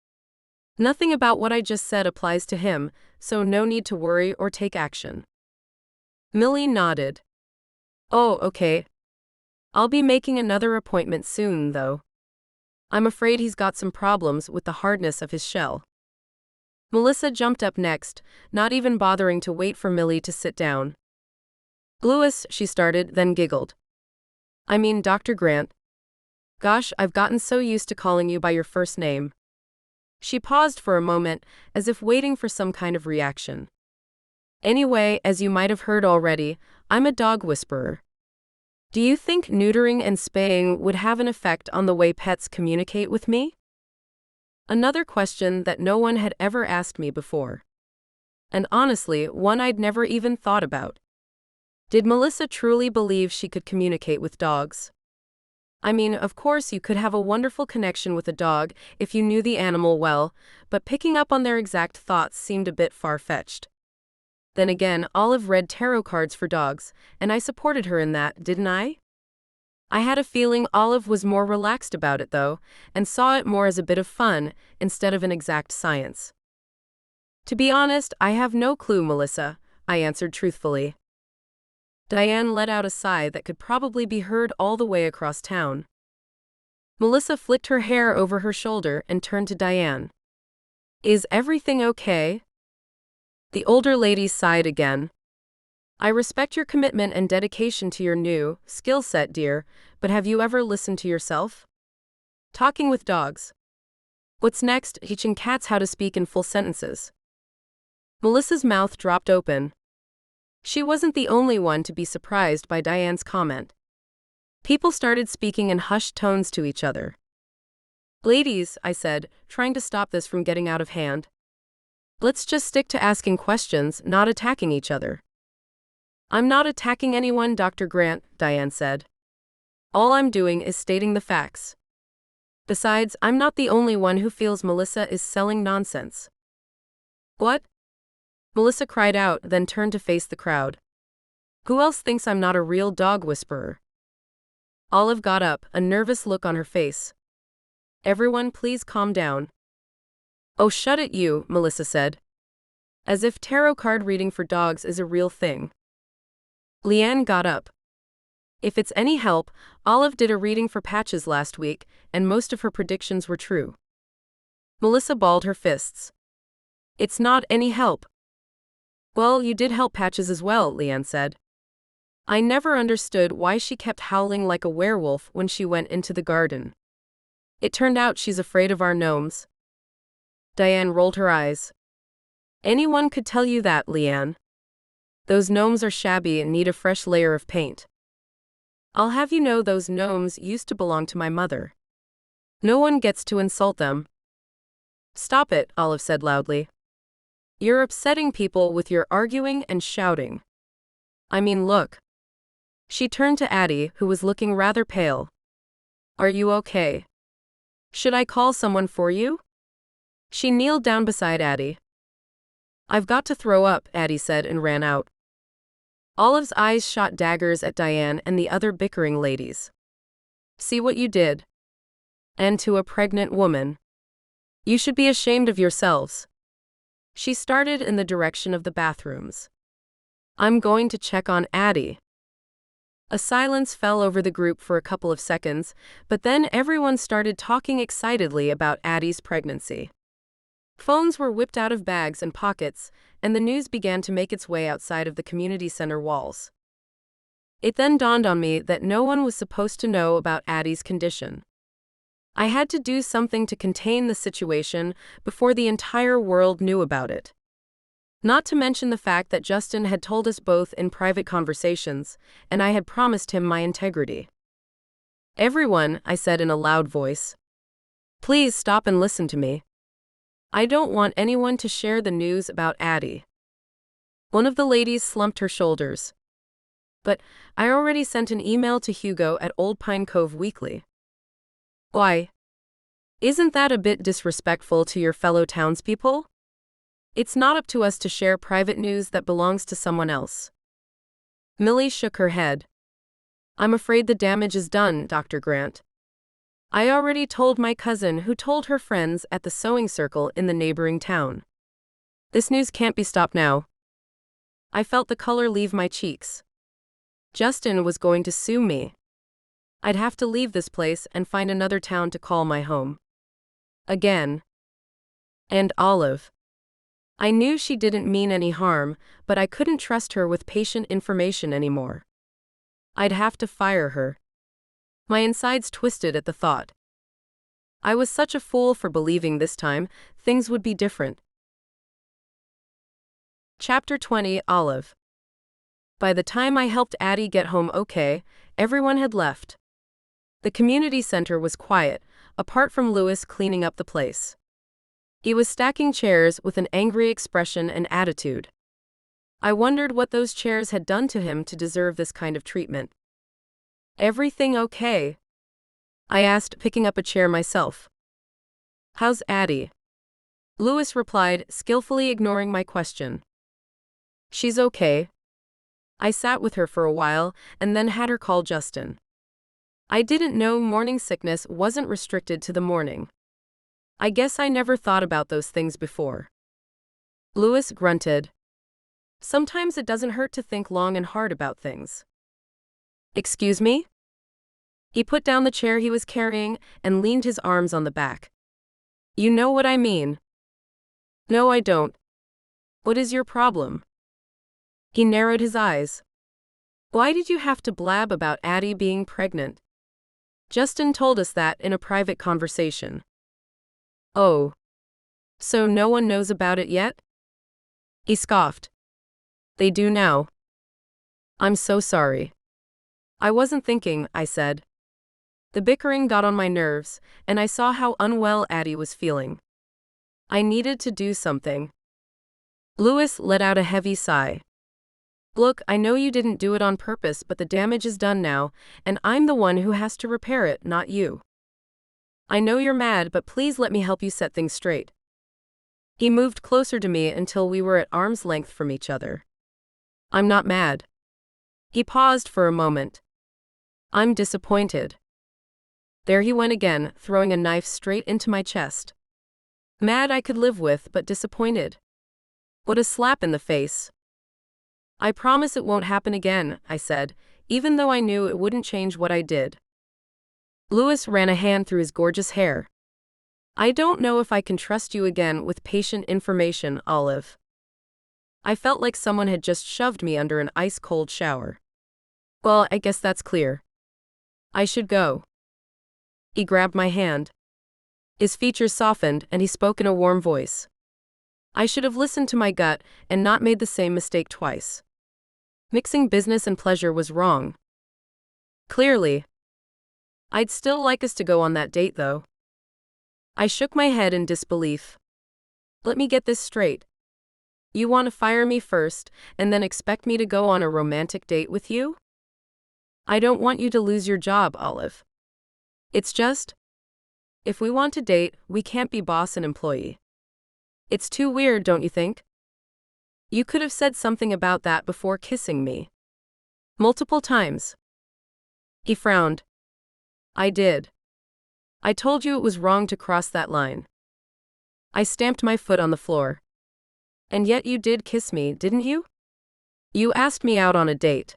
Nothing about what I just said applies to him, so no need to worry or take action." Millie nodded. "Oh, okay. I'll be making another appointment soon, though. I'm afraid he's got some problems with the hardness of his shell." Melissa jumped up next, not even bothering to wait for Millie to sit down. "Louis," she started, then giggled. "I mean, Dr. Grant. Gosh, I've gotten so used to calling you by your first name." She paused for a moment, as if waiting for some kind of reaction. "Anyway, as you might have heard already, I'm a dog whisperer. Do you think neutering and spaying would have an effect on the way pets communicate with me?" Another question that no one had ever asked me before. And honestly, one I'd never even thought about. Did Melissa truly believe she could communicate with dogs? I mean, of course you could have a wonderful connection with a dog if you knew the animal well, but picking up on their exact thoughts seemed a bit far-fetched. Then again, Olive read tarot cards for dogs, and I supported her in that, didn't I? I had a feeling Olive was more relaxed about it though, and saw it more as a bit of fun, instead of an exact science. "To be honest, I have no clue, Melissa," I answered truthfully. Diane let out a sigh that could probably be heard all the way across town. Melissa flicked her hair over her shoulder and turned to Diane. "Is everything okay?" The older lady sighed again. "I respect your commitment and dedication to your new skill set, dear, but have you ever listened to yourself? Talking with dogs. What's next? Teaching cats how to speak in full sentences. Melissa's mouth dropped open. She wasn't the only one to be surprised by Diane's comment. People started speaking in hushed tones to each other. Ladies, I said, trying to stop this from getting out of hand. Let's just stick to asking questions, not attacking each other. I'm not attacking anyone, Dr. Grant, Diane said. All I'm doing is stating the facts. Besides, I'm not the only one who feels Melissa is selling nonsense. What? Melissa cried out, then turned to face the crowd. Who else thinks I'm not a real dog whisperer? Olive got up, a nervous look on her face. Everyone, please calm down. Oh, shut it, you, Melissa said. As if tarot card reading for dogs is a real thing. Leanne got up. If it's any help, Olive did a reading for Patches last week, and most of her predictions were true. Melissa balled her fists. It's not any help. Well, you did help Patches as well, Leanne said. I never understood why she kept howling like a werewolf when she went into the garden. It turned out she's afraid of our gnomes. Diane rolled her eyes. Anyone could tell you that, Leanne. Those gnomes are shabby and need a fresh layer of paint. I'll have you know those gnomes used to belong to my mother. No one gets to insult them. Stop it, Olive said loudly. You're upsetting people with your arguing and shouting. I mean, look. She turned to Addie, who was looking rather pale. Are you okay? Should I call someone for you? She kneeled down beside Addie. I've got to throw up, Addie said and ran out. Olive's eyes shot daggers at Diane and the other bickering ladies. See what you did. And to a pregnant woman. You should be ashamed of yourselves. She started in the direction of the bathrooms. I'm going to check on Addie. A silence fell over the group for a couple of seconds, but then everyone started talking excitedly about Addie's pregnancy. Phones were whipped out of bags and pockets, and the news began to make its way outside of the community center walls. It then dawned on me that no one was supposed to know about Addie's condition. I had to do something to contain the situation before the entire world knew about it. Not to mention the fact that Justin had told us both in private conversations, and I had promised him my integrity. Everyone, I said in a loud voice. Please stop and listen to me. I don't want anyone to share the news about Addie. One of the ladies slumped her shoulders. But I already sent an email to Hugo at Old Pine Cove Weekly. Why? Isn't that a bit disrespectful to your fellow townspeople? It's not up to us to share private news that belongs to someone else. Millie shook her head. I'm afraid the damage is done, Dr. Grant. I already told my cousin who told her friends at the sewing circle in the neighboring town. This news can't be stopped now. I felt the color leave my cheeks. Justin was going to sue me. I'd have to leave this place and find another town to call my home. Again. And Olive. I knew she didn't mean any harm, but I couldn't trust her with patient information anymore. I'd have to fire her. My insides twisted at the thought. I was such a fool for believing this time things would be different. Chapter 20, Olive. By the time I helped Addie get home okay, everyone had left. The community center was quiet, apart from Louis cleaning up the place. He was stacking chairs with an angry expression and attitude. I wondered what those chairs had done to him to deserve this kind of treatment. Everything okay? I asked, picking up a chair myself. How's Addie? Louis replied, skillfully ignoring my question. She's okay. I sat with her for a while and then had her call Justin. I didn't know morning sickness wasn't restricted to the morning. I guess I never thought about those things before. Louis grunted. Sometimes it doesn't hurt to think long and hard about things. Excuse me? He put down the chair he was carrying and leaned his arms on the back. You know what I mean. No, I don't. What is your problem? He narrowed his eyes. Why did you have to blab about Addie being pregnant? Justin told us that in a private conversation. Oh. So no one knows about it yet? He scoffed. They do now. I'm so sorry. I wasn't thinking, I said. The bickering got on my nerves, and I saw how unwell Addie was feeling. I needed to do something. Louis let out a heavy sigh. Look, I know you didn't do it on purpose, but the damage is done now, and I'm the one who has to repair it, not you. I know you're mad, but please let me help you set things straight. He moved closer to me until we were at arm's length from each other. I'm not mad. He paused for a moment. I'm disappointed. There he went again, throwing a knife straight into my chest. Mad I could live with, but disappointed. What a slap in the face. I promise it won't happen again, I said, even though I knew it wouldn't change what I did. Louis ran a hand through his gorgeous hair. I don't know if I can trust you again with patient information, Olive. I felt like someone had just shoved me under an ice-cold shower. Well, I guess that's clear. I should go. He grabbed my hand. His features softened, and he spoke in a warm voice. I should have listened to my gut and not made the same mistake twice. Mixing business and pleasure was wrong. Clearly. I'd still like us to go on that date, though. I shook my head in disbelief. Let me get this straight. You want to fire me first, and then expect me to go on a romantic date with you? I don't want you to lose your job, Olive. It's just, if we want to date, we can't be boss and employee. It's too weird, don't you think? You could have said something about that before kissing me. Multiple times. He frowned. I did. I told you it was wrong to cross that line. I stamped my foot on the floor. And yet you did kiss me, didn't you? You asked me out on a date.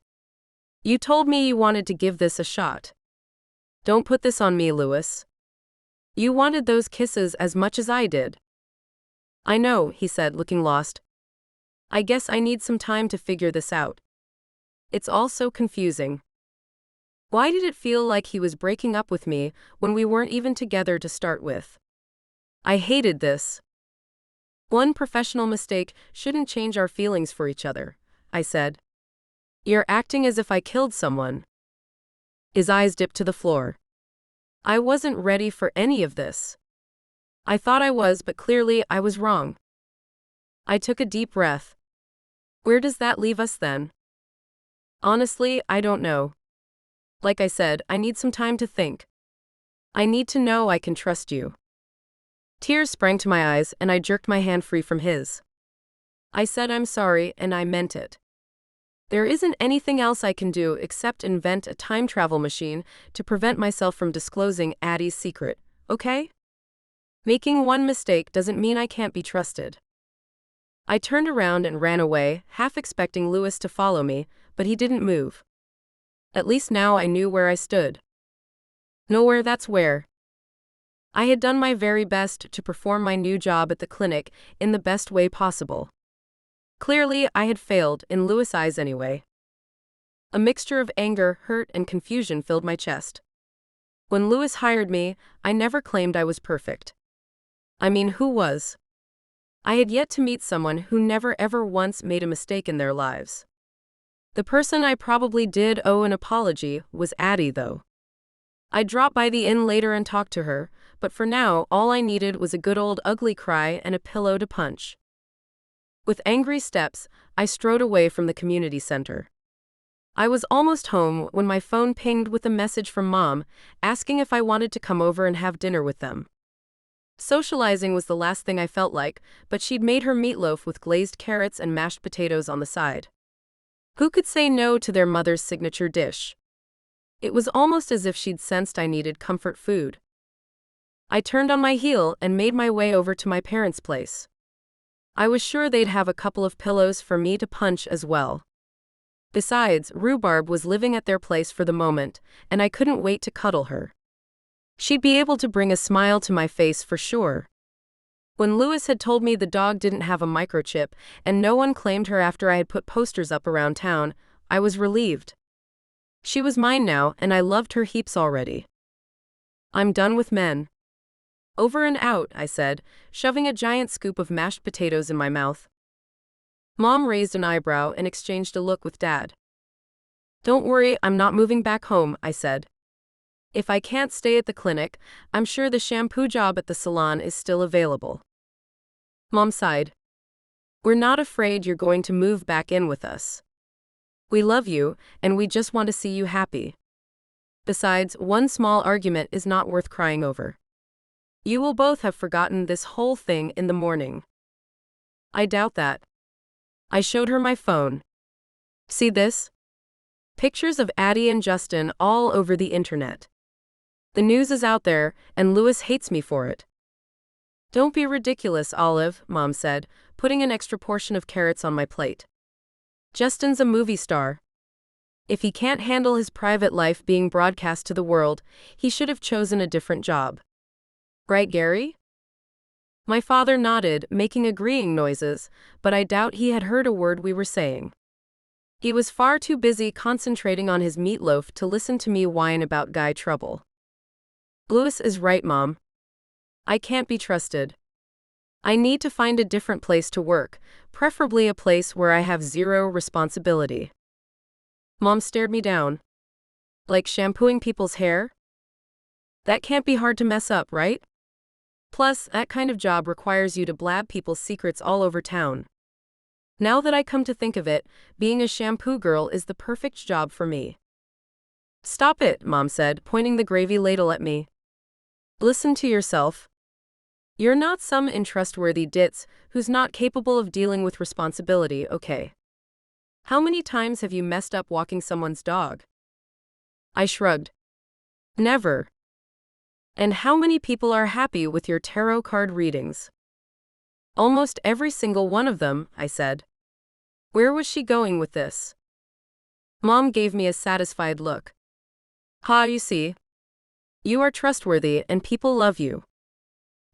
You told me you wanted to give this a shot. Don't put this on me, Louis. You wanted those kisses as much as I did. I know, he said, looking lost. I guess I need some time to figure this out. It's all so confusing. Why did it feel like he was breaking up with me when we weren't even together to start with? I hated this. One professional mistake shouldn't change our feelings for each other, I said. You're acting as if I killed someone. His eyes dipped to the floor. I wasn't ready for any of this. I thought I was, but clearly I was wrong. I took a deep breath. Where does that leave us then? Honestly, I don't know. Like I said, I need some time to think. I need to know I can trust you. Tears sprang to my eyes, and I jerked my hand free from his. I said I'm sorry, and I meant it. There isn't anything else I can do except invent a time travel machine to prevent myself from disclosing Addie's secret, okay? Making one mistake doesn't mean I can't be trusted. I turned around and ran away, half expecting Louis to follow me, but he didn't move. At least now I knew where I stood. Nowhere, that's where. I had done my very best to perform my new job at the clinic in the best way possible. Clearly, I had failed, in Louis' eyes anyway. A mixture of anger, hurt, and confusion filled my chest. When Louis hired me, I never claimed I was perfect. I mean, who was? I had yet to meet someone who never ever once made a mistake in their lives. The person I probably did owe an apology was Addie, though. I'd drop by the inn later and talk to her, but for now, all I needed was a good old ugly cry and a pillow to punch. With angry steps, I strode away from the community center. I was almost home when my phone pinged with a message from Mom, asking if I wanted to come over and have dinner with them. Socializing was the last thing I felt like, but she'd made her meatloaf with glazed carrots and mashed potatoes on the side. Who could say no to their mother's signature dish? It was almost as if she'd sensed I needed comfort food. I turned on my heel and made my way over to my parents' place. I was sure they'd have a couple of pillows for me to punch as well. Besides, Rhubarb was living at their place for the moment, and I couldn't wait to cuddle her. She'd be able to bring a smile to my face for sure. When Louis had told me the dog didn't have a microchip and no one claimed her after I had put posters up around town, I was relieved. She was mine now, and I loved her heaps already. I'm done with men. Over and out, I said, shoving a giant scoop of mashed potatoes in my mouth. Mom raised an eyebrow and exchanged a look with Dad. Don't worry, I'm not moving back home, I said. If I can't stay at the clinic, I'm sure the shampoo job at the salon is still available. Mom sighed. We're not afraid you're going to move back in with us. We love you, and we just want to see you happy. Besides, one small argument is not worth crying over. You will both have forgotten this whole thing in the morning. I doubt that. I showed her my phone. See this? Pictures of Addie and Justin all over the internet. The news is out there, and Louis hates me for it. Don't be ridiculous, Olive, Mom said, putting an extra portion of carrots on my plate. Justin's a movie star. If he can't handle his private life being broadcast to the world, he should have chosen a different job. Right, Gary? My father nodded, making agreeing noises, but I doubt he had heard a word we were saying. He was far too busy concentrating on his meatloaf to listen to me whine about guy trouble. Louis is right, Mom. I can't be trusted. I need to find a different place to work, preferably a place where I have zero responsibility. Mom stared me down. Like shampooing people's hair? That can't be hard to mess up, right? Plus, that kind of job requires you to blab people's secrets all over town. Now that I come to think of it, being a shampoo girl is the perfect job for me. Stop it, Mom said, pointing the gravy ladle at me. Listen to yourself. You're not some untrustworthy ditz who's not capable of dealing with responsibility, okay? How many times have you messed up walking someone's dog? I shrugged. Never. And how many people are happy with your tarot card readings? Almost every single one of them, I said. Where was she going with this? Mom gave me a satisfied look. Ha, you see. You are trustworthy and people love you.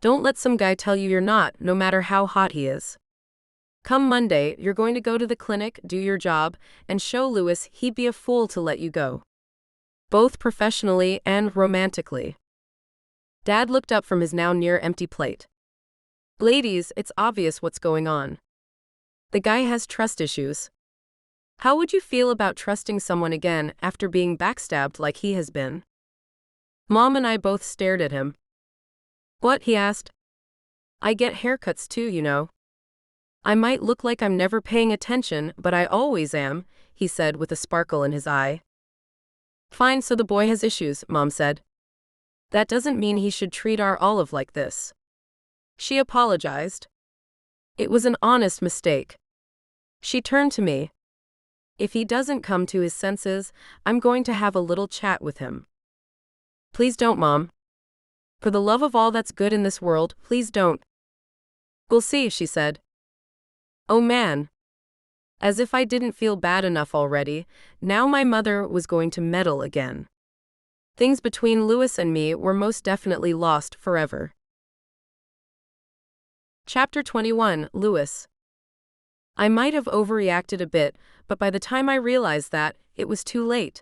Don't let some guy tell you you're not, no matter how hot he is. Come Monday, you're going to go to the clinic, do your job, and show Louis he'd be a fool to let you go. Both professionally and romantically. Dad looked up from his now near-empty plate. Ladies, it's obvious what's going on. The guy has trust issues. How would you feel about trusting someone again after being backstabbed like he has been? Mom and I both stared at him. What? He asked. I get haircuts too, you know. I might look like I'm never paying attention, but I always am, he said with a sparkle in his eye. Fine, so the boy has issues, Mom said. That doesn't mean he should treat our Olive like this. She apologized. It was an honest mistake. She turned to me. If he doesn't come to his senses, I'm going to have a little chat with him. Please don't, Mom. For the love of all that's good in this world, please don't. We'll see, she said. Oh man. As if I didn't feel bad enough already, now my mother was going to meddle again. Things between Louis and me were most definitely lost forever. Chapter 21, Louis. I might have overreacted a bit, but by the time I realized that, it was too late.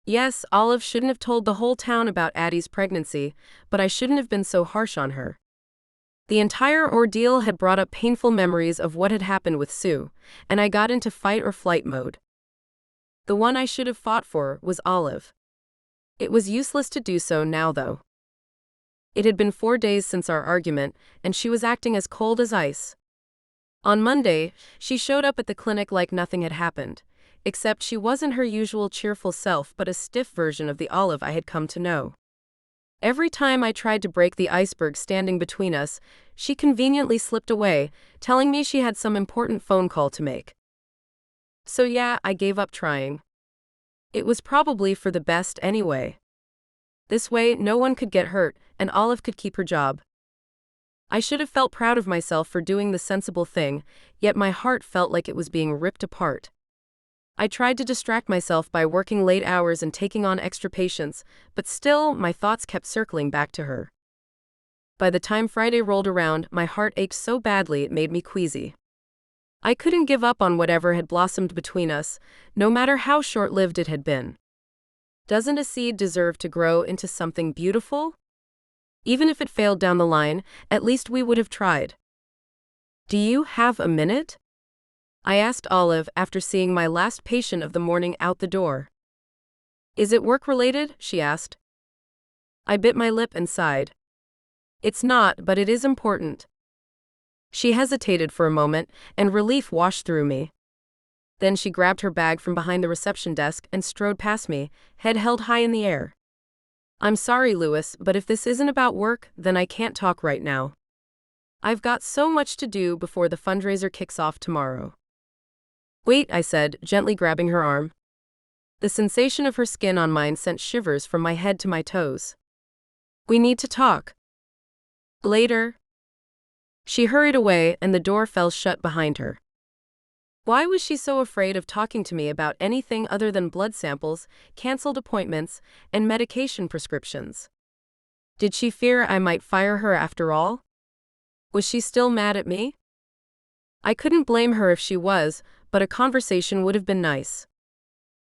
Yes, Olive shouldn't have told the whole town about Addie's pregnancy, but I shouldn't have been so harsh on her. The entire ordeal had brought up painful memories of what had happened with Sue, and I got into fight or flight mode. The one I should have fought for was Olive. It was useless to do so now, though. It had been 4 days since our argument, and she was acting as cold as ice. On Monday, she showed up at the clinic like nothing had happened, except she wasn't her usual cheerful self but a stiff version of the Olive I had come to know. Every time I tried to break the iceberg standing between us, she conveniently slipped away, telling me she had some important phone call to make. So yeah, I gave up trying. It was probably for the best anyway. This way, no one could get hurt, and Olive could keep her job. I should have felt proud of myself for doing the sensible thing, yet my heart felt like it was being ripped apart. I tried to distract myself by working late hours and taking on extra patients, but still, my thoughts kept circling back to her. By the time Friday rolled around, my heart ached so badly it made me queasy. I couldn't give up on whatever had blossomed between us, no matter how short-lived it had been. Doesn't a seed deserve to grow into something beautiful? Even if it failed down the line, at least we would have tried. Do you have a minute? I asked Olive after seeing my last patient of the morning out the door. Is it work-related? She asked. I bit my lip and sighed. It's not, but it is important. She hesitated for a moment, and relief washed through me. Then she grabbed her bag from behind the reception desk and strode past me, head held high in the air. I'm sorry, Louis, but if this isn't about work, then I can't talk right now. I've got so much to do before the fundraiser kicks off tomorrow. Wait, I said, gently grabbing her arm. The sensation of her skin on mine sent shivers from my head to my toes. We need to talk. Later. She hurried away and the door fell shut behind her. Why was she so afraid of talking to me about anything other than blood samples, canceled appointments, and medication prescriptions? Did she fear I might fire her after all? Was she still mad at me? I couldn't blame her if she was, but a conversation would have been nice.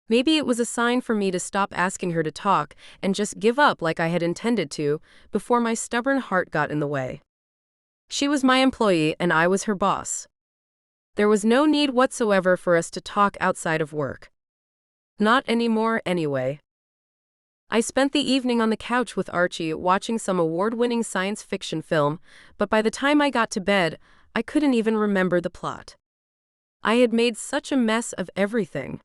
Maybe it was a sign for me to stop asking her to talk and just give up like I had intended to, before my stubborn heart got in the way. She was my employee and I was her boss. There was no need whatsoever for us to talk outside of work. Not anymore, anyway. I spent the evening on the couch with Archie watching some award-winning science fiction film, but by the time I got to bed, I couldn't even remember the plot. I had made such a mess of everything.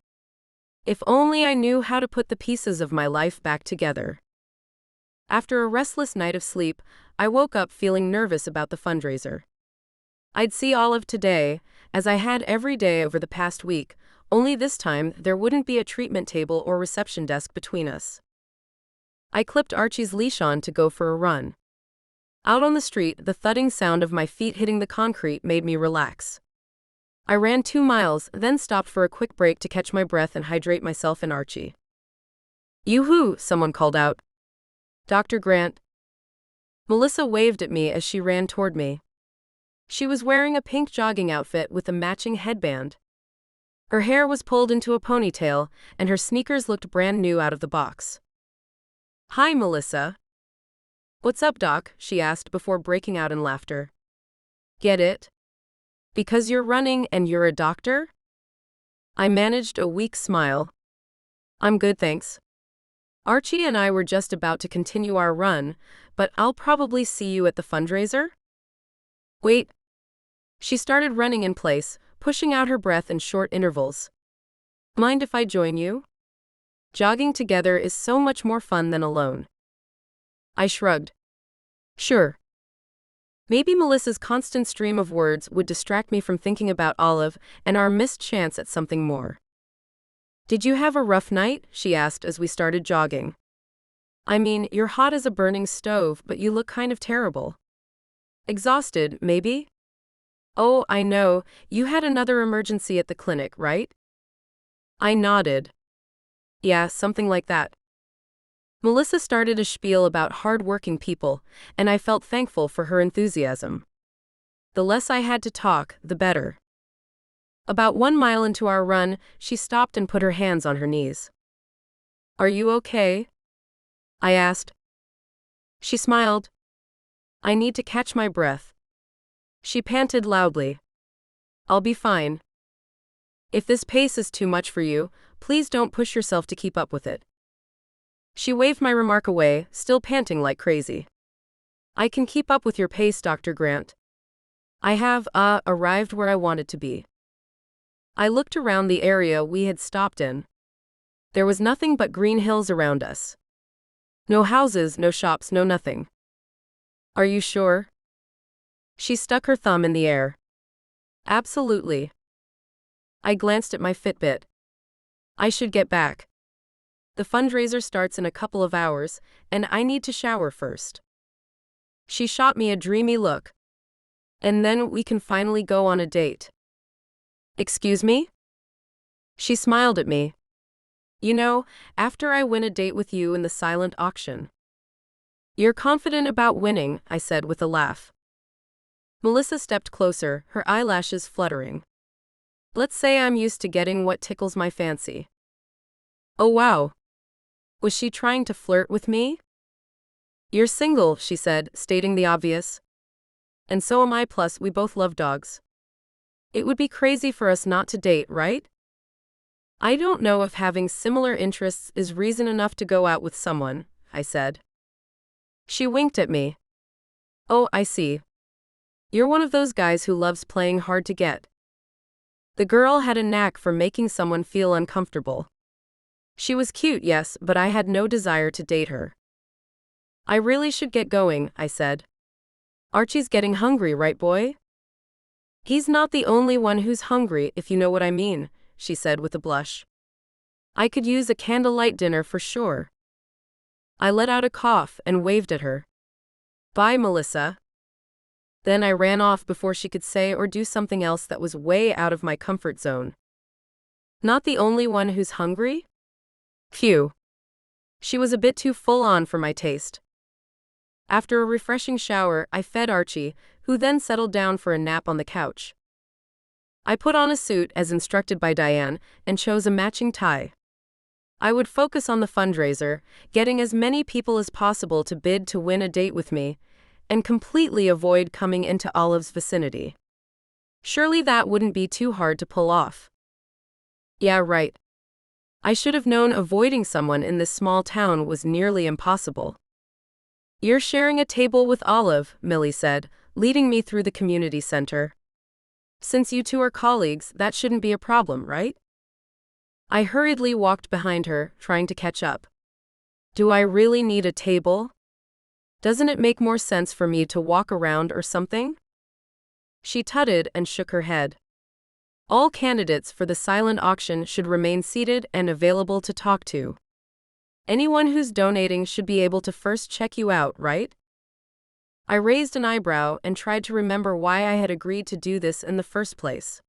If only I knew how to put the pieces of my life back together. After a restless night of sleep, I woke up feeling nervous about the fundraiser. I'd see Olive today, as I had every day over the past week, only this time there wouldn't be a treatment table or reception desk between us. I clipped Archie's leash on to go for a run. Out on the street, the thudding sound of my feet hitting the concrete made me relax. I ran 2 miles, then stopped for a quick break to catch my breath and hydrate myself and Archie. Yoo-hoo, someone called out. Dr. Grant. Melissa waved at me as she ran toward me. She was wearing a pink jogging outfit with a matching headband. Her hair was pulled into a ponytail, and her sneakers looked brand new out of the box. Hi, Melissa. What's up, Doc? She asked before breaking out in laughter. Get it? Because you're running and you're a doctor? I managed a weak smile. I'm good, thanks. Archie and I were just about to continue our run, but I'll probably see you at the fundraiser? Wait. She started running in place, pushing out her breath in short intervals. Mind if I join you? Jogging together is so much more fun than alone. I shrugged. Sure. Maybe Melissa's constant stream of words would distract me from thinking about Olive and our missed chance at something more. Did you have a rough night? She asked as we started jogging. I mean, you're hot as a burning stove, but you look kind of terrible. Exhausted, maybe? Oh, I know, you had another emergency at the clinic, right? I nodded. Yeah, something like that. Melissa started a spiel about hard-working people, and I felt thankful for her enthusiasm. The less I had to talk, the better. About 1 mile into our run, she stopped and put her hands on her knees. Are you okay? I asked. She smiled. I need to catch my breath. She panted loudly. I'll be fine. If this pace is too much for you, please don't push yourself to keep up with it. She waved my remark away, still panting like crazy. I can keep up with your pace, Dr. Grant. I have, arrived where I wanted to be. I looked around the area we had stopped in. There was nothing but green hills around us. No houses, no shops, no nothing. Are you sure? She stuck her thumb in the air. Absolutely. I glanced at my Fitbit. I should get back. The fundraiser starts in a couple of hours, and I need to shower first. She shot me a dreamy look. And then we can finally go on a date. Excuse me? She smiled at me. You know, after I win a date with you in the silent auction. You're confident about winning, I said with a laugh. Melissa stepped closer, her eyelashes fluttering. Let's say I'm used to getting what tickles my fancy. Oh wow. Was she trying to flirt with me? You're single, she said, stating the obvious. And so am I, plus we both love dogs. It would be crazy for us not to date, right? I don't know if having similar interests is reason enough to go out with someone, I said. She winked at me. Oh, I see. You're one of those guys who loves playing hard to get. The girl had a knack for making someone feel uncomfortable. She was cute, yes, but I had no desire to date her. I really should get going, I said. Archie's getting hungry, right, boy? He's not the only one who's hungry, if you know what I mean, she said with a blush. I could use a candlelight dinner for sure. I let out a cough and waved at her. Bye, Melissa. Then I ran off before she could say or do something else that was way out of my comfort zone. Not the only one who's hungry? Phew. She was a bit too full on for my taste. After a refreshing shower, I fed Archie, who then settled down for a nap on the couch. I put on a suit as instructed by Diane and chose a matching tie. I would focus on the fundraiser, getting as many people as possible to bid to win a date with me, and completely avoid coming into Olive's vicinity. Surely that wouldn't be too hard to pull off. Yeah, right. I should have known avoiding someone in this small town was nearly impossible. You're sharing a table with Olive, Millie said, leading me through the community center. Since you two are colleagues, that shouldn't be a problem, right? I hurriedly walked behind her, trying to catch up. Do I really need a table? Doesn't it make more sense for me to walk around or something? She tutted and shook her head. All candidates for the silent auction should remain seated and available to talk to. Anyone who's donating should be able to first check you out, right? I raised an eyebrow and tried to remember why I had agreed to do this in the first place.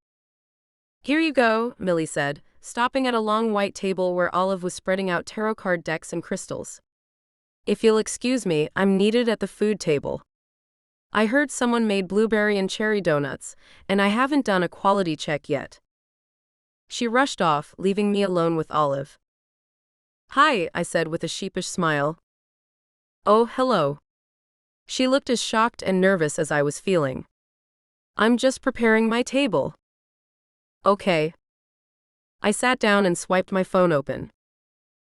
Here you go, Millie said, stopping at a long white table where Olive was spreading out tarot card decks and crystals. If you'll excuse me, I'm needed at the food table. I heard someone made blueberry and cherry donuts, and I haven't done a quality check yet. She rushed off, leaving me alone with Olive. Hi, I said with a sheepish smile. Oh, hello. She looked as shocked and nervous as I was feeling. I'm just preparing my table. Okay. I sat down and swiped my phone open.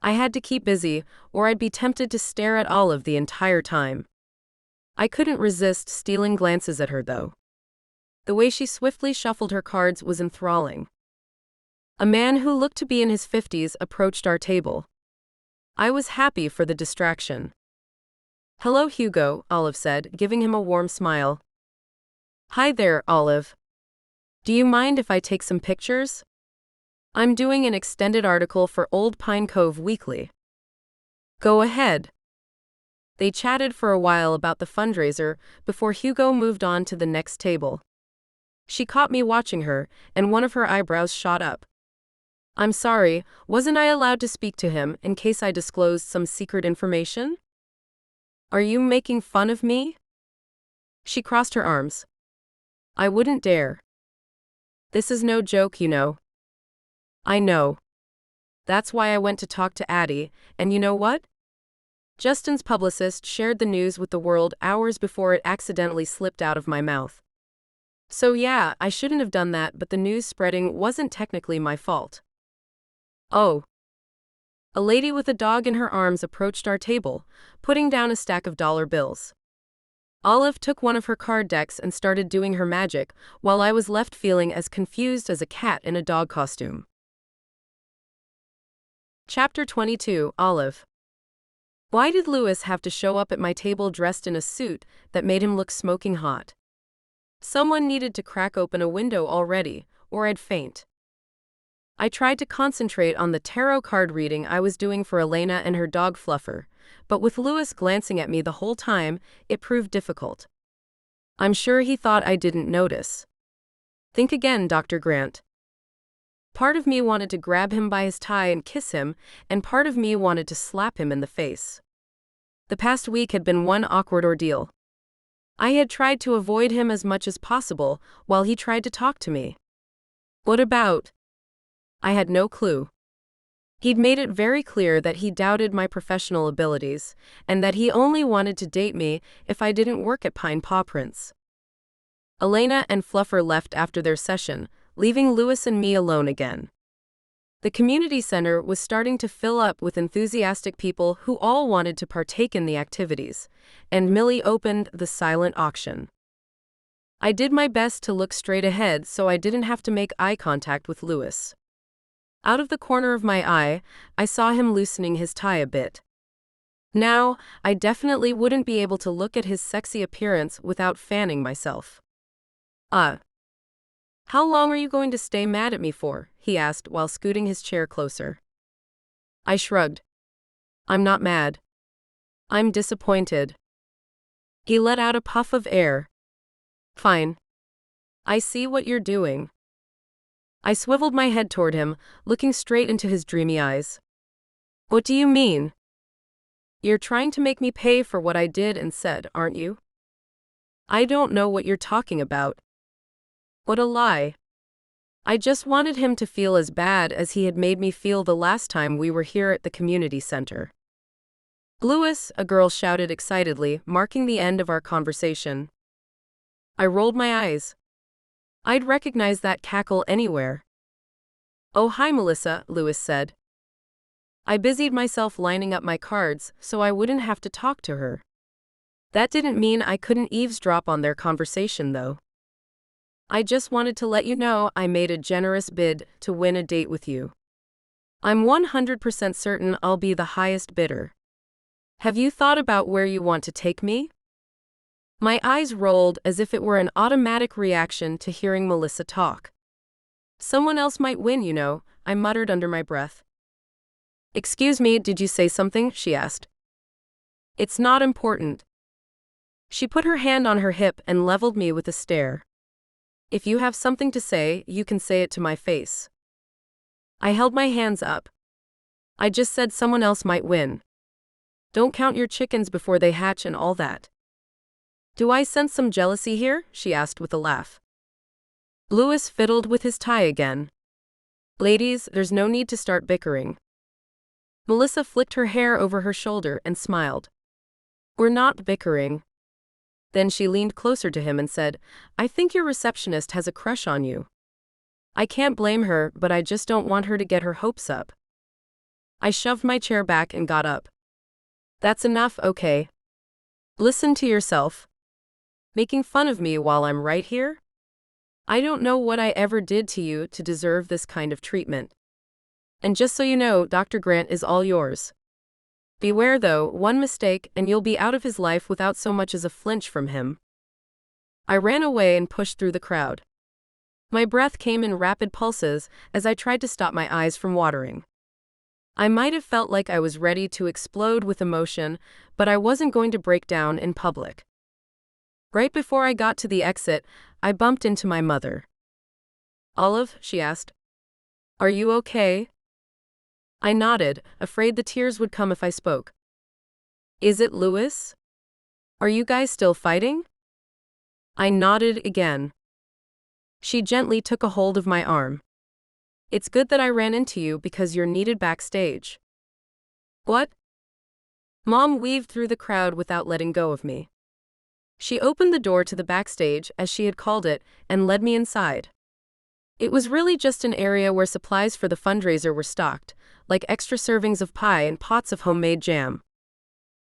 I had to keep busy, or I'd be tempted to stare at Olive the entire time. I couldn't resist stealing glances at her, though. The way she swiftly shuffled her cards was enthralling. A man who looked to be in his 50s approached our table. I was happy for the distraction. Hello, Hugo, Olive said, giving him a warm smile. Hi there, Olive. Do you mind if I take some pictures? I'm doing an extended article for Old Pine Cove Weekly. Go ahead. They chatted for a while about the fundraiser before Hugo moved on to the next table. She caught me watching her, and one of her eyebrows shot up. I'm sorry, wasn't I allowed to speak to him in case I disclosed some secret information? Are you making fun of me? She crossed her arms. I wouldn't dare. This is no joke, you know. I know. That's why I went to talk to Addie, and you know what? Justin's publicist shared the news with the world hours before it accidentally slipped out of my mouth. So yeah, I shouldn't have done that, but the news spreading wasn't technically my fault. Oh. A lady with a dog in her arms approached our table, putting down a stack of dollar bills. Olive took one of her card decks and started doing her magic, while I was left feeling as confused as a cat in a dog costume. Chapter 22, Olive. Why did Louis have to show up at my table dressed in a suit that made him look smoking hot? Someone needed to crack open a window already, or I'd faint. I tried to concentrate on the tarot card reading I was doing for Elena and her dog Fluffer, but with Louis glancing at me the whole time, it proved difficult. I'm sure he thought I didn't notice. Think again, Dr. Grant. Part of me wanted to grab him by his tie and kiss him, and part of me wanted to slap him in the face. The past week had been one awkward ordeal. I had tried to avoid him as much as possible, while he tried to talk to me. What about? I had no clue. He'd made it very clear that he doubted my professional abilities, and that he only wanted to date me if I didn't work at Pine Paw Prints. Elena and Fluffer left after their session, leaving Lewis and me alone again. The community center was starting to fill up with enthusiastic people who all wanted to partake in the activities, and Millie opened the silent auction. I did my best to look straight ahead so I didn't have to make eye contact with Lewis. Out of the corner of my eye, I saw him loosening his tie a bit. Now, I definitely wouldn't be able to look at his sexy appearance without fanning myself. How long are you going to stay mad at me for?" he asked while scooting his chair closer. I shrugged. "I'm not mad. I'm disappointed." He let out a puff of air. "Fine. I see what you're doing." I swiveled my head toward him, looking straight into his dreamy eyes. "What do you mean?" "You're trying to make me pay for what I did and said, aren't you?" "I don't know what you're talking about." What a lie. I just wanted him to feel as bad as he had made me feel the last time we were here at the community center. "Lewis," a girl shouted excitedly, marking the end of our conversation. I rolled my eyes. I'd recognize that cackle anywhere. "Oh, hi, Melissa," Lewis said. I busied myself lining up my cards so I wouldn't have to talk to her. That didn't mean I couldn't eavesdrop on their conversation, though. "I just wanted to let you know I made a generous bid to win a date with you. I'm 100% certain I'll be the highest bidder. Have you thought about where you want to take me?" My eyes rolled as if it were an automatic reaction to hearing Melissa talk. "Someone else might win, you know," I muttered under my breath. "Excuse me, did you say something?" she asked. "It's not important." She put her hand on her hip and leveled me with a stare. "If you have something to say, you can say it to my face." I held my hands up. "I just said someone else might win. Don't count your chickens before they hatch and all that." "Do I sense some jealousy here?" she asked with a laugh. Lewis fiddled with his tie again. "Ladies, there's no need to start bickering." Melissa flicked her hair over her shoulder and smiled. "We're not bickering." Then she leaned closer to him and said, "I think your receptionist has a crush on you." I can't blame her, but I just don't want her to get her hopes up. I shoved my chair back and got up. "That's enough, okay? Listen to yourself. Making fun of me while I'm right here? I don't know what I ever did to you to deserve this kind of treatment. And just so you know, Dr. Grant is all yours. Beware though, one mistake and you'll be out of his life without so much as a flinch from him." I ran away and pushed through the crowd. My breath came in rapid pulses as I tried to stop my eyes from watering. I might have felt like I was ready to explode with emotion, but I wasn't going to break down in public. Right before I got to the exit, I bumped into my mother. "Olive," she asked, "are you okay?" I nodded, afraid the tears would come if I spoke. "Is it Lewis? Are you guys still fighting?" I nodded again. She gently took a hold of my arm. "It's good that I ran into you because you're needed backstage." "What?" Mom weaved through the crowd without letting go of me. She opened the door to the backstage, as she had called it, and led me inside. It was really just an area where supplies for the fundraiser were stocked, like extra servings of pie and pots of homemade jam.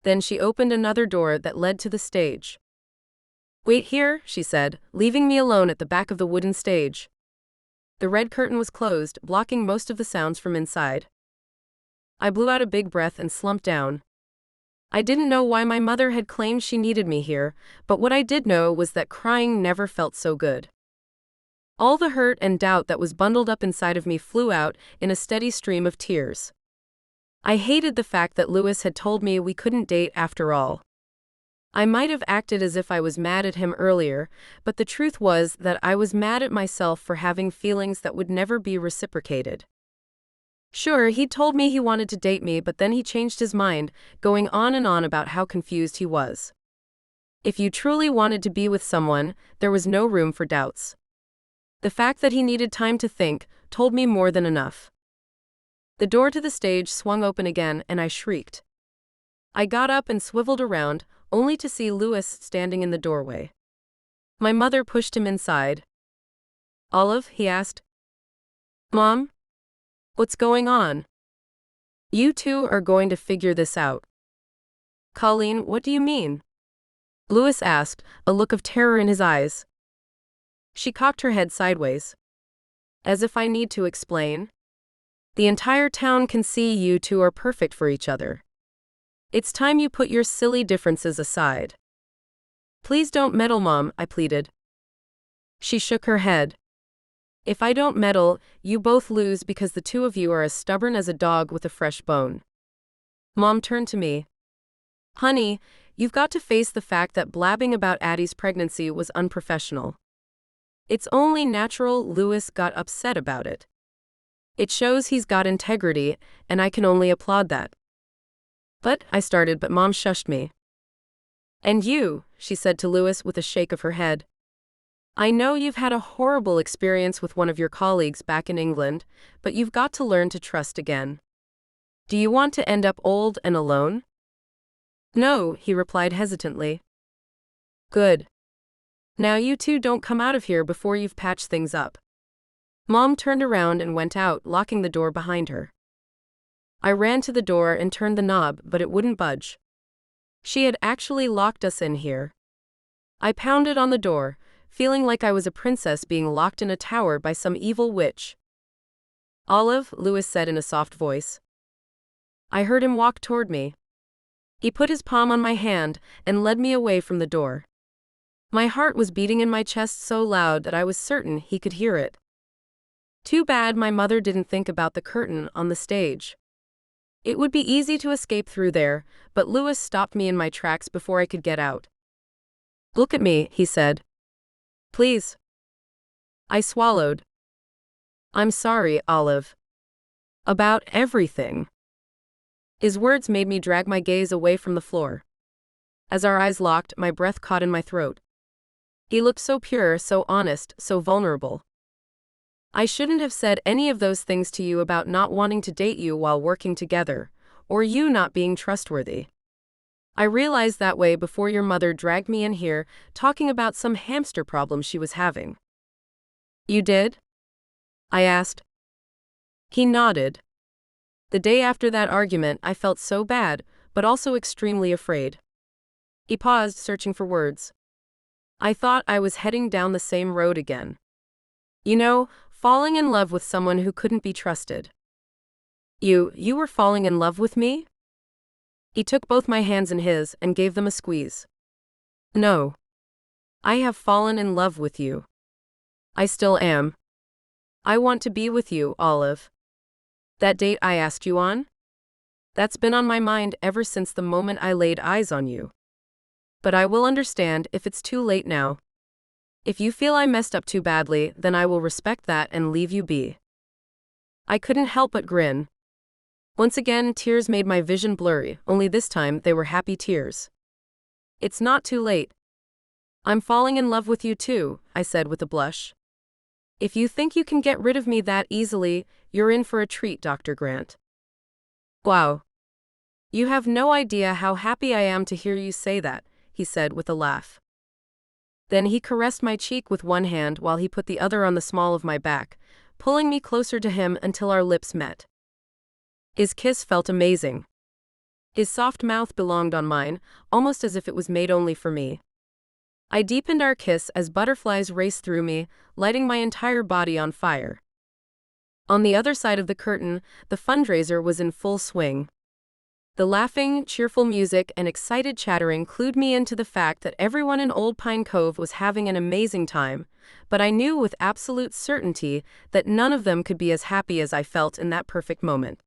Then she opened another door that led to the stage. "Wait here," she said, leaving me alone at the back of the wooden stage. The red curtain was closed, blocking most of the sounds from inside. I blew out a big breath and slumped down. I didn't know why my mother had claimed she needed me here, but what I did know was that crying never felt so good. All the hurt and doubt that was bundled up inside of me flew out in a steady stream of tears. I hated the fact that Lewis had told me we couldn't date after all. I might have acted as if I was mad at him earlier, but the truth was that I was mad at myself for having feelings that would never be reciprocated. Sure, he'd told me he wanted to date me, but then he changed his mind, going on and on about how confused he was. If you truly wanted to be with someone, there was no room for doubts. The fact that he needed time to think told me more than enough. The door to the stage swung open again, and I shrieked. I got up and swiveled around, only to see Louis standing in the doorway. My mother pushed him inside. "Olive," he asked. "Mom? What's going on?" "You two are going to figure this out." "Colleen, what do you mean?" Louis asked, a look of terror in his eyes. She cocked her head sideways. "As if I need to explain. The entire town can see you two are perfect for each other. It's time you put your silly differences aside." "Please don't meddle, Mom," I pleaded. She shook her head. "If I don't meddle, you both lose because the two of you are as stubborn as a dog with a fresh bone." Mom turned to me. "Honey, you've got to face the fact that blabbing about Addie's pregnancy was unprofessional. It's only natural Louis got upset about it. It shows he's got integrity, and I can only applaud that." "But," I started, but Mom shushed me. "And you," she said to Louis with a shake of her head. "I know you've had a horrible experience with one of your colleagues back in England, but you've got to learn to trust again. Do you want to end up old and alone?" "No," he replied hesitantly. "Good. Now you two don't come out of here before you've patched things up." Mom turned around and went out, locking the door behind her. I ran to the door and turned the knob, but it wouldn't budge. She had actually locked us in here. I pounded on the door, feeling like I was a princess being locked in a tower by some evil witch. "Olive," Louis said in a soft voice. I heard him walk toward me. He put his palm on my hand and led me away from the door. My heart was beating in my chest so loud that I was certain he could hear it. Too bad my mother didn't think about the curtain on the stage. It would be easy to escape through there, but Louis stopped me in my tracks before I could get out. "Look at me," he said. "Please." I swallowed. "I'm sorry, Olive. About everything." His words made me drag my gaze away from the floor. As our eyes locked, my breath caught in my throat. He looked so pure, so honest, so vulnerable. "I shouldn't have said any of those things to you about not wanting to date you while working together, or you not being trustworthy. I realized that way before your mother dragged me in here, talking about some hamster problem she was having." "You did?" I asked. He nodded. "The day after that argument, I felt so bad, but also extremely afraid." He paused, searching for words. "I thought I was heading down the same road again. You know, falling in love with someone who couldn't be trusted." You were falling in love with me?" He took both my hands in his and gave them a squeeze. "No. I have fallen in love with you. I still am. I want to be with you, Olive. That date I asked you on? That's been on my mind ever since the moment I laid eyes on you. But I will understand if it's too late now. If you feel I messed up too badly, then I will respect that and leave you be." I couldn't help but grin. Once again, tears made my vision blurry, only this time they were happy tears. "It's not too late. I'm falling in love with you too," I said with a blush. "If you think you can get rid of me that easily, you're in for a treat, Dr. Grant." "Wow. You have no idea how happy I am to hear you say that," he said with a laugh. Then he caressed my cheek with one hand while he put the other on the small of my back, pulling me closer to him until our lips met. His kiss felt amazing. His soft mouth belonged on mine, almost as if it was made only for me. I deepened our kiss as butterflies raced through me, lighting my entire body on fire. On the other side of the curtain, the fundraiser was in full swing. The laughing, cheerful music and excited chattering clued me into the fact that everyone in Old Pine Cove was having an amazing time, but I knew with absolute certainty that none of them could be as happy as I felt in that perfect moment.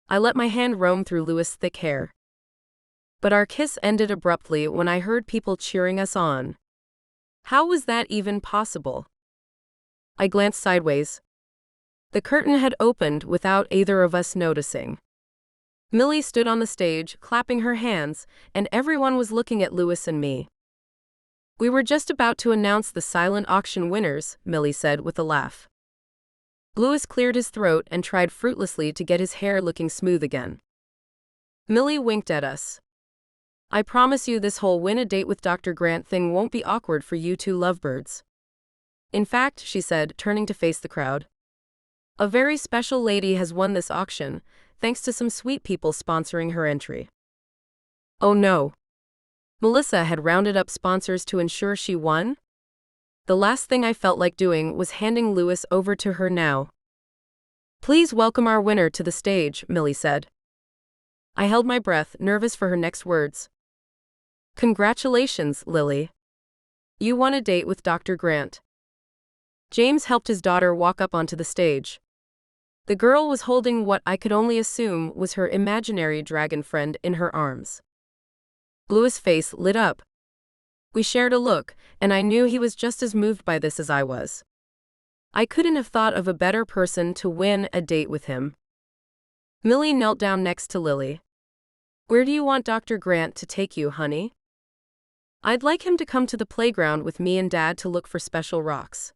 I let my hand roam through Louis' thick hair. But our kiss ended abruptly when I heard people cheering us on. How was that even possible? I glanced sideways. The curtain had opened without either of us noticing. Millie stood on the stage, clapping her hands, and everyone was looking at Louis and me. "We were just about to announce the silent auction winners," Millie said with a laugh. Louis cleared his throat and tried fruitlessly to get his hair looking smooth again. Millie winked at us. I promise you this whole win a date with Dr. Grant thing won't be awkward for you two lovebirds. In fact, she said, turning to face the crowd, a very special lady has won this auction, thanks to some sweet people sponsoring her entry. Oh no. Melissa had rounded up sponsors to ensure she won? The last thing I felt like doing was handing Louis over to her now. Please welcome our winner to the stage, Millie said. I held my breath, nervous for her next words. Congratulations, Lily. You won a date with Dr. Grant. James helped his daughter walk up onto the stage. The girl was holding what I could only assume was her imaginary dragon friend in her arms. Louis' face lit up. We shared a look, and I knew he was just as moved by this as I was. I couldn't have thought of a better person to win a date with him. Millie knelt down next to Lily. Where do you want Dr. Grant to take you, honey? I'd like him to come to the playground with me and Dad to look for special rocks.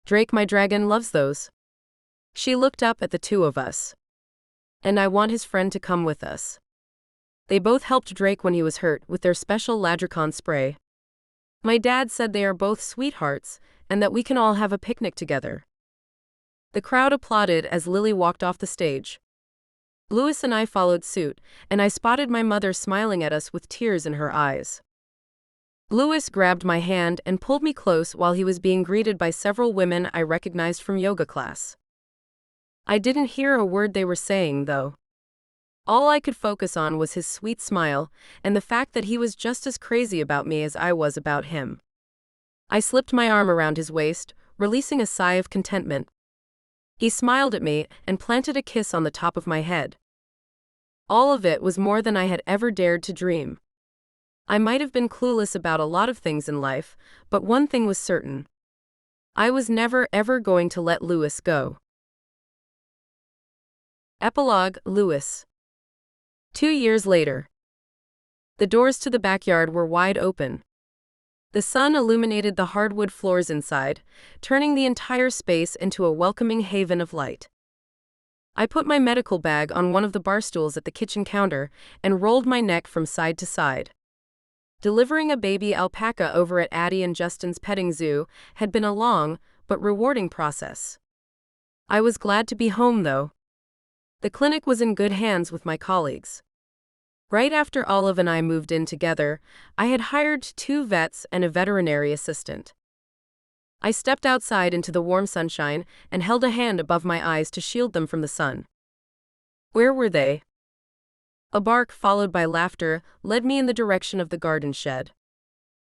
Drake, my dragon, loves those. She looked up at the two of us. And I want his friend to come with us. They both helped Drake when he was hurt with their special Ladricon spray. My dad said they are both sweethearts and that we can all have a picnic together. The crowd applauded as Lily walked off the stage. Louis and I followed suit, and I spotted my mother smiling at us with tears in her eyes. Louis grabbed my hand and pulled me close while he was being greeted by several women I recognized from yoga class. I didn't hear a word they were saying, though. All I could focus on was his sweet smile and the fact that he was just as crazy about me as I was about him. I slipped my arm around his waist, releasing a sigh of contentment. He smiled at me and planted a kiss on the top of my head. All of it was more than I had ever dared to dream. I might have been clueless about a lot of things in life, but one thing was certain. I was never ever going to let Louis go. Epilogue, Louis. 2 years later. The doors to the backyard were wide open. The sun illuminated the hardwood floors inside, turning the entire space into a welcoming haven of light. I put my medical bag on one of the bar stools at the kitchen counter and rolled my neck from side to side. Delivering a baby alpaca over at Addie and Justin's petting zoo had been a long but rewarding process. I was glad to be home, though. The clinic was in good hands with my colleagues. Right after Olive and I moved in together, I had hired 2 vets and a veterinary assistant. I stepped outside into the warm sunshine and held a hand above my eyes to shield them from the sun. Where were they? A bark followed by laughter led me in the direction of the garden shed.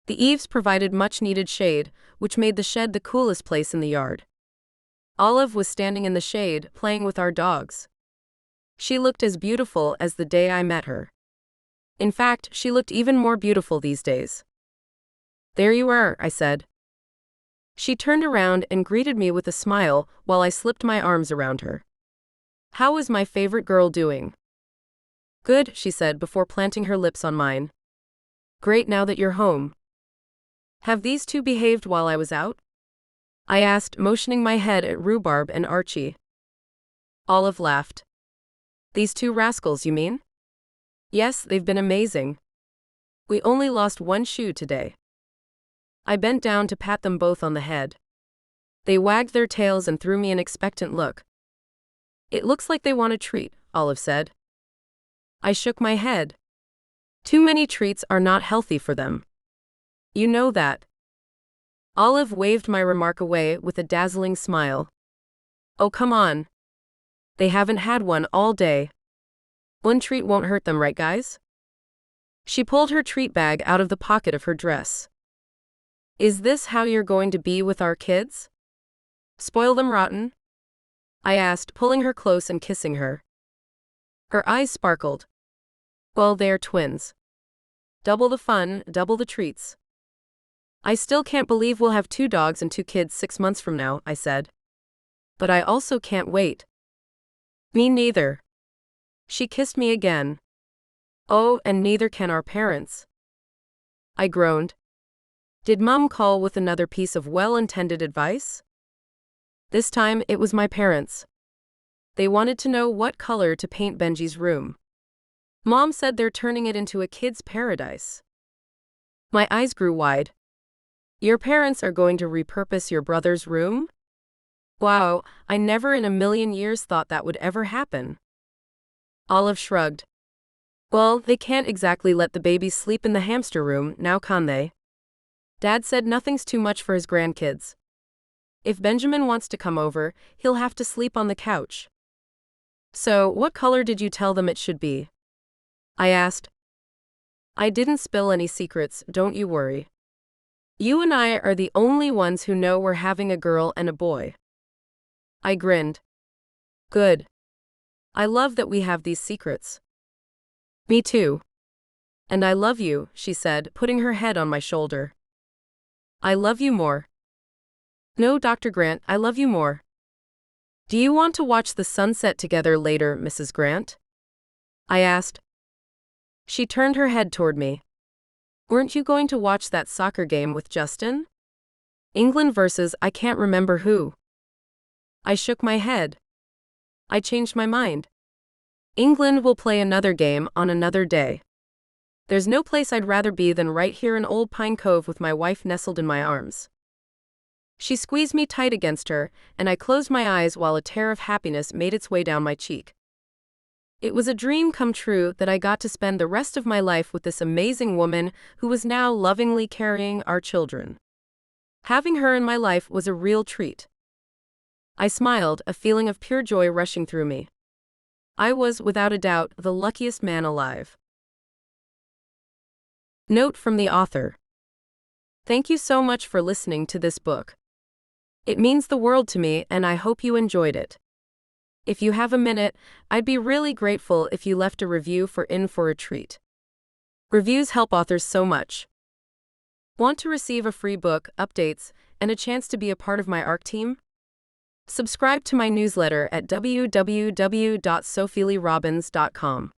The eaves provided much-needed shade, which made the shed the coolest place in the yard. Olive was standing in the shade, playing with our dogs. She looked as beautiful as the day I met her. In fact, she looked even more beautiful these days. There you are, I said. She turned around and greeted me with a smile while I slipped my arms around her. How is my favorite girl doing? Good, she said before planting her lips on mine. Great now that you're home. Have these two behaved while I was out? I asked, motioning my head at Rhubarb and Archie. Olive laughed. These 2 rascals, you mean? Yes, they've been amazing. We only lost 1 shoe today. I bent down to pat them both on the head. They wagged their tails and threw me an expectant look. It looks like they want a treat, Olive said. I shook my head. Too many treats are not healthy for them. You know that. Olive waved my remark away with a dazzling smile. Oh, come on. They haven't had one all day. 1 treat won't hurt them, right, guys? She pulled her treat bag out of the pocket of her dress. Is this how you're going to be with our kids? Spoil them rotten? I asked, pulling her close and kissing her. Her eyes sparkled. Well, they're twins. Double the fun, double the treats. I still can't believe we'll have 2 dogs and 2 kids 6 months from now, I said. But I also can't wait. Me neither. She kissed me again. Oh, and neither can our parents. I groaned. Did Mum call with another piece of well-intended advice? This time, it was my parents. They wanted to know what color to paint Benji's room. Mom said they're turning it into a kid's paradise. My eyes grew wide. Your parents are going to repurpose your brother's room? Wow, I never in a million years thought that would ever happen. Olive shrugged. Well, they can't exactly let the babies sleep in the hamster room, now can they? Dad said nothing's too much for his grandkids. If Benjamin wants to come over, he'll have to sleep on the couch. So, what color did you tell them it should be? I asked. I didn't spill any secrets, don't you worry. You and I are the only ones who know we're having a girl and a boy. I grinned. Good. I love that we have these secrets. Me too. And I love you, she said, putting her head on my shoulder. I love you more. No, Dr. Grant, I love you more. Do you want to watch the sunset together later, Mrs. Grant? I asked. She turned her head toward me. Weren't you going to watch that soccer game with Justin? England versus I can't remember who. I shook my head. I changed my mind. England will play another game on another day. There's no place I'd rather be than right here in Old Pine Cove with my wife nestled in my arms. She squeezed me tight against her, and I closed my eyes while a tear of happiness made its way down my cheek. It was a dream come true that I got to spend the rest of my life with this amazing woman who was now lovingly carrying our children. Having her in my life was a real treat. I smiled, a feeling of pure joy rushing through me. I was, without a doubt, the luckiest man alive. Note from the author. Thank you so much for listening to this book. It means the world to me, and I hope you enjoyed it. If you have a minute, I'd be really grateful if you left a review for In for a Treat. Reviews help authors so much. Want to receive a free book, updates, and a chance to be a part of my ARC team? Subscribe to my newsletter at www.sophieleighrobbins.com.